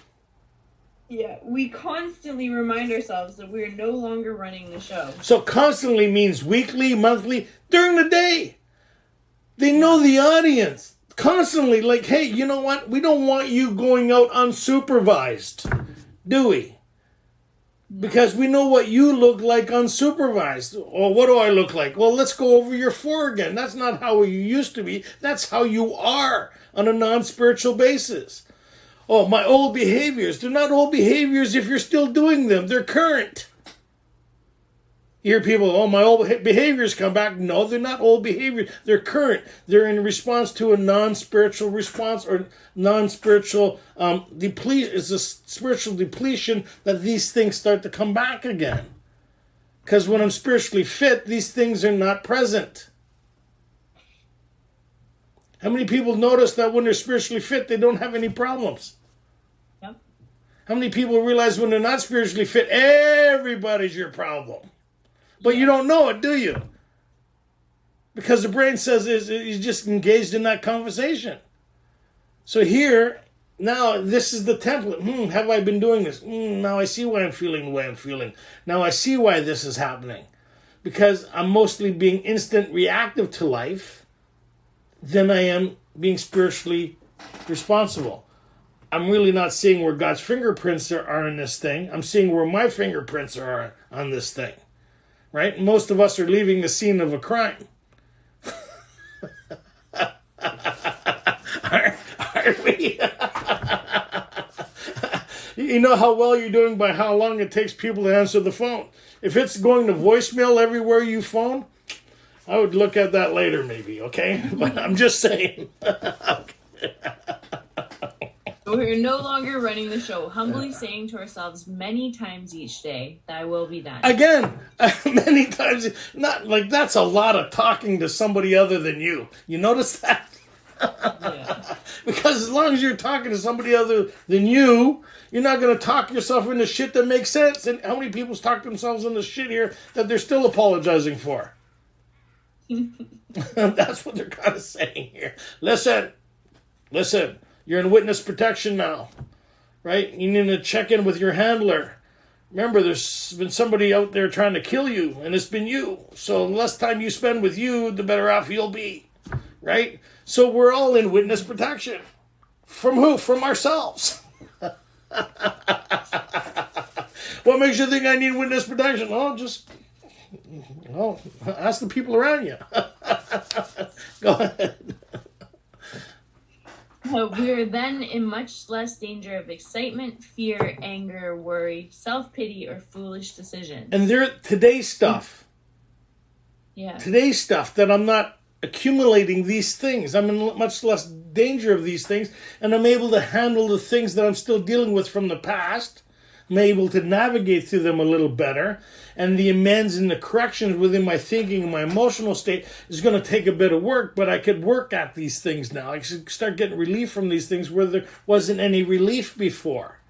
Yeah, we constantly remind ourselves that we are no longer running the show. So constantly means weekly, monthly, during the day. They know the audience. Constantly, like, hey, you know what? We don't want you going out unsupervised, do we? Because we know what you look like unsupervised. Or what do I look like? Well, let's go over your four again. That's not how you used to be. That's how you are on a non-spiritual basis. Oh, my old behaviors. They're not old behaviors if you're still doing them. They're current. You hear people, oh, my old behaviors come back. No, they're not old behaviors. They're current. They're in response to a non-spiritual response or non-spiritual depletion. It's a spiritual depletion that these things start to come back again. Because when I'm spiritually fit, these things are not present. How many people notice that when they're spiritually fit, they don't have any problems? Yep. How many people realize when they're not spiritually fit, everybody's your problem? But you don't know it, do you? Because the brain says he's just engaged in that conversation. So here, now this is the template. Have I been doing this? Now I see why I'm feeling the way I'm feeling. Now I see why this is happening. Because I'm mostly being instant reactive to life than I am being spiritually responsible. I'm really not seeing where God's fingerprints are in this thing. I'm seeing where my fingerprints are on this thing. Right? Most of us are leaving the scene of a crime. Aren't we? You know how well you're doing by how long it takes people to answer the phone. If it's going to voicemail everywhere you phone, I would look at that later maybe, okay? But I'm just saying. We're no longer running the show, humbly saying to ourselves many times each day, thy will be done. Again, many times, not like that's a lot of talking to somebody other than you. You notice that? Yeah. Because as long as you're talking to somebody other than you, you're not going to talk yourself into shit that makes sense. And how many people talk themselves into shit here that they're still apologizing for? That's what they're kind of saying here. Listen. You're in witness protection now, right? You need to check in with your handler. Remember, there's been somebody out there trying to kill you, and it's been you. So the less time you spend with you, the better off you'll be, right? So we're all in witness protection. From who? From ourselves. What makes you think I need witness protection? Oh, just ask the people around you. Go ahead. We are then in much less danger of excitement, fear, anger, worry, self-pity, or foolish decisions. And today's stuff. Yeah. Today's stuff, that I'm not accumulating these things. I'm in much less danger of these things, and I'm able to handle the things that I'm still dealing with from the past. I'm able to navigate through them a little better, and the amends and the corrections within my thinking and my emotional state is going to take a bit of work, but I could work at these things now. I should start getting relief from these things where there wasn't any relief before.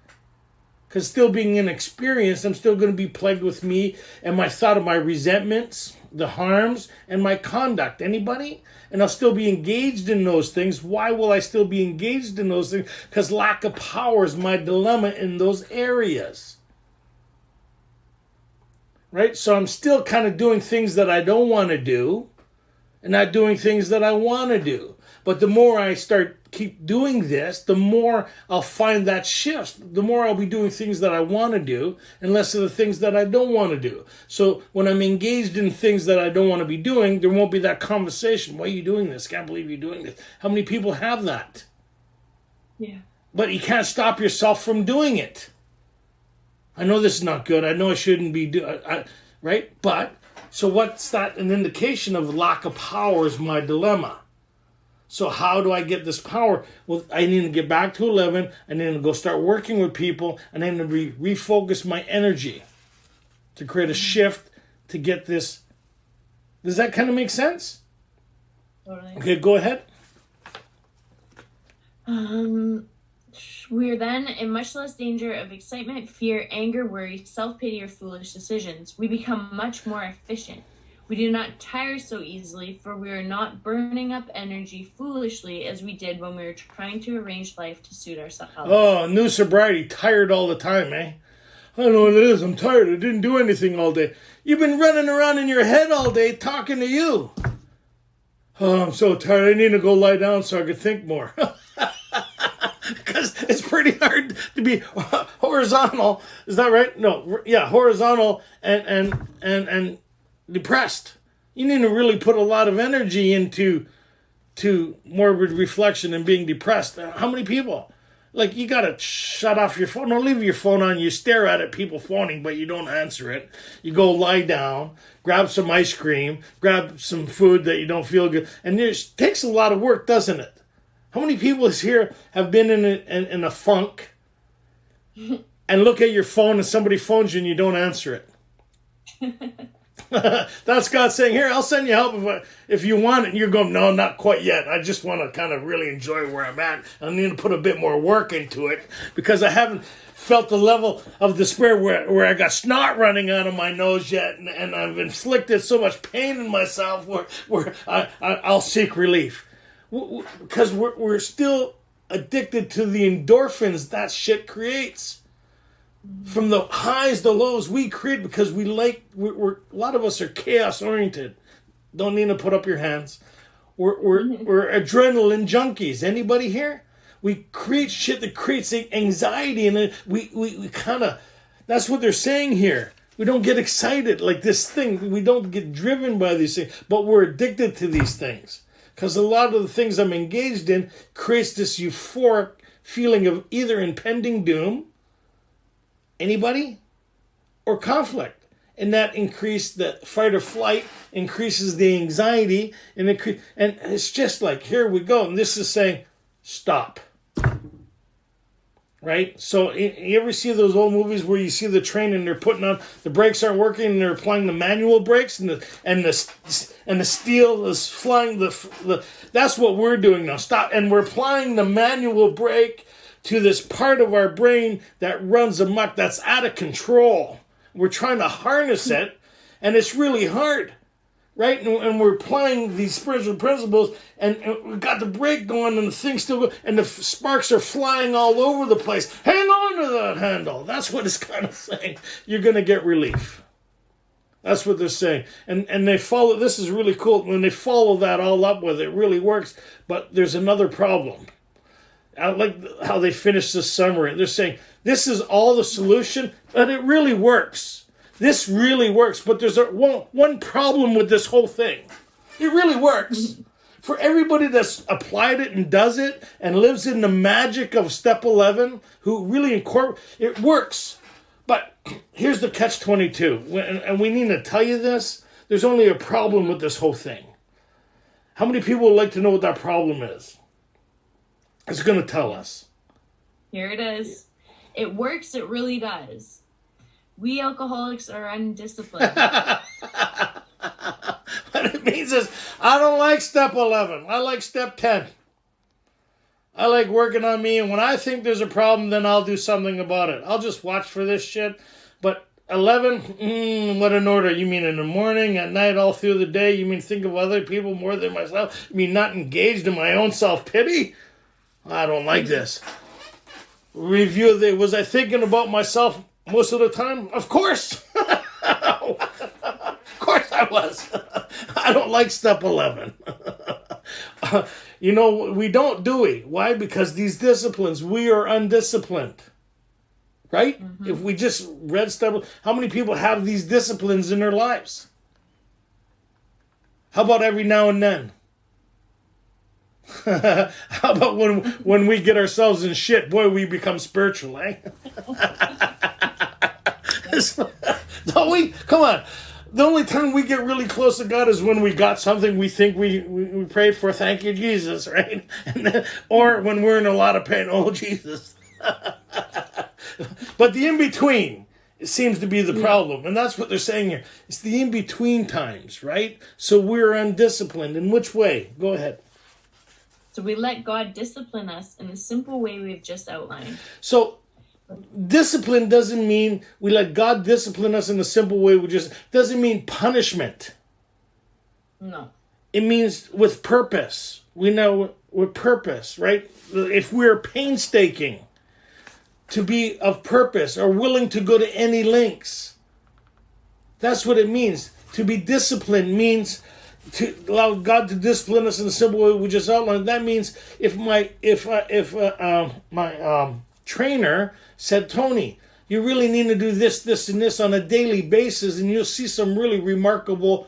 Because still being inexperienced, I'm still going to be plagued with me and my thought of my resentments, the harms, and my conduct. Anybody? And I'll still be engaged in those things. Why will I still be engaged in those things? Because lack of power is my dilemma in those areas. Right? So I'm still kind of doing things that I don't want to do and not doing things that I want to do. But the more I keep doing this, the more I'll find that shift. The more I'll be doing things that I want to do and less of the things that I don't want to do. So when I'm engaged in things that I don't want to be doing, there won't be that conversation. Why are you doing this? Can't believe you're doing this. How many people have that? Yeah. But you can't stop yourself from doing it. I know this is not good. I know I shouldn't be doing right? But, so what's that? An indication of lack of power is my dilemma. So how do I get this power? Well, I need to get back to 11. I need to go start working with people. And I need to refocus my energy to create a shift to get this. Does that kind of make sense? Totally. Okay, go ahead. We are then in much less danger of excitement, fear, anger, worry, self-pity, or foolish decisions. We become much more efficient. We do not tire so easily, for we are not burning up energy foolishly as we did when we were trying to arrange life to suit ourselves. Oh, new sobriety, tired all the time, eh? I don't know what it is. I'm tired. I didn't do anything all day. You've been running around in your head all day talking to you. Oh, I'm so tired. I need to go lie down so I can think more. Because it's pretty hard to be horizontal. Is that right? No. Yeah, horizontal and depressed. You need to really put a lot of energy into morbid reflection and being depressed. How many people? Like, you got to shut off your phone. Don't leave your phone on. You stare at it, people phoning, but you don't answer it. You go lie down, grab some ice cream, grab some food that you don't feel good. And it takes a lot of work, doesn't it? How many people here have been in a funk and look at your phone and somebody phones you and you don't answer it? That's God saying, here, I'll send you help if you want it. And you're going, no, not quite yet. I just want to kind of really enjoy where I'm at. I need to put a bit more work into it because I haven't felt the level of despair where I got snot running out of my nose yet. And I've inflicted so much pain in myself where I'll seek relief. Because we're still addicted to the endorphins that shit creates. From the highs, the lows we create because we're a lot of us are chaos oriented. Don't need to put up your hands. We're adrenaline junkies. Anybody here? We create shit that creates anxiety, and we kind of. That's what they're saying here. We don't get excited like this thing. We don't get driven by these things, but we're addicted to these things because a lot of the things I'm engaged in creates this euphoric feeling of either impending doom. Anybody? Or conflict. And that increased the fight or flight, increases the anxiety, and it's just like, here we go. And this is saying, stop. Right? So you ever see those old movies where you see the train and they're putting on, the brakes aren't working and they're applying the manual brakes and the steel is flying, that's what we're doing now. Stop. And we're applying the manual brake to this part of our brain that runs amok, that's out of control. We're trying to harness it, and it's really hard, right? And we're applying these spiritual principles, and we've got the brake going, and the thing's still going, and the sparks are flying all over the place. Hang on to that handle. That's what it's kind of saying. You're going to get relief. That's what they're saying. And they follow, this is really cool. When they follow that all up with it, really works. But there's another problem. I like how they finish this summary. They're saying, this is all the solution, but it really works. This really works, but there's one problem with this whole thing. It really works. For everybody that's applied it and does it and lives in the magic of step 11, who really it works. But here's the catch-22, and we need to tell you this. There's only a problem with this whole thing. How many people would like to know what that problem is? It's going to tell us. Here it is. It works, it really does. We alcoholics are undisciplined. What it means is, I don't like step 11. I like step 10. I like working on me, and when I think there's a problem, then I'll do something about it. I'll just watch for this shit. But 11, what an order. You mean in the morning, at night, all through the day? You mean think of other people more than myself? You mean not engaged in my own self-pity? I don't like this. Review, was I thinking about myself most of the time? Of course. Of course I was. I don't like step 11. We don't, do we? Why? Because these disciplines, we are undisciplined. Right? Mm-hmm. If we just read step, how many people have these disciplines in their lives? How about every now and then? How about when we get ourselves in shit, boy, we become spiritual, eh? Don't we? Come on. The only time we get really close to God is when we got something we think we prayed for. Thank you, Jesus, right? Or when we're in a lot of pain. Oh, Jesus. But the in-between, it seems to be the problem. And that's what they're saying here. It's the in-between times, right? So we're undisciplined. In which way? Go ahead. So we let God discipline us in the simple way we've just outlined. So discipline doesn't mean we let God discipline us in the simple way doesn't mean punishment. No. It means with purpose. We know with purpose, right? If we're painstaking to be of purpose or willing to go to any lengths, that's what it means. To be disciplined means to allow God to discipline us in the simple way we just outlined. That means if my trainer said, Tony, you really need to do this, this, and this on a daily basis, and you'll see some really remarkable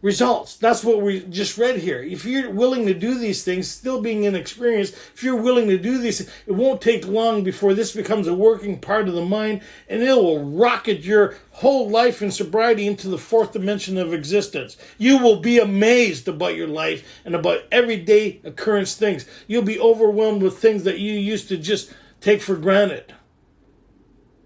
results. That's what we just read here. If you're willing to do these things, still being inexperienced, if you're willing to do these, it won't take long before this becomes a working part of the mind, and it will rocket your whole life in sobriety into the fourth dimension of existence. You will be amazed about your life and about everyday occurrence things. You'll be overwhelmed with things that you used to just take for granted.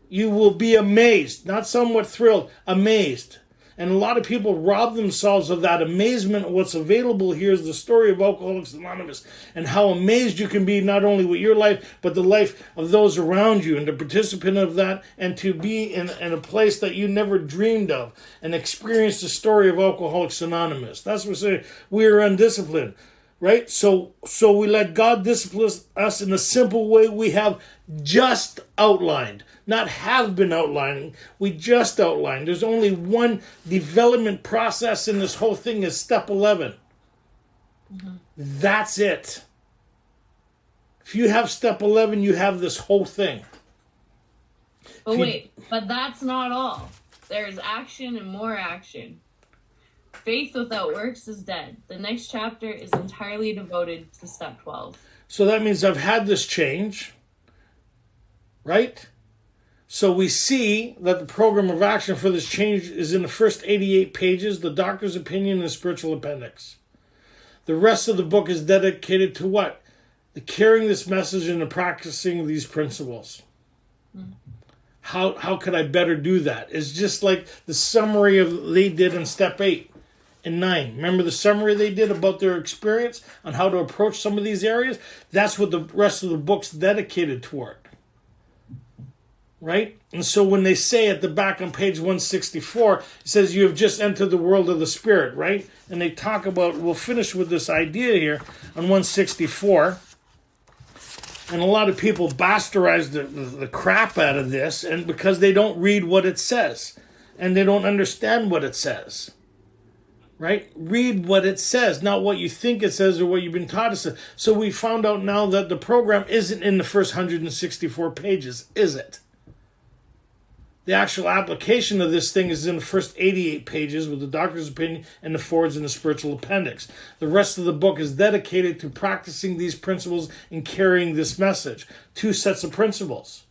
You will be amazed, not somewhat thrilled, amazed. And a lot of people rob themselves of that amazement of what's available here is the story of Alcoholics Anonymous and how amazed you can be not only with your life, but the life of those around you and the participant of that, and to be in a place that you never dreamed of and experience the story of Alcoholics Anonymous. That's what we're saying. We are undisciplined, right? So we let God discipline us in the simple way we have just outlined. Not have been outlining, we just outlined. There's only one development process in this whole thing is step 11. Mm-hmm. That's it. If you have step 11, you have this whole thing. But that's not all. There's action and more action. Faith without works is dead. The next chapter is entirely devoted to step 12. So that means I've had this change, right? So we see that the program of action for this change is in the first 88 pages, the doctor's opinion and the spiritual appendix. The rest of the book is dedicated to what? The carrying this message and the practicing these principles. Mm-hmm. How could I better do that? It's just like the summary of they did in step 8 and 9. Remember the summary they did about their experience on how to approach some of these areas? That's what the rest of the book's dedicated toward. Right? And so when they say at the back on page 164, it says you have just entered the world of the spirit, right? And they talk about, we'll finish with this idea here on 164. And a lot of people bastardize the crap out of this, and because they don't read what it says. And they don't understand what it says. right? Read what it says, not what you think it says or what you've been taught it says. So we found out now that the program isn't in the first 164 pages, is it? The actual application of this thing is in the first 88 pages with the doctor's opinion and the forwards and the spiritual appendix. The rest of the book is dedicated to practicing these principles and carrying this message. 2 sets of principles.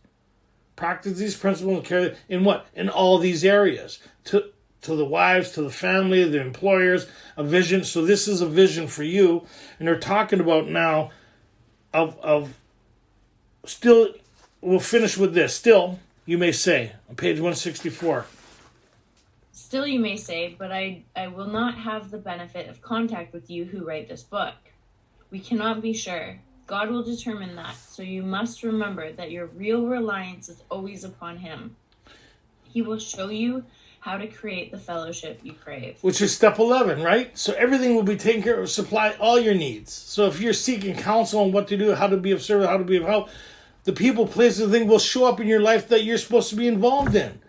Practice these principles and carry in what? In all these areas. To the wives, to the family, the employers, a vision. So this is a vision for you. And they're talking about now of still, we'll finish with this. Still, you may say, on page 164. Still you may say, but I will not have the benefit of contact with you who write this book. We cannot be sure. God will determine that, so you must remember that your real reliance is always upon him. He will show you how to create the fellowship you crave. Which is step 11, right? So everything will be taken care of, supply all your needs. So if you're seeking counsel on what to do, how to be of service, how to be of help, the people, places, and things will show up in your life that you're supposed to be involved in.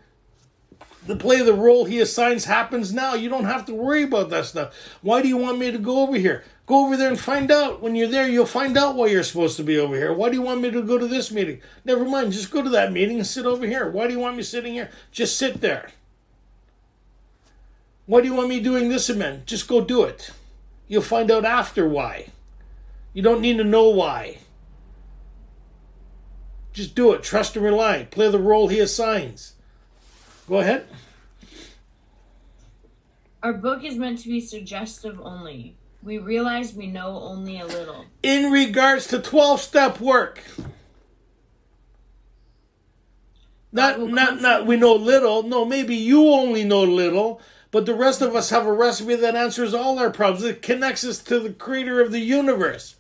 The play the role he assigns happens now. You don't have to worry about that stuff. Why do you want me to go over here? Go over there and find out. When you're there, you'll find out why you're supposed to be over here. Why do you want me to go to this meeting? Never mind, just go to that meeting and sit over here. Why do you want me sitting here? Just sit there. Why do you want me doing this event? Just go do it. You'll find out after why. You don't need to know why. Just do it. Trust and rely. Play the role he assigns. Go ahead. Our book is meant to be suggestive only. We realize we know only a little. In regards to 12-step work. Not we know little. No, maybe you only know little, but the rest of us have a recipe that answers all our problems. It connects us to the creator of the universe.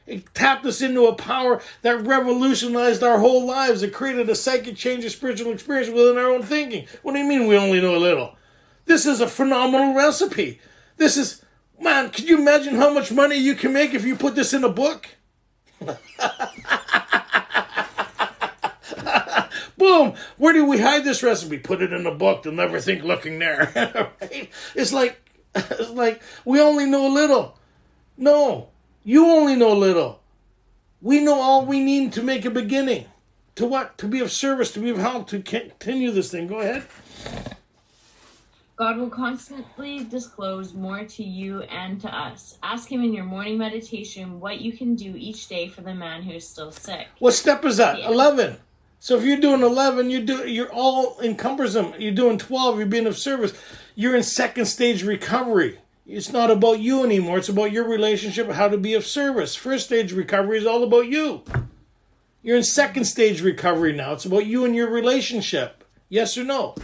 It tapped us into a power that revolutionized our whole lives. It created a psychic change, a spiritual experience within our own thinking. What do you mean we only know a little? This is a phenomenal recipe. This is, man, could you imagine how much money you can make if you put this in a book? Boom! Where do we hide this recipe? Put it in a book. They'll never think looking there. Right? It's like we only know a little. No. You only know little. We know all we need to make a beginning. To what? To be of service, to be of help, to continue this thing. Go ahead. God will constantly disclose more to you and to us. Ask him in your morning meditation what you can do each day for the man who is still sick. What step is that? Yeah. 11. So if you're doing 11, you're all encompassing. You're doing 12, you're being of service. You're in second stage recovery. It's not about you anymore. It's about your relationship, how to be of service. First stage recovery is all about you. You're in second stage recovery now. It's about you and your relationship. Yes or no?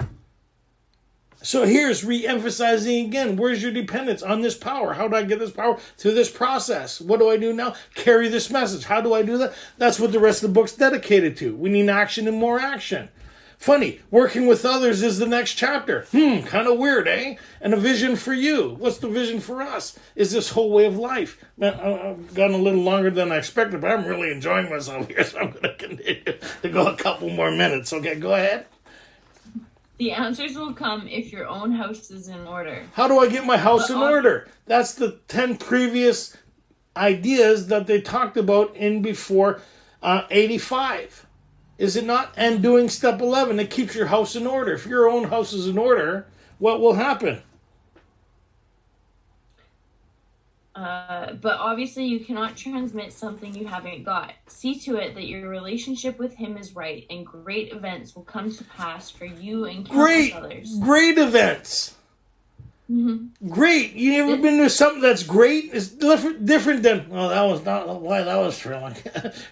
So here's re-emphasizing again. Where's your dependence on this power? How do I get this power through this process? What do I do now? Carry this message. How do I do that? That's what the rest of the book's dedicated to. We need action and more action. Funny, working with others is the next chapter. Kind of weird, eh? And a vision for you. What's the vision for us? Is this whole way of life? Man, I've gone a little longer than I expected, but I'm really enjoying myself here, so I'm going to continue to go a couple more minutes. Okay, go ahead. The answers will come if your own house is in order. How do I get my house in order? That's the 10 previous ideas that they talked about in before 85. Is it not? And doing step 11, it keeps your house in order. If your own house is in order, what will happen? But obviously you cannot transmit something you haven't got. See to it that your relationship with him is right, and great events will come to pass for you and countless others. Great events. Mm-hmm. Great. You ever been to something that's great? It's different than, well, that was not why that was thrilling.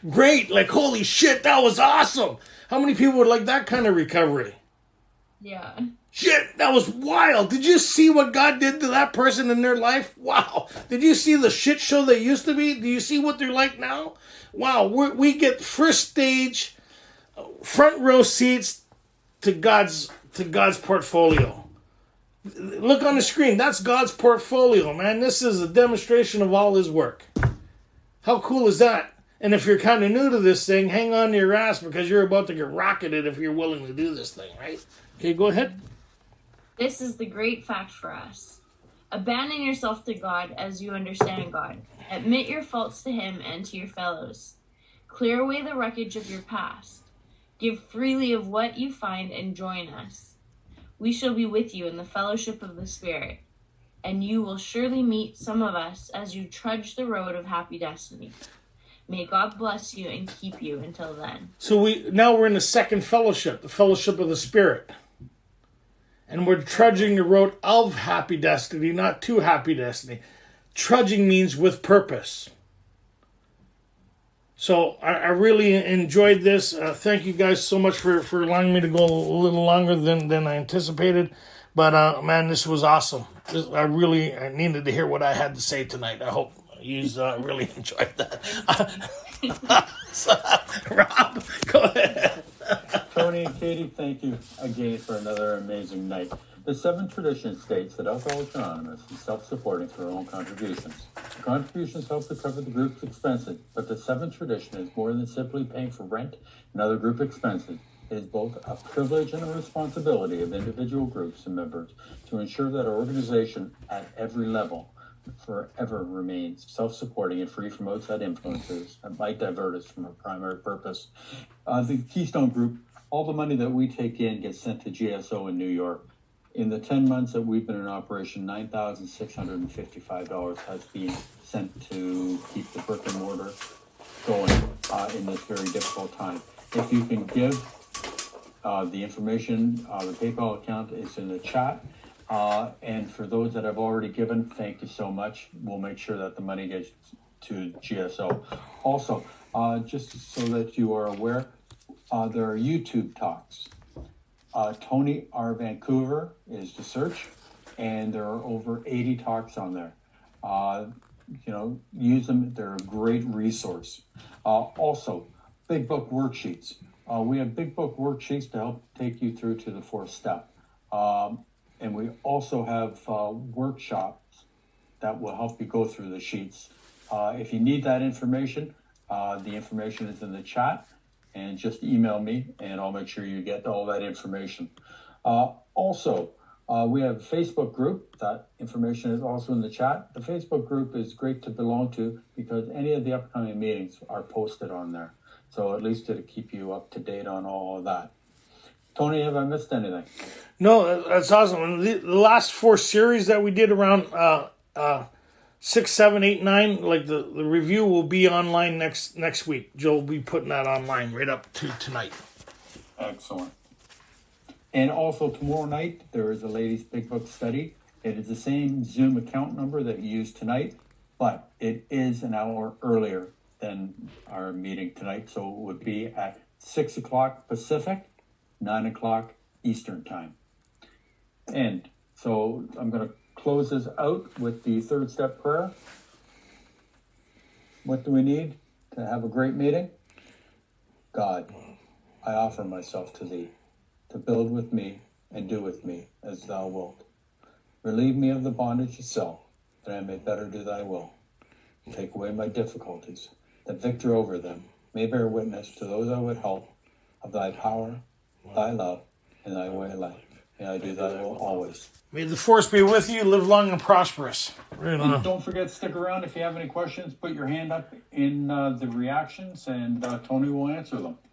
Great. Like, holy shit, that was awesome. How many people would like that kind of recovery? Yeah. Shit, that was wild. Did you see what God did to that person in their life? Wow. Did you see the shit show they used to be? Do you see what they're like now? Wow. We get first stage, front row seats to God's portfolio. Look on the screen. That's God's portfolio, man. This is a demonstration of all his work. How cool is that? And if you're kind of new to this thing, hang on to your ass because you're about to get rocketed if you're willing to do this thing, right? Okay, go ahead. This is the great fact for us. Abandon yourself to God as you understand God. Admit your faults to Him and to your fellows. Clear away the wreckage of your past. Give freely of what you find and join us. We shall be with you in the fellowship of the Spirit, and you will surely meet some of us as you trudge the road of happy destiny. May God bless you and keep you until then. So we're in the second fellowship, the fellowship of the Spirit. And we're trudging the road of happy destiny, not to happy destiny. Trudging means with purpose. So I really enjoyed this. Thank you guys so much for allowing me to go a little longer than I anticipated. But man, this was awesome. I needed to hear what I had to say tonight. I hope you really enjoyed that. Rob, go ahead. Tony and Katie, thank you again for another amazing night. The 7 tradition states that Alcoholics Anonymous is self-supporting through their own contributions. The contributions help to cover the group's expenses, but the 7 tradition is more than simply paying for rent and other group expenses. It is both a privilege and a responsibility of individual groups and members to ensure that our organization at every level forever remains self-supporting and free from outside influences that might divert us from our primary purpose. The Keystone Group, all the money that we take in gets sent to GSO in New York. In the 10 months that we've been in operation, $9,655 has been sent to keep the brick and mortar going in this very difficult time. If you can give the information, the PayPal account is in the chat. And for those that have already given, thank you so much. We'll make sure that the money gets to GSO. Also, just so that you are aware, there are YouTube talks. Tony.R. Vancouver is the search, and there are over 80 talks on there. Use them. They're a great resource. Also, Big Book worksheets. We have Big Book worksheets to help take you through to the 4th step. And we also have workshops that will help you go through the sheets. If you need that information, the information is in the chat, and just email me and I'll make sure you get all that information. Also, we have a Facebook group. That information is also in the chat. The Facebook group is great to belong to because any of the upcoming meetings are posted on there. So at least it'll keep you up to date on all of that. Tony, have I missed anything? No, that's awesome. The last 4 series that we did around 6, 7, 8, 9, like the review will be online next week. Joe will be putting that online right up to tonight. Excellent. And also tomorrow night, there is a ladies' Big Book study. It is the same Zoom account number that you used tonight, but it is an hour earlier than our meeting tonight. So it would be at 6 o'clock Pacific, 9 o'clock Eastern time. And so I'm going to close this out with the 3rd step prayer. What do we need to have a great meeting? God, I offer myself to thee, to build with me and do with me as thou wilt. Relieve me of the bondage of self, that I may better do thy will. Take away my difficulties, that victor over them may bear witness to those I would help of thy power, thy love, and thy way of life. May I do thy will always. May the force be with you. Live long and prosperous. Right on. And don't forget to stick around. If you have any questions, put your hand up in the reactions, and Tony will answer them.